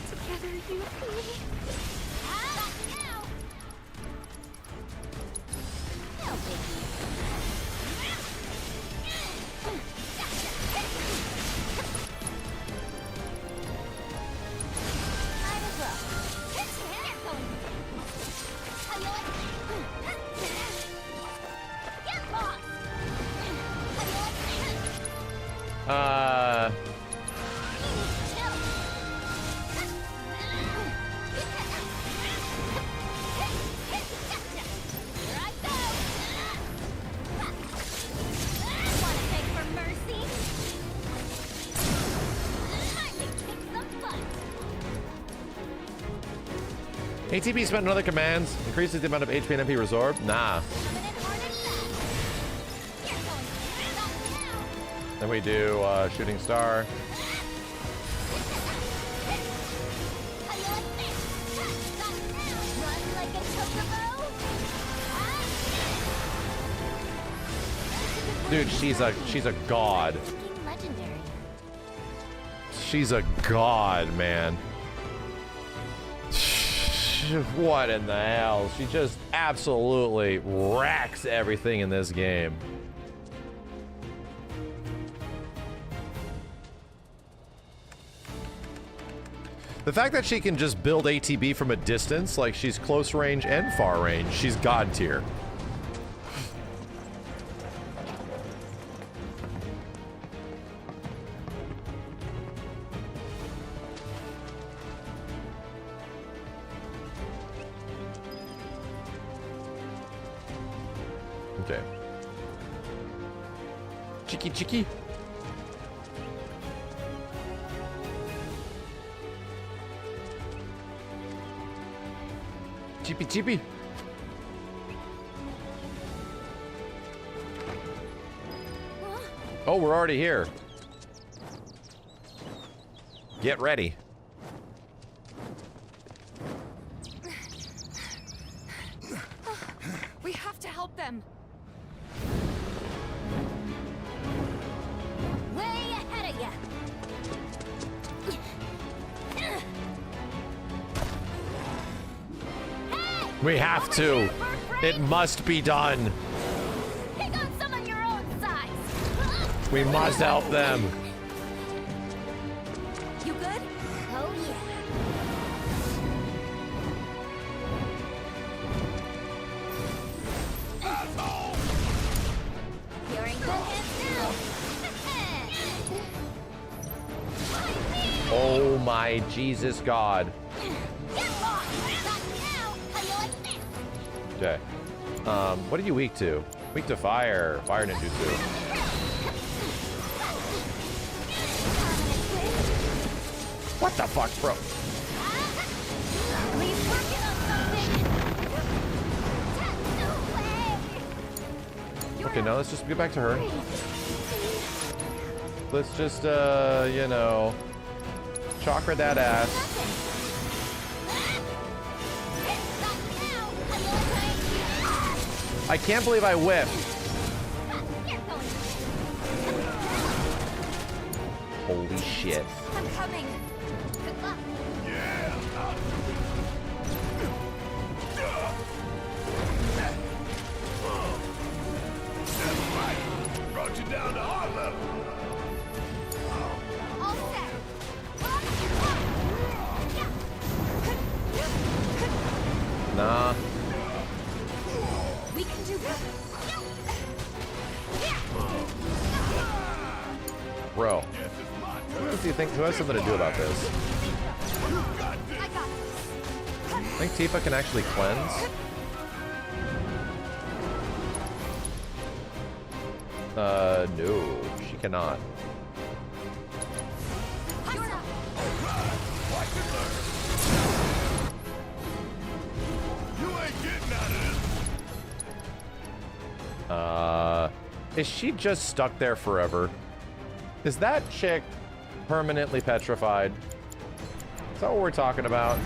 Together, you and me. No biggie. Might as well. Get lost. ATB spent on other commands. Increases the amount of HP and MP resorbed. Nah. Then we do shooting star. Dude, she's a god. She's a god, man. What in the hell? She just absolutely wrecks everything in this game. The fact that she can just build ATB from a distance, like she's close range and far range, she's god tier. Okay. Chicky chicky. Chippy chippy. Oh, we're already here. Get ready. We have to help them. Way ahead of ya. We have to. It must be done. Pick on someone your own size. We must help them. You good? Oh yeah. You're in good hands now. Oh my Jesus God. Okay. What are you weak to? Weak to fire. Fire ninjutsu. What the fuck, bro? Okay, now let's just get back to her. Let's just, you know, chakra that ass. I can't believe I whiffed. Holy shit. I'm coming. Good luck. Brought you down to our level. All set. Nah. We can do this. who has something to do about this? I think Tifa can actually cleanse. No, she cannot. Is she just stuck there forever? Is that chick permanently petrified? Is that what we're talking about?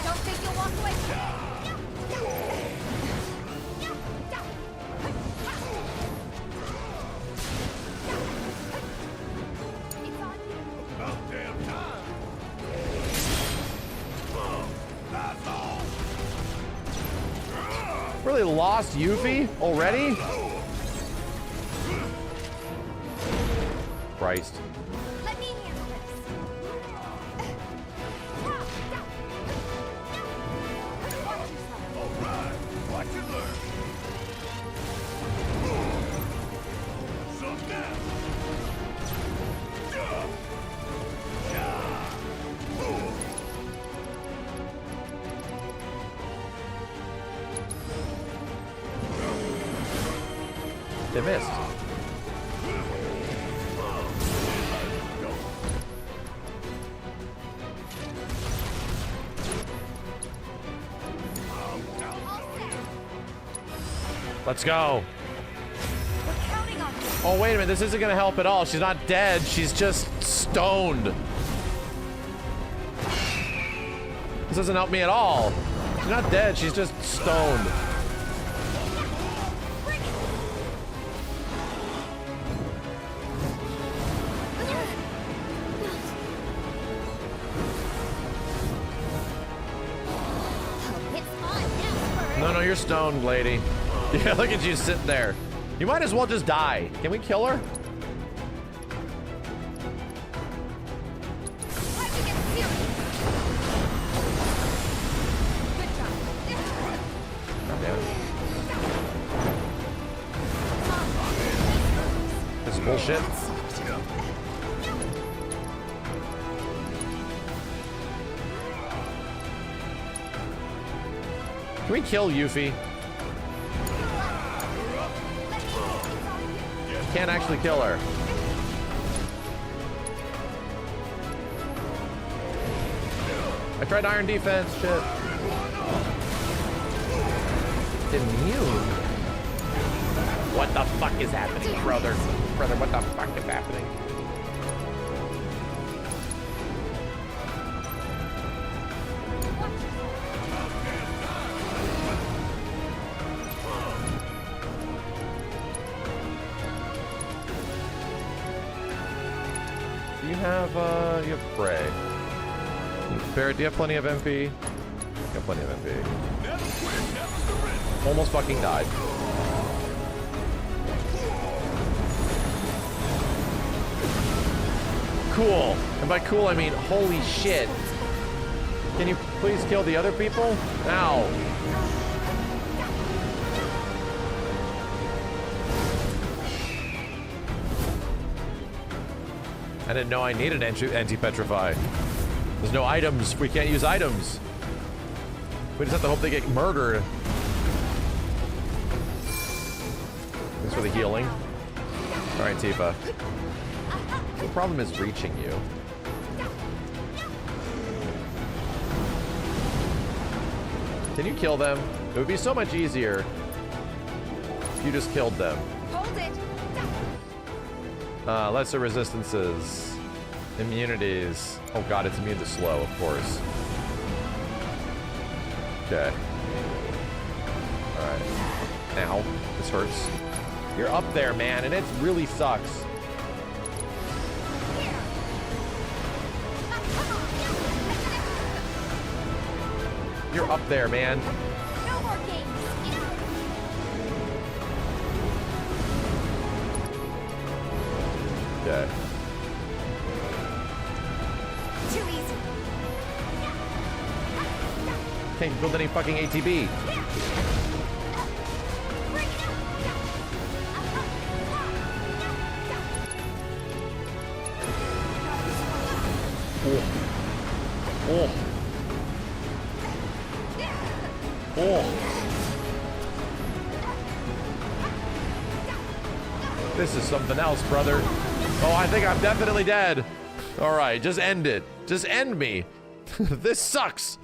Don't think you'll walk away. About damn time. That's all. Really lost Yuffie already? Christ. Let me handle this. All right, watch and learn. Some now. They missed. Let's go. Oh, wait a minute. This isn't going to help at all. She's not dead. She's just stoned. This doesn't help me at all. She's not dead. She's just stoned. No, you're stoned, lady. Yeah, look at you sitting there. You might as well just die. Can we kill her? God damn it. This is bullshit. Can we kill Yuffie? Can't actually kill her. I tried iron defense, shit. Immune? What the fuck is happening, brother? Brother, what the fuck is happening? You have Prey. Barrett, do you have plenty of MP? You have plenty of MP. Almost fucking died. Cool. And by cool, I mean holy shit. Can you please kill the other people? Ow. I didn't know I needed anti-petrify. There's no items. We can't use items. We just have to hope they get murdered. Thanks for the healing. All right, Tifa. The problem is reaching you. Can you kill them? It would be so much easier if you just killed them. Hold it. Lesser resistances, immunities. Oh god, it's immune to slow, of course. Okay. Alright. Ow. This hurts. You're up there, man, and it really sucks. You're up there, man. No more games. Okay. Too easy. Can't build any fucking ATB. Oh. Oh. Oh. This is something else, brother. Oh, I think I'm definitely dead. All right, just end it. Just end me. This sucks.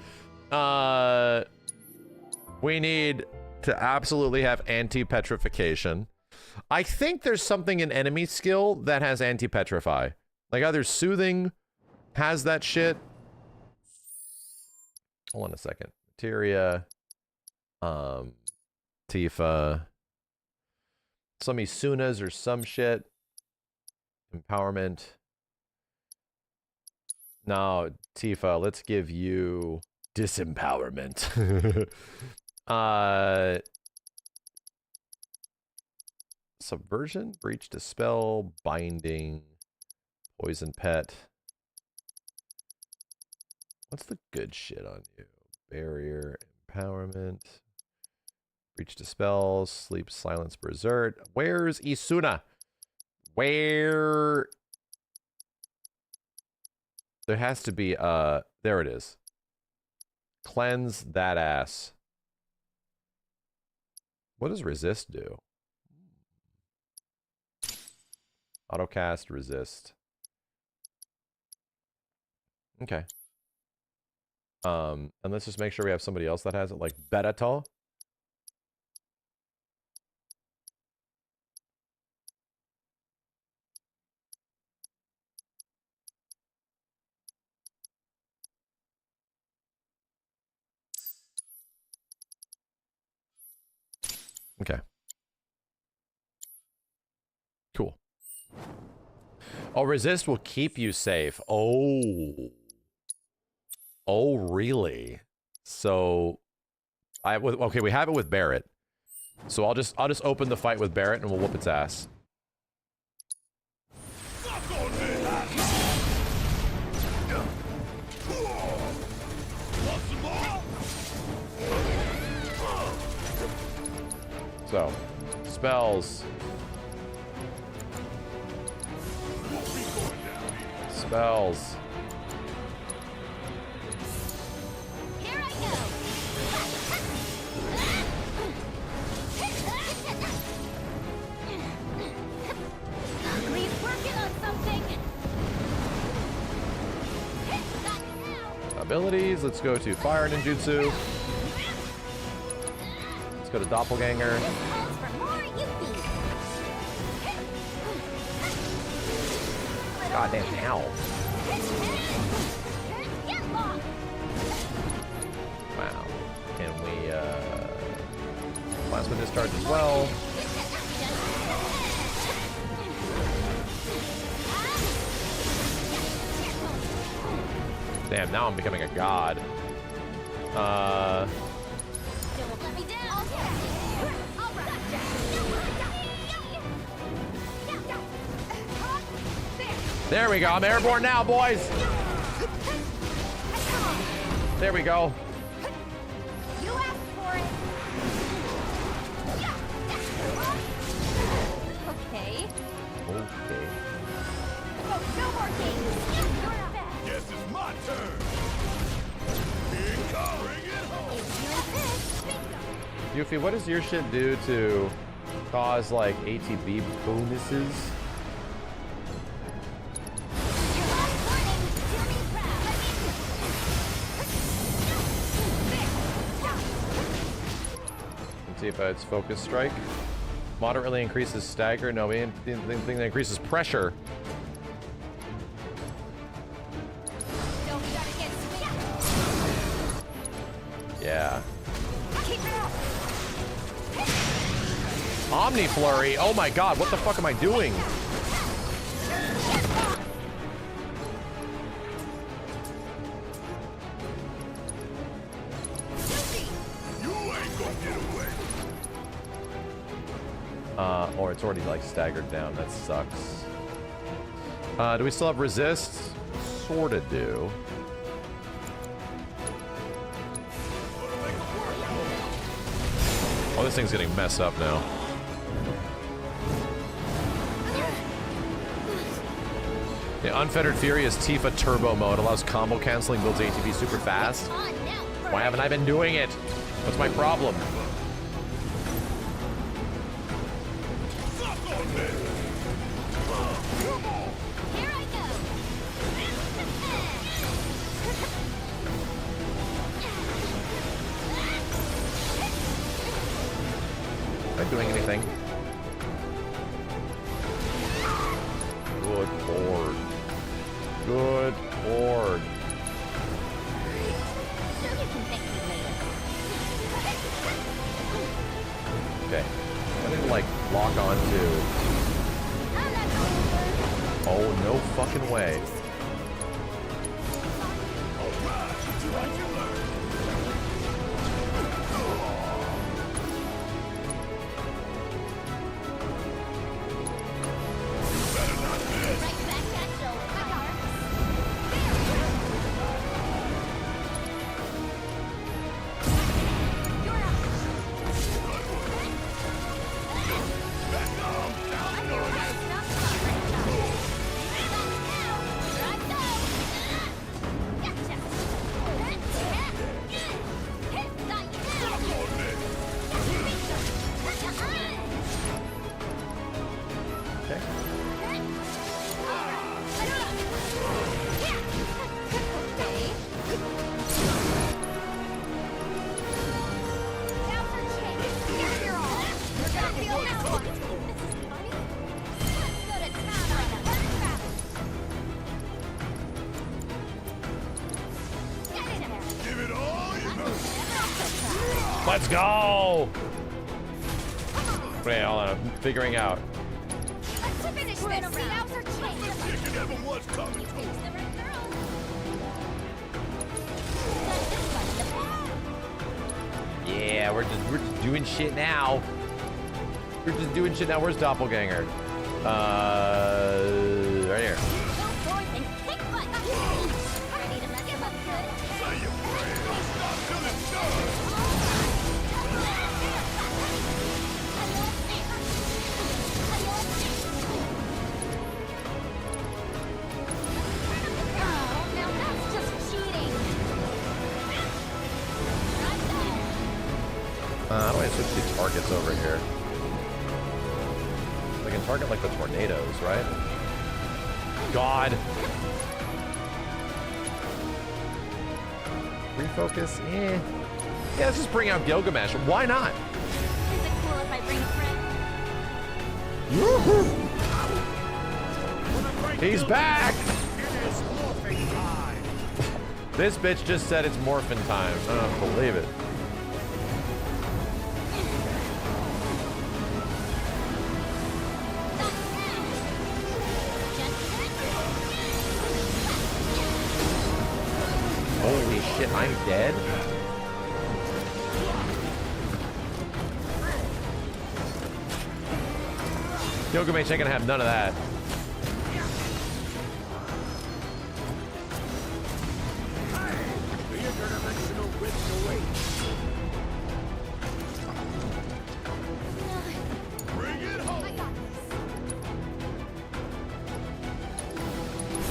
We need to absolutely have anti-petrification. I think there's something in enemy skill that has anti-petrify. Like either soothing has that shit. Hold on a second. Materia. Tifa. Some Isunas or some shit. Empowerment. No, Tifa, let's give you disempowerment. Subversion, breach, dispel, binding, poison pet. What's the good shit on you? Barrier, empowerment, breach, dispel, sleep, silence, berserk. Where's Isuna? Where? There has to be, there it is. Cleanse that ass. What does resist do? Autocast, resist. Okay. And let's just make sure we have somebody else that has it, like Beratol. Okay. Cool. Oh, resist will keep you safe. Oh. Oh, really? So okay, we have it with Barret. So I'll just open the fight with Barret and we'll whoop its ass. So, spells. Spells. Here I go. Ugly's working on something. Abilities, let's go to Fire Ninjutsu. Let's go to Doppelganger. Goddamn owl. Wow. Can we, plasma discharge as well? Damn, now I'm becoming a god. There we go. I'm airborne now, boys. There we go. You asked for it. Okay. Okay. Oh, no more games. You're not bad. Guess it's my turn. Bring it home. Yuffie, what does your shit do to cause like ATB bonuses? See if it's focus strike. Moderately increases stagger. No, we didn't think that increases pressure. Yeah. Omni Flurry. Oh my god, what the fuck am I doing? Or it's already like staggered down. That sucks. Do we still have resist? Sorta do. Oh, this thing's getting messed up now. The Unfettered Fury is Tifa Turbo mode. Allows combo canceling, builds ATB super fast. Why haven't I been doing it? What's my problem? Am I doing anything? Good lord. Good lord. Okay. I need to like lock on to. Oh, no fucking way. Let's go! Wait, hold on. I'm figuring out. Let's finish this. Now's our chance. You never was coming. Yeah, we're just doing shit now. We're just doing shit now. Where's Doppelganger? Right here. How do I switch these targets over here? I can target like the tornadoes, right? God. Refocus? Eh. Yeah, let's just bring out Gilgamesh. Why not? Is it cool if I bring a friend? He's back! This bitch just said it's morphin' time. I don't believe it. Holy shit, I'm dead? Gilgamesh ain't gonna have none of that. Bring it home.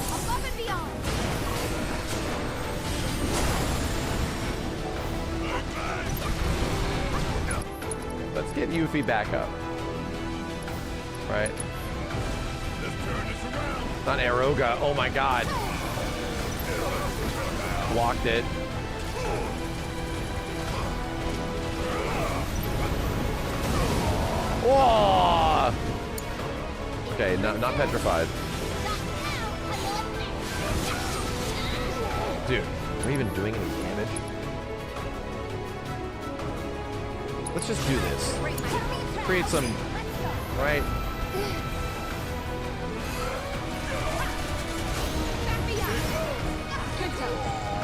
Above and beyond. Let's get Yuffie back up. Right? Let's turn this around. Not Aeroga. Oh my god. Blocked it. Whoa! Okay, not petrified. Dude, are we even doing any damage? Let's just do this. Create some, right?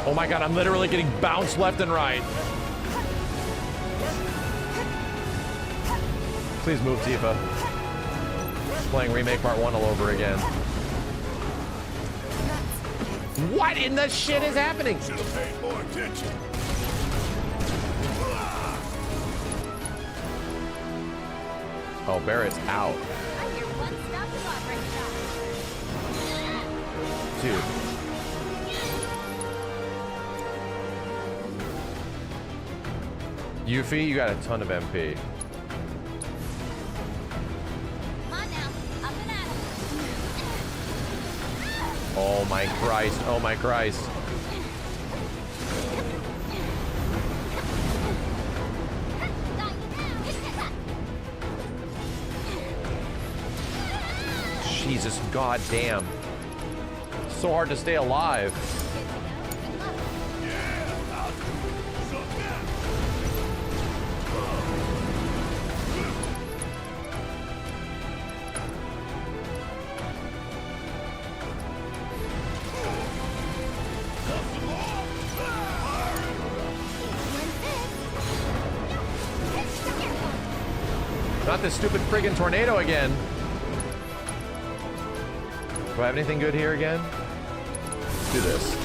Oh my god, I'm literally getting bounced left and right. Please move, Tifa. Playing Remake Part 1 all over again. What in the shit is happening? Should have paid more attention. Oh, Barrett's out. I'm your one-stop progress shop. Dude. Yuffie, you got a ton of MP. Come on now, up and at 'em. Oh my Christ. Oh my Christ. Jesus goddamn. So hard to stay alive. Not this stupid friggin' tornado again. Do I have anything good here again? Let's do this.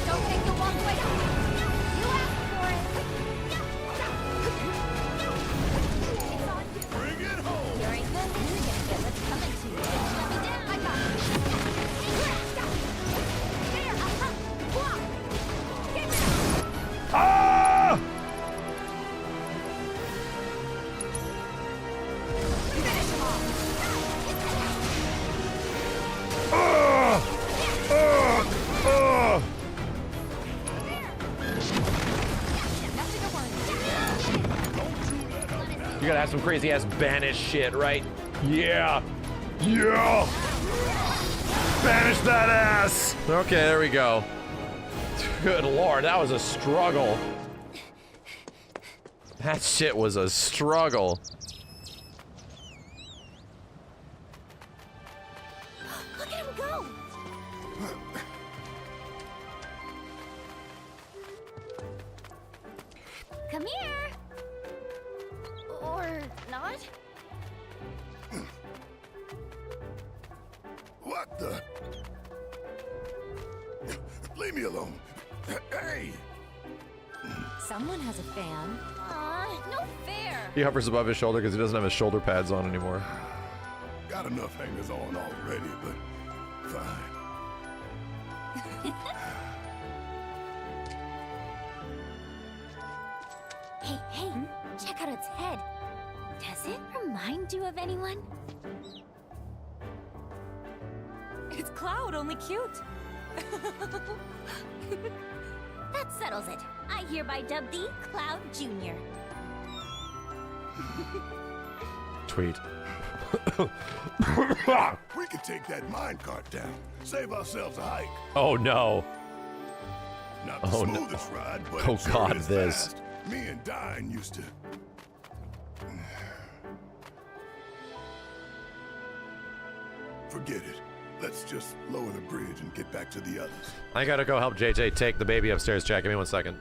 Don't take the walk away. You asked for it. Bring it home. You're ain't good. You're gonna get what's coming to you. Let me down. I got it. There. Walk. Get rid of Ah! Finish him off. You gotta have some crazy ass banish shit, right? Yeah. Yeah. Banish that ass. Okay, there we go. Good lord, that was a struggle. That shit was a struggle. Look at him go. Come here. Or not? What the? Leave me alone. Hey! Someone has a fan. No fair. He hovers above his shoulder because he doesn't have his shoulder pads on anymore. Got enough hangers on already, but fine. Hey, check out its head. Does it remind you of anyone? It's Cloud, only cute. That settles it. I hereby dub thee Cloud Jr. Tweet. We could take that minecart down. Save ourselves a hike. Oh no. Not the Oh, no. smoothest ride, but Oh, it sure God, is this. fast. Me and Dine used to. Forget it. Let's just lower the bridge and get back to the others. I gotta go help JJ take the baby upstairs, Jack. Give me 1 second.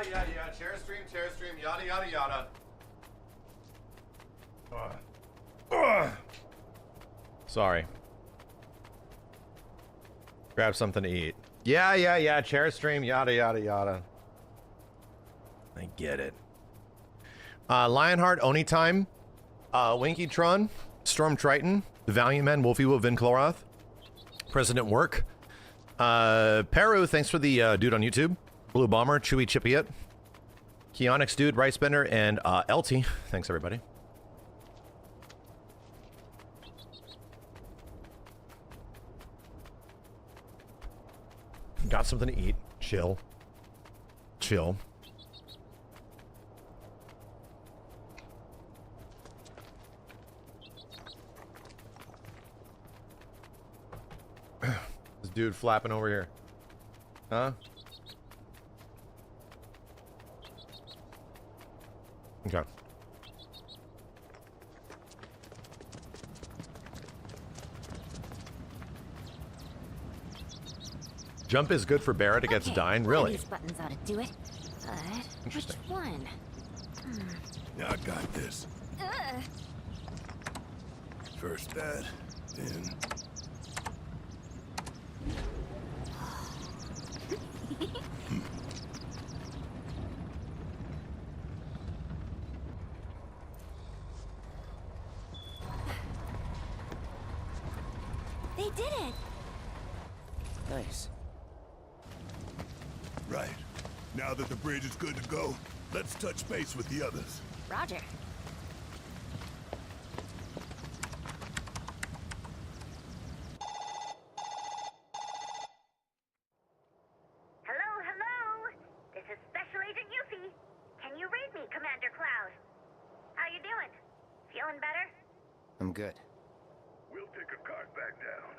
Yeah. Chair stream, yada, yada, yada. Sorry. Grab something to eat. Yeah. Chair stream, yada, yada, yada. I get it. Lionheart, Oni Time, Winkytron, Storm Triton, The Valiant Man, Wolfie Will Vin Cloroth, President Work, Peru, thanks for the dude on YouTube, Blue Bomber, Chewy Chipiet, Keonix Dude, Rice Bender, and LT. Thanks, everybody. Got something to eat. Chill. This dude flapping over here. Huh? Okay. Jump is good for Barrett against Dyne, really? These buttons ought to do it. But which one? Yeah, I got this. First that, then... They did it! Nice. Right. Now that the bridge is good to go, let's touch base with the others. Roger. Hello? This is Special Agent Yuffie. Can you read me, Commander Cloud? How you doing? Feeling better? I'm good. We'll take a cart back down.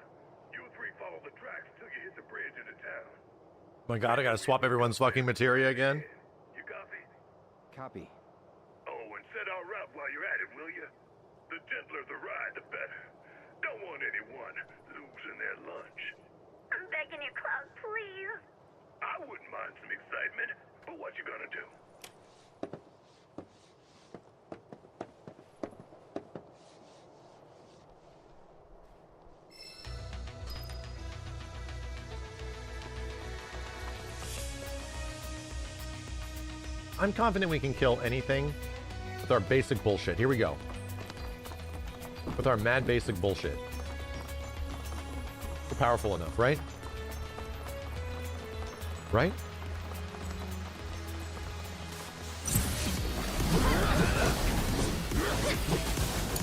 You three follow the tracks till you hit the bridge into town. My god, I gotta swap everyone's fucking materia again. You copy? Copy. Oh, and set our route while you're at it, will you? The gentler the ride, the better. Don't want anyone losing their lunch. I'm begging you, Cloud, please. I wouldn't mind some excitement, but what you gonna do? I'm confident we can kill anything with our basic bullshit. Here we go. With our mad basic bullshit. We're powerful enough, right? Right?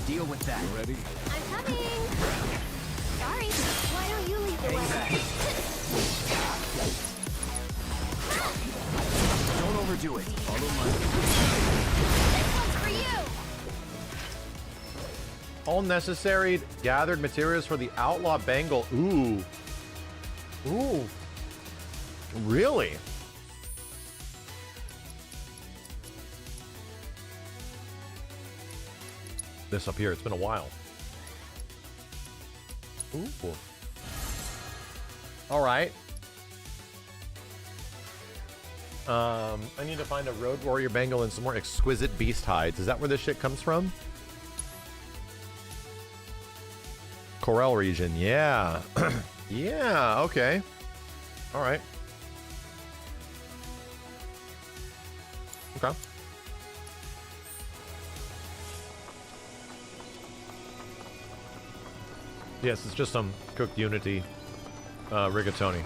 Deal with that. You ready? I'm coming! Sorry, why don't you lead the way? Don't overdo it. Follow This one's for you! All necessary gathered materials for the outlaw bangle. Ooh. Really? This up here, it's been a while. Ooh. All right. I need to find a road warrior bangle and some more exquisite beast hides. Is that where this shit comes from? Corel region, yeah. Yeah, okay. All right. Okay. Yes, it's just some cooked Unity rigatoni.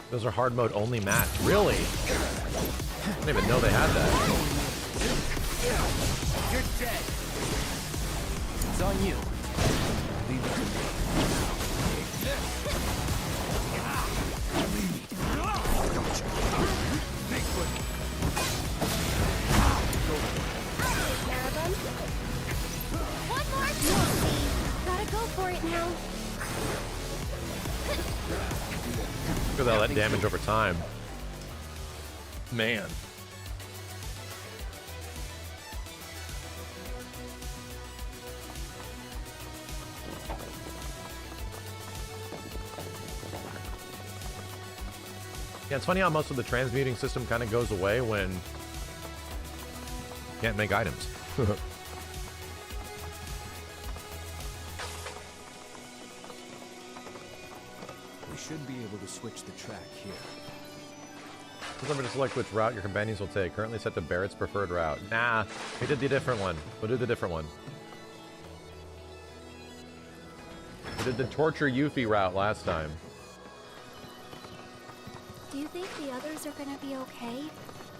Those are hard mode only match. Really? I didn't even know they had that. You're dead. It's on you. Leave it to me. One more trophy! Gotta go for it now. Look at all that damage over time. Man. Yeah, it's funny how most of the transmuting system kind of goes away when you can't make items. We should be able to switch the track here. Remember to select which route your companions will take. Currently set to Barrett's preferred route. Nah, we did the different one. We'll do the different one. We did the torture Yuffie route last time. Do you think the others are gonna be okay?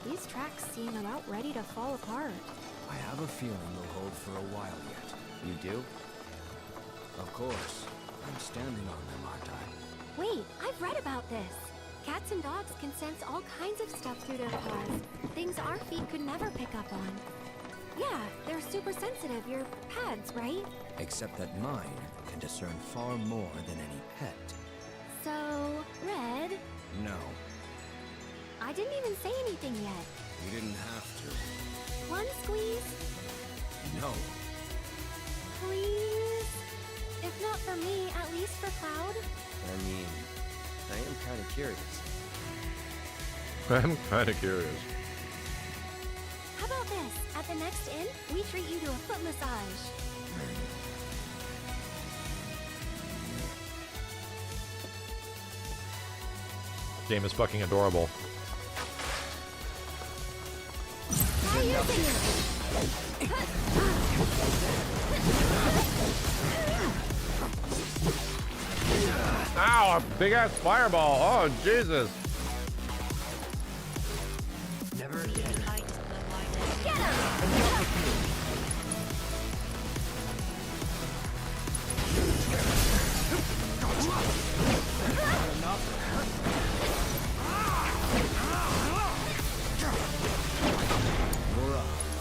These tracks seem about ready to fall apart. I have a feeling they'll hold for a while yet. You do? Of course. I'm standing on them, aren't I? Wait, I've read about this. Cats and dogs can sense all kinds of stuff through their paws. Things our feet could never pick up on. Yeah, they're super sensitive. Your pads, right? Except that mine can discern far more than any pet. So, Red? No, I didn't even say anything yet. you didn't have to. One squeeze? No. Please? If not for me, at least for Cloud? I mean, I am kind of curious. I'm kind of curious. How about this? At the next inn, we treat you to a foot massage. Game is fucking adorable. Try using it. Ow, a big ass fireball. Oh, Jesus. Never get height. Get him!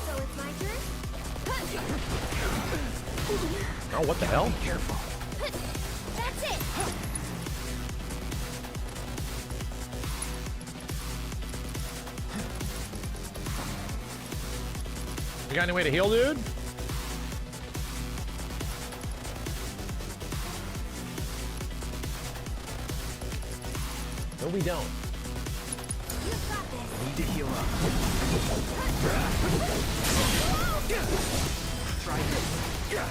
So it's my turn? Oh, what the hell? Be careful. That's it! You got any way to heal, dude? No, we don't. You've got this. Need to heal up. Try this. Get him!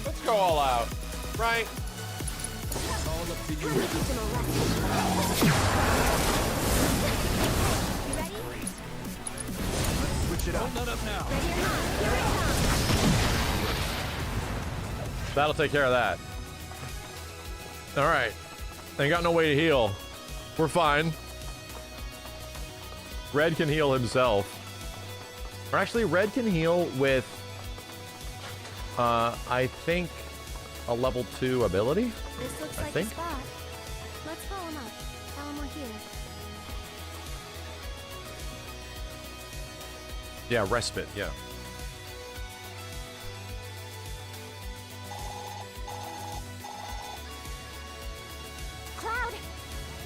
Let's go all out, right? It's all up to you. Teach him a lesson. You ready? Switch it up. Hold up now. Ready or not? Here it comes. That'll take care of that. All right. Ain't got no way to heal. We're fine. Red can heal himself. Or actually, Red can heal with, I think, a level 2 ability. This looks I like think. a spot. Let's call him up. Tell him we're here. Yeah, respite, yeah. Cloud,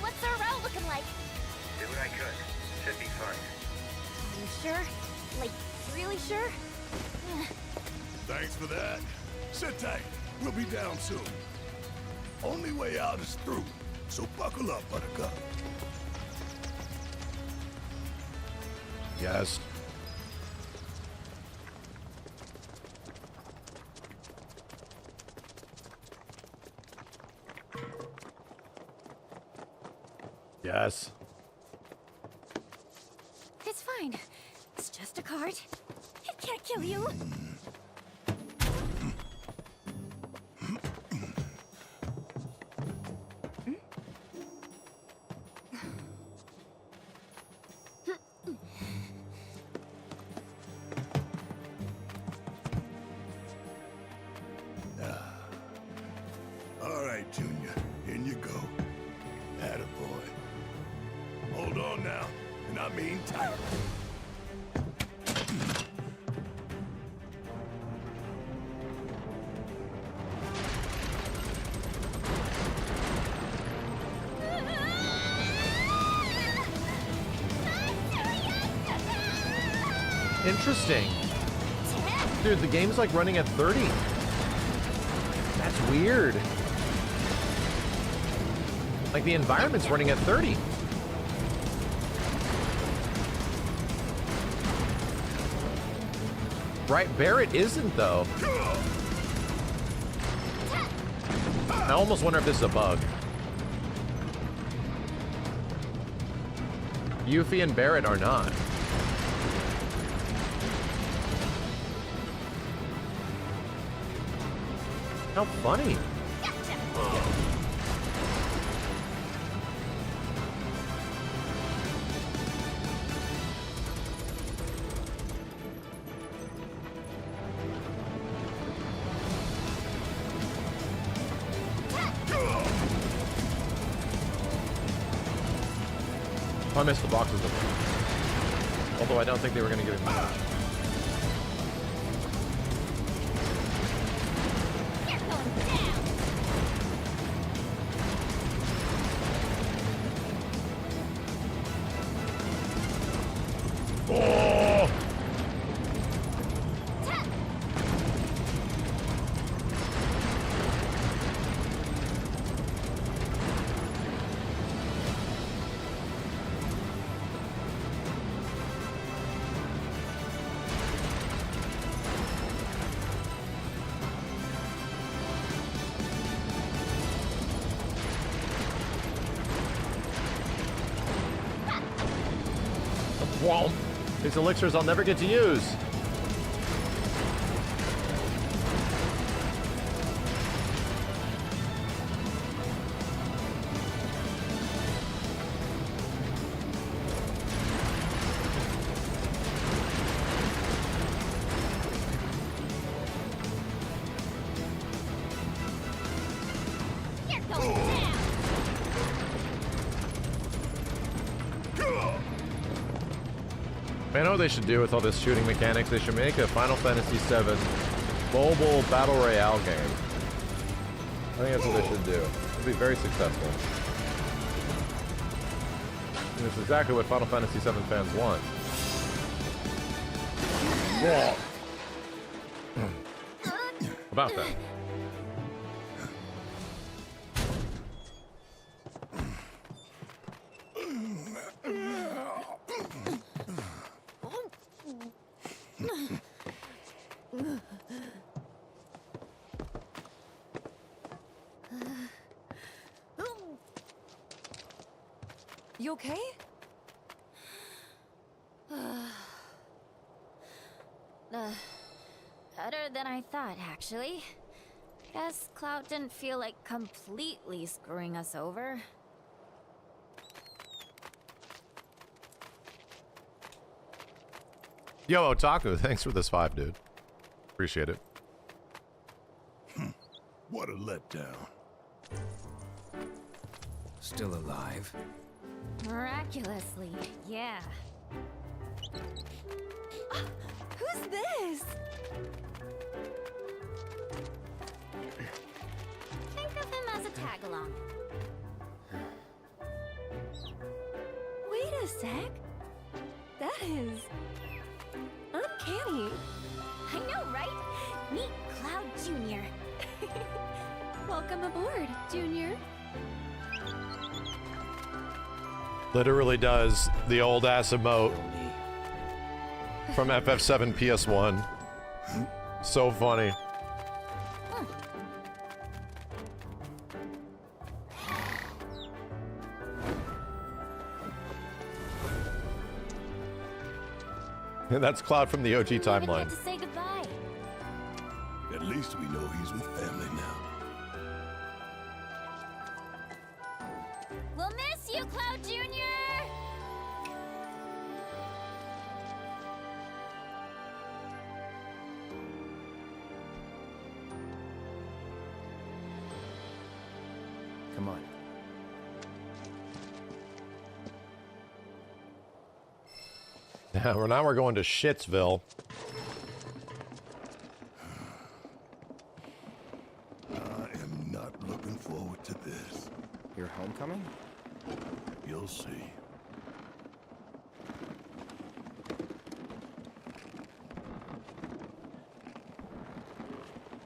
what's our route looking like? Did what I could. Should be fun. Are you sure? Like, really sure? Thanks for that. Sit tight. We'll be down soon. Only way out is through, so buckle up, Buttercup. Yes. Yes. It's fine. It's just a card. It can't kill you. All right, Junior. In you go. Attaboy. Hold on now, and I mean tight. interesting. Dude, the game's like running at 30. That's weird. Like the environment's running at 30. Right, Barrett isn't though. I almost wonder if this is a bug. Yuffie and Barrett are not. How funny. I missed the boxes of them. Although I don't think they were going to give him much. Oh! Womp. These elixirs I'll never get to use. I know what they should do with all this shooting mechanics. They should make a Final Fantasy VII mobile battle royale game. I think that's what they should do. It'll be very successful. And it's exactly what Final Fantasy VII fans want. About that. You okay? Better than I thought, actually. Guess Cloud didn't feel like completely screwing us over. Yo, Otaku, thanks for this 5, dude. Appreciate it. What a letdown. Still alive? Miraculously, yeah. Who's this? Think of him as a tag-along. Wait a sec. That is... uncanny. I know, right? Meet Cloud Jr. Welcome aboard, Junior. Literally does the old ass emote from FF7 PS1. So funny. And that's Cloud from the OG timeline. To say goodbye. At least we know he's with family now. We'll miss you, Cloud Jr. Come on. Yeah, now we're going to Shitsville. I am not looking forward to this. Your homecoming? You'll see.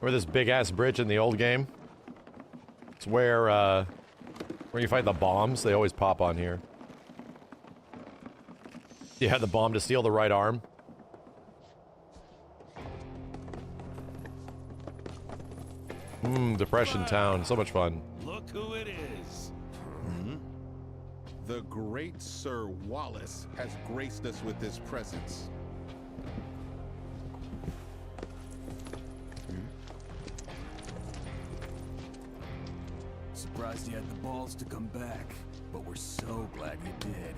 Or this big ass bridge in the old game. It's where you fight the bombs. They always pop on here. You had the bomb to steal the right arm. Depression Town. So much fun. Look who it is. The great Sir Wallace has graced us with his presence. Surprised you had the balls to come back, but we're so glad you did.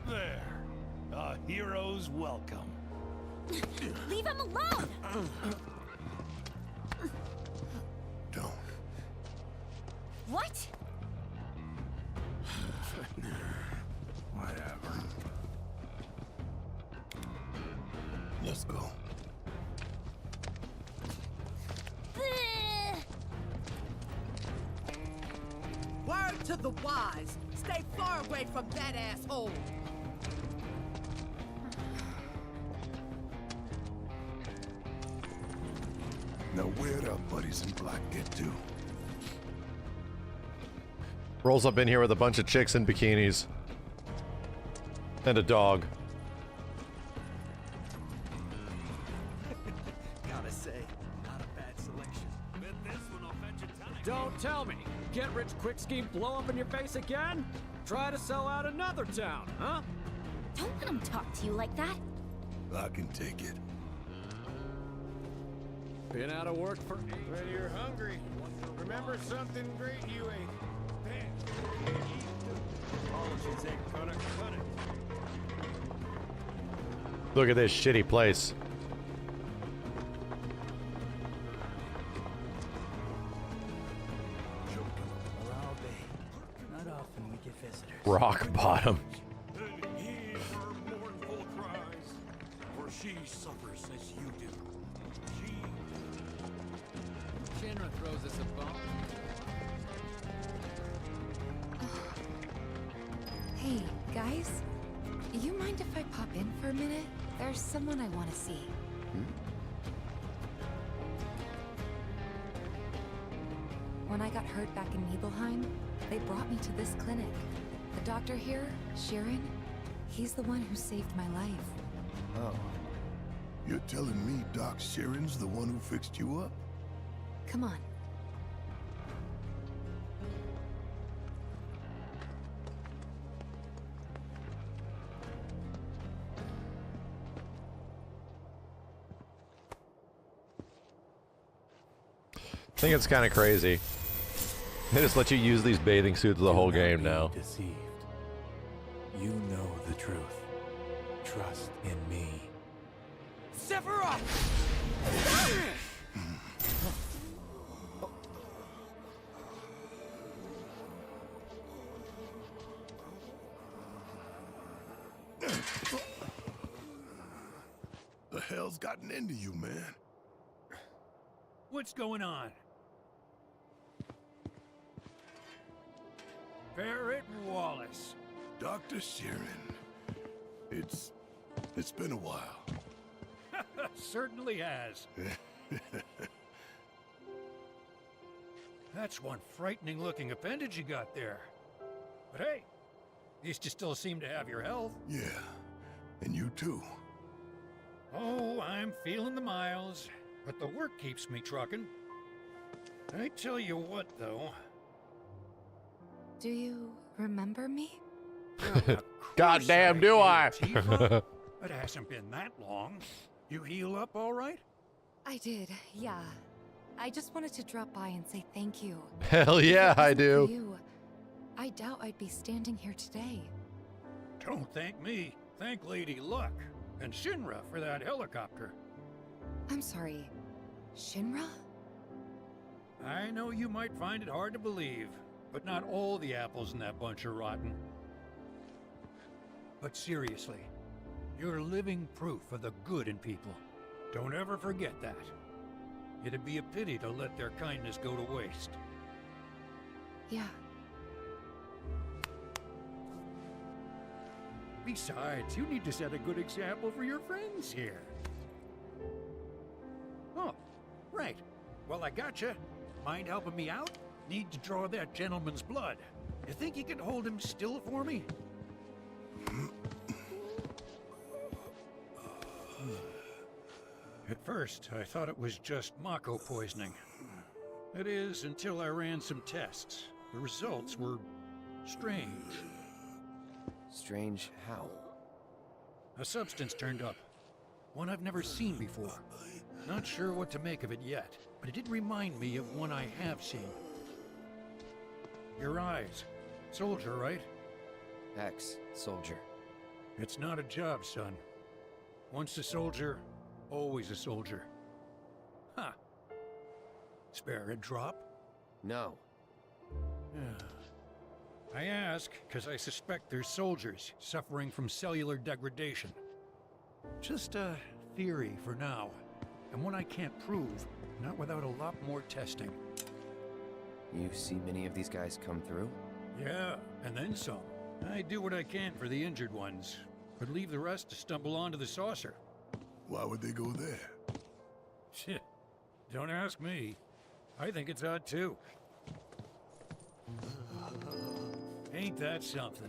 There. A hero's welcome. Leave him alone! Don't. What? Whatever. Let's go. Word to the wise. Stay far away from that asshole. Now where'd our buddies in black get to? Rolls up in here with a bunch of chicks in bikinis. And a dog. Gotta say, not a bad selection. Bet this one will fetch a ton. Don't tell me. Get rich quick scheme blow up in your face again? Try to sell out another town, huh? Don't let him talk to you like that. I can take it. Been out of work for When you're hungry, remember something great you ate. Apologies ain't gonna cut it. Look at this shitty place. Not often we get visitors. Rock bottom. And heed her mournful cries, for she suffers as you do. Shinra throws us a bone. Hey, guys. You mind if I pop in for a minute? There's someone I want to see. When I got hurt back in Nibelheim, they brought me to this clinic. The doctor here, Sharon, he's the one who saved my life. Oh. You're telling me Doc Sharon's the one who fixed you up? Come on. I think it's kind of crazy. They just let you use these bathing suits the whole game now. Deceived. You know the truth. Trust in me. Sephiroth! The hell's gotten into you, man? What's going on? Barrett Wallace. Dr. Sharon. It's been a while. Certainly has. That's one frightening looking appendage you got there. But hey, at least you still seem to have your health. Yeah, and you too. Oh, I'm feeling the miles, but the work keeps me trucking. I tell you what, though. Do you remember me? Goddamn, do I? It hasn't been that long. You heal up all right? I did, yeah. I just wanted to drop by and say thank you. Hell yeah, I If it wasn't for do. you, I doubt I'd be standing here today. Don't thank me. Thank Lady Luck and Shinra for that helicopter. I'm sorry. Shinra? I know you might find it hard to believe, but not all the apples in that bunch are rotten. But seriously, you're living proof of the good in people. Don't ever forget that. It'd be a pity to let their kindness go to waste. Yeah. Besides, you need to set a good example for your friends here. Oh, right. Well, I gotcha. Mind helping me out? Need to draw that gentleman's blood. You think you can hold him still for me? At first, I thought it was just Mako poisoning. That is, until I ran some tests. The results were strange. Strange how? A substance turned up. One I've never seen before. Not sure what to make of it yet, but it did remind me of one I have seen. Your eyes. Soldier, right? Soldier. It's not a job, son. Once a soldier, always a soldier. Huh. Spare a drop? No. I ask because I suspect there's soldiers suffering from cellular degradation. Just a theory for now, and one I can't prove, not without a lot more testing. You see many of these guys come through? Yeah, and then some. I do what I can for the injured ones, but leave the rest to stumble onto the saucer. Why would they go there? Shit. Don't ask me. I think it's odd too. Ain't that something?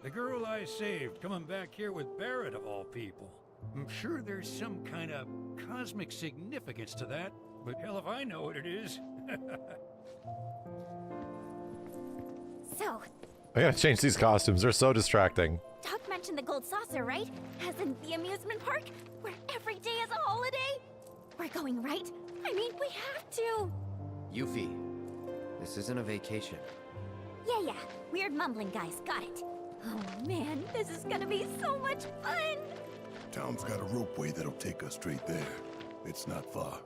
The girl I saved coming back here with Barrett of all people. I'm sure there's some kind of cosmic significance to that, but hell if I know what it is. So, I gotta change these costumes. They're so distracting. Doc mentioned the gold saucer, right? As in the amusement park, where every day is a holiday? We're going, right? I mean, we have to. Yuffie, this isn't a vacation. Yeah. Weird mumbling guys, got it. Oh man, this is gonna be so much fun! Town's got a ropeway that'll take us straight there. It's not far.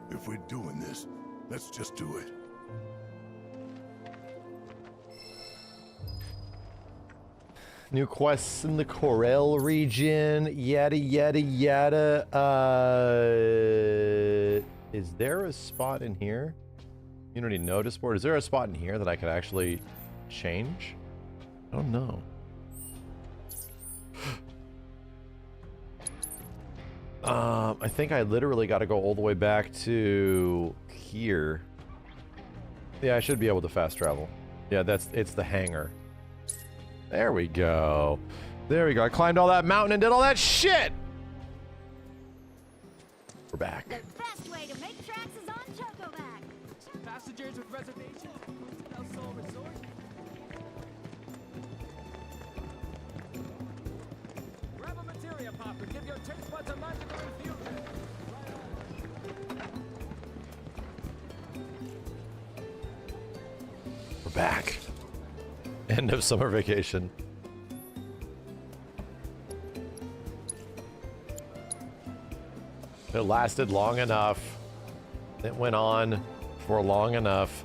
If we're doing this, let's just do it. New quests in the Corel region, yada yada yada. Is there a spot in here? Community notice board. Is there a spot in here that I could actually change? I don't know. I think I literally got to go all the way back to here. Yeah, I should be able to fast travel. Yeah, it's the hangar. There we go. There we go. I climbed all that mountain and did all that shit. We're back. The best way to make tracks is on Chocoback. Passengers with reservations, El Sol Resort. Grab a materia pop and give your taste buds a magical infusion. We're back. End of summer vacation. It lasted long enough. It went on for long enough.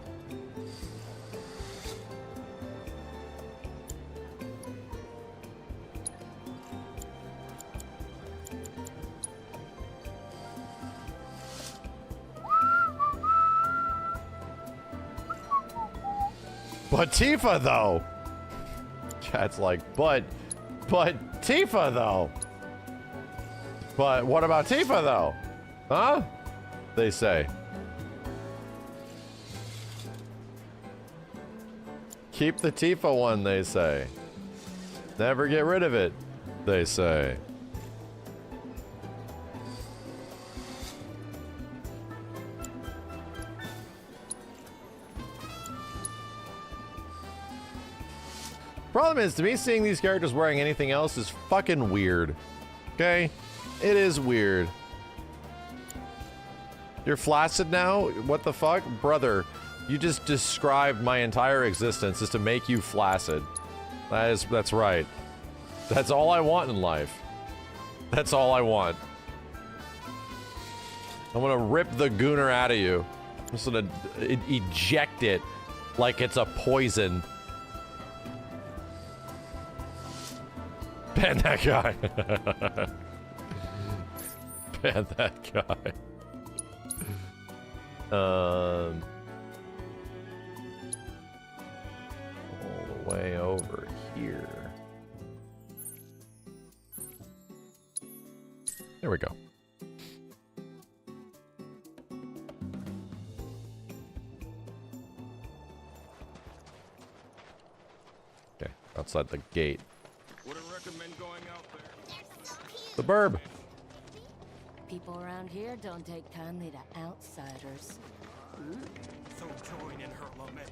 But Tifa, though. Cat's like, but Tifa, though. But what about Tifa, though? Huh? They say. Keep the Tifa one, they say. Never get rid of it, they say. Problem is, to me, seeing these characters wearing anything else is fucking weird. Okay? It is weird. You're flaccid now? What the fuck? Brother, you just described my entire existence is to make you flaccid. That's right. That's all I want in life. That's all I want. I'm gonna rip the gooner out of you. I'm just gonna eject it like it's a poison. Ban that guy. Ban that guy. way over here. There we go. Okay, outside the gate. Wouldn't recommend going out there. The burb. People around here don't take kindly to outsiders. So join in her lament.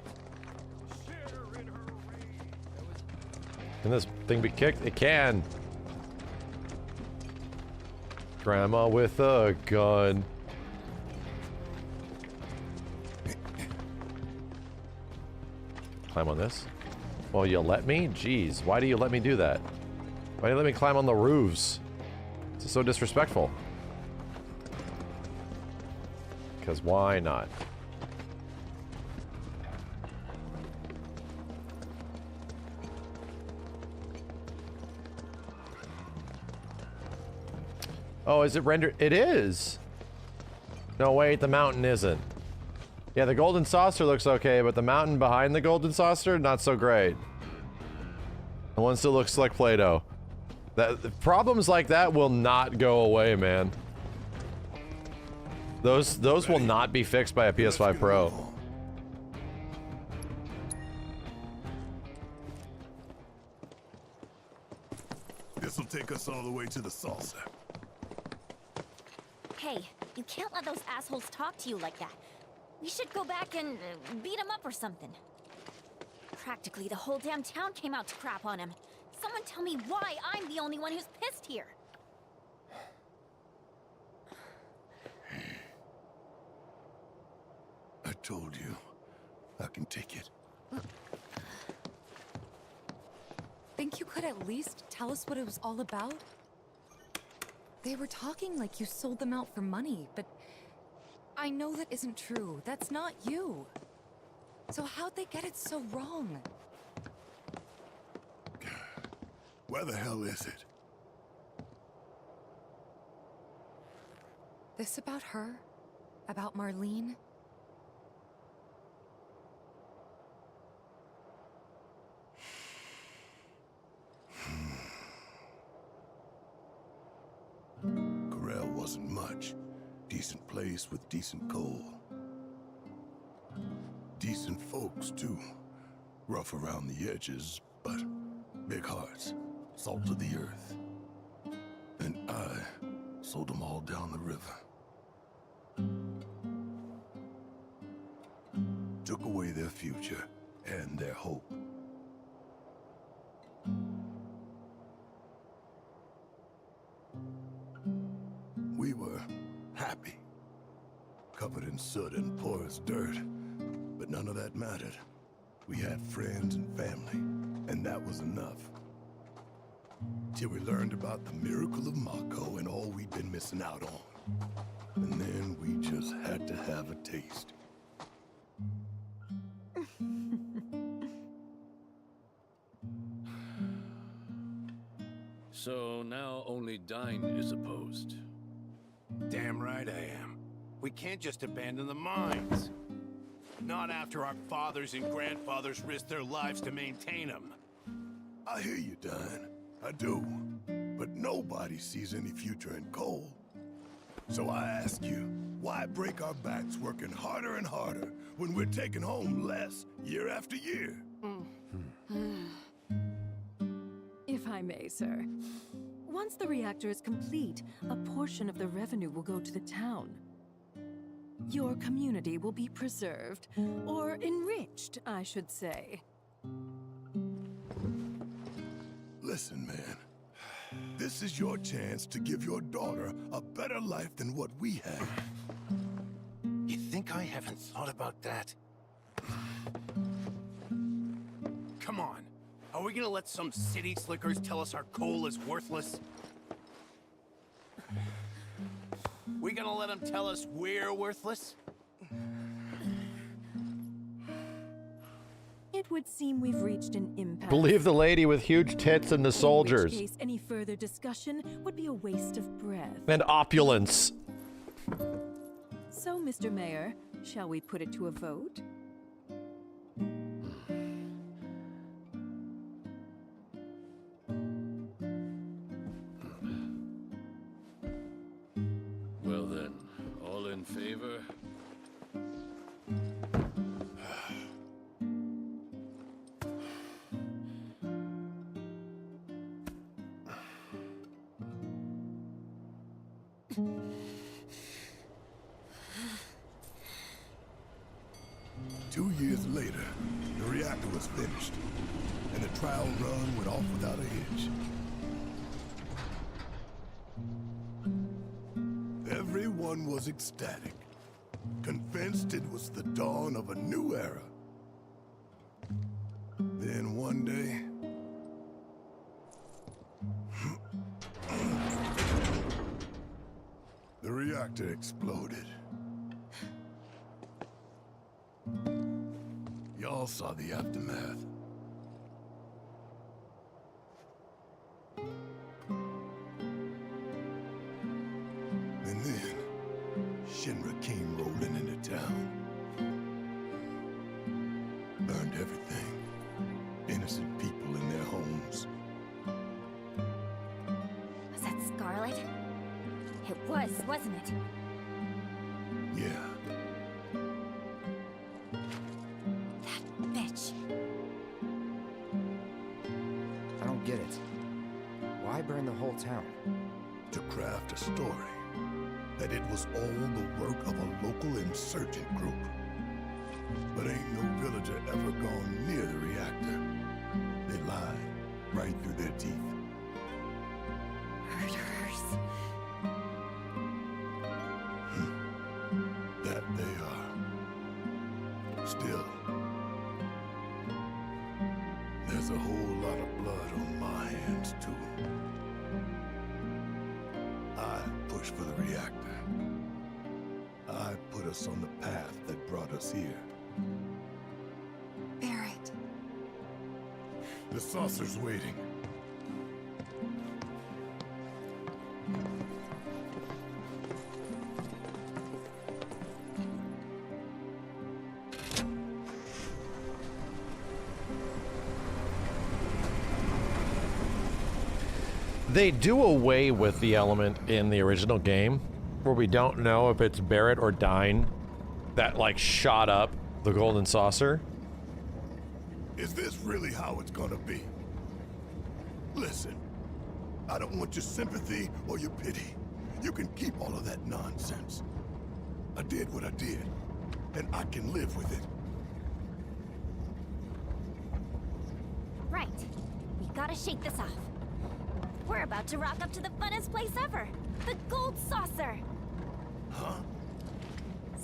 Share in her rage. Can this thing be kicked? It can. Grandma with a gun. Climb on this? Well, you let me? Jeez, why do you let me do that? Why do you let me climb on the roofs? This is so disrespectful. Because why not? Oh, is it rendered? It is! No, wait, the mountain isn't. Yeah, the golden saucer looks okay, but the mountain behind the golden saucer, not so great. The one still looks like Play-Doh. Problems like that will not go away, man. Those will not be fixed by a PS5 Pro. This'll take us all the way to the saucer. Hey, you can't let those assholes talk to you like that. We should go back and beat them up or something. Practically the whole damn town came out to crap on him. Someone tell me why I'm the only one who's pissed here. I told you, I can take it. Think you could at least tell us what it was all about? They were talking like you sold them out for money, but I know that isn't true. That's not you. So how'd they get it so wrong? Where the hell is it? This about her? About Marlene? Corral wasn't much. Decent place with decent coal. Decent folks, too. Rough around the edges, but big hearts. Salt of the earth. And I sold them all down the river. Took away their future and their hope. We were happy. Covered in soot and poor as dirt. But none of that mattered. We had friends and family, and that was enough. Till we learned about the miracle of Mako and all we'd been missing out on. And then we just had to have a taste. So now only Dine is opposed. Damn right I am. We can't just abandon the mines. Not after our fathers and grandfathers risked their lives to maintain them. I hear you, Dine. I do. But nobody sees any future in coal. So I ask you, why break our backs working harder and harder when we're taking home less year after year? If I may, sir. Once the reactor is complete, a portion of the revenue will go to the town. Your community will be preserved, or enriched, I should say. Listen, man. This is your chance to give your daughter a better life than what we had. You think I haven't thought about that? Come on. Are we gonna let some city slickers tell us our coal is worthless? We gonna let them tell us we're worthless? It would seem we've reached an impasse. Believe the lady with huge tits and the soldiers. In which case, any further discussion would be a waste of breath. And opulence. So, Mr. Mayor, shall we put it to a vote? Two years later, the reactor was finished, and the trial run went off without a hitch. Everyone was ecstatic, convinced it was the dawn of a new era. Then one day, the reactor exploded. Y'all saw the aftermath. And then, Shinra came rolling into town. Burned everything. Innocent people in their homes. Was that Scarlet? It was, wasn't it? Yeah. That bitch. I don't get it. Why burn the whole town? To craft a story that it was all the work of a local insurgent group. But ain't no villager ever gone near the reactor. They lied right through their teeth. Murderers. That they are. Still, there's a whole lot of blood on my hands, too. I pushed for the reactor. I put us on the path that brought us here. Barrett. The saucer's waiting. They do away with the element in the original game where we don't know if it's Barrett or Dine that like shot up the golden saucer. Is this really how it's gonna be? Listen, I don't want your sympathy or your pity. You can keep all of that nonsense. I did what I did, and I can live with it. Right. We gotta shake this off. We're about to rock up to the funnest place ever. The Gold Saucer. Huh?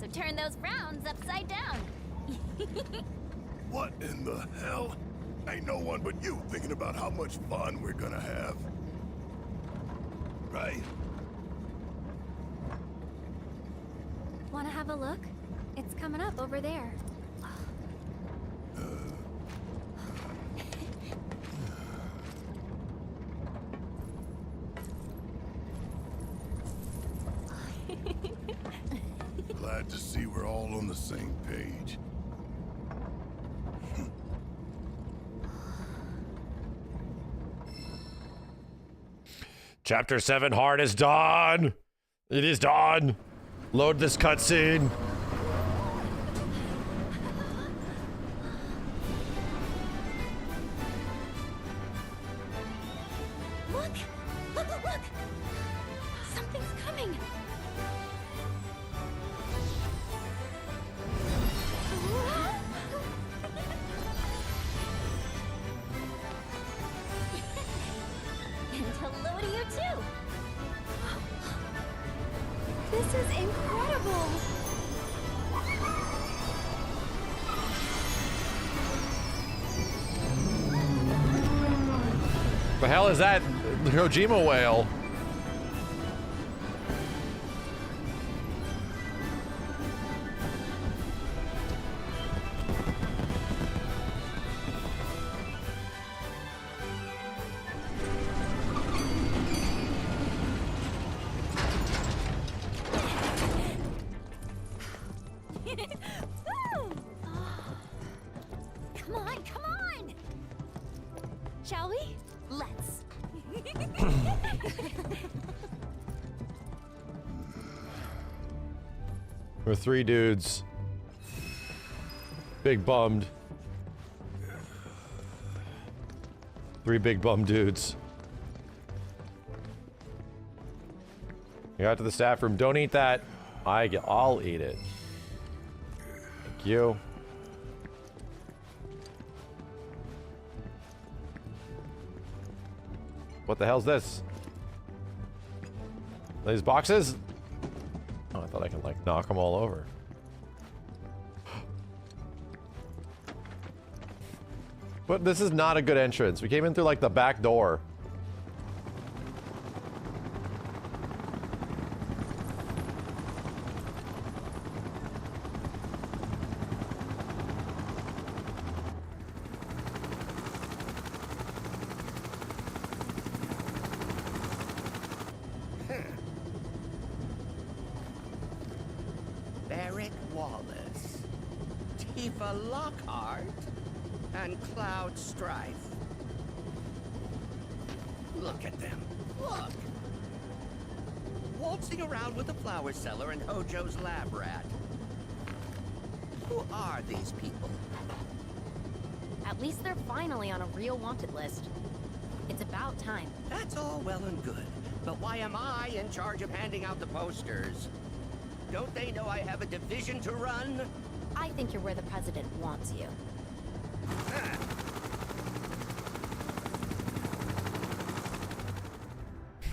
So turn those frowns upside down. What in the hell? Ain't no one but you thinking about how much fun we're gonna have. Right? Wanna have a look? It's coming up over there. Glad to see we're all on the same page. Chapter 7 hard is done. It is done. Load this cutscene. Look! Look, look, look! Something's coming! And hello to you too. This is incredible! The hell is that Kojima whale? Woo! Come on, come on! Shall we? Let's. We're three dudes. Big bummed. Three big bum dudes. You got to the staff room. Don't eat that. I'll eat it. Thank you. What the hell's this? These boxes? Oh, I thought I could like knock them all over. But this is not a good entrance. We came in through like the back door. Barrick Wallace, Tifa Lockhart, and Cloud Strife. Look at them. Look! Waltzing around with the flower seller and Hojo's lab rat. Who are these people? At least they're finally on a real wanted list. It's about time. That's all well and good, but why am I in charge of handing out the posters? Don't they know I have a division to run? I think you're where the president wants you.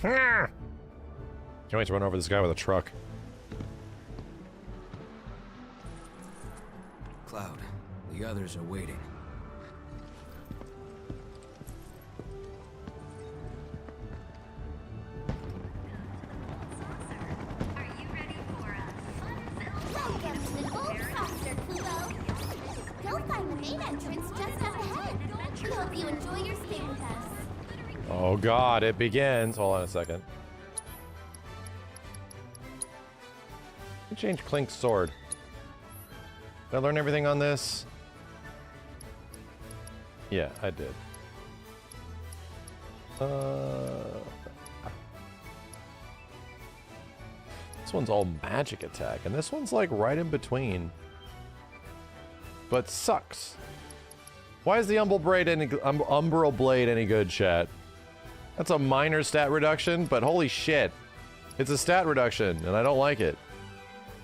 Can't wait to run over this guy with a truck. Cloud, the others are waiting. Welcome to the Gold Saucer, Kubo. You'll find the main entrance just up ahead. We hope you enjoy your stay with us. Oh god, it begins. Hold on a second. Change Clink's sword. Did I learn everything on this? Yeah, I did. This one's all magic attack, and this one's like right in between. But sucks. Why is the Umbral Blade any good, chat? That's a minor stat reduction, but holy shit. It's a stat reduction, and I don't like it.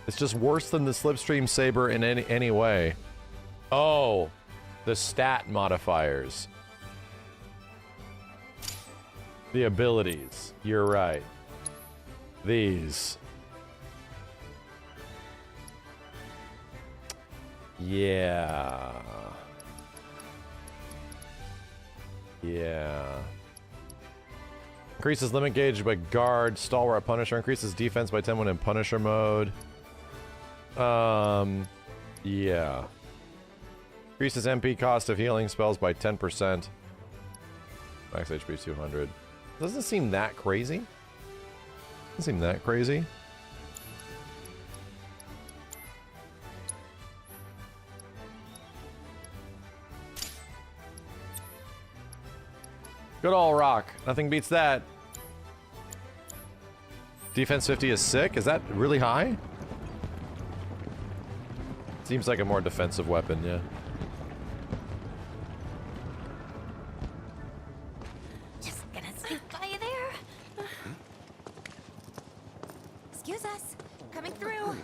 It's just worse than the Slipstream Saber in any way. Oh, the stat modifiers. The abilities. You're right. These. Yeah. Yeah. Increases limit gauge by guard, stalwart, Punisher. Increases defense by 10 when in Punisher mode. Yeah. Increases MP cost of healing spells by 10%. Max HP 200. Doesn't seem that crazy. Doesn't seem that crazy. Good old rock. Nothing beats that. Defense 50 is sick. Is that really high? Seems like a more defensive weapon, yeah. Just gonna scoot by you there. Excuse us. Coming through.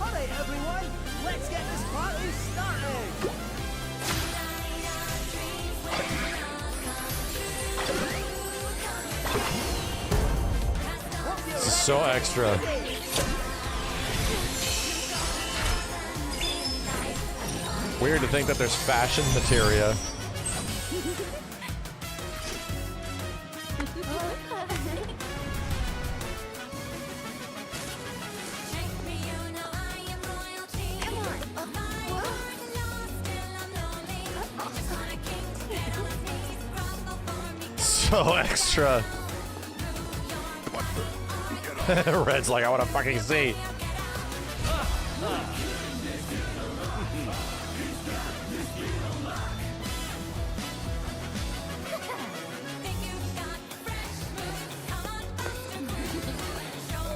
Alright, everyone, let's get this party started! This is so extra. Weird to think that there's fashion materia. So extra. Red's like, I want to fucking see.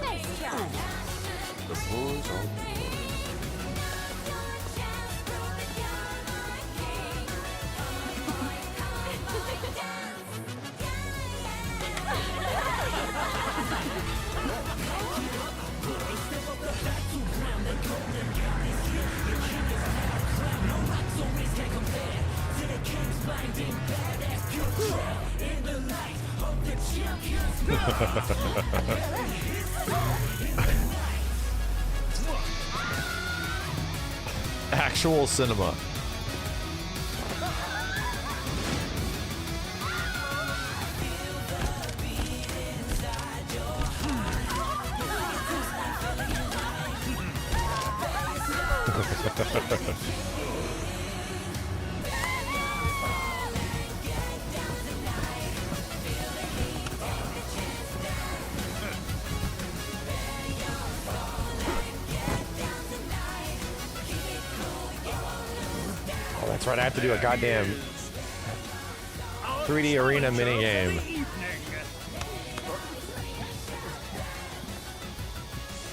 Nice try. Actual cinema. Oh, that's right. I have to do a goddamn 3D arena minigame.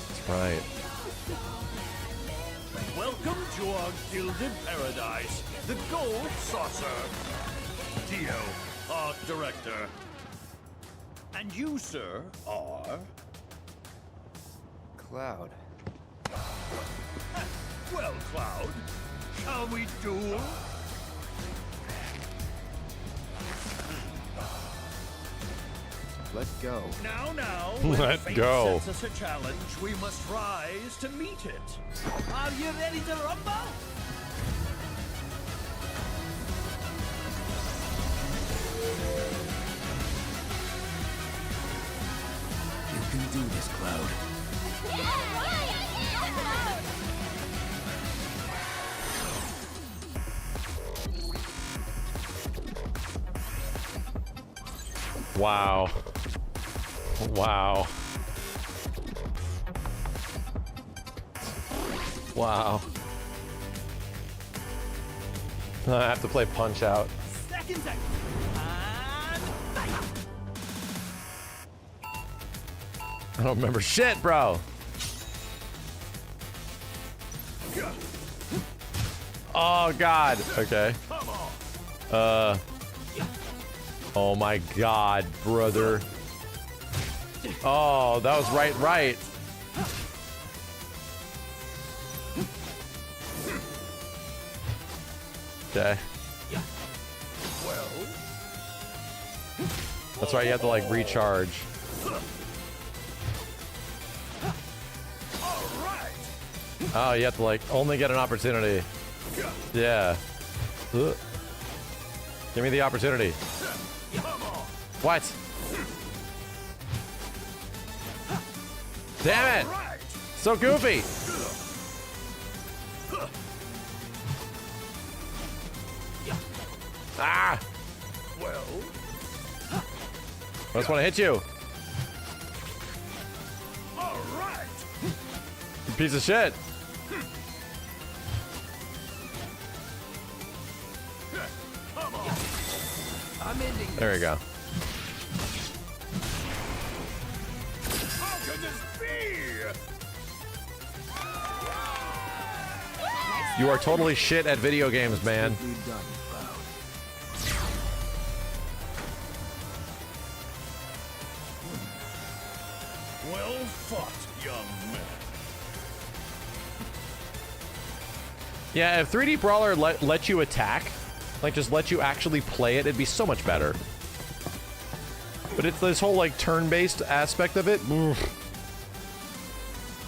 That's right. Welcome to our gilded paradise, the Gold Saucer. Dio, art director. And you, sir, are... Cloud. Well, Cloud, shall we duel? Let go. Now, Let when fate go. sets us a challenge, we must rise to meet it. Are you ready to rumble? You can do this, Cloud. Wow. Wow. Wow. I have to play Punch Out. Second time. I don't remember shit, bro. Oh God. Okay. Oh my God, brother. Oh, that was right. Okay. That's right, you have to like recharge. Oh, you have to like only get an opportunity. Yeah. Ugh. Give me the opportunity. What? Damn it! So goofy. Ah! Well, I just want to hit you. all right. You piece of shit. Come on. I'm ending. There we go. How can this be? You are totally shit at video games, man. Well fought, young man. Yeah, if 3D Brawler let you attack, like just let you actually play it, it'd be so much better. But it's this whole like turn-based aspect of it. Oof.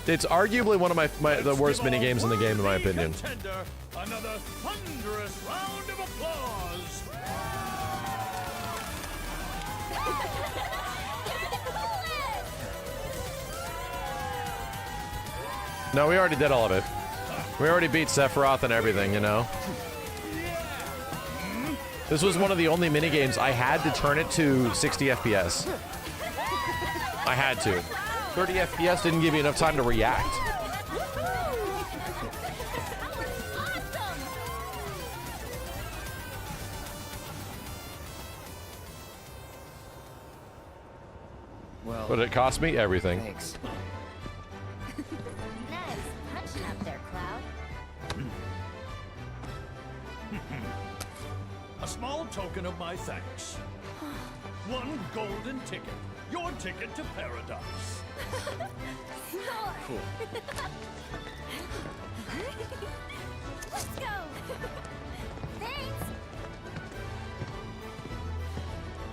It's arguably one of the worst mini games in the game, in my opinion. Contender, another thunderous round of applause. No, we already did all of it. We already beat Sephiroth and everything, you know? This was one of the only mini games I had to turn it to 60 FPS. I had to. 30 FPS didn't give you enough time to react. Well, But it cost me everything. Thanks. Nice punching up there, Cloud. A small token of my thanks. One golden ticket. Your ticket to paradise. Cool. Let's go. Thanks.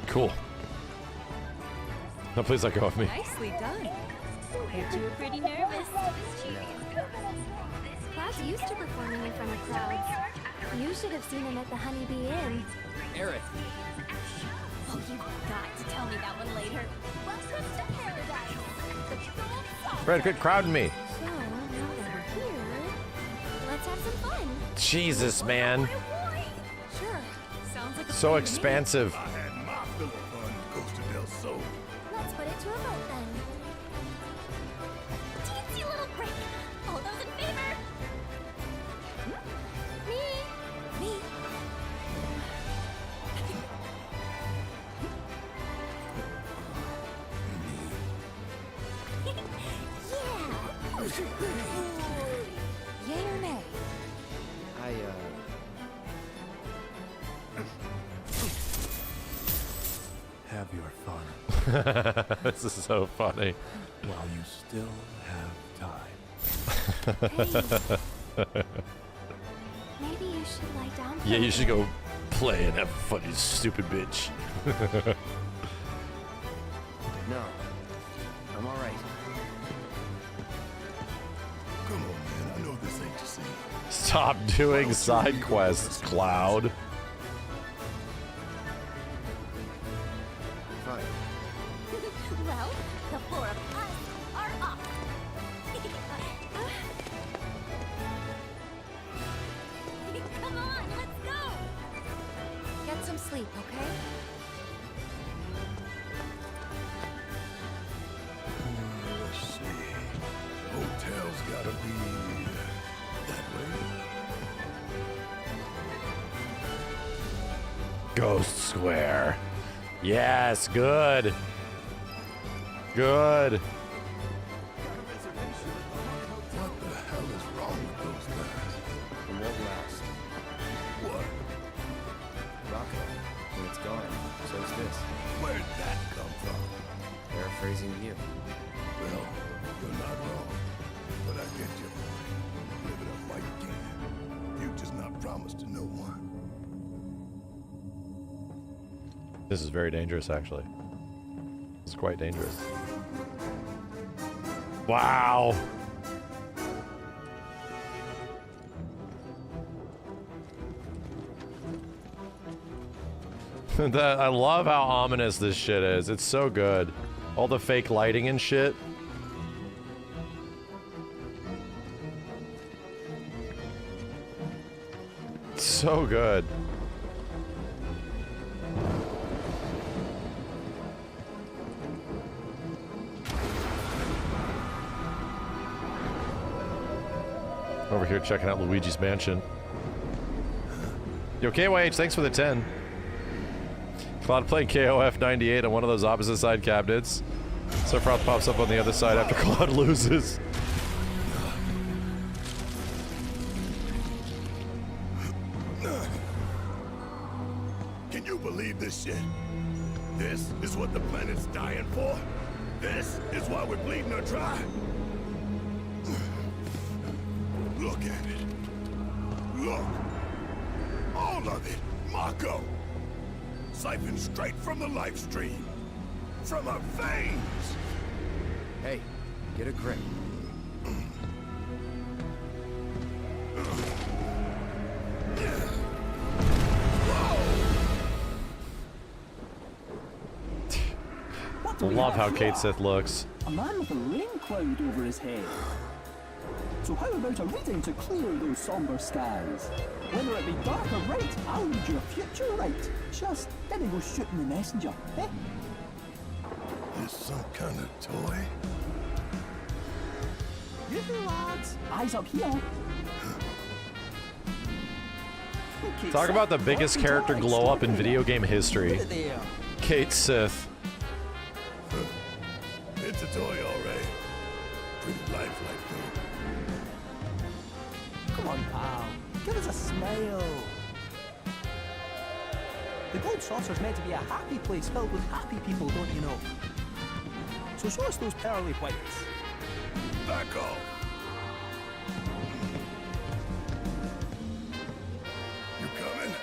Cool. No, please let go of me. Nicely done. Bet you were pretty nervous. Cloud's used to performing in front of crowds. You should have seen him at the Honeybee Inn. Aerith. Oh, you've got to tell me that one later. Welcome to paradise. The gold saucer. Fred, quit crowding me. So, now that we're here, let's have some fun. Jesus, man. Sure. Sounds like a So plan to me. expansive. I had my fill of fun at Costa del Sol. Let's put it to a vote then. Teensy little break. All those in favor? Me. Me. Yay or nay? Have your fun This is so funny. while you still have time. Maybe you should lie down for Yeah, a you should bit. go play and have fun, you stupid bitch. No. I'm alright. Come on, man. I know this ain't to see. Stop doing side quests, Cloud. Fine. Well, the four of us are off. Come on, let's go. Get some sleep, okay? Let's see. Hotel's gotta be that way. Ghost Square. Yes, good. Good. What the hell is wrong with those guys? It won't last. What? Rocco. When it's gone, so's this. Where'd that come from? Paraphrasing you. Well, you're not wrong. But I get your point. Live it up like you can. You just not promised to no one. This is very dangerous, actually. It's quite dangerous. Wow. I love how ominous this shit is. It's so good. All the fake lighting and shit. So good. Over here checking out Luigi's Mansion. Yo, KYH, thanks for the 10. Cloud playing KOF 98 on one of those opposite side cabinets. Sephiroth pops up on the other side after Cloud loses. Can you believe this shit? This is what the planet's dying for? This is why we're bleeding her dry? Look at it. Look. All of it. Mako. Siphoned straight from the life stream. From her veins. Hey, get a grip. Love how Kate Sith looks. A man with a rain cloud over his head. So how about a reading to clear those somber skies? Whether it be dark or bright, I'll read your future right. Just didn't go shooting the messenger, eh? This some kind of toy? You lads, eyes up here. Talk about the biggest character glow up in video game history. Kate Sith. It's a toy, all right. Pretty lifelike, though. Come on, pal. Give us a smile. The gold saucer's meant to be a happy place filled with happy people, don't you know? So show us those pearly whites. Back off. You coming?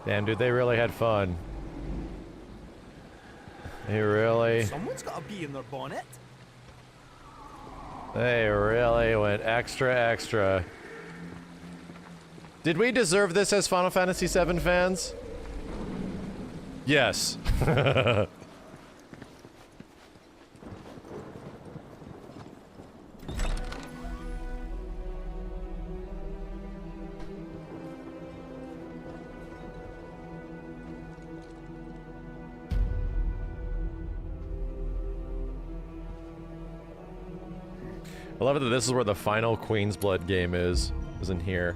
Damn, dude, they really had fun. They really... Someone's got a bee in their bonnet. They really went extra. Did we deserve this as Final Fantasy VII fans? Yes. I love it that this is where the final Queen's Blood game is in here.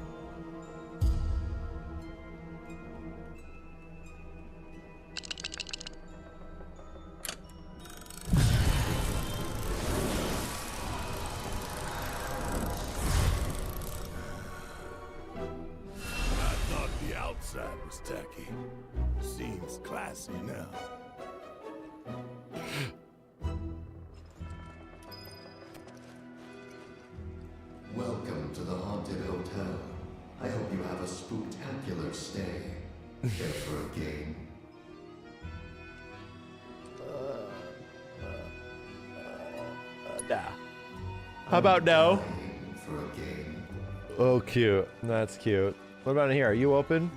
I thought the outside was tacky. Seems classy now. Welcome to the Haunted Hotel. I hope you have a spooktacular stay. Care for a game? Nah. How about no? For a game. Oh, cute. That's cute. What about in here? Are you open?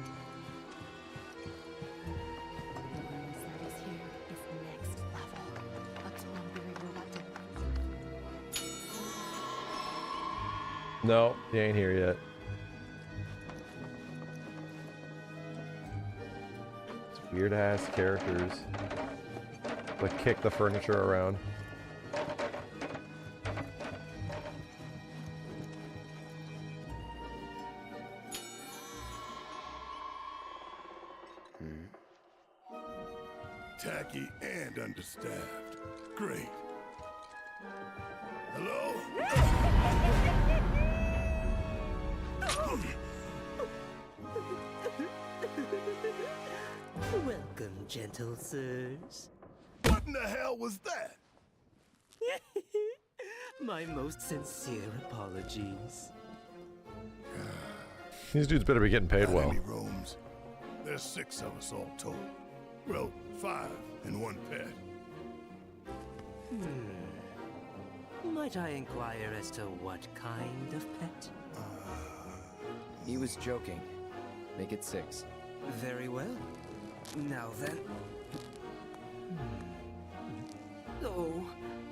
No, he ain't here yet. It's weird ass characters. Like kick the furniture around. Tacky and understaffed. Great. Hello? Welcome, gentle sirs. What in the hell was that? My most sincere apologies. These dudes better be getting paid Got well. any rooms? There's 6 of us all told. Well, 5 and 1 pet. Might I inquire as to what kind of pet? He was joking. Make it 6. Very well. Now then. Oh,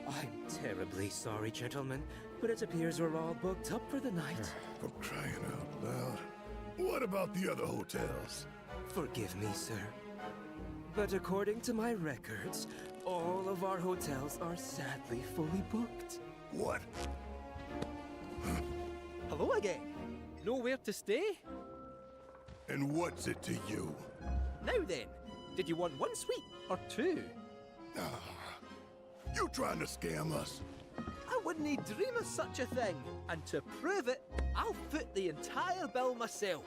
I'm terribly sorry, gentlemen, but it appears we're all booked up for the night. For crying out loud. What about the other hotels? Forgive me, sir. But according to my records, all of our hotels are sadly fully booked. What? Hello again. Nowhere to stay? And what's it to you? Now then, did you want 1 suite or 2? You trying to scam us? I wouldn't dream of such a thing. And to prove it, I'll foot the entire bill myself.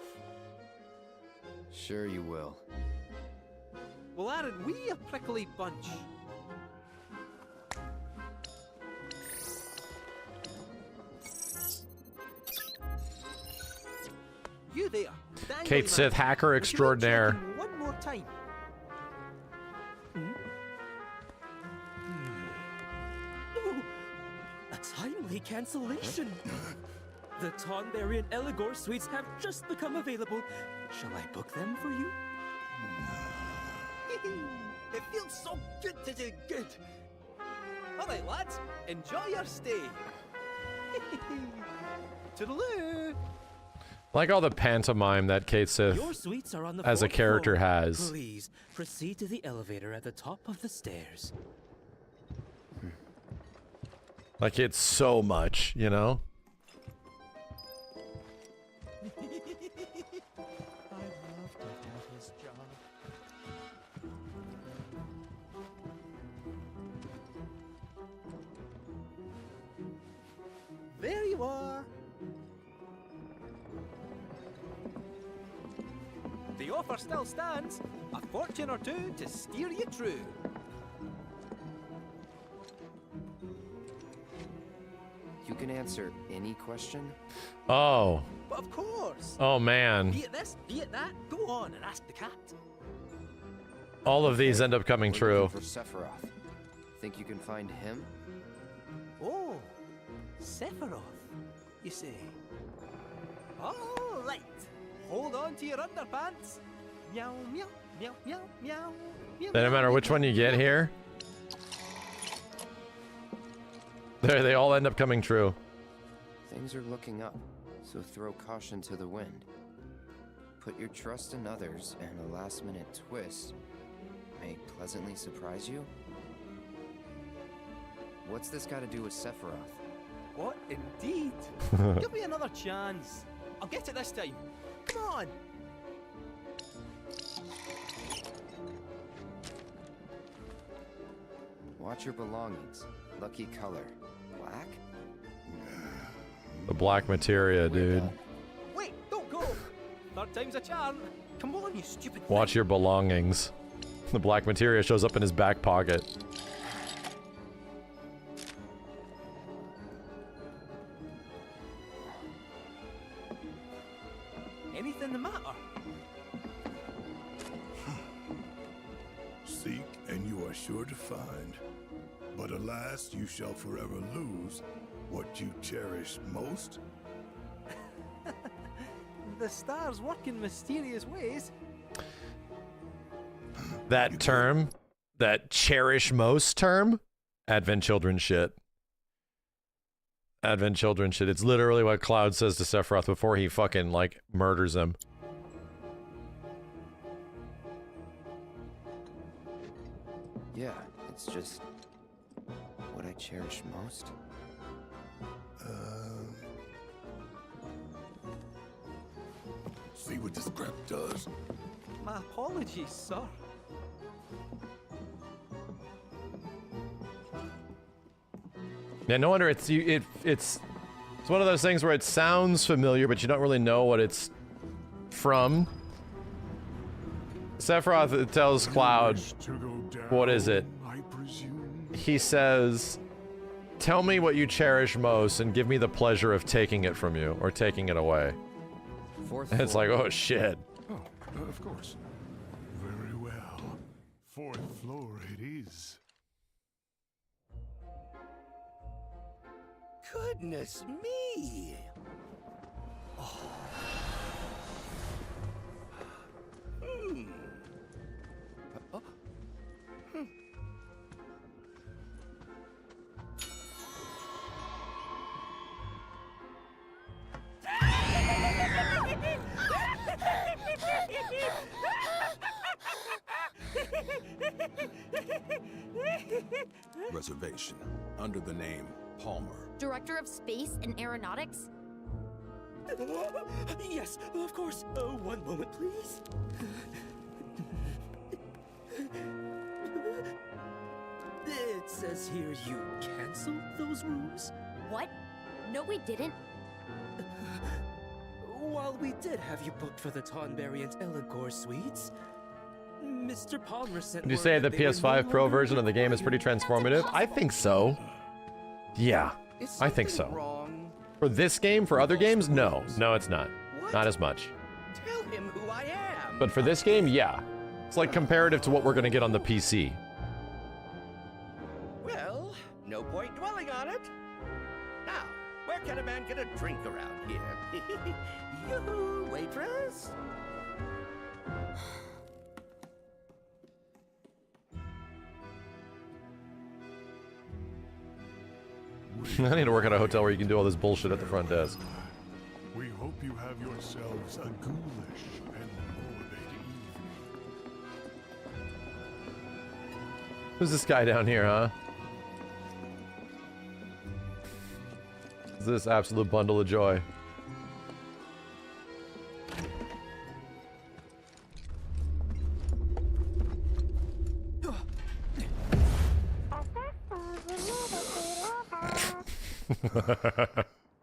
Sure you will. Well, aren't we a prickly bunch? You there, dangly Kate man. Sith hacker Would you extraordinaire. mind checking one more time. Oh, a timely cancellation. The Tonberry and Eligor suites have just become available. Shall I book them for you? It feels so good to do good. All right, lads, enjoy your stay. Toodaloo. Like all the pantomime that Kate Sith Your suites are on the as a 4th character floor. has. Please proceed to the elevator at the top of the stairs. Like it's so much, you know? I love to have his job. There you are. The offer still stands. A fortune or 2 to steer you true. You can answer any question? Oh. But of course. Oh, man. Be it this, be it that. Go on and ask the cat. All of these end up coming true. For Sephiroth. Think you can find him? Oh, Sephiroth, you say? All right. Hold on to your underpants. Meow, meow, meow, meow, meow. meow No matter which one you get here, they all end up coming true. Things are looking up, so throw caution to the wind. Put your trust in others, and a last-minute twist may pleasantly surprise you? What's this got to do with Sephiroth? What, indeed? Give me another chance. I'll get it this time. Come on. Watch your belongings. Lucky color. Black? The black materia, dude. Wait, don't go. Third time's a charm. Come on, you stupid Watch your belongings. The black materia shows up in his back pocket. Anything the matter? Seek, and you are sure to find. But alas, you shall forever lose what you cherish most. The stars work in mysterious ways. That term, that cherish most term, Advent Children shit. Advent Children shit. It's literally what Cloud says to Sephiroth before he fucking, like, murders him. Yeah, it's just what I cherish most. See what this crap does. My apologies, sir. Yeah, no wonder it's one of those things where it sounds familiar, but you don't really know what it's from. Sephiroth tells Cloud, what is it? He says, tell me what you cherish most and give me the pleasure of taking it from you, or taking it away. And it's like, oh shit. Oh, of course. Very well. 4th floor it is. Goodness me! Oh. Reservation under the name Palmer. Director of Space and Aeronautics? Yes, of course. One moment, please. It says here you canceled those rooms? What? No, we didn't. While we did have you booked for the Tonberry and Eligor suites, Mr. Palmer sent Would you word say that the they were PS5 no Pro longer version of the game is pretty transformative? I think so. Yeah, I think so. Wrong? For this game, for other games, no. No, it's not. Not as much. Tell him who I am. But for this game, yeah. It's like comparative to what we're gonna get on the PC. Well, no point dwelling on it. Now, where can a man get a drink around here? Yoo-hoo, waitress. I need to work at a hotel where you can do all this bullshit at the front desk. We hope you have yourselves a ghoulish and morbid evening. Who's this guy down here, huh? Is this absolute bundle of joy?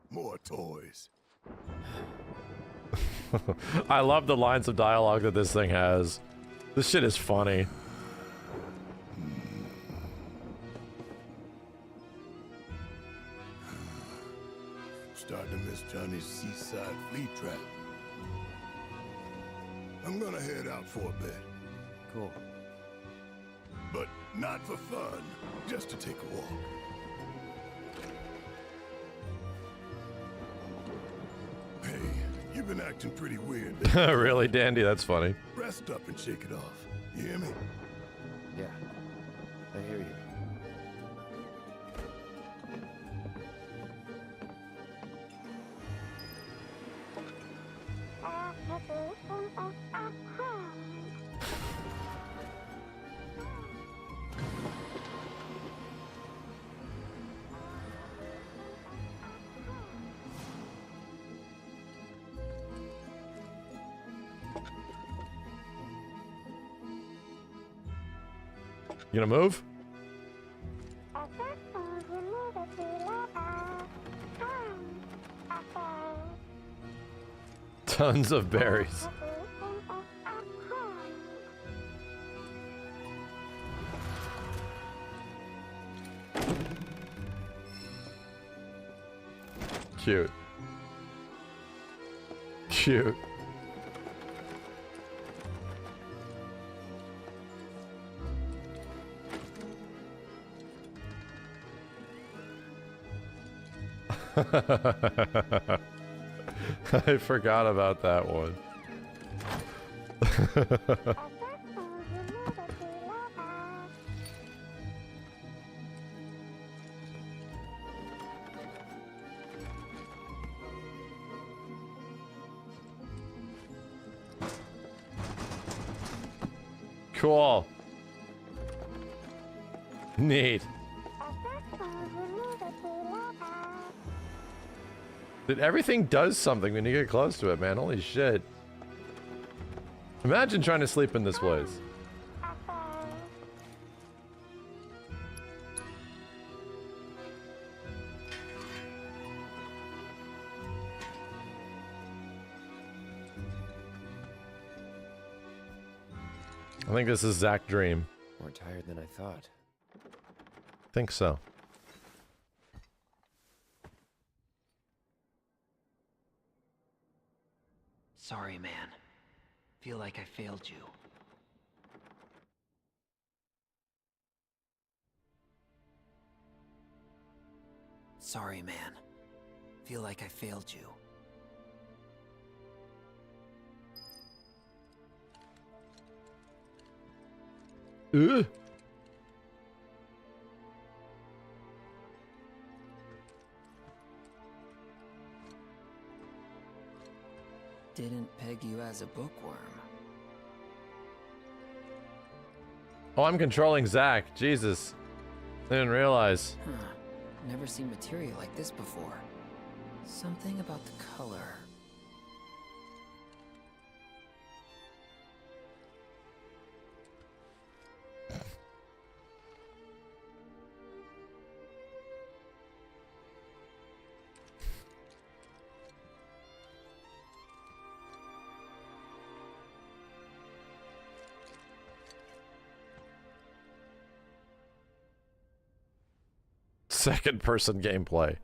More toys. I love the lines of dialogue that this thing has. This shit is funny. starting to miss Johnny's seaside flea trap. I'm gonna head out for a bit. Cool. But not for fun, just to take a walk. Hey, you've been acting pretty weird. Really, Dandy? That's funny. Rest up and shake it off. You hear me? Yeah, I hear you. You gonna move? Tons of berries. Cute. Cute. I forgot about that one. Cool. Neat. Dude, everything does something when you get close to it, man. Holy shit. Imagine trying to sleep in this place. I think this is Zack Dream. More tired than I thought. Think so. Sorry, man. Feel like I failed you. Sorry, man. Feel like I failed you. Ugh. Didn't peg you as a bookworm. Oh, I'm controlling Zack. Jesus. I didn't realize. Huh. Never seen material like this before. Something about the color. Second person gameplay.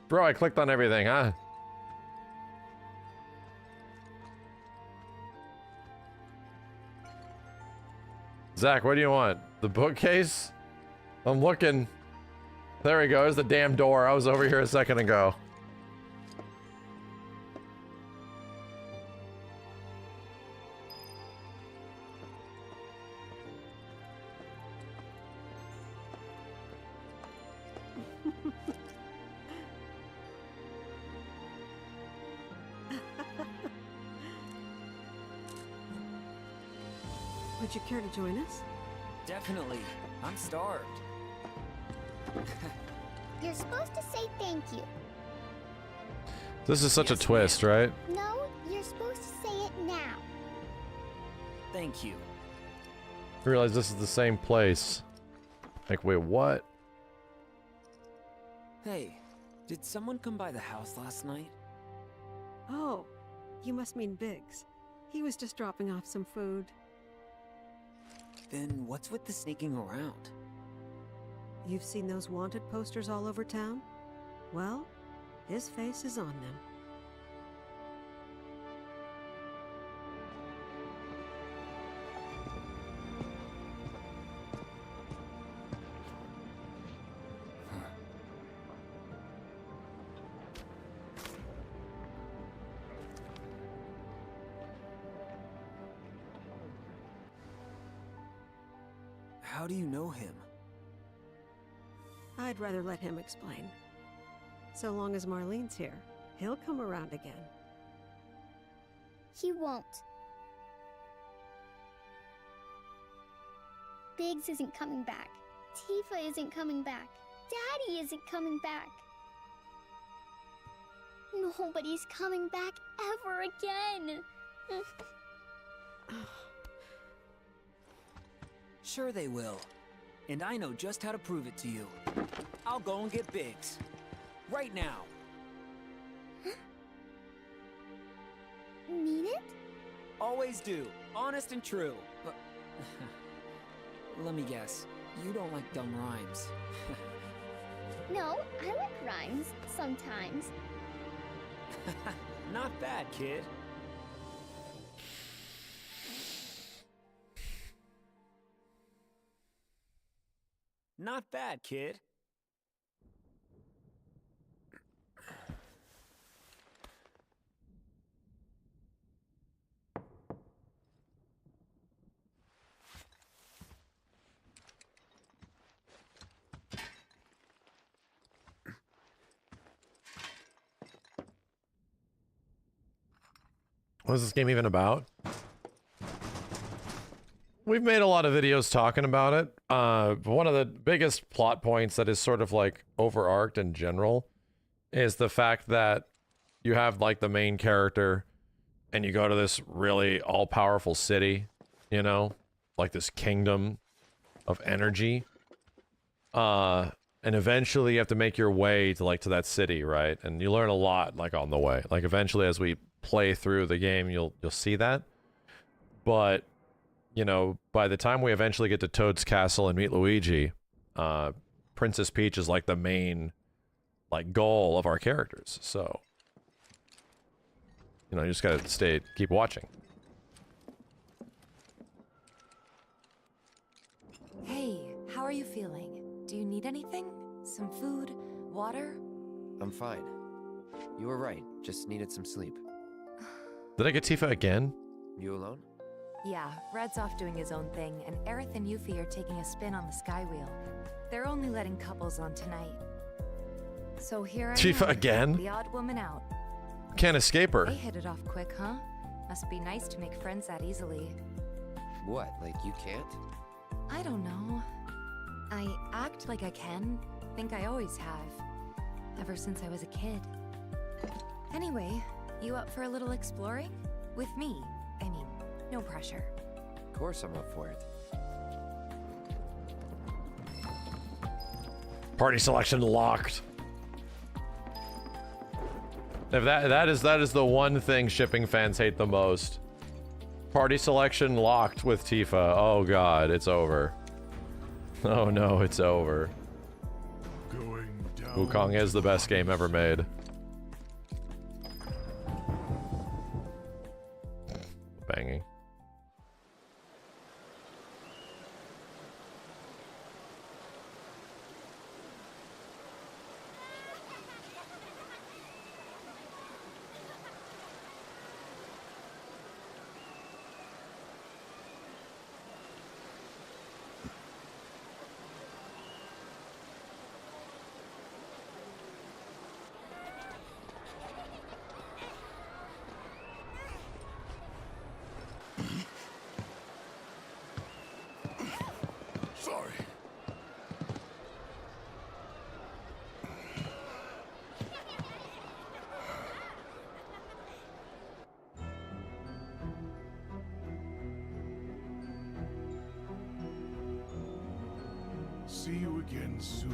Bro, I clicked on everything, huh? Zack, what do you want? The bookcase? I'm looking. There we go. There's the damn door. I was over here a second ago. Would you care to join us? Definitely. I'm starved. You're supposed to say thank you. This is such a twist, right? No, you're supposed to say it now. Thank you. I realize this is the same place. Like, wait, what? Hey, Did someone come by the house last night? Oh, you must mean Biggs. He was just dropping off some food. Then what's with the sneaking around? You've seen those wanted posters all over town? Well, his face is on them. How do you know him? I'd rather let him explain. So long as Marlene's here, he'll come around again. He won't. Biggs isn't coming back. Tifa isn't coming back. Daddy isn't coming back. Nobody's coming back ever again. Sure they will. And I know just how to prove it to you. I'll go and get Biggs. Right now. Mean it? Always do. Honest and true. But let me guess. You don't like dumb rhymes. No, I like rhymes. Sometimes. Not bad, kid. Not bad, kid. What is this game even about? We've made a lot of videos talking about it. One of the biggest plot points that is sort of like overarched in general is the fact that you have like the main character and you go to this really all-powerful city, you know, like this kingdom of energy. And eventually you have to make your way to like to that city, right? And you learn a lot like on the way. Like eventually as we play through the game, you'll see that. But you know, by the time we eventually get to Toad's Castle and meet Luigi, Princess Peach is like the main, like, goal of our characters. So, you know, you just gotta keep watching. Hey, how are you feeling? Do you need anything? Some food? Water? I'm fine. You were right. Just needed some sleep. Did I get Tifa again? You alone? Yeah, Red's off doing his own thing, and Aerith and Yuffie are taking a spin on the Skywheel. They're only letting couples on tonight. So here I Tifa am, again? the odd woman out. Can't escape her. They hit it off quick, huh? Must be nice to make friends that easily. What, like you can't? I don't know. I act like I can. Think I always have. Ever since I was a kid. Anyway, you up for a little exploring? With me, I mean. No pressure. Of course I'm up for it. Party selection locked. If that is the one thing shipping fans hate the most. Party selection locked with Tifa. Oh god, it's over. Oh no, it's over. Wukong is the best game ever made. Banging. Sorry. See you again soon.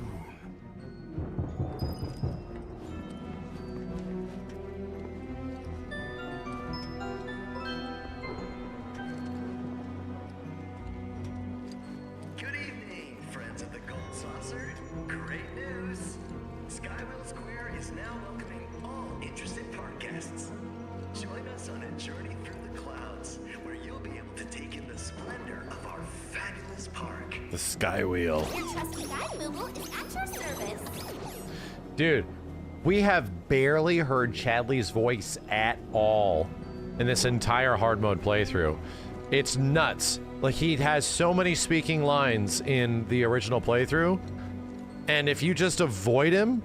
is now welcoming all interested park guests. Join us on a journey through the clouds, where you'll be able to take in the splendor of our fabulous park. The Sky Wheel. Your trusty guide Moogle is at your service. Dude, we have barely heard Chadley's voice at all in this entire hard mode playthrough. It's nuts. Like, he has so many speaking lines in the original playthrough, and if you just avoid him,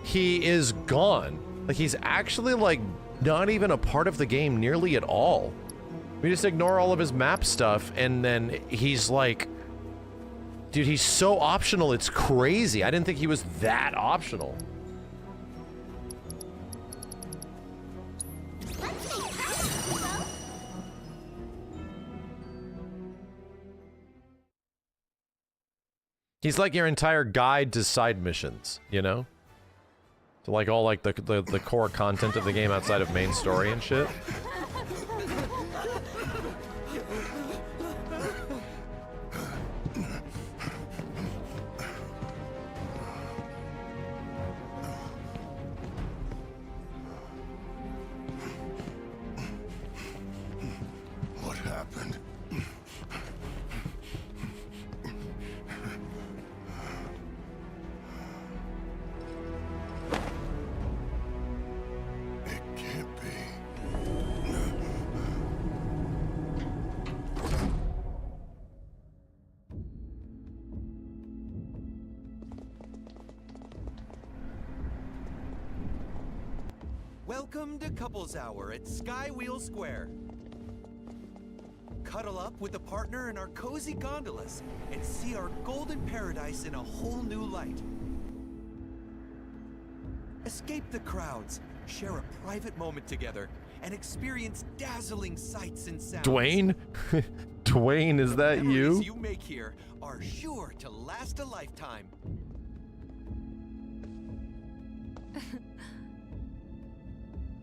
he is gone. Like, he's actually, like, not even a part of the game nearly at all. We just ignore all of his map stuff, and then he's like... Dude, he's so optional, it's crazy. I didn't think he was that optional. He's like your entire guide to side missions, you know? So like all like the core content of the game outside of main story and shit. What happened? It can't be. Welcome to Couples Hour at Skywheel Square. Cuddle up with a partner in our cozy gondolas and see our golden paradise in a whole new light. Escape the crowds, share a private moment together, and experience dazzling sights and sounds. Dwayne? Dwayne, is that Memories you? you make here are sure to last a lifetime.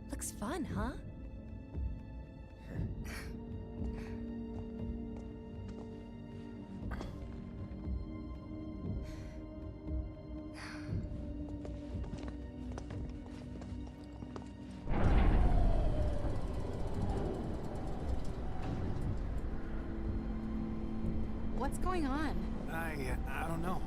Looks fun, huh? What's going on? I don't know.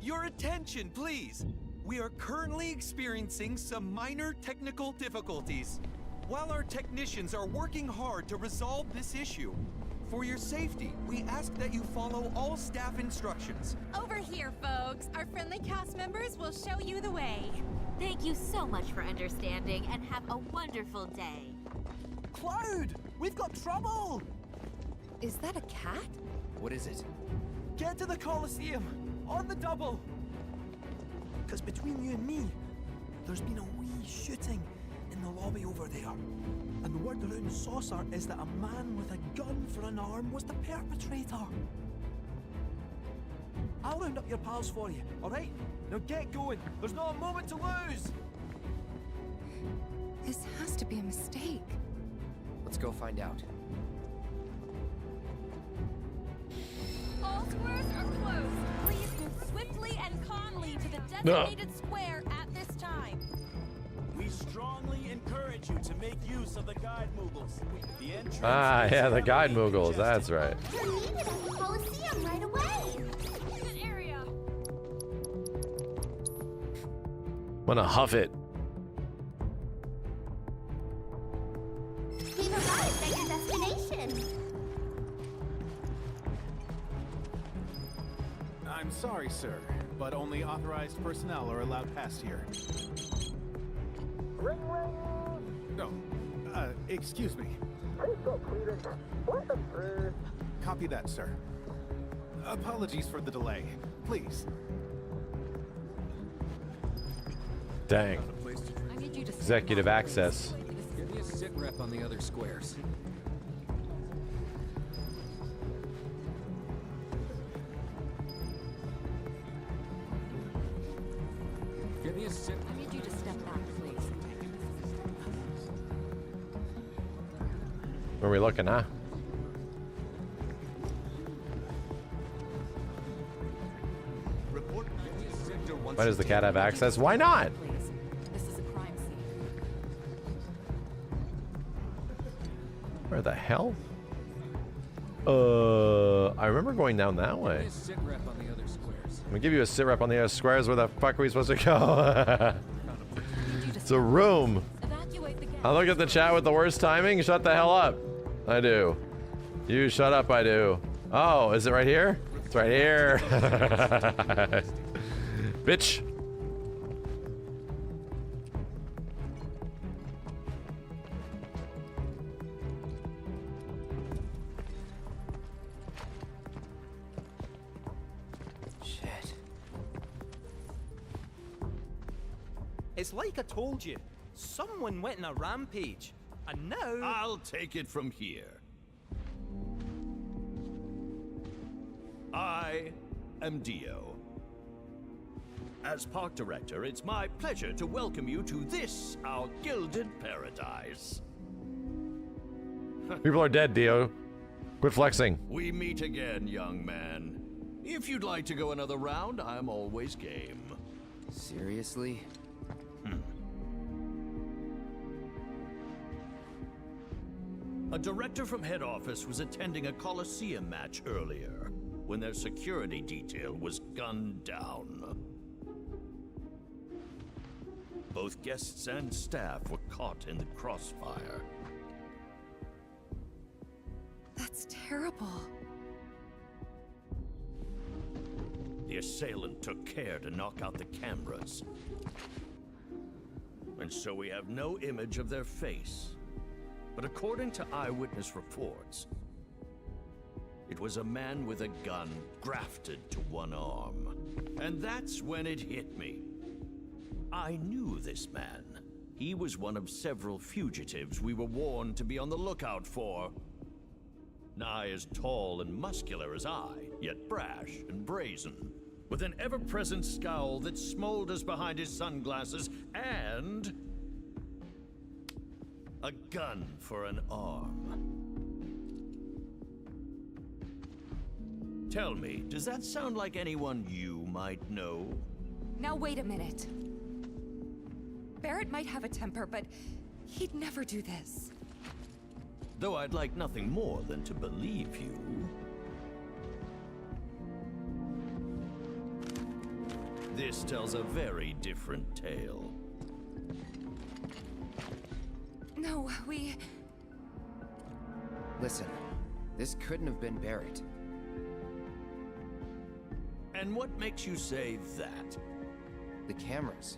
Your attention, please. We are currently experiencing some minor technical difficulties. While our technicians are working hard to resolve this issue, for your safety, we ask that you follow all staff instructions. Over here, folks. Our friendly cast members will show you the way. Thank you so much for understanding, and have a wonderful day. Cloud! We've got trouble! Is that a cat? What is it? Get to the Colosseum! On the double! Because between you and me, there's been a wee shooting in the lobby over there. And the word around the saucer is that a man with a gun for an arm was the perpetrator. I'll round up your pals for you, alright? Now get going. There's not a moment to lose! This has to be a mistake. Let's go find out. All squares are closed. Please move swiftly and calmly to the designated square at this time. We strongly encourage you to make use of the guide moogles. The entrance Yeah, the guide moogles, that's right. You're needed at the Coliseum right away. An area. Wanna huff it. We've arrived at your destination. I'm sorry, sir, but only authorized personnel are allowed past here. No, excuse me. Copy that, sir. Apologies for the delay. Please. Dang. I need you to Executive access. Give me a sit rep on the other squares. Give me a sit. I need you to step back, please. Where are we looking, huh? Why does the cat have access? Why not? This is a crime scene. Where the hell? I remember going down that way. Sit rep on the other squares. I'm gonna give you a sit rep on the other squares. Where the fuck are we supposed to go? It's a room. I look at the chat with the worst timing. Shut the hell up. I do. You shut up, I do. Oh, is it right here? It's right here. Bitch. Shit. It's like I told you. Someone went on a rampage. And now... I'll take it from here. I am Dio. As park director, it's my pleasure to welcome you to this, our gilded paradise. People are dead, Dio. Quit flexing. We meet again, young man. If you'd like to go another round, I'm always game. Seriously? A director from head office was attending a Coliseum match earlier when their security detail was gunned down. Both guests and staff were caught in the crossfire. That's terrible. The assailant took care to knock out the cameras. And so we have no image of their face. But according to eyewitness reports, it was a man with a gun grafted to one arm. And that's when it hit me. I knew this man. He was one of several fugitives we were warned to be on the lookout for. Nigh as tall and muscular as I, yet brash and brazen, with an ever-present scowl that smolders behind his sunglasses and a gun for an arm. Tell me, does that sound like anyone you might know? Now wait a minute. Barrett might have a temper, but he'd never do this. Though I'd like nothing more than to believe you. This tells a very different tale. No, we... Listen, this couldn't have been Barrett. And what makes you say that? The cameras.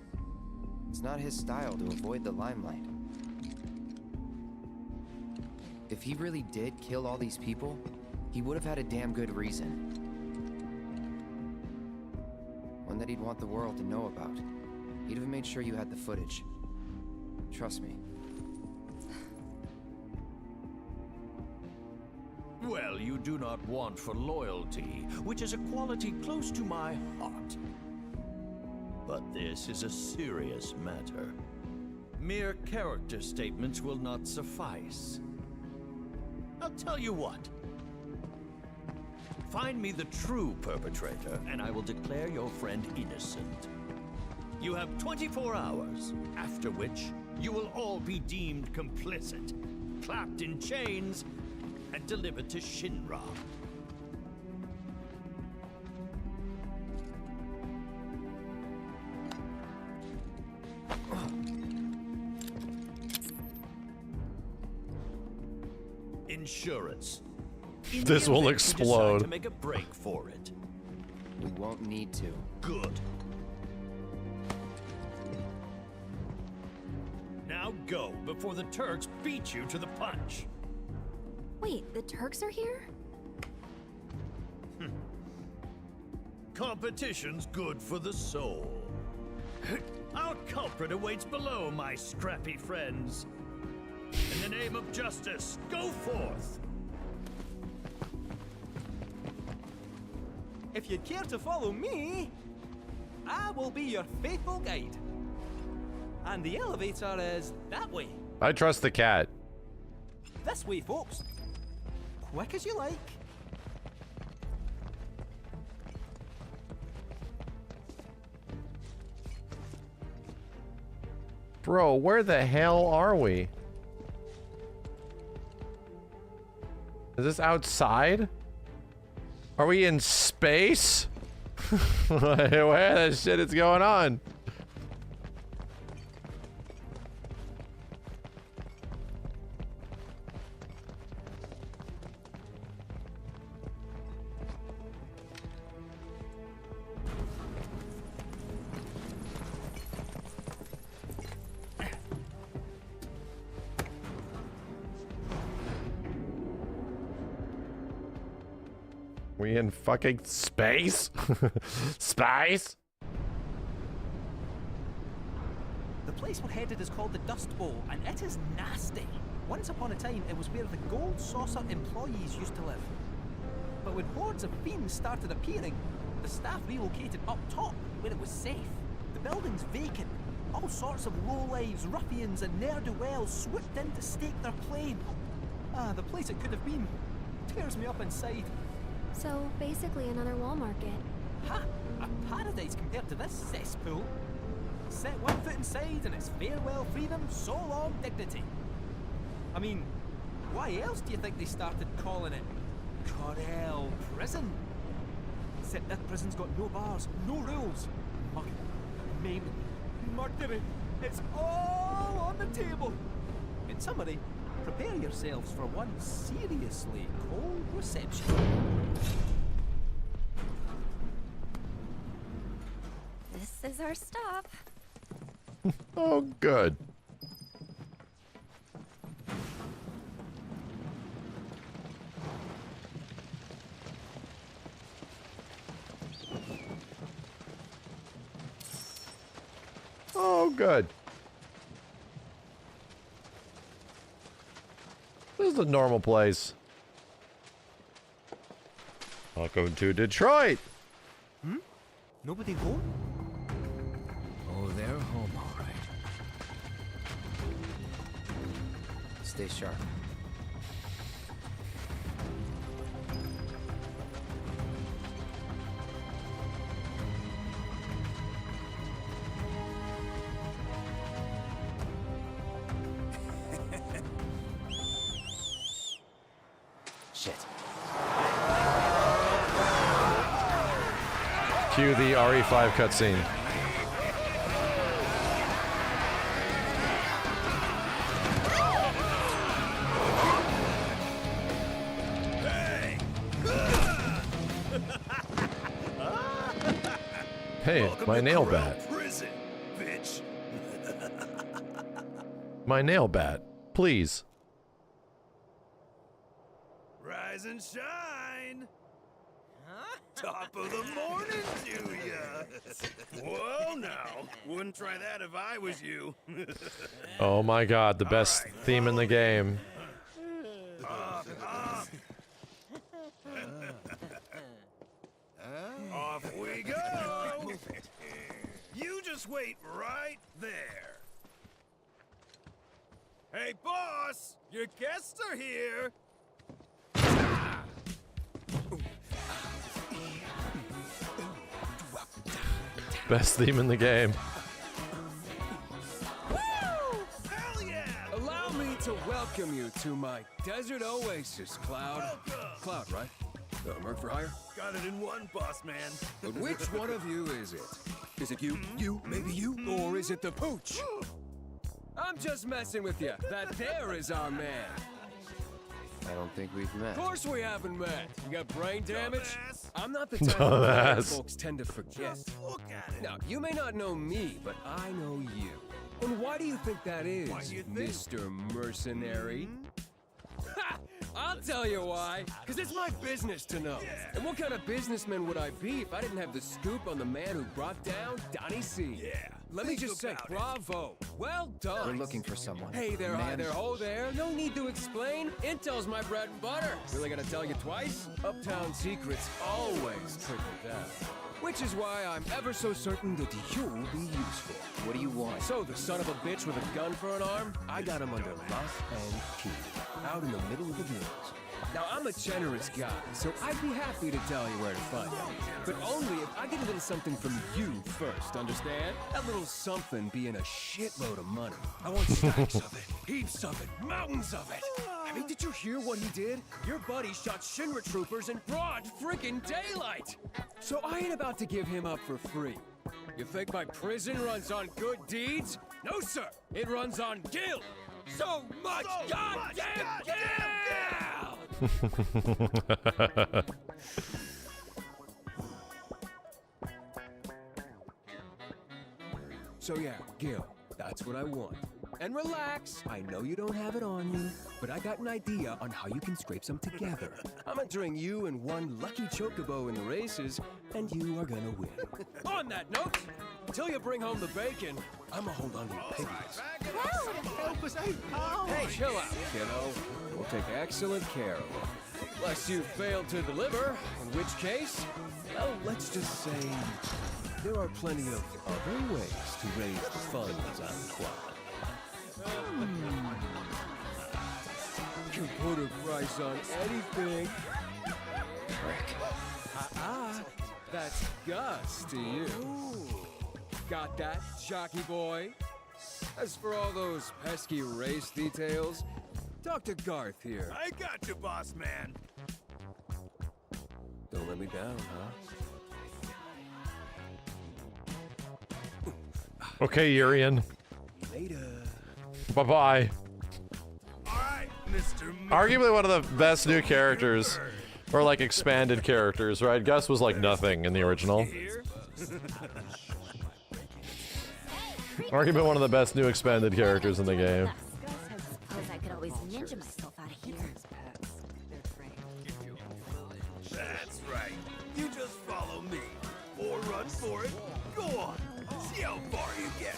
It's not his style to avoid the limelight. If he really did kill all these people, he would have had a damn good reason. One that he'd want the world to know about. He'd have made sure you had the footage. Trust me. Well, you do not want for loyalty, which is a quality close to my heart. But this is a serious matter. Mere character statements will not suffice. I'll tell you what. Find me the true perpetrator, and I will declare your friend innocent. You have 24 hours, after which you will all be deemed complicit, clapped in chains, and delivered to Shinra. Insurance. In This the will event you explode. decide to make a break for it. We won't need to. Good. Now go before the Turks beat you to the punch. Wait, the Turks are here? Competition's good for the soul. Our culprit awaits below, my scrappy friends. In the name of justice, go forth! If you'd care to follow me, I will be your faithful guide. And the elevator is that way. I trust the cat. This way, folks. Quick as you like. Bro, where the hell are we? Is this outside? Are we in space? Where the shit is going on? We in fucking space? Space? The place we're headed is called the Dust Bowl, and it is nasty. Once upon a time, it was where the Gold Saucer employees used to live. But when hordes of fiends started appearing, the staff relocated up top, where it was safe. The building's vacant. All sorts of lowlives, ruffians, and ne'er-do-wells swooped in to stake their claim. Ah, the place it could have been. Tears me up inside. So, basically another wall market. Ha! A paradise compared to this cesspool. Set one foot inside and it's farewell freedom, so long dignity. I mean, why else do you think they started calling it Corel Prison? Except that prison's got no bars, no rules. Mugging, maiming, murdering. It's all on the table. In summary, prepare yourselves for one seriously cold reception. This is our stop. Oh, good. Oh, good. This is a normal place. Welcome to Detroit. Hmm? Nobody home? Oh, they're home, all right. Stay sharp. Shit. Cue the RE5 cutscene. Hey, my nail bat. Prison, bitch. My nail bat, please. Rise and shine. Top of the morning to ya. Whoa, now. Wouldn't try that if I was you. Oh my god, the best theme in the game. Off we go. You just wait right there. Hey, boss, your guests are here. Best theme in the game. Allow me to welcome you to my desert oasis, Cloud. Cloud, right? Merc for hire? Got it in one, boss man. But which one of you is it? Is it you, maybe you, or is it the pooch? I'm just messing with you. That there is our man. I don't think we've met. Of course we haven't met. You got brain damage? I'm not the type Dumbass. of folks tend to forget. Now, you may not know me, but I know you. And why do you think that is, Mr. Mercenary? Ha! I'll tell you why. Because it's my business to know. And what kind of businessman would I be if I didn't have the scoop on the man who brought down Donnie C? Let me just say, bravo. Well done. We're looking for someone. Hey there, hi Man. there, ho there. No need to explain. Intel's my bread and butter. Really gotta tell you twice? Uptown secrets always trickle down. Which is why I'm ever so certain that you'll be useful. What do you want? So, the son of a bitch with a gun for an arm? I got him under lock and key. Out in the middle of the woods. Now, I'm a generous guy, so I'd be happy to tell you where to find it. But only if I get a little something from you first, understand? That little something being a shitload of money. I want stacks of it, heaps of it, mountains of it. I mean, did you hear what he did? Your buddy shot Shinra troopers in broad freaking daylight! So I ain't about to give him up for free. You think my prison runs on good deeds? No, sir! It runs on guilt! So much goddamn guilt! So yeah, Gil, that's what I want. And relax, I know you don't have it on you, but I got an idea on how you can scrape some together. I'm entering you and one lucky chocobo in the races, and you are gonna win. On that note, until you bring home the bacon, I'm gonna hold on to your piggies. Help us out! Hey, chill out, kiddo. We'll take excellent care of them. Unless you fail to deliver, in which case, well, let's just say there are plenty of other ways to raise the funds I require. Can put a price on anything. That's Gus to you. Got that, jockey boy? As for all those pesky race details, talk to Garth here. I got you, boss man. Don't let me down, huh? Okay, Urian. Later. Bye-bye. Alright, Mr. Arguably one of the best new characters. Or like expanded characters, right? Gus was like nothing in the original. Arguably one of the best new expanded characters in the game. Suppose I could always ninja myself out of here. That's right. You just follow me. Or run for it. Go on. See how far you get.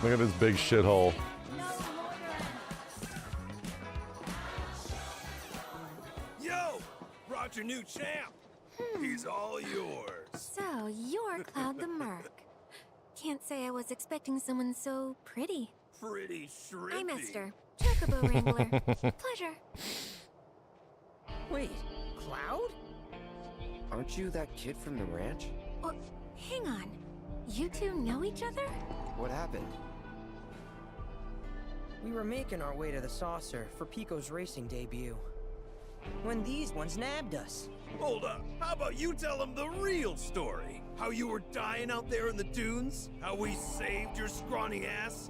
Look at this big shithole. Yo! Brought your new champ. He's all yours. So, you're Cloud the Merc. Can't say I was expecting someone so pretty. Pretty shrimpy. I'm Esther, Chocobo Wrangler. Pleasure. Wait, Cloud? Aren't you that kid from the ranch? Oh, hang on. You two know each other? What happened? We were making our way to the saucer for Pico's racing debut, when these ones nabbed us. Hold up. How about you tell them the real story? How you were dying out there in the dunes? How we saved your scrawny ass?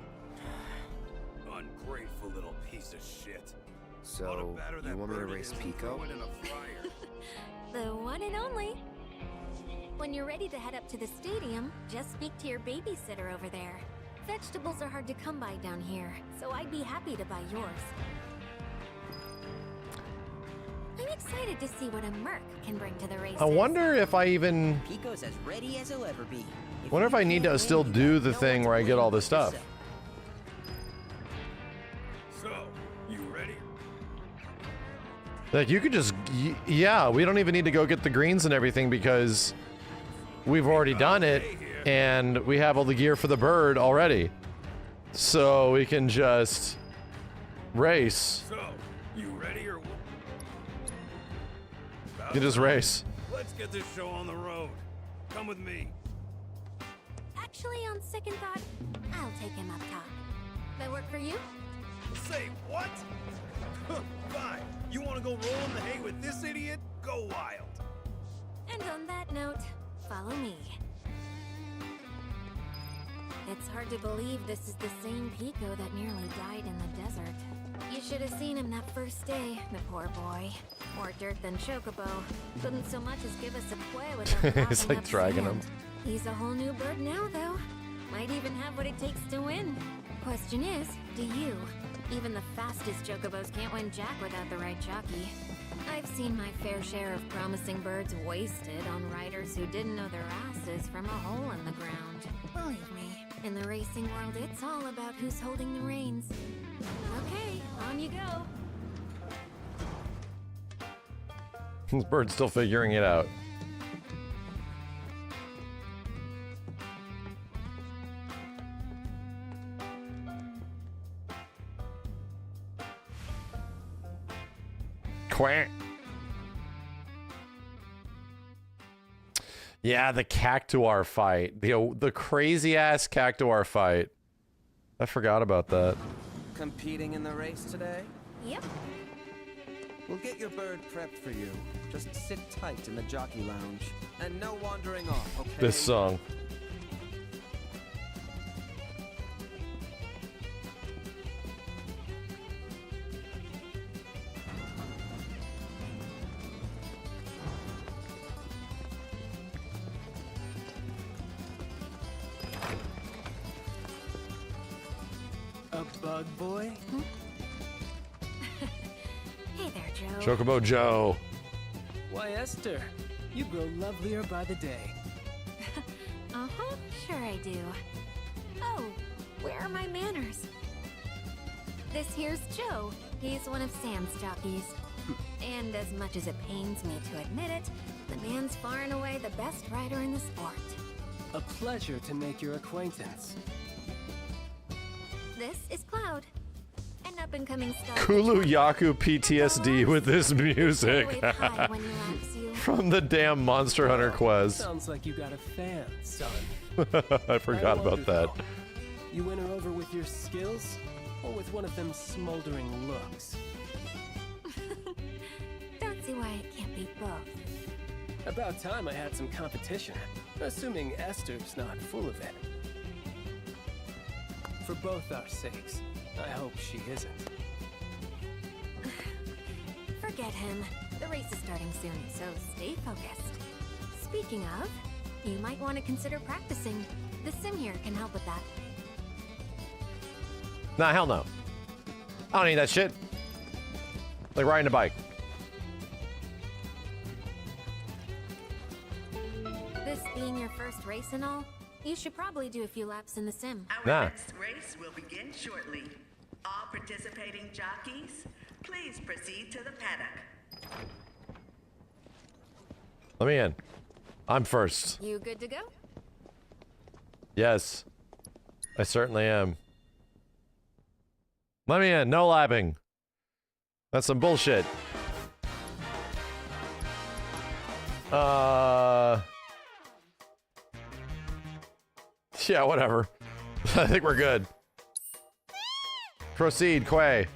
Ungrateful little piece of shit. So, you want me to race Pico? The one and only. When you're ready to head up to the stadium, just speak to your babysitter over there. Vegetables are hard to come by down here, so I'd be happy to buy yours. I'm excited to see what a Merc can bring to the races. I wonder if I even... Pico's as ready as he'll ever be. I wonder if I need to still do the thing where I get all this stuff. So, you ready? Like, you could just... Yeah, we don't even need to go get the greens and everything because we've already done it and we have all the gear for the bird already. So we can just race. So, you ready or what? You can just race. Let's get this show on the road. Come with me. Actually, on second thought, I'll take him up top. That work for you? Say what? Fine. You want to go roll in the hay with this idiot? Go wild. And on that note, follow me. It's hard to believe this is the same Pico that nearly died in the desert. You should have seen him that first day, the poor boy. More dirt than Chocobo. Couldn't so much as give us a quay without It's like dragging him. He's a whole new bird now, though. Might even have what it takes to win. Question is, do you? Even the fastest Chocobos can't win Jack without the right jockey. I've seen my fair share of promising birds wasted on riders who didn't know their asses from a hole in the ground. Believe me, in the racing world, it's all about who's holding the reins. Okay, on you go. This bird's still figuring it out. Quack. Yeah, the Cactuar fight. The crazy ass Cactuar fight. I forgot about that. Competing in the race today? Yep. We'll get your bird prepped for you. Just sit tight in the jockey lounge. And no wandering off, okay? This song. A bug boy? Hey there, Joe. Chocobo Joe. Why, Esther, you grow lovelier by the day. Uh-huh, sure I do. Oh, where are my manners? This here's Joe. He's one of Sam's jockeys. And as much as it pains me to admit it, the man's far and away the best rider in the sport. A pleasure to make your acquaintance. This is Cloud, an up-and-coming star. Kulu Yaku PTSD with this music. Always hide when he laps you. From the damn Monster Hunter quest. Sounds like you got a fan, son. I forgot about that. You win her over with your skills, or with one of them smoldering looks? Don't see why it can't be both. About time I had some competition, assuming Esther's not full of it. For both our sakes, I hope she isn't. Forget him. The race is starting soon, so stay focused. Speaking of, you might want to consider practicing. The sim here can help with that. Nah, hell no. I don't need that shit. Like riding a bike. This being your first race and all, you should probably do a few laps in the sim. Our next race will begin shortly. All participating jockeys, please proceed to the paddock. Let me in. I'm first. You good to go? Yes. I certainly am. Let me in. No lapping. That's some bullshit. Yeah, whatever. I think we're good. Proceed, Quay.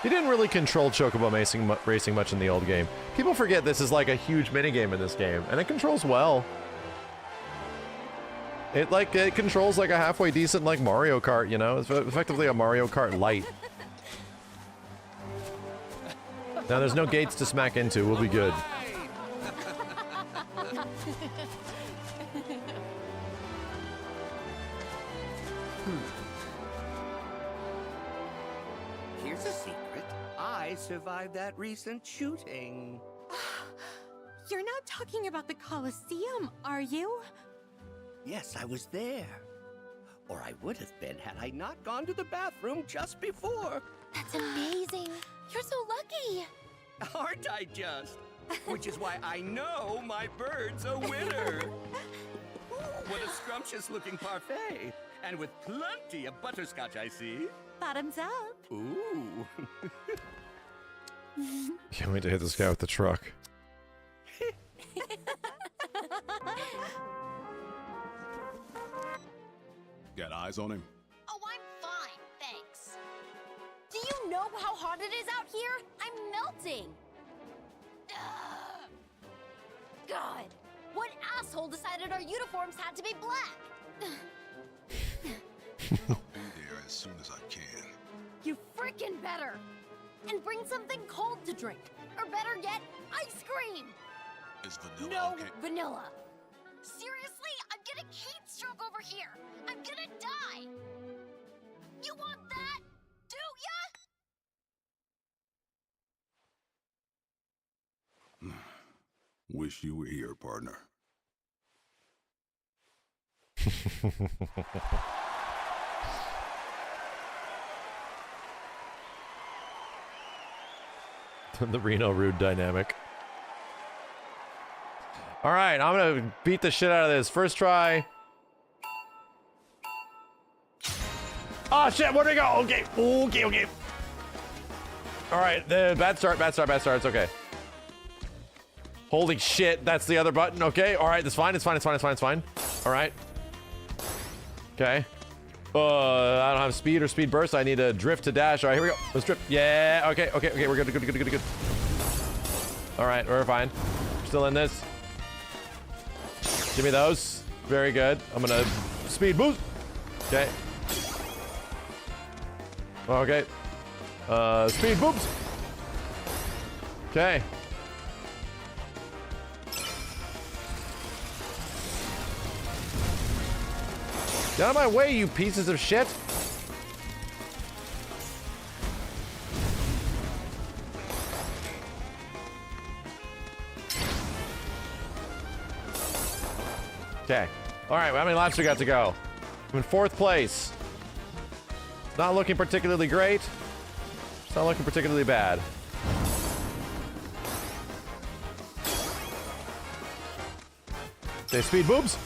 You didn't really control Chocobo racing much in the old game. People forget this is like a huge minigame in this game, and it controls well. It controls like a halfway decent like Mario Kart, you know? It's effectively a Mario Kart Lite. Now there's no gates to smack into, we'll be good. Here's a secret. I survived that recent shooting. You're not talking about the Colosseum, are you? Yes, I was there. Or I would have been had I not gone to the bathroom just before. That's amazing. You're so lucky. Aren't I just? Which is why I know my bird's a winner. Ooh, what a scrumptious looking parfait. And with plenty of butterscotch, I see. Bottoms up. Ooh. Can't wait to hit this guy with the truck. Got eyes on him? Oh, I'm fine, thanks. Do you know how hot it is out here? I'm melting. Ugh. God, what asshole decided our uniforms had to be black? I'll be there as soon as I can. You freaking better. And bring something cold to drink. Or better yet, ice cream. Is vanilla No okay? vanilla. Seriously, I'm getting heat stroke over here. I'm gonna die. You want that? Do ya? Wish you were here, partner. The Reno Rude dynamic. Alright, I'm gonna beat the shit out of this. First try. Oh shit, where do we go? Okay, okay. All right, bad start. It's okay. Holy shit, that's the other button. Okay, all right, that's fine. It's fine. All right. Okay. I don't have speed or speed burst. I need a drift to dash. All right, here we go. Let's drift. Yeah. Okay. We're good. All right, we're fine. Still in this. Give me those. Very good. I'm gonna speed boost. Okay. Okay. Speed boost. Okay. Get out of my way, you pieces of shit. Okay. All right, well, how many laps we got to go? I'm in 4th place. It's not looking particularly great. It's not looking particularly bad. Okay, speed boobs.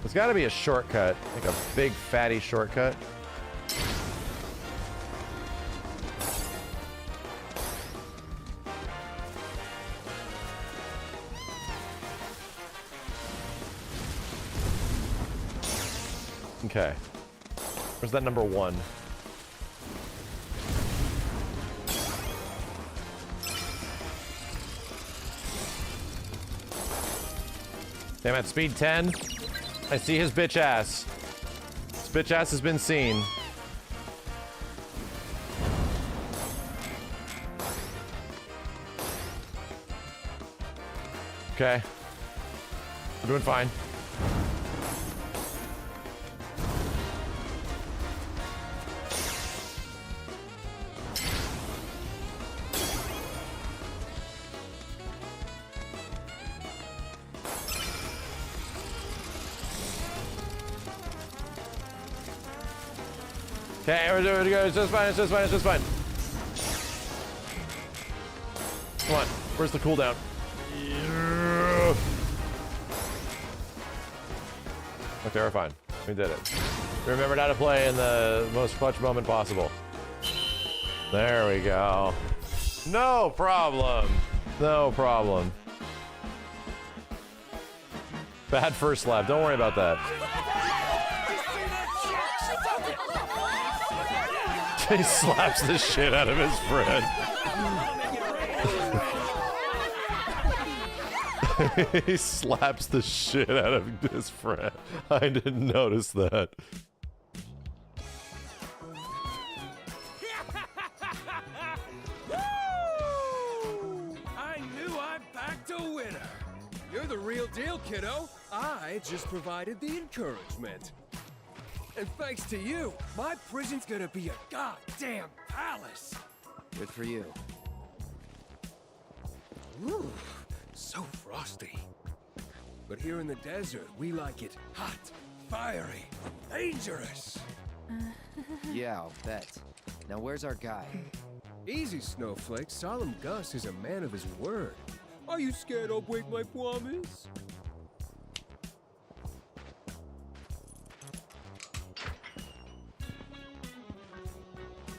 There's got to be a shortcut, like a big fatty shortcut. Okay. Where's that number 1? I'm at speed 10. I see his bitch ass. His bitch ass has been seen. Okay. We're doing fine. Okay, we're doing good. It's just fine. Come on, where's the cooldown? Yeah. Okay, we're fine. We did it. We remembered how to play in the most clutch moment possible. There we go. No problem. Bad first lap. Don't worry about that. He slaps the shit out of his friend. He slaps the shit out of his friend. I didn't notice that. I knew I backed a winner. You're the real deal, kiddo. I just provided the encouragement. And thanks to you, my prison's gonna be a goddamn palace. Good for you. Ooh, so frosty. But here in the desert, we like it hot, fiery, dangerous. Yeah, I'll bet. Now where's our guy? Easy, Snowflake. Solemn Gus is a man of his word. Are you scared I'll break my promise?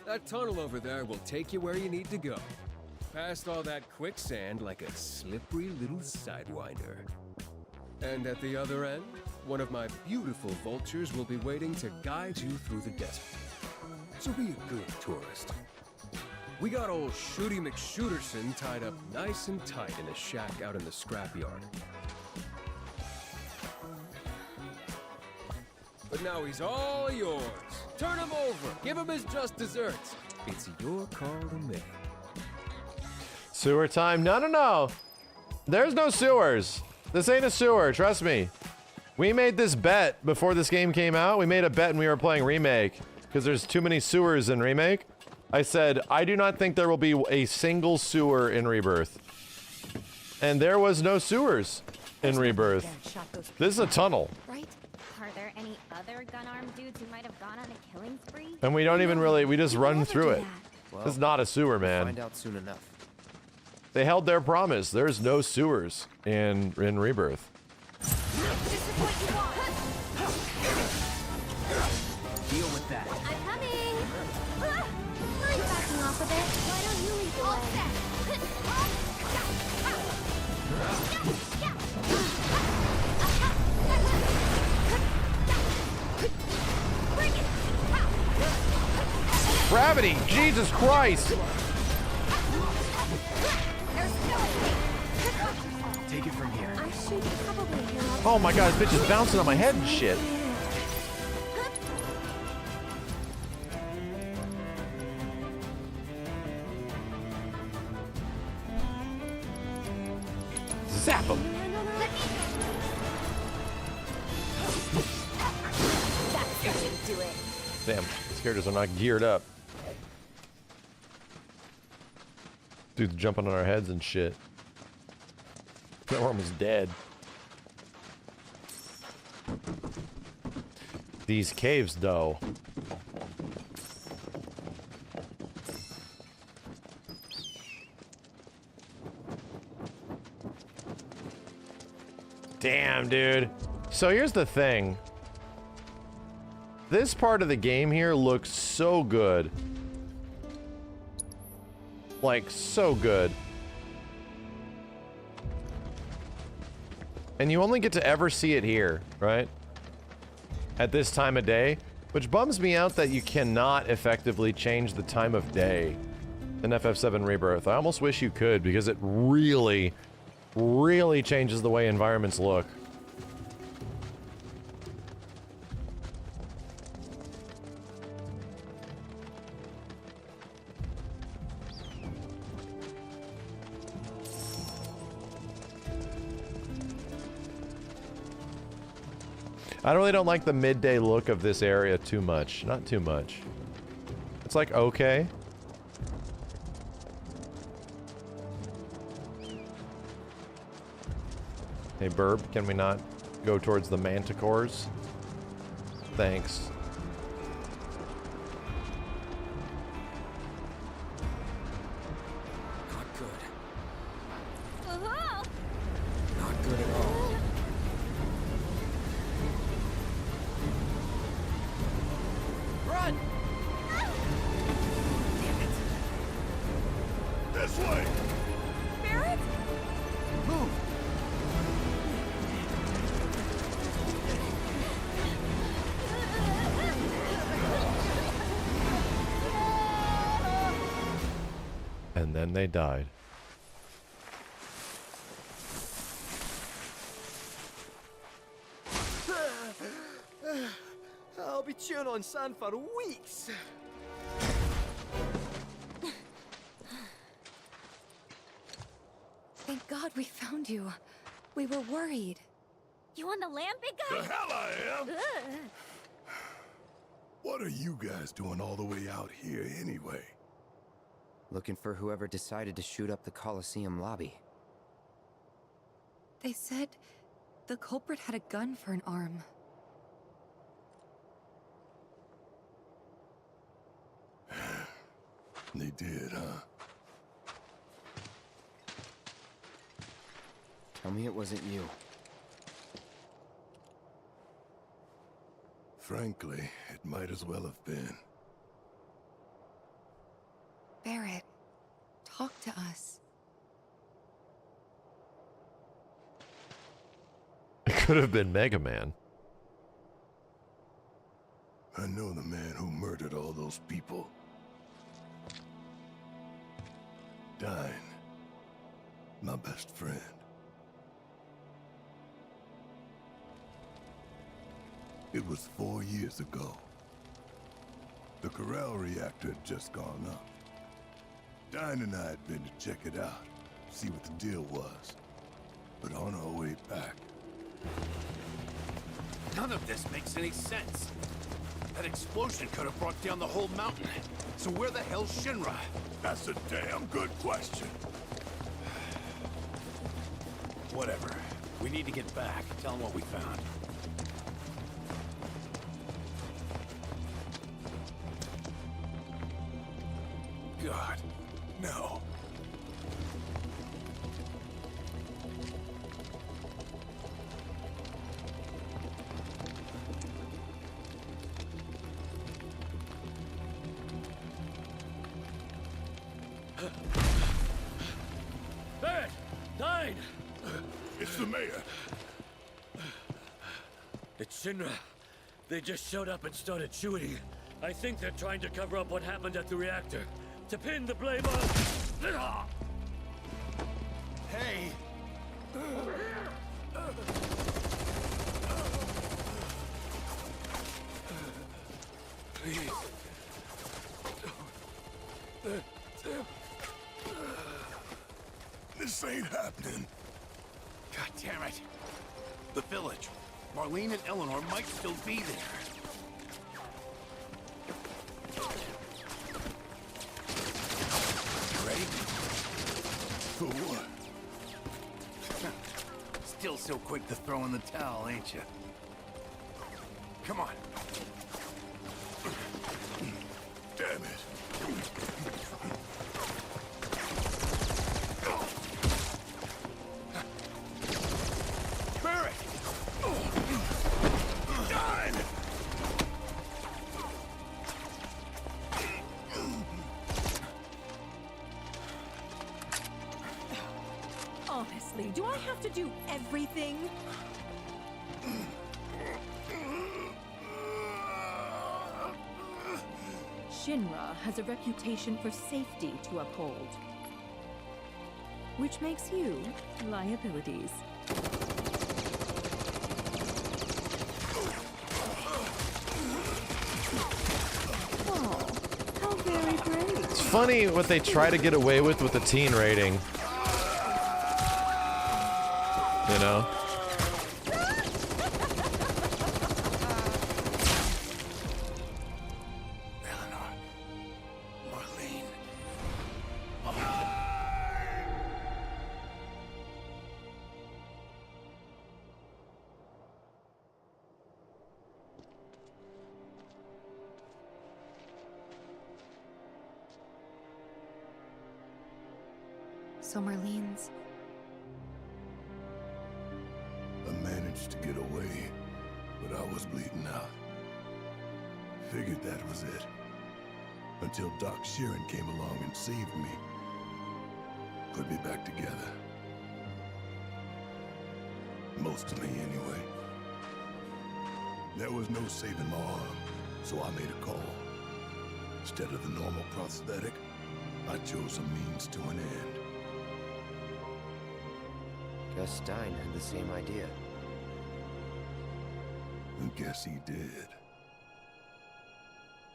That tunnel over there will take you where you need to go. Past all that quicksand like a slippery little sidewinder. And at the other end, one of my beautiful vultures will be waiting to guide you through the desert. So be a good tourist. We got old Shooty McShooterson tied up nice and tight in a shack out in the scrapyard. But now he's all yours. Turn him over. Give him his just desserts. It's your call to make. Sewer time? No. There's no sewers. This ain't a sewer, trust me. We made this bet before this game came out. We made a bet when we were playing Remake because there's too many sewers in Remake. I said, I do not think there will be a single sewer in Rebirth. And there was no sewers in Rebirth. This is a tunnel. Right? Are there any other gun-armed dudes who might have gone on a killing spree? And we don't even really, we just run through it. Well, This is not a sewer, man. Find out soon enough. They held their promise. There's no sewers in Rebirth. Deal with that. I'm coming! Mind backing off a bit? Why don't you lead the way? Bring it! Gravity! Jesus Christ! Take it from here. I should probably heal up. Oh my god, this bitch is bouncing on my head and shit. Zap him! That's how you do it. Damn, these characters are not geared up. Dude's jumping on our heads and shit. We're almost dead. These caves, though. Damn, dude. So here's the thing. This part of the game here looks so good. Like, so good. And you only get to ever see it here, right? At this time of day. Which bums me out that you cannot effectively change the time of day in FF7 Rebirth. I almost wish you could, because it really, really changes the way environments look. I really don't like the midday look of this area too much. Not too much. It's like, okay. Hey, Burb, can we not go towards the manticores? Thanks. Not good. Uh-huh. Not good at all. Run! Damn it. This way! Barrett? Move! And then they died. I'll be chewing on sand for weeks. Thank God we found you. We were worried. You on the land, big guy? The hell I am! Ugh. What are you guys doing all the way out here anyway? Looking for whoever decided to shoot up the Coliseum lobby. They said the culprit had a gun for an arm. They did, huh? Tell me it wasn't you. Frankly, it might as well have been. Barrett, talk to us. It could have been Mega Man. I know the man who murdered all those people. Dine, my best friend. It was 4 years ago. The Corral reactor had just gone up. Dine and I had been to check it out, see what the deal was. But on our way back... None of this makes any sense. That explosion could have brought down the whole mountain. So where the hell's Shinra? That's a damn good question. Whatever. We need to get back. Tell them what we found. God, no. the mayor. It's Shinra. They just showed up and started shooting. I think they're trying to cover up what happened at the reactor. To pin the blame on... Hey! Please. This ain't happening. God damn it. The village. Marlene and Eleanor might still be there. Ready? For what? Still so quick to throw in the towel, ain't you? Come on. Damn it. Barrett! Done! Honestly, do I have to do everything? Shinra has a reputation for safety to uphold, which makes you liabilities. Oh, how very brave. It's funny what they try to get away with the teen rating. You know? Eleanor. Marlene. So Marlene's... I managed to get away, but I was bleeding out. Figured that was it. Until Doc Sheeran came along and saved me. Put me back together. Most of me, anyway. There was no saving my arm, so I made a call. Instead of the normal prosthetic, I chose a means to an end. Guess Stein had the same idea. And guess he did.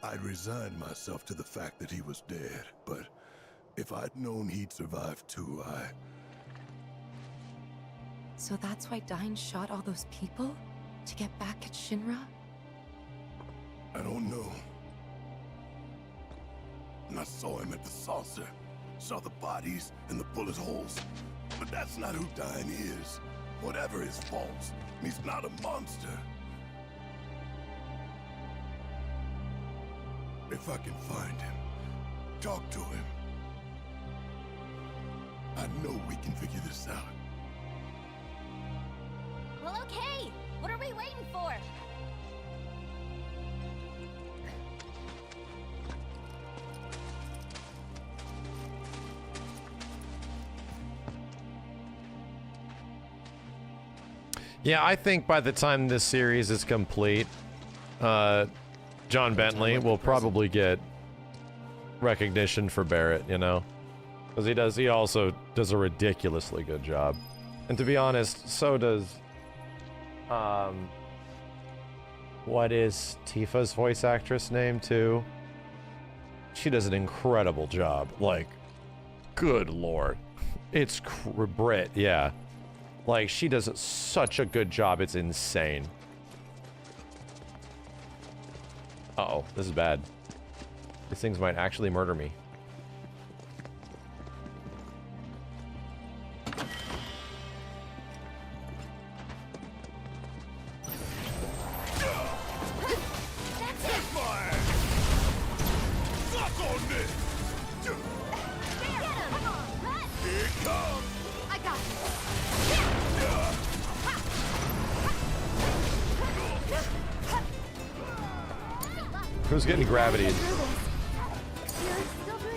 I'd resigned myself to the fact that he was dead, but if I'd known he'd survive too, So that's why Stein shot all those people? To get back at Shinra? I don't know. And I saw him at the saucer. Saw the bodies and the bullet holes. But that's not who Stein is. Whatever his faults, he's not a monster. If I can find him, talk to him, I know we can figure this out. Well, okay. What are we waiting for? Yeah, I think by the time this series is complete, John Bentley will probably get recognition for Barrett, you know? Because he also does a ridiculously good job. And to be honest, so does, what is Tifa's voice actress name too? She does an incredible job. Like, good lord. It's Britt, yeah. Like, she does such a good job, it's insane. Uh-oh, this is bad. These things might actually murder me. Who's getting gravity? You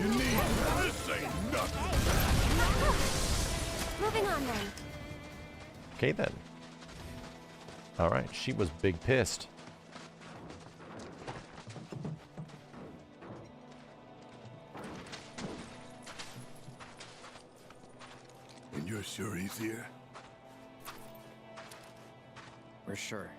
need this ain't nothing. Moving on then. Okay then. All right, she was big pissed. And you're sure he's here? We're sure.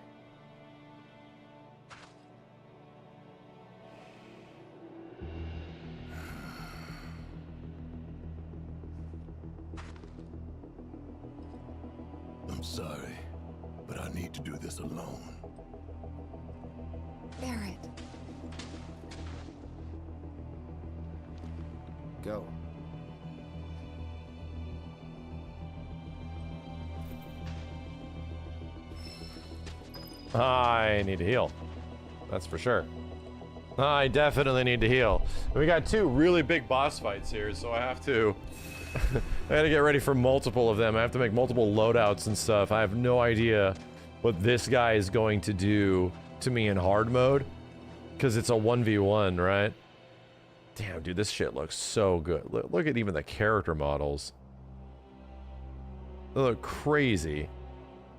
I'm sorry, but I need to do this alone. Barrett. Go. I need to heal. That's for sure. I definitely need to heal. We got two really big boss fights here, so I have to... I gotta get ready for multiple of them. I have to make multiple loadouts and stuff. I have no idea what this guy is going to do to me in hard mode. Because it's a 1v1, right? Damn, dude, this shit looks so good. Look at even the character models. They look crazy.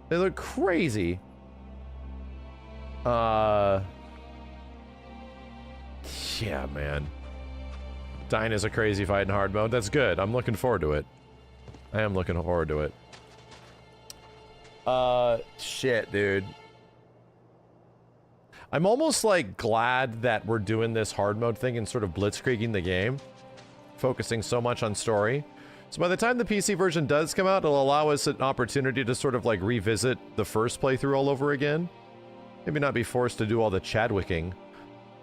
They look crazy. Yeah, man. Dyna's a crazy fight in hard mode. That's good. I'm looking forward to it. I am looking forward to it. Shit, dude. I'm almost, like, glad that we're doing this hard mode thing and sort of blitzkrieging the game. Focusing so much on story. So by the time the PC version does come out, it'll allow us an opportunity to sort of, like, revisit the first playthrough all over again. Maybe not be forced to do all the Chadwicking.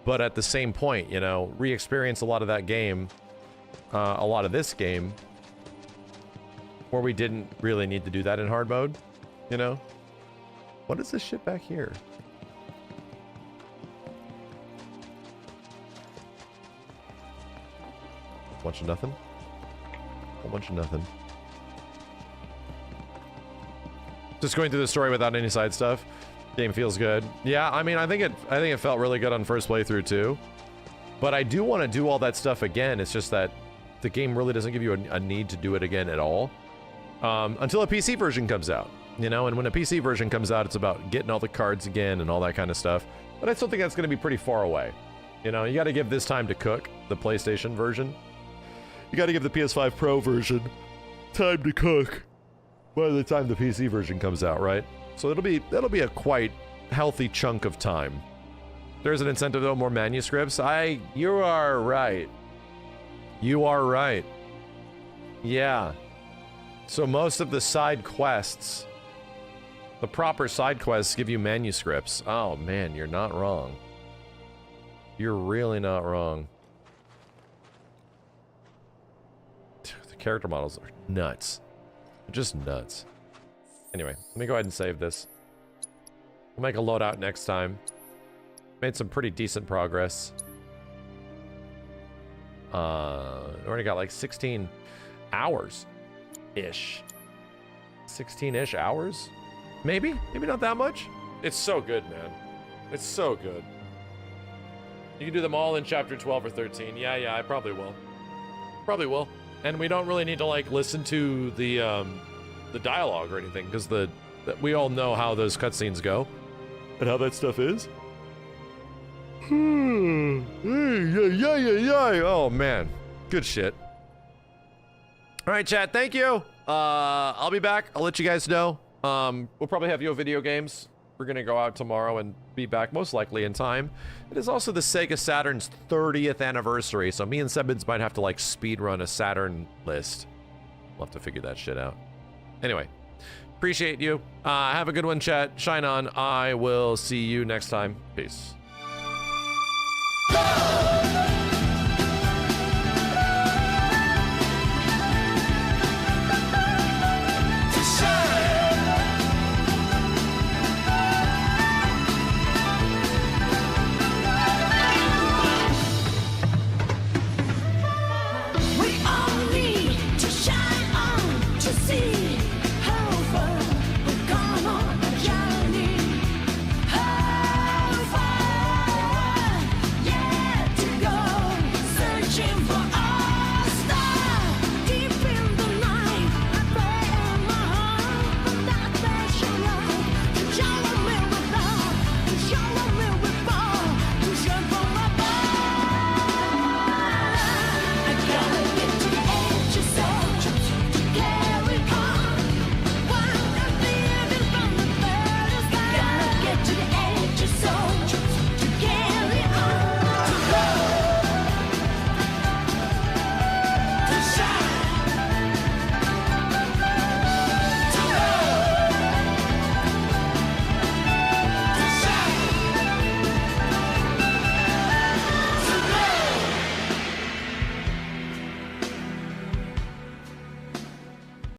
But at the same point, you know, re-experience a lot of that game. A lot of this game. Where we didn't really need to do that in hard mode. You know? What is this shit back here? Bunch of nothing? A bunch of nothing. Just going through the story without any side stuff. Game feels good. Yeah, I mean, I think it felt really good on first playthrough too. But I do want to do all that stuff again. It's just that the game really doesn't give you a need to do it again at all. Until a PC version comes out, you know? And when a PC version comes out, it's about getting all the cards again and all that kind of stuff. But I still think that's going to be pretty far away. You know, you got to give this time to cook, the PlayStation version. You got to give the PS5 Pro version time to cook by the time the PC version comes out, right? So that'll be a quite healthy chunk of time. There's an incentive though, more manuscripts. You are right. You are right. Yeah. So most of the side quests, the proper side quests give you manuscripts. Oh man, you're not wrong. You're really not wrong. Dude, the character models are nuts. They're just nuts. Anyway, let me go ahead and save this. We'll make a loadout next time. Made some pretty decent progress. Already got like 16 hours-ish. 16-ish hours? Maybe? Maybe not that much? It's so good, man. It's so good. You can do them all in chapter 12 or 13. Yeah, I probably will. Probably will. And we don't really need to, like, listen to the dialogue or anything, because we all know how those cutscenes go and how that stuff is. Oh man, good shit. All right, chat, thank you. I'll be back. I'll let you guys know. We'll probably have video games. We're gonna go out tomorrow and be back most likely in time. It is also the Sega Saturn's 30th anniversary, so me and Sebins might have to like speed run a Saturn list. We'll have to figure that shit out. Anyway, appreciate you. Have a good one, chat. Shine on. I will see you next time. Peace. Go!